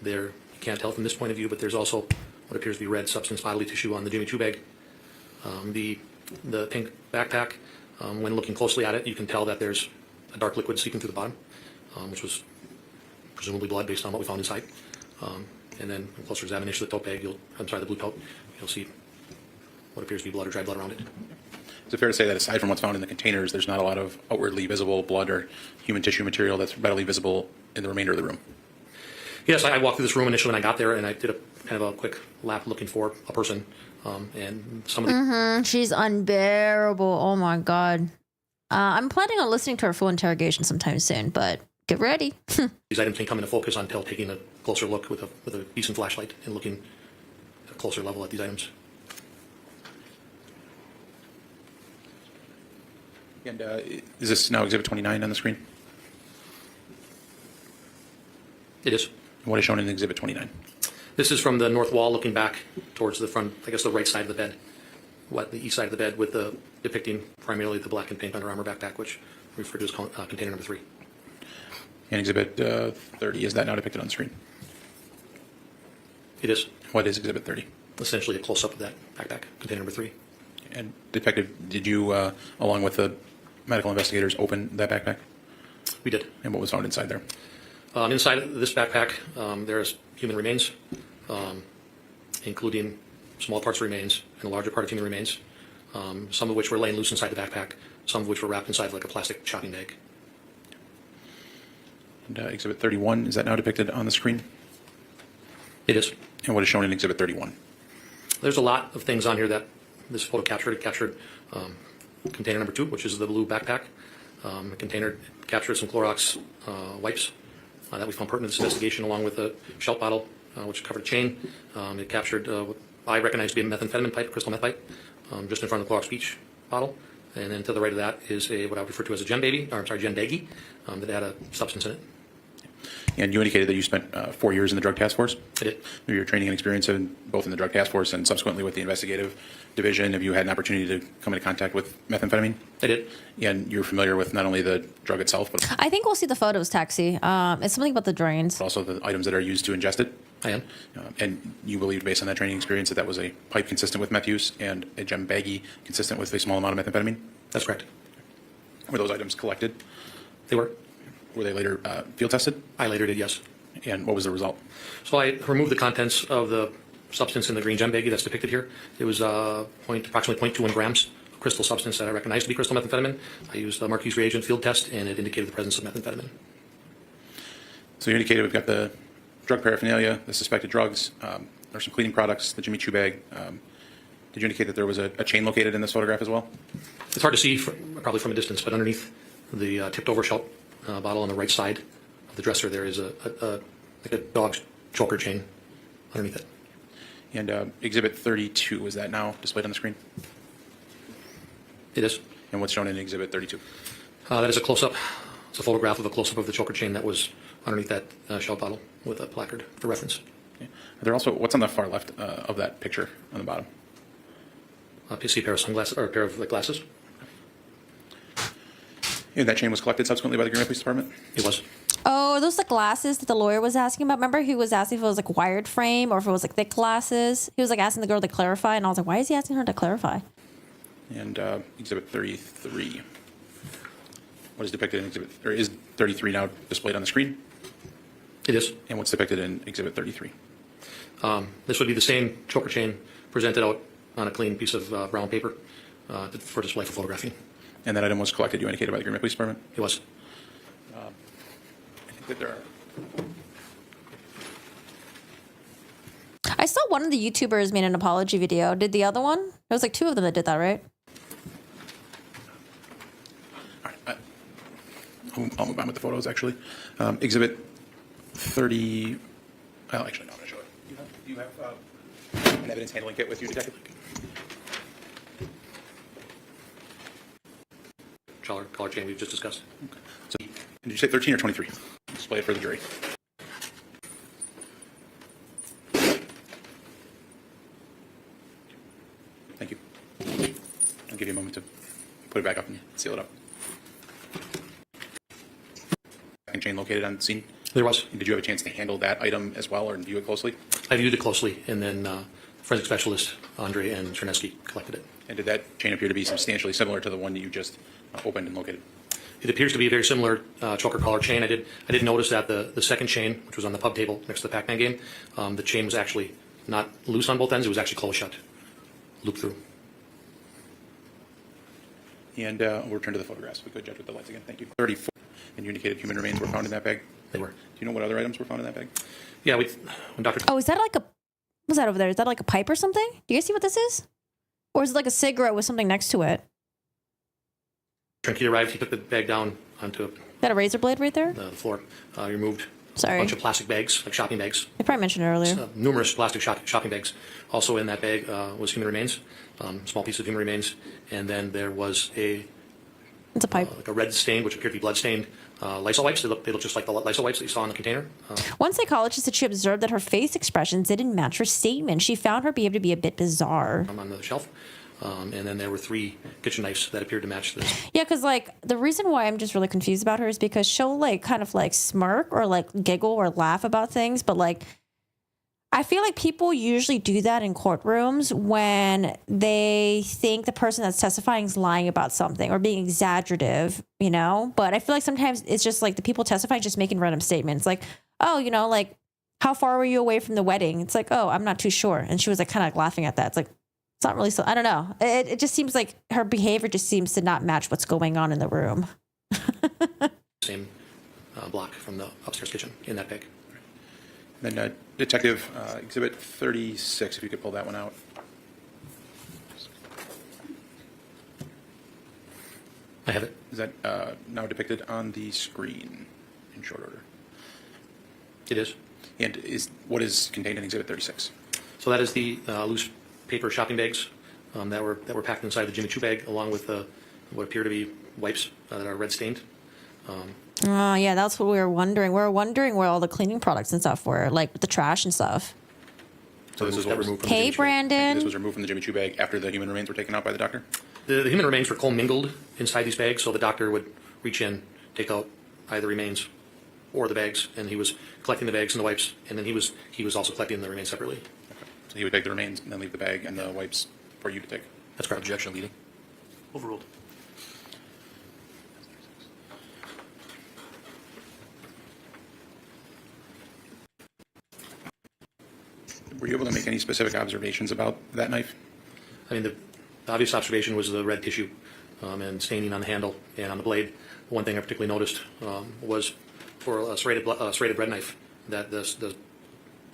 There, you can't tell from this point of view, but there's also what appears to be red substance bodily tissue on the Jimmy Choo bag. The pink backpack, when looking closely at it, you can tell that there's a dark liquid seeping through the bottom, which was presumably blood based on what we found inside. And then in closer examination of the tote bag, the blue tote, you'll see what appears to be blood or dried blood around it. Is it fair to say that aside from what's found in the containers, there's not a lot of outwardly visible blood or human tissue material that's readily visible in the remainder of the room? Yes, I walked through this room initially when I got there, and I did a kind of a quick lap looking for a person. And some of the She's unbearable. Oh my God. I'm planning on listening to her full interrogation sometime soon, but get ready. these items can come into focus until taking a closer look with a decent flashlight and looking at a closer level at these items. And is this now Exhibit 29 on the screen? It is. And what is shown in Exhibit 29? This is from the north wall looking back towards the front, I guess the right side of the bed, the east side of the bed, with the depicting primarily the black and pink Under Armour backpack, which we refer to as container number 3. And Exhibit 30, is that now depicted on the screen? It is. What is Exhibit 30? Essentially a close-up of that backpack, container number 3. And Detective, did you, along with the medical investigators, open that backpack? We did. And what was found inside there? Inside this backpack, there's human remains, including small parts of remains and a larger part of human remains, some of which were laying loose inside the backpack, some of which were wrapped inside like a plastic shopping bag. And Exhibit 31, is that now depicted on the screen? It is. And what is shown in Exhibit 31? There's a lot of things on here that this photo captured. It captured container number 2, which is the blue backpack. The container captured some Clorox wipes that we found pertinent to this investigation, along with a shell bottle, which covered a chain. It captured what I recognized to be a methamphetamine pipe, crystal meth pipe, just in front of the Clorox Beach bottle. And then to the right of that is what I would refer to as a gem baggie, that had a substance in it. And you indicated that you spent 4 years in the Drug Task Force? I did. Through your training and experience both in the Drug Task Force and subsequently with the investigative division, have you had an opportunity to come into contact with methamphetamine? I did. And you're familiar with not only the drug itself, but I think we'll see the photos, Taxi. It's something about the drains. also the items that are used to ingest it? I am. And you believed, based on that training experience, that was a pipe consistent with meth use and a gem baggie consistent with a small amount of methamphetamine? That's correct. Were those items collected? They were. Were they later field tested? I later did, yes. And what was the result? So I removed the contents of the substance in the green gem baggie that's depicted here. It was approximately 0.21 grams of crystal substance that I recognized to be crystal methamphetamine. I used a Marquis reagent field test, and it indicated the presence of methamphetamine. So you indicated we've got the drug paraphernalia, the suspected drugs, there's some cleaning products, the Jimmy Choo bag. Did you indicate that there was a chain located in this photograph as well? It's hard to see, probably from a distance, but underneath the tipped-over shell bottle on the right side of the dresser, there is like a dog's choker chain underneath it. And Exhibit 32, is that now displayed on the screen? It is. And what's shown in Exhibit 32? That is a close-up. It's a photograph of a close-up of the choker chain that was underneath that shell bottle with a placard for reference. Okay. Are there also, what's on the far left of that picture on the bottom? See a pair of sunglasses, or a pair of glasses. And that chain was collected subsequently by the Green Bay Police Department? It was. Oh, are those the glasses that the lawyer was asking about? Remember, he was asking if it was like wired frame or if it was like thick glasses. He was like asking the girl to clarify, and I was like, why is he asking her to clarify? And Exhibit 33. What is depicted in Exhibit, or is 33 now displayed on the screen? It is. And what's depicted in Exhibit 33? This would be the same choker chain presented out on a clean piece of brown paper for display for photographing. And that item was collected, you indicated, by the Green Bay Police Department? It was. I think that there are... I saw one of the YouTubers made an apology video. Did the other one? There was like 2 of them that did that, right? I'll move on with the photos, actually. Exhibit 30... Well, actually, no, I'm going to show it. You have an evidence handling kit with you, Detective? Collar chain we've just discussed. Okay. So, did you say 13 or 23? Display it for the jury. Thank you. I'll give you a moment to put it back up and seal it up. Chain located on the scene? There was. And did you have a chance to handle that item as well or view it closely? I viewed it closely, and then forensic specialist Andre and Chernesky collected it. And did that chain appear to be substantially similar to the one that you just opened and located? It appears to be a very similar choker collar chain. I did notice that the second chain, which was on the pub table next to the Pac-Man game, the chain was actually not loose on both ends. It was actually closed shut, looped through. And we'll return to the photographs. We could judge with the lights again. Thank you. 34. And you indicated human remains were found in that bag? They were. Do you know what other items were found in that bag? Yeah, when Dr. Oh, is that like a... What's that over there? Is that like a pipe or something? Do you guys see what this is? Or is it like a cigarette with something next to it? He arrived, he took the bag down onto Is that a razor blade right there? the floor. He removed Sorry. a bunch of plastic bags, like shopping bags. I probably mentioned it earlier. Numerous plastic shopping bags. Also in that bag was human remains, small piece of human remains, and then there was it's a pipe. like a red stain, which appeared to be blood stained Lysol wipes. They look just like the Lysol wipes that you saw in the container. One psychologist said she observed that her face expressions didn't match her statement. She found her behavior to be a bit bizarre. On the shelf. And then there were 3 kitchen knives that appeared to match this. Yeah, because like the reason why I'm just really confused about her is because she'll like kind of like smirk or like giggle or laugh about things, but like I feel like people usually do that in courtrooms when they think the person that's testifying is lying about something or being exaggerative, you know? But I feel like sometimes it's just like the people testifying just making random statements like, oh, you know, like how far were you away from the wedding? It's like, oh, I'm not too sure. And she was like kind of laughing at that. It's like, it's not really so, I don't know. It just seems like her behavior just seems to not match what's going on in the room. Same block from the upstairs kitchen in that bag. Then Detective Exhibit 36, if you could pull that one out. I have it. Is that now depicted on the screen in short order? It is. And what is contained in Exhibit 36? So that is the loose paper shopping bags that were packed inside the Jimmy Choo bag, along with what appear to be wipes that are red stained. Oh, yeah, that's what we were wondering. We were wondering where all the cleaning products and stuff were, like with the trash and stuff. So this is what removed from Hey, the Jimmy Choo bag. Brandon. This was removed from the Jimmy Choo bag after the human remains were taken out by the doctor? The human remains were commingled inside these bags, so the doctor would reach in, take out either remains or the bags, and he was collecting the bags and the wipes, and then he was also collecting the remains separately. Okay. So he would take the remains and then leave the bag and the wipes for you to take? That's correct. Objection, leading. Overruled. Were you able to make any specific observations about that knife? I mean, the obvious observation was the red tissue and staining on the handle and on the blade. One thing I particularly noticed was for a serrated bread knife that the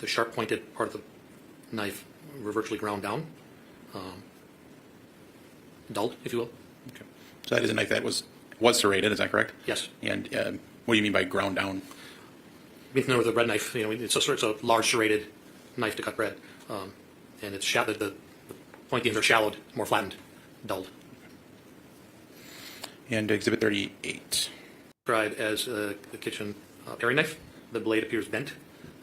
sharp pointed part of the knife were virtually ground down, dulled, if you will. Okay. So that is a knife that was serrated, is that correct? Yes. And what do you mean by ground down? Being familiar with a bread knife, you know, it's a large serrated knife to cut bread, and it's the pointy ends are shallowed, more flattened, dulled. And Exhibit 38. Described as the kitchen paring knife. The blade appears bent,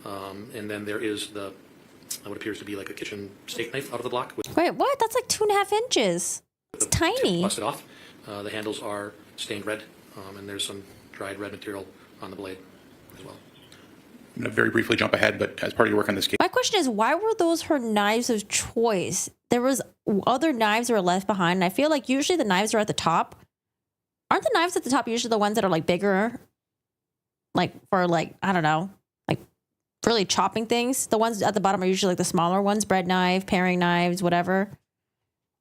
and then there is what appears to be like a kitchen steak knife out of the block. Wait, what? That's like 2.5 inches. It's tiny. Busted off. The handles are stained red, and there's some dried red material on the blade. as well. I'm going to very briefly jump ahead, but as part of your work on this case, My question is, why were those her knives of choice? There was other knives that were left behind, and I feel like usually the knives are at the top. Aren't the knives at the top usually the ones that are like bigger? Like for like, I don't know, like really chopping things. The ones at the bottom are usually like the smaller ones, bread knife, paring knives, whatever.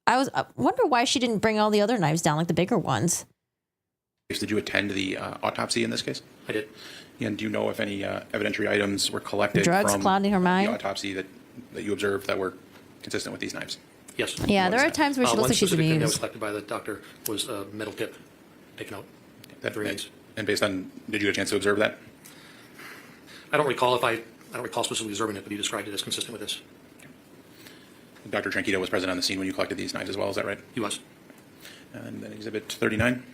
I wonder why she didn't bring all the other knives down, like the bigger ones. did you attend the autopsy in this case? I did. And do you know if any evidentiary items were collected Drugs from clouding her mind? the autopsy that you observed that were consistent with these knives? Yes. Yeah, there are times where she looks like she's One specific thing that was amused. collected by the doctor was a metal tip taken out. And based on, did you get a chance to observe that? I don't recall specifically observing it, but he described it as consistent with this. Dr. Tranquito was present on the scene when you collected these knives as well, is that right? He was. And then Exhibit 39.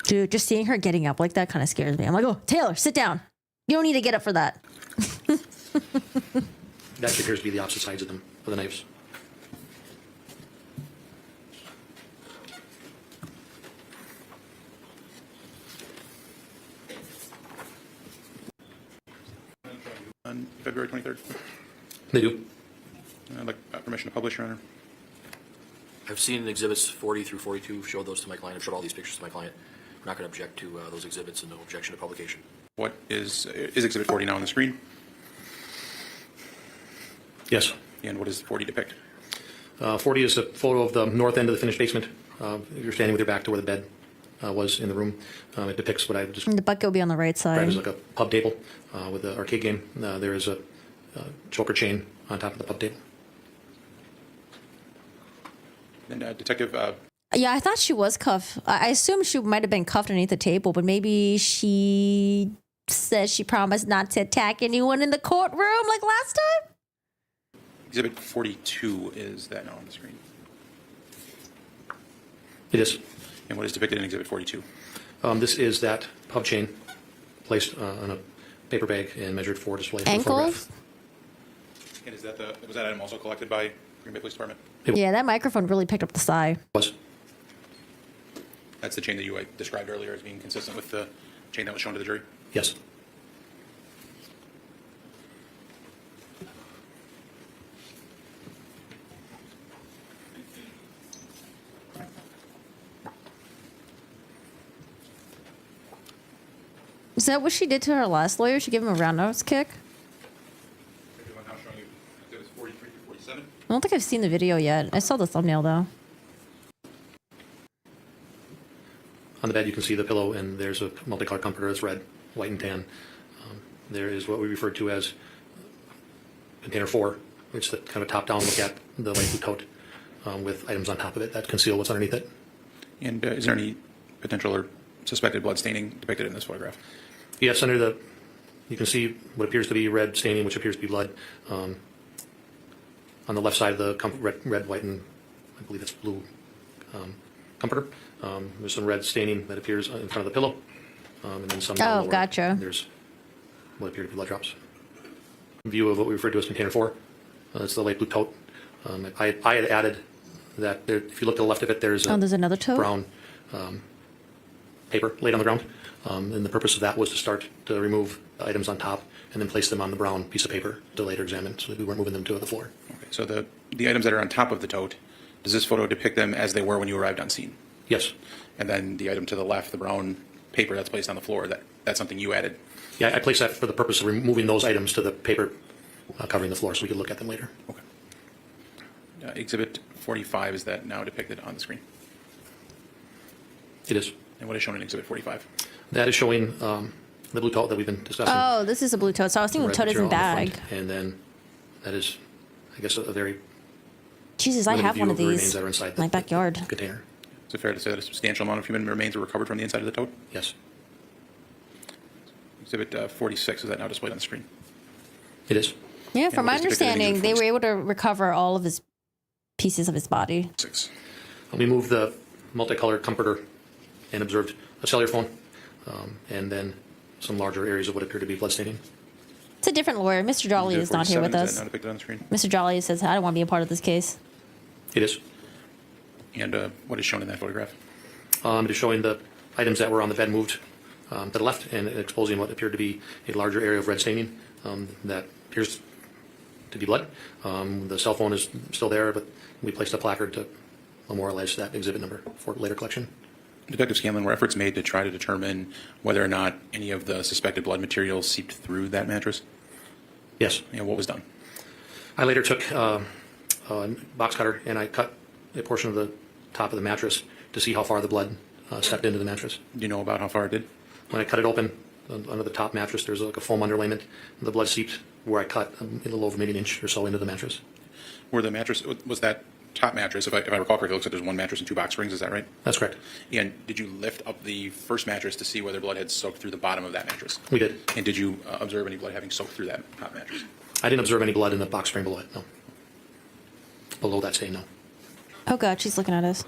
Dude, just seeing her getting up like that kind of scares me. I'm like, oh, Taylor, sit down. You don't need to get up for that. That appears to be the opposite sides of them, for the knives. On February 23rd. They do. I'd like permission to publish, Your Honor. I've seen exhibits 40 through 42, showed those to my client. I've showed all these pictures to my client. I'm not going to object to those exhibits and no objection to publication. What is Exhibit 40 now on the screen? Yes. And what does 40 depict? 40 is a photo of the north end of the finished basement. You're standing with your back to where the bed was in the room. It depicts what I would describe The bucket will be on the right side. as like a pub table with an arcade game. There is a choker chain on top of the pub table. And Detective, Yeah, I thought she was cuffed. I assume she might have been cuffed underneath the table, but maybe she says she promised not to attack anyone in the courtroom like last time? Exhibit 42 is that now on the screen? It is. And what is depicted in Exhibit 42? This is that pub chain placed on a paper bag and measured for display. Ankles? And is that was that item also collected by Green Bay Police Department? Yeah, that microphone really picked up the sigh. Was. That's the chain that you described earlier as being consistent with the chain that was shown to the jury? Yes. Is that what she did to her last lawyer? She gave him a roundhouse kick? I'm now showing you Exhibits 43 through 47. I don't think I've seen the video yet. I saw the thumbnail though. On the bed, you can see the pillow, and there's a multicolored comforter that's red, white, and tan. There is what we refer to as container 4, which is the kind of top-down look at the light blue tote with items on top of it that conceal what's underneath it. And is there any potential or suspected blood staining depicted in this photograph? Yes, you can see what appears to be red staining, which appears to be blood. On the left side of the red, white, and I believe it's blue comforter. There's some red staining that appears in front of the pillow. And then some down lower. Gotcha. There's what appear to be blood drops. View of what we refer to as container 4. That's the light blue tote. I had added that if you look to the left of it, there's there's another tote? brown paper laid on the ground. And the purpose of that was to start to remove the items on top and then place them on the brown piece of paper to later examine so that we weren't moving them to the floor. Okay, so the items that are on top of the tote, does this photo depict them as they were when you arrived on scene? Yes. And then the item to the left, the brown paper that's placed on the floor, that's something you added? Yeah, I placed that for the purpose of removing those items to the paper covering the floor so we could look at them later. Okay. Exhibit 45, is that now depicted on the screen? It is. And what is shown in Exhibit 45? That is showing the blue tote that we've been discussing. Oh, this is a blue tote. So I was thinking the tote is in bag. And then that is, I guess, a very Jesus, I have one of the remains these that are inside in my backyard. container. Is it fair to say that a substantial amount of human remains were recovered from the inside of the tote? Yes. Exhibit 46, is that now displayed on the screen? It is. Yeah, from my what is depicted in understanding, Exhibit they were able to recover all of his pieces of his body. 6. We moved the multicolored comforter and observed a cellular phone and then some larger areas of what appear to be bloodstaining. It's a different lawyer. Mr. Jolly is not here with Is us. that now depicted on the screen? Mr. Jolly says, I don't want to be a part of this case. It is. And what is shown in that photograph? It is showing the items that were on the bed moved to the left and exposing what appeared to be a larger area of red staining that appears to be blood. The cell phone is still there, but we placed a placard to memorialize that exhibit number for later collection. Detective Scanlon, were efforts made to try to determine whether or not any of the suspected blood material seeped through that mattress? Yes. And what was done? I later took a box cutter and I cut a portion of the top of the mattress to see how far the blood stepped into the mattress. Do you know about how far it did? When I cut it open, under the top mattress, there's like a foam underlayment. The blood seeped where I cut a little over maybe an inch or so into the mattress. Were the mattress, was that top mattress, if I recall correctly, it looks like there's one mattress and two box springs, is that right? That's correct. And did you lift up the first mattress to see whether blood had soaked through the bottom of that mattress? We did. And did you observe any blood having soaked through that top mattress? I didn't observe any blood in the box spring below it, no. Below that stain, no. Oh, God, she's looking at us.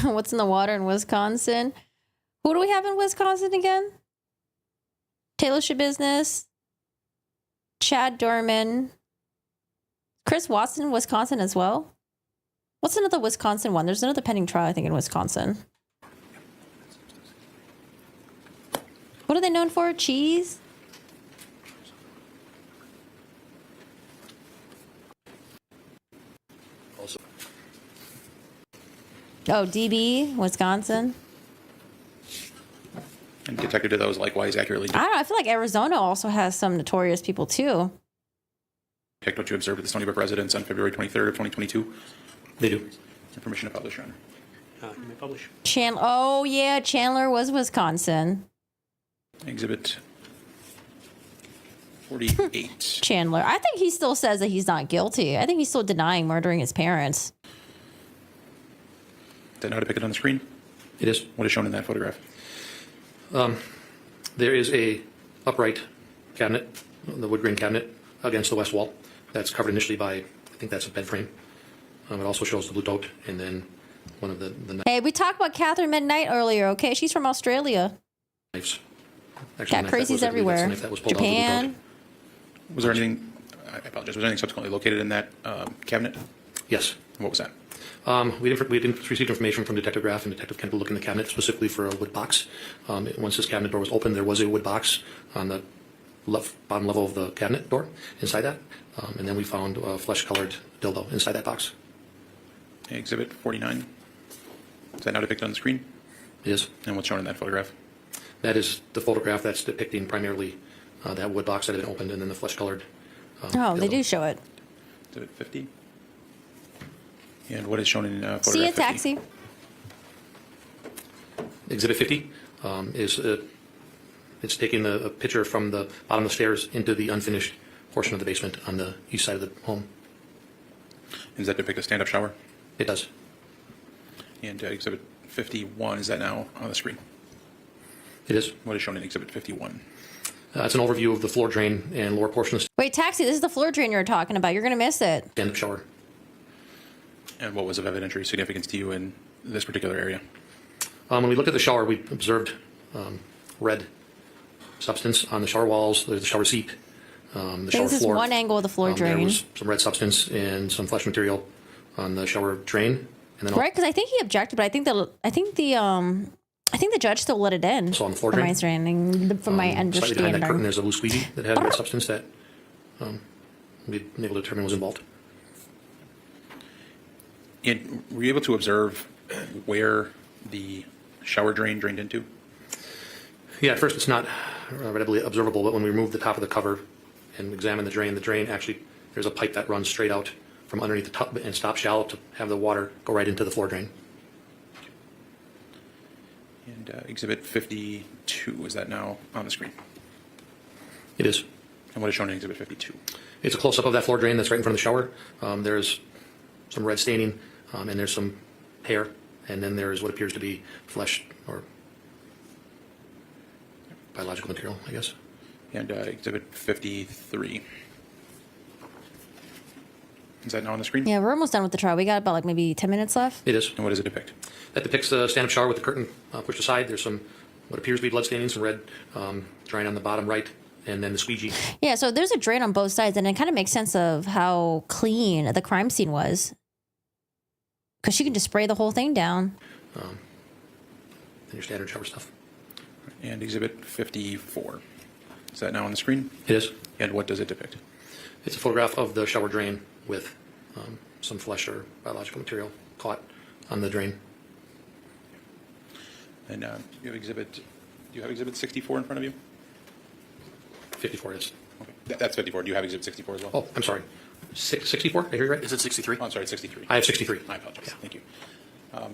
What's in the water in Wisconsin? Who do we have in Wisconsin again? Taylor Schabusiness, Chad Dorman, Chris Watson, Wisconsin as well. What's another Wisconsin one? There's another pending trial, I think, in Wisconsin. What are they known for? Cheese? Also, Oh, DB, Wisconsin. And detected to those likewise accurately I don't know. I feel like Arizona also has some notorious people, too. depict what you observed at the Stony Brook residence on February 23rd of 2022? They do. Your permission to publish, Your Honor. You may publish. Oh, yeah, Chandler was Wisconsin. Exhibit 48. Chandler. I think he still says that he's not guilty. I think he's still denying murdering his parents. Is that now depicted on the screen? It is. What is shown in that photograph? There is a upright cabinet, the wood grain cabinet, against the west wall. That's covered initially by, I think that's a bed frame. It also shows the blue tote, and then one of the Hey, we talked about Catherine McKnight earlier, okay? She's from Australia. knives. Got crazies everywhere. Japan. Was there anything, I apologize, was there anything subsequently located in that cabinet? Yes. What was that? We didn't receive information from Detective Graff and Detective Kent to look in the cabinet specifically for a wood box. Once this cabinet door was opened, there was a wood box on the bottom level of the cabinet door inside that. And then we found a flesh-colored dildo inside that box. Exhibit 49. Is that now depicted on the screen? It is. And what's shown in that photograph? That is the photograph that's depicting primarily that wood box that had been opened and then the flesh-colored Oh, they do show it. Exhibit 50. And what is shown in photograph See a 50? taxi. Exhibit 50 is it's taking a picture from the bottom of the stairs into the unfinished portion of the basement on the east side of the home. Does that depict a stand-up shower? It does. And exhibit 51, is that now on the screen? It is. What is shown in exhibit 51? It's an overview of the floor drain and lower portion of the Wait, taxi, this is the floor drain you're talking about. You're going to miss it. stand-up shower. And what was of evidentiary significance to you in this particular area? When we looked at the shower, we observed red substance on the shower walls. There's the shower seat, the I think shower this is floor. one angle of the floor There drain. was some red substance and some flesh material on the shower drain, and then Right, because I think he objected, but I think the judge still let it in. Also on the floor from my drain? understanding, from my slightly behind understanding. that curtain, there's a loose squeegee that had red substance that we've been able to determine was involved. And were you able to observe where the shower drain drained into? Yeah, at first it's not readily observable, but when we remove the top of the cover and examine the drain actually, there's a pipe that runs straight out from underneath the tub and stops shallow to have the water go right into the floor drain. And exhibit 52, is that now on the screen? It is. And what is shown in exhibit 52? It's a close-up of that floor drain that's right in front of the shower. There's some red staining, and there's some hair, and then there's what appears to be flesh or biological material, I guess. And exhibit 53. Is that now on the screen? Yeah, we're almost done with the trial. We got about like maybe 10 minutes left. It is. And what does it depict? That depicts a stand-up shower with the curtain pushed aside. There's some what appears to be blood staining, some red drying on the bottom right, and then the squeegee. Yeah, so there's a drain on both sides, and it kind of makes sense of how clean the crime scene was. Because she can just spray the whole thing down. And your standard shower stuff. And Exhibit 54. Is that now on the screen? It is. And what does it depict? It's a photograph of the shower drain with some flesh or biological material caught on the drain. And do you have Exhibit 64 in front of you? 54 is. Okay. That's 54. Do you have Exhibit 64 as well? Oh, I'm sorry. 64? Did I hear you right? Is it 63? Oh, I'm sorry, it's 63. I have 63. I apologize. Thank you. While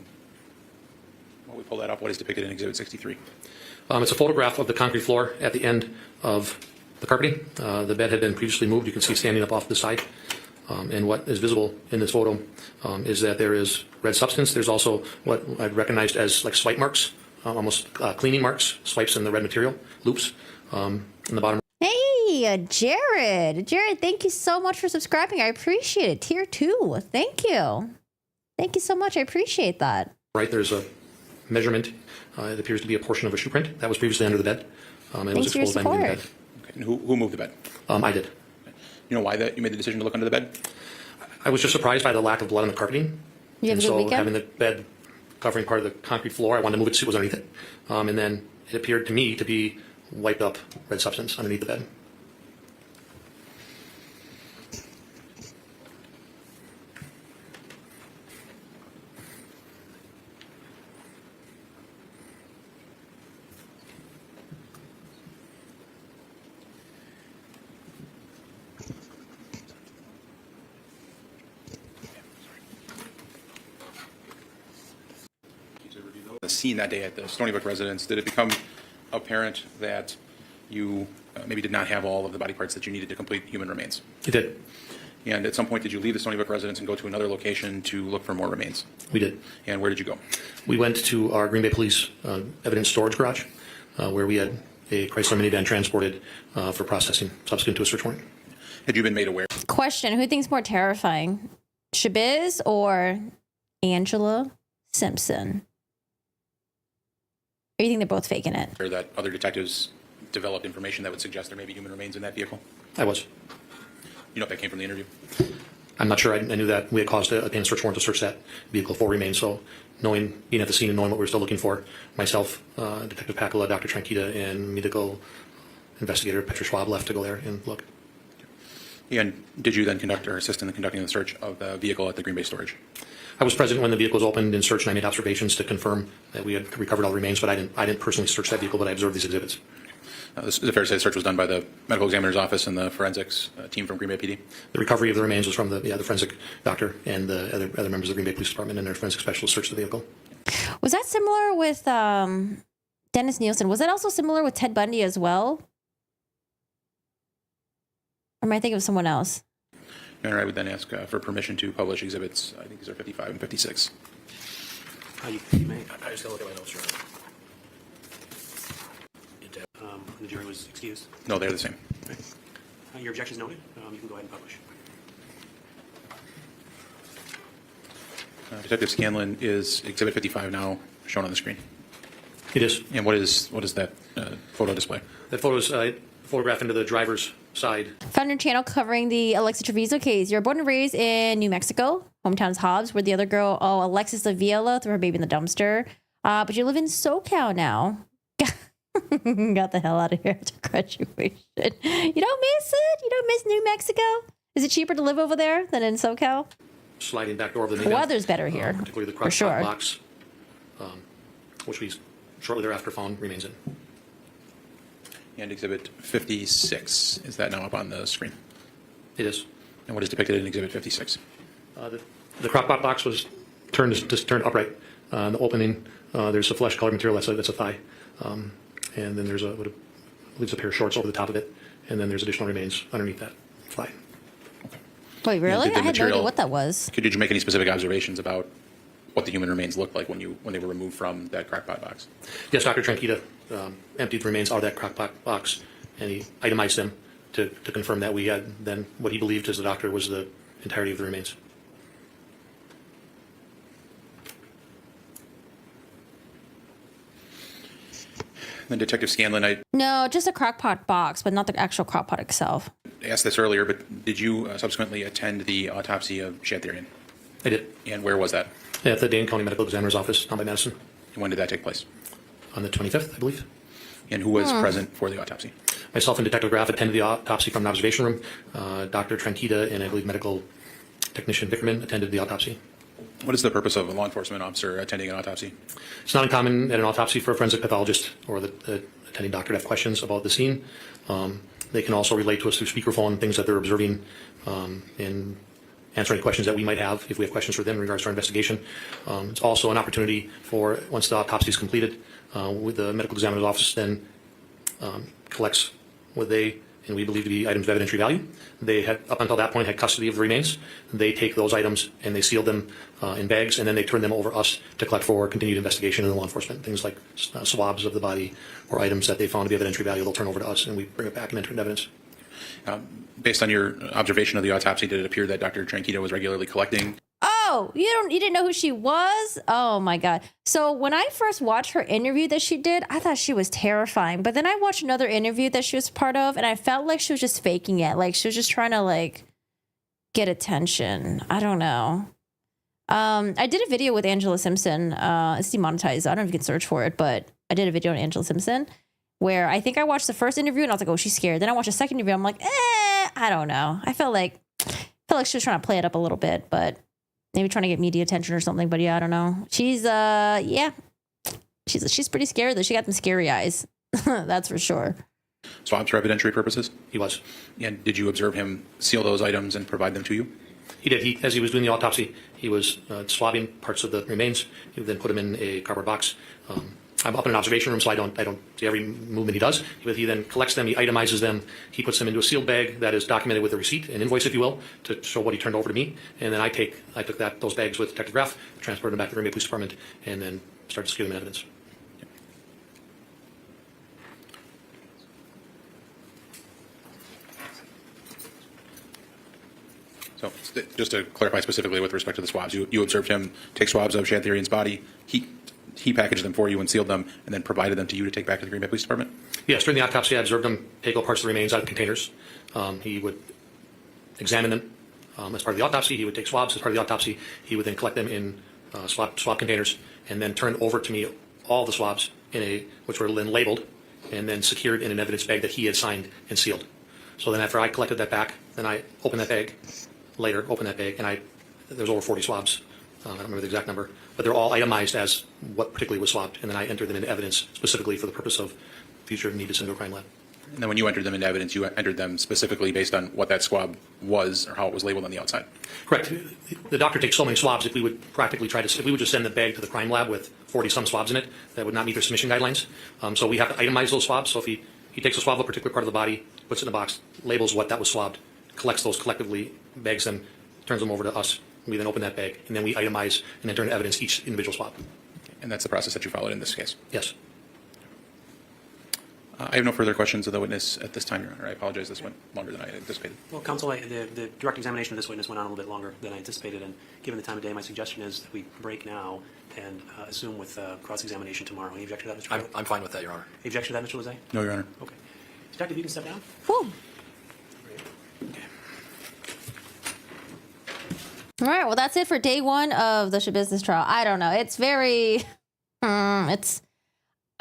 we pull that up, what is depicted in Exhibit 63? It's a photograph of the concrete floor at the end of the carpeting. The bed had been previously moved. You can see it standing up off the side. And what is visible in this photo is that there is red substance. There's also what I've recognized as like swipe marks, almost cleaning marks, swipes in the red material, loops in the bottom. Hey, Jared. Jared, thank you so much for subscribing. I appreciate it. Tier 2. Thank you. Thank you so much. I appreciate that. Right, there's a measurement. It appears to be a portion of a shoe print that was previously under the bed. It was Thanks for your exposed by moving the support. bed. Okay. And who moved the bed? I did. You know why you made the decision to look under the bed? I was just surprised by the lack of blood on the carpeting. You have And a good so weekend? having the bed covering part of the concrete floor, I wanted to move it to see what was underneath it. And then it appeared to me to be wiped up red substance underneath the bed. The scene that day at the Stony Brook residence, did it become apparent that you maybe did not have all of the body parts that you needed to complete human remains? It did. And at some point, did you leave the Stony Brook residence and go to another location to look for more remains? We did. And where did you go? We went to our Green Bay Police evidence storage garage, where we had a Chrysler minivan transported for processing subsequent to a search warrant. Had you been made aware? Question, who thinks more terrifying? Shabiz or Angela Simpson? Or you think they're both faking it? Or that other detectives developed information that would suggest there may be human remains in that vehicle? I was. You know if that came from the interview? I'm not sure. I knew that we had caused a search warrant to search that vehicle for remains. So being at the scene and knowing what we were still looking for, myself, Detective Pacula, Dr. Tranquita, and medical investigator Petra Schwab left to go there and look. And did you then conduct or assist in the conducting the search of the vehicle at the Green Bay storage? I was present when the vehicle was opened and searched, and I made observations to confirm that we had recovered all the remains, but I didn't personally search that vehicle, but I observed these exhibits. Is it fair to say the search was done by the medical examiner's office and the forensics team from Green Bay PD? The recovery of the remains was from the forensic doctor and the other members of the Green Bay Police Department, and their forensic specialists searched the vehicle. Was that similar with Dennis Nielsen? Was that also similar with Ted Bundy as well? Or am I thinking of someone else? Your Honor, I would then ask for permission to publish exhibits. I think these are 55 and 56. You may. I just got to look at my notes here. The jury was excused. No, they're the same. Okay. Your objection is noted. You can go ahead and publish. Detective Scanlon, is Exhibit 55 now shown on the screen? It is. And what is that photo display? That photo is a photograph into the driver's side. Found your channel covering the Alexa Treviso case. You're born and raised in New Mexico. Hometown's Hobbs, where the other girl, Alexis Avila, threw her baby in the dumpster. But you live in SoCal now. Got the hell out of here after graduation. You don't miss it? You don't miss New Mexico? Is it cheaper to live over there than in SoCal? Sliding back door of the minivan. Weather's better here, particularly the for crock sure. box, which we shortly thereafter found remains in. And Exhibit 56, is that now up on the screen? It is. And what is depicted in Exhibit 56? The crock pot box was turned upright. The opening, there's a flesh-colored material that's a thigh, and then there's what leaves a pair of shorts over the top of it, and then there's additional remains underneath that thigh. Wait, really? Did the I had no material- idea what that was. Did you make any specific observations about what the human remains looked like when they were removed from that crockpot box? Yes, Dr. Tranquita emptied the remains out of that crock pot box, and he itemized them to confirm that we had then what he believed as the doctor was the entirety of the remains. And Detective Scanlon, No, just a crockpot box, but not the actual crockpot itself. asked this earlier, but did you subsequently attend the autopsy of Shantharian? I did. And where was that? At the Dane County Medical Examiner's office down by Madison. And when did that take place? On the 25th, I believe. And who was present for the autopsy? Myself and Detective Graff attended the autopsy from an observation room. Dr. Tranquita and I believe medical technician Vickerman attended the autopsy. What is the purpose of a law enforcement officer attending an autopsy? It's not uncommon at an autopsy for a forensic pathologist or the attending doctor to have questions about the scene. They can also relate to us through speakerphone, things that they're observing, and answer any questions that we might have if we have questions for them in regards to our investigation. It's also an opportunity for, once the autopsy is completed, with the medical examiner's office then collects what they and we believe to be items of evidentiary value. They had, up until that point, had custody of the remains. They take those items and they seal them in bags, and then they turn them over us to collect for continued investigation in the law enforcement. Things like swabs of the body or items that they found to be evidentiary value, they'll turn over to us, and we bring it back and enter into evidence. Based on your observation of the autopsy, did it appear that Dr. Tranquita was regularly collecting? Oh, you didn't know who she was? Oh my God. So when I first watched her interview that she did, I thought she was terrifying. But then I watched another interview that she was part of, and I felt like she was just faking it. Like she was just trying to like get attention. I don't know. I did a video with Angela Simpson. It's demonetized. I don't know if you can search for it, but I did a video on Angela Simpson where I think I watched the first interview and I was like, oh, she's scared. Then I watched the second interview. I'm like, I don't know. I felt like she was trying to play it up a little bit, but maybe trying to get media attention or something. But yeah, I don't know. She's she's pretty scary though. She got them scary eyes. That's for sure. Swabs for evidentiary purposes? He was. And did you observe him seal those items and provide them to you? He did. As he was doing the autopsy, he was swabbing parts of the remains. He would then put them in a cardboard box. I'm up in an observation room, so I don't see every movement he does. But he then collects them, he itemizes them, he puts them into a sealed bag that is documented with a receipt, an invoice, if you will, to show what he turned over to me. And then I took those bags with Detective Graff, transported them back to the Green Bay Police Department, and then started to secure them in evidence. So just to clarify specifically with respect to the swabs, you observed him take swabs of Shantharian's body. He packaged them for you and sealed them and then provided them to you to take back to the Green Bay Police Department? Yes, during the autopsy, I observed him take all parts of the remains out of containers. He would examine them as part of the autopsy. He would take swabs as part of the autopsy. He would then collect them in swab containers and then turn over to me all the swabs which were then labeled and then secured in an evidence bag that he had signed and sealed. So then after I collected that back, then I opened that bag, and there was over 40 swabs. I don't remember the exact number, but they're all itemized as what particularly was swabbed, and then I entered them into evidence specifically for the purpose of future need to send to a crime lab. And then when you entered them into evidence, you entered them specifically based on what that swab was or how it was labeled on the outside? Correct. The doctor takes so many swabs, if we would just send the bag to the crime lab with 40-some swabs in it, that would not meet their submission guidelines. So we have to itemize those swabs. So if he takes a swab of a particular part of the body, puts it in a box, labels what that was swabbed, collects those collectively, bags them, turns them over to us. We then open that bag, and then we itemize and enter into evidence each individual swab. And that's the process that you followed in this case? Yes. I have no further questions of the witness at this time, Your Honor. I apologize. This went longer than I anticipated. Well, counsel, the direct examination of this witness went on a little bit longer than I anticipated, and given the time of day, my suggestion is that we break now and assume with cross-examination tomorrow. Any objection to that, Mr. President? I'm fine with that, Your Honor. Any objection to that, Mr. Lezay? No, Your Honor. Okay. Detective, you can step down. Whew. All right, well, that's it for day one of the Schabusiness trial. I don't know. It's very, I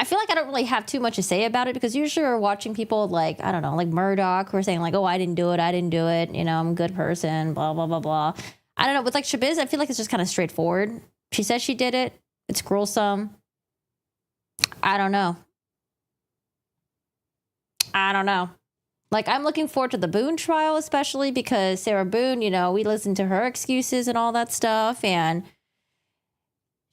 feel like I don't really have too much to say about it because usually we're watching people like, I don't know, like Murdoch who are saying like, oh, I didn't do it. You know, I'm a good person, blah, blah, blah, blah. I don't know. With like Shabiz, I feel like it's just kind of straightforward. She says she did it. It's gruesome. I don't know. Like, I'm looking forward to the Boone trial, especially because Sarah Boone, you know, we listened to her excuses and all that stuff. And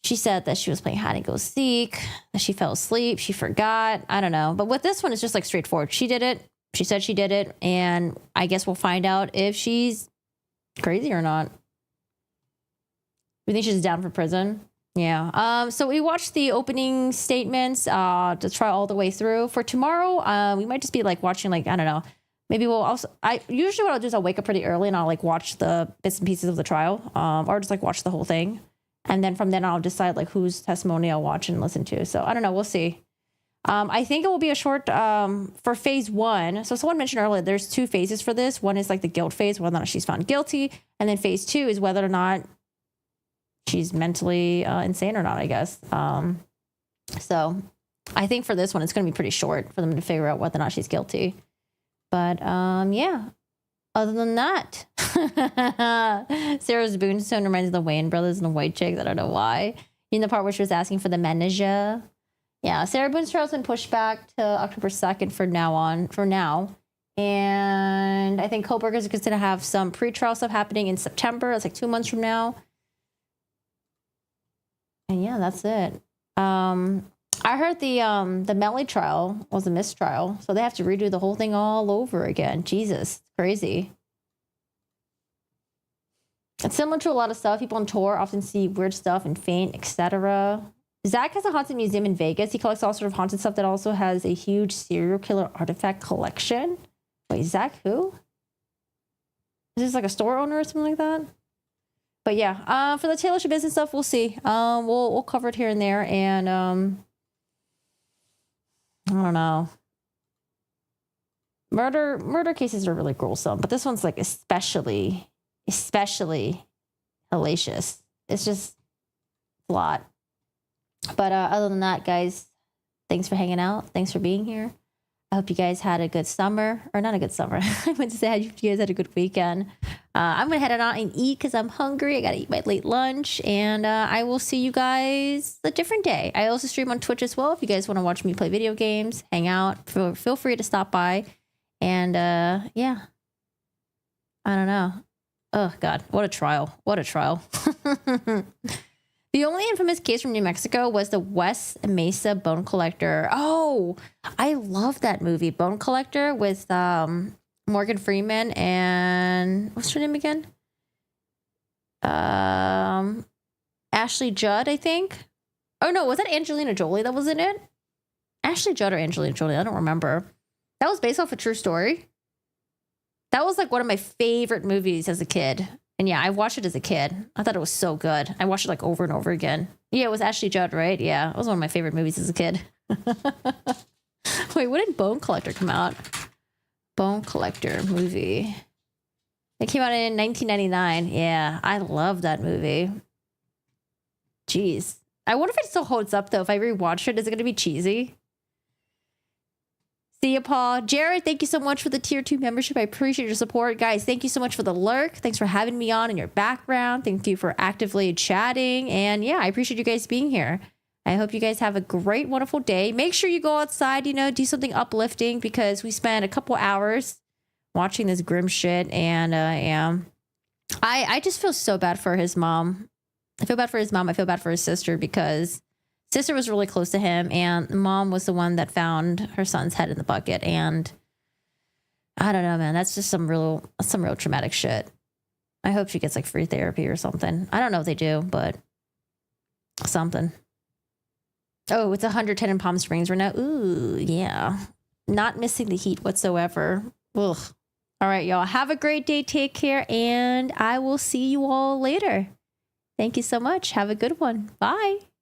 she said that she was playing hide and go seek, that she fell asleep, she forgot. I don't know. But with this one, it's just like straightforward. She did it. She said she did it. And I guess we'll find out if she's crazy or not. We think she's down for prison. Yeah. So we watched the opening statements to try all the way through. For tomorrow, we might just be like watching, like, I don't know. Maybe we'll also, usually what I'll do is I'll wake up pretty early and I'll like watch the bits and pieces of the trial, or just like watch the whole thing. And then from then I'll decide like whose testimony I'll watch and listen to. So I don't know. We'll see. I think it will be a short for phase 1. So someone mentioned earlier, there's 2 phases for this. One is like the guilt phase, whether or not she's found guilty. And then phase 2 is whether or not she's mentally insane or not, I guess. So I think for this one, it's going to be pretty short for them to figure out whether or not she's guilty. But yeah, other than that, Sarah's Boonstone reminds me of the Wayne brothers and the white chick. I don't know why. In the part where she was asking for the manager. Yeah, Sarah Boone's trial's been pushed back to October 2nd for now. And I think Kohlberger's is going to have some pre-trial stuff happening in September. It's like 2 months from now. And yeah, that's it. I heard the Melly trial was a mistrial, so they have to redo the whole thing all over again. Jesus, crazy. It's similar to a lot of stuff. People on tour often see weird stuff and faint, etc. Zach has a haunted museum in Vegas. He collects all sort of haunted stuff that also has a huge serial killer artifact collection. Wait, Zach who? Is this like a store owner or something like that? But yeah, for the Taylor Schabusiness stuff, we'll see. We'll cover it here and there, and I don't know. Murder cases are really gruesome, but this one's like especially hellacious. It's just a lot. But other than that, guys, thanks for hanging out. Thanks for being here. I hope you guys had a good summer, or not a good summer. I meant to say I hope you guys had a good weekend. I'm gonna head out and eat because I'm hungry. I gotta eat my late lunch, and I will see you guys a different day. I also stream on Twitch as well. If you guys want to watch me play video games, hang out, feel free to stop by. And yeah, I don't know. Oh God, what a trial! What a trial! The only infamous case from New Mexico was the West Mesa Bone Collector. Oh, I love that movie, Bone Collector, with Morgan Freeman and what's her name again? Ashley Judd, I think. Oh no, was that Angelina Jolie that was in it? Ashley Judd or Angelina Jolie? I don't remember. That was based off a true story. That was like one of my favorite movies as a kid. And yeah, I watched it as a kid. I thought it was so good. I watched it like over and over again. Yeah, it was Ashley Judd, right? Yeah, it was one of my favorite movies as a kid. Wait, when did Bone Collector come out? Bone Collector movie. It came out in 1999. Yeah, I love that movie. Jeez. I wonder if it still holds up, though. If I rewatch it, is it going to be cheesy? See ya, Paul. Jared, thank you so much for the tier 2 membership. I appreciate your support. Guys, thank you so much for the lurk. Thanks for having me on in your background. Thank you for actively chatting. And yeah, I appreciate you guys being here. I hope you guys have a great, wonderful day. Make sure you go outside, do something uplifting, because we spent a couple hours watching this grim shit. And yeah, I just feel so bad for his mom. I feel bad for his mom. I feel bad for his sister, because sister was really close to him, and mom was the one that found her son's head in the bucket. And I don't know, man. That's just some real traumatic shit. I hope she gets like free therapy or something. I don't know if they do, but something. Oh, it's 110 in Palm Springs right now. Ooh, yeah. Not missing the heat whatsoever. Ugh. All right, y'all. Have a great day. Take care, and I will see you all later. Thank you so much. Have a good one. Bye.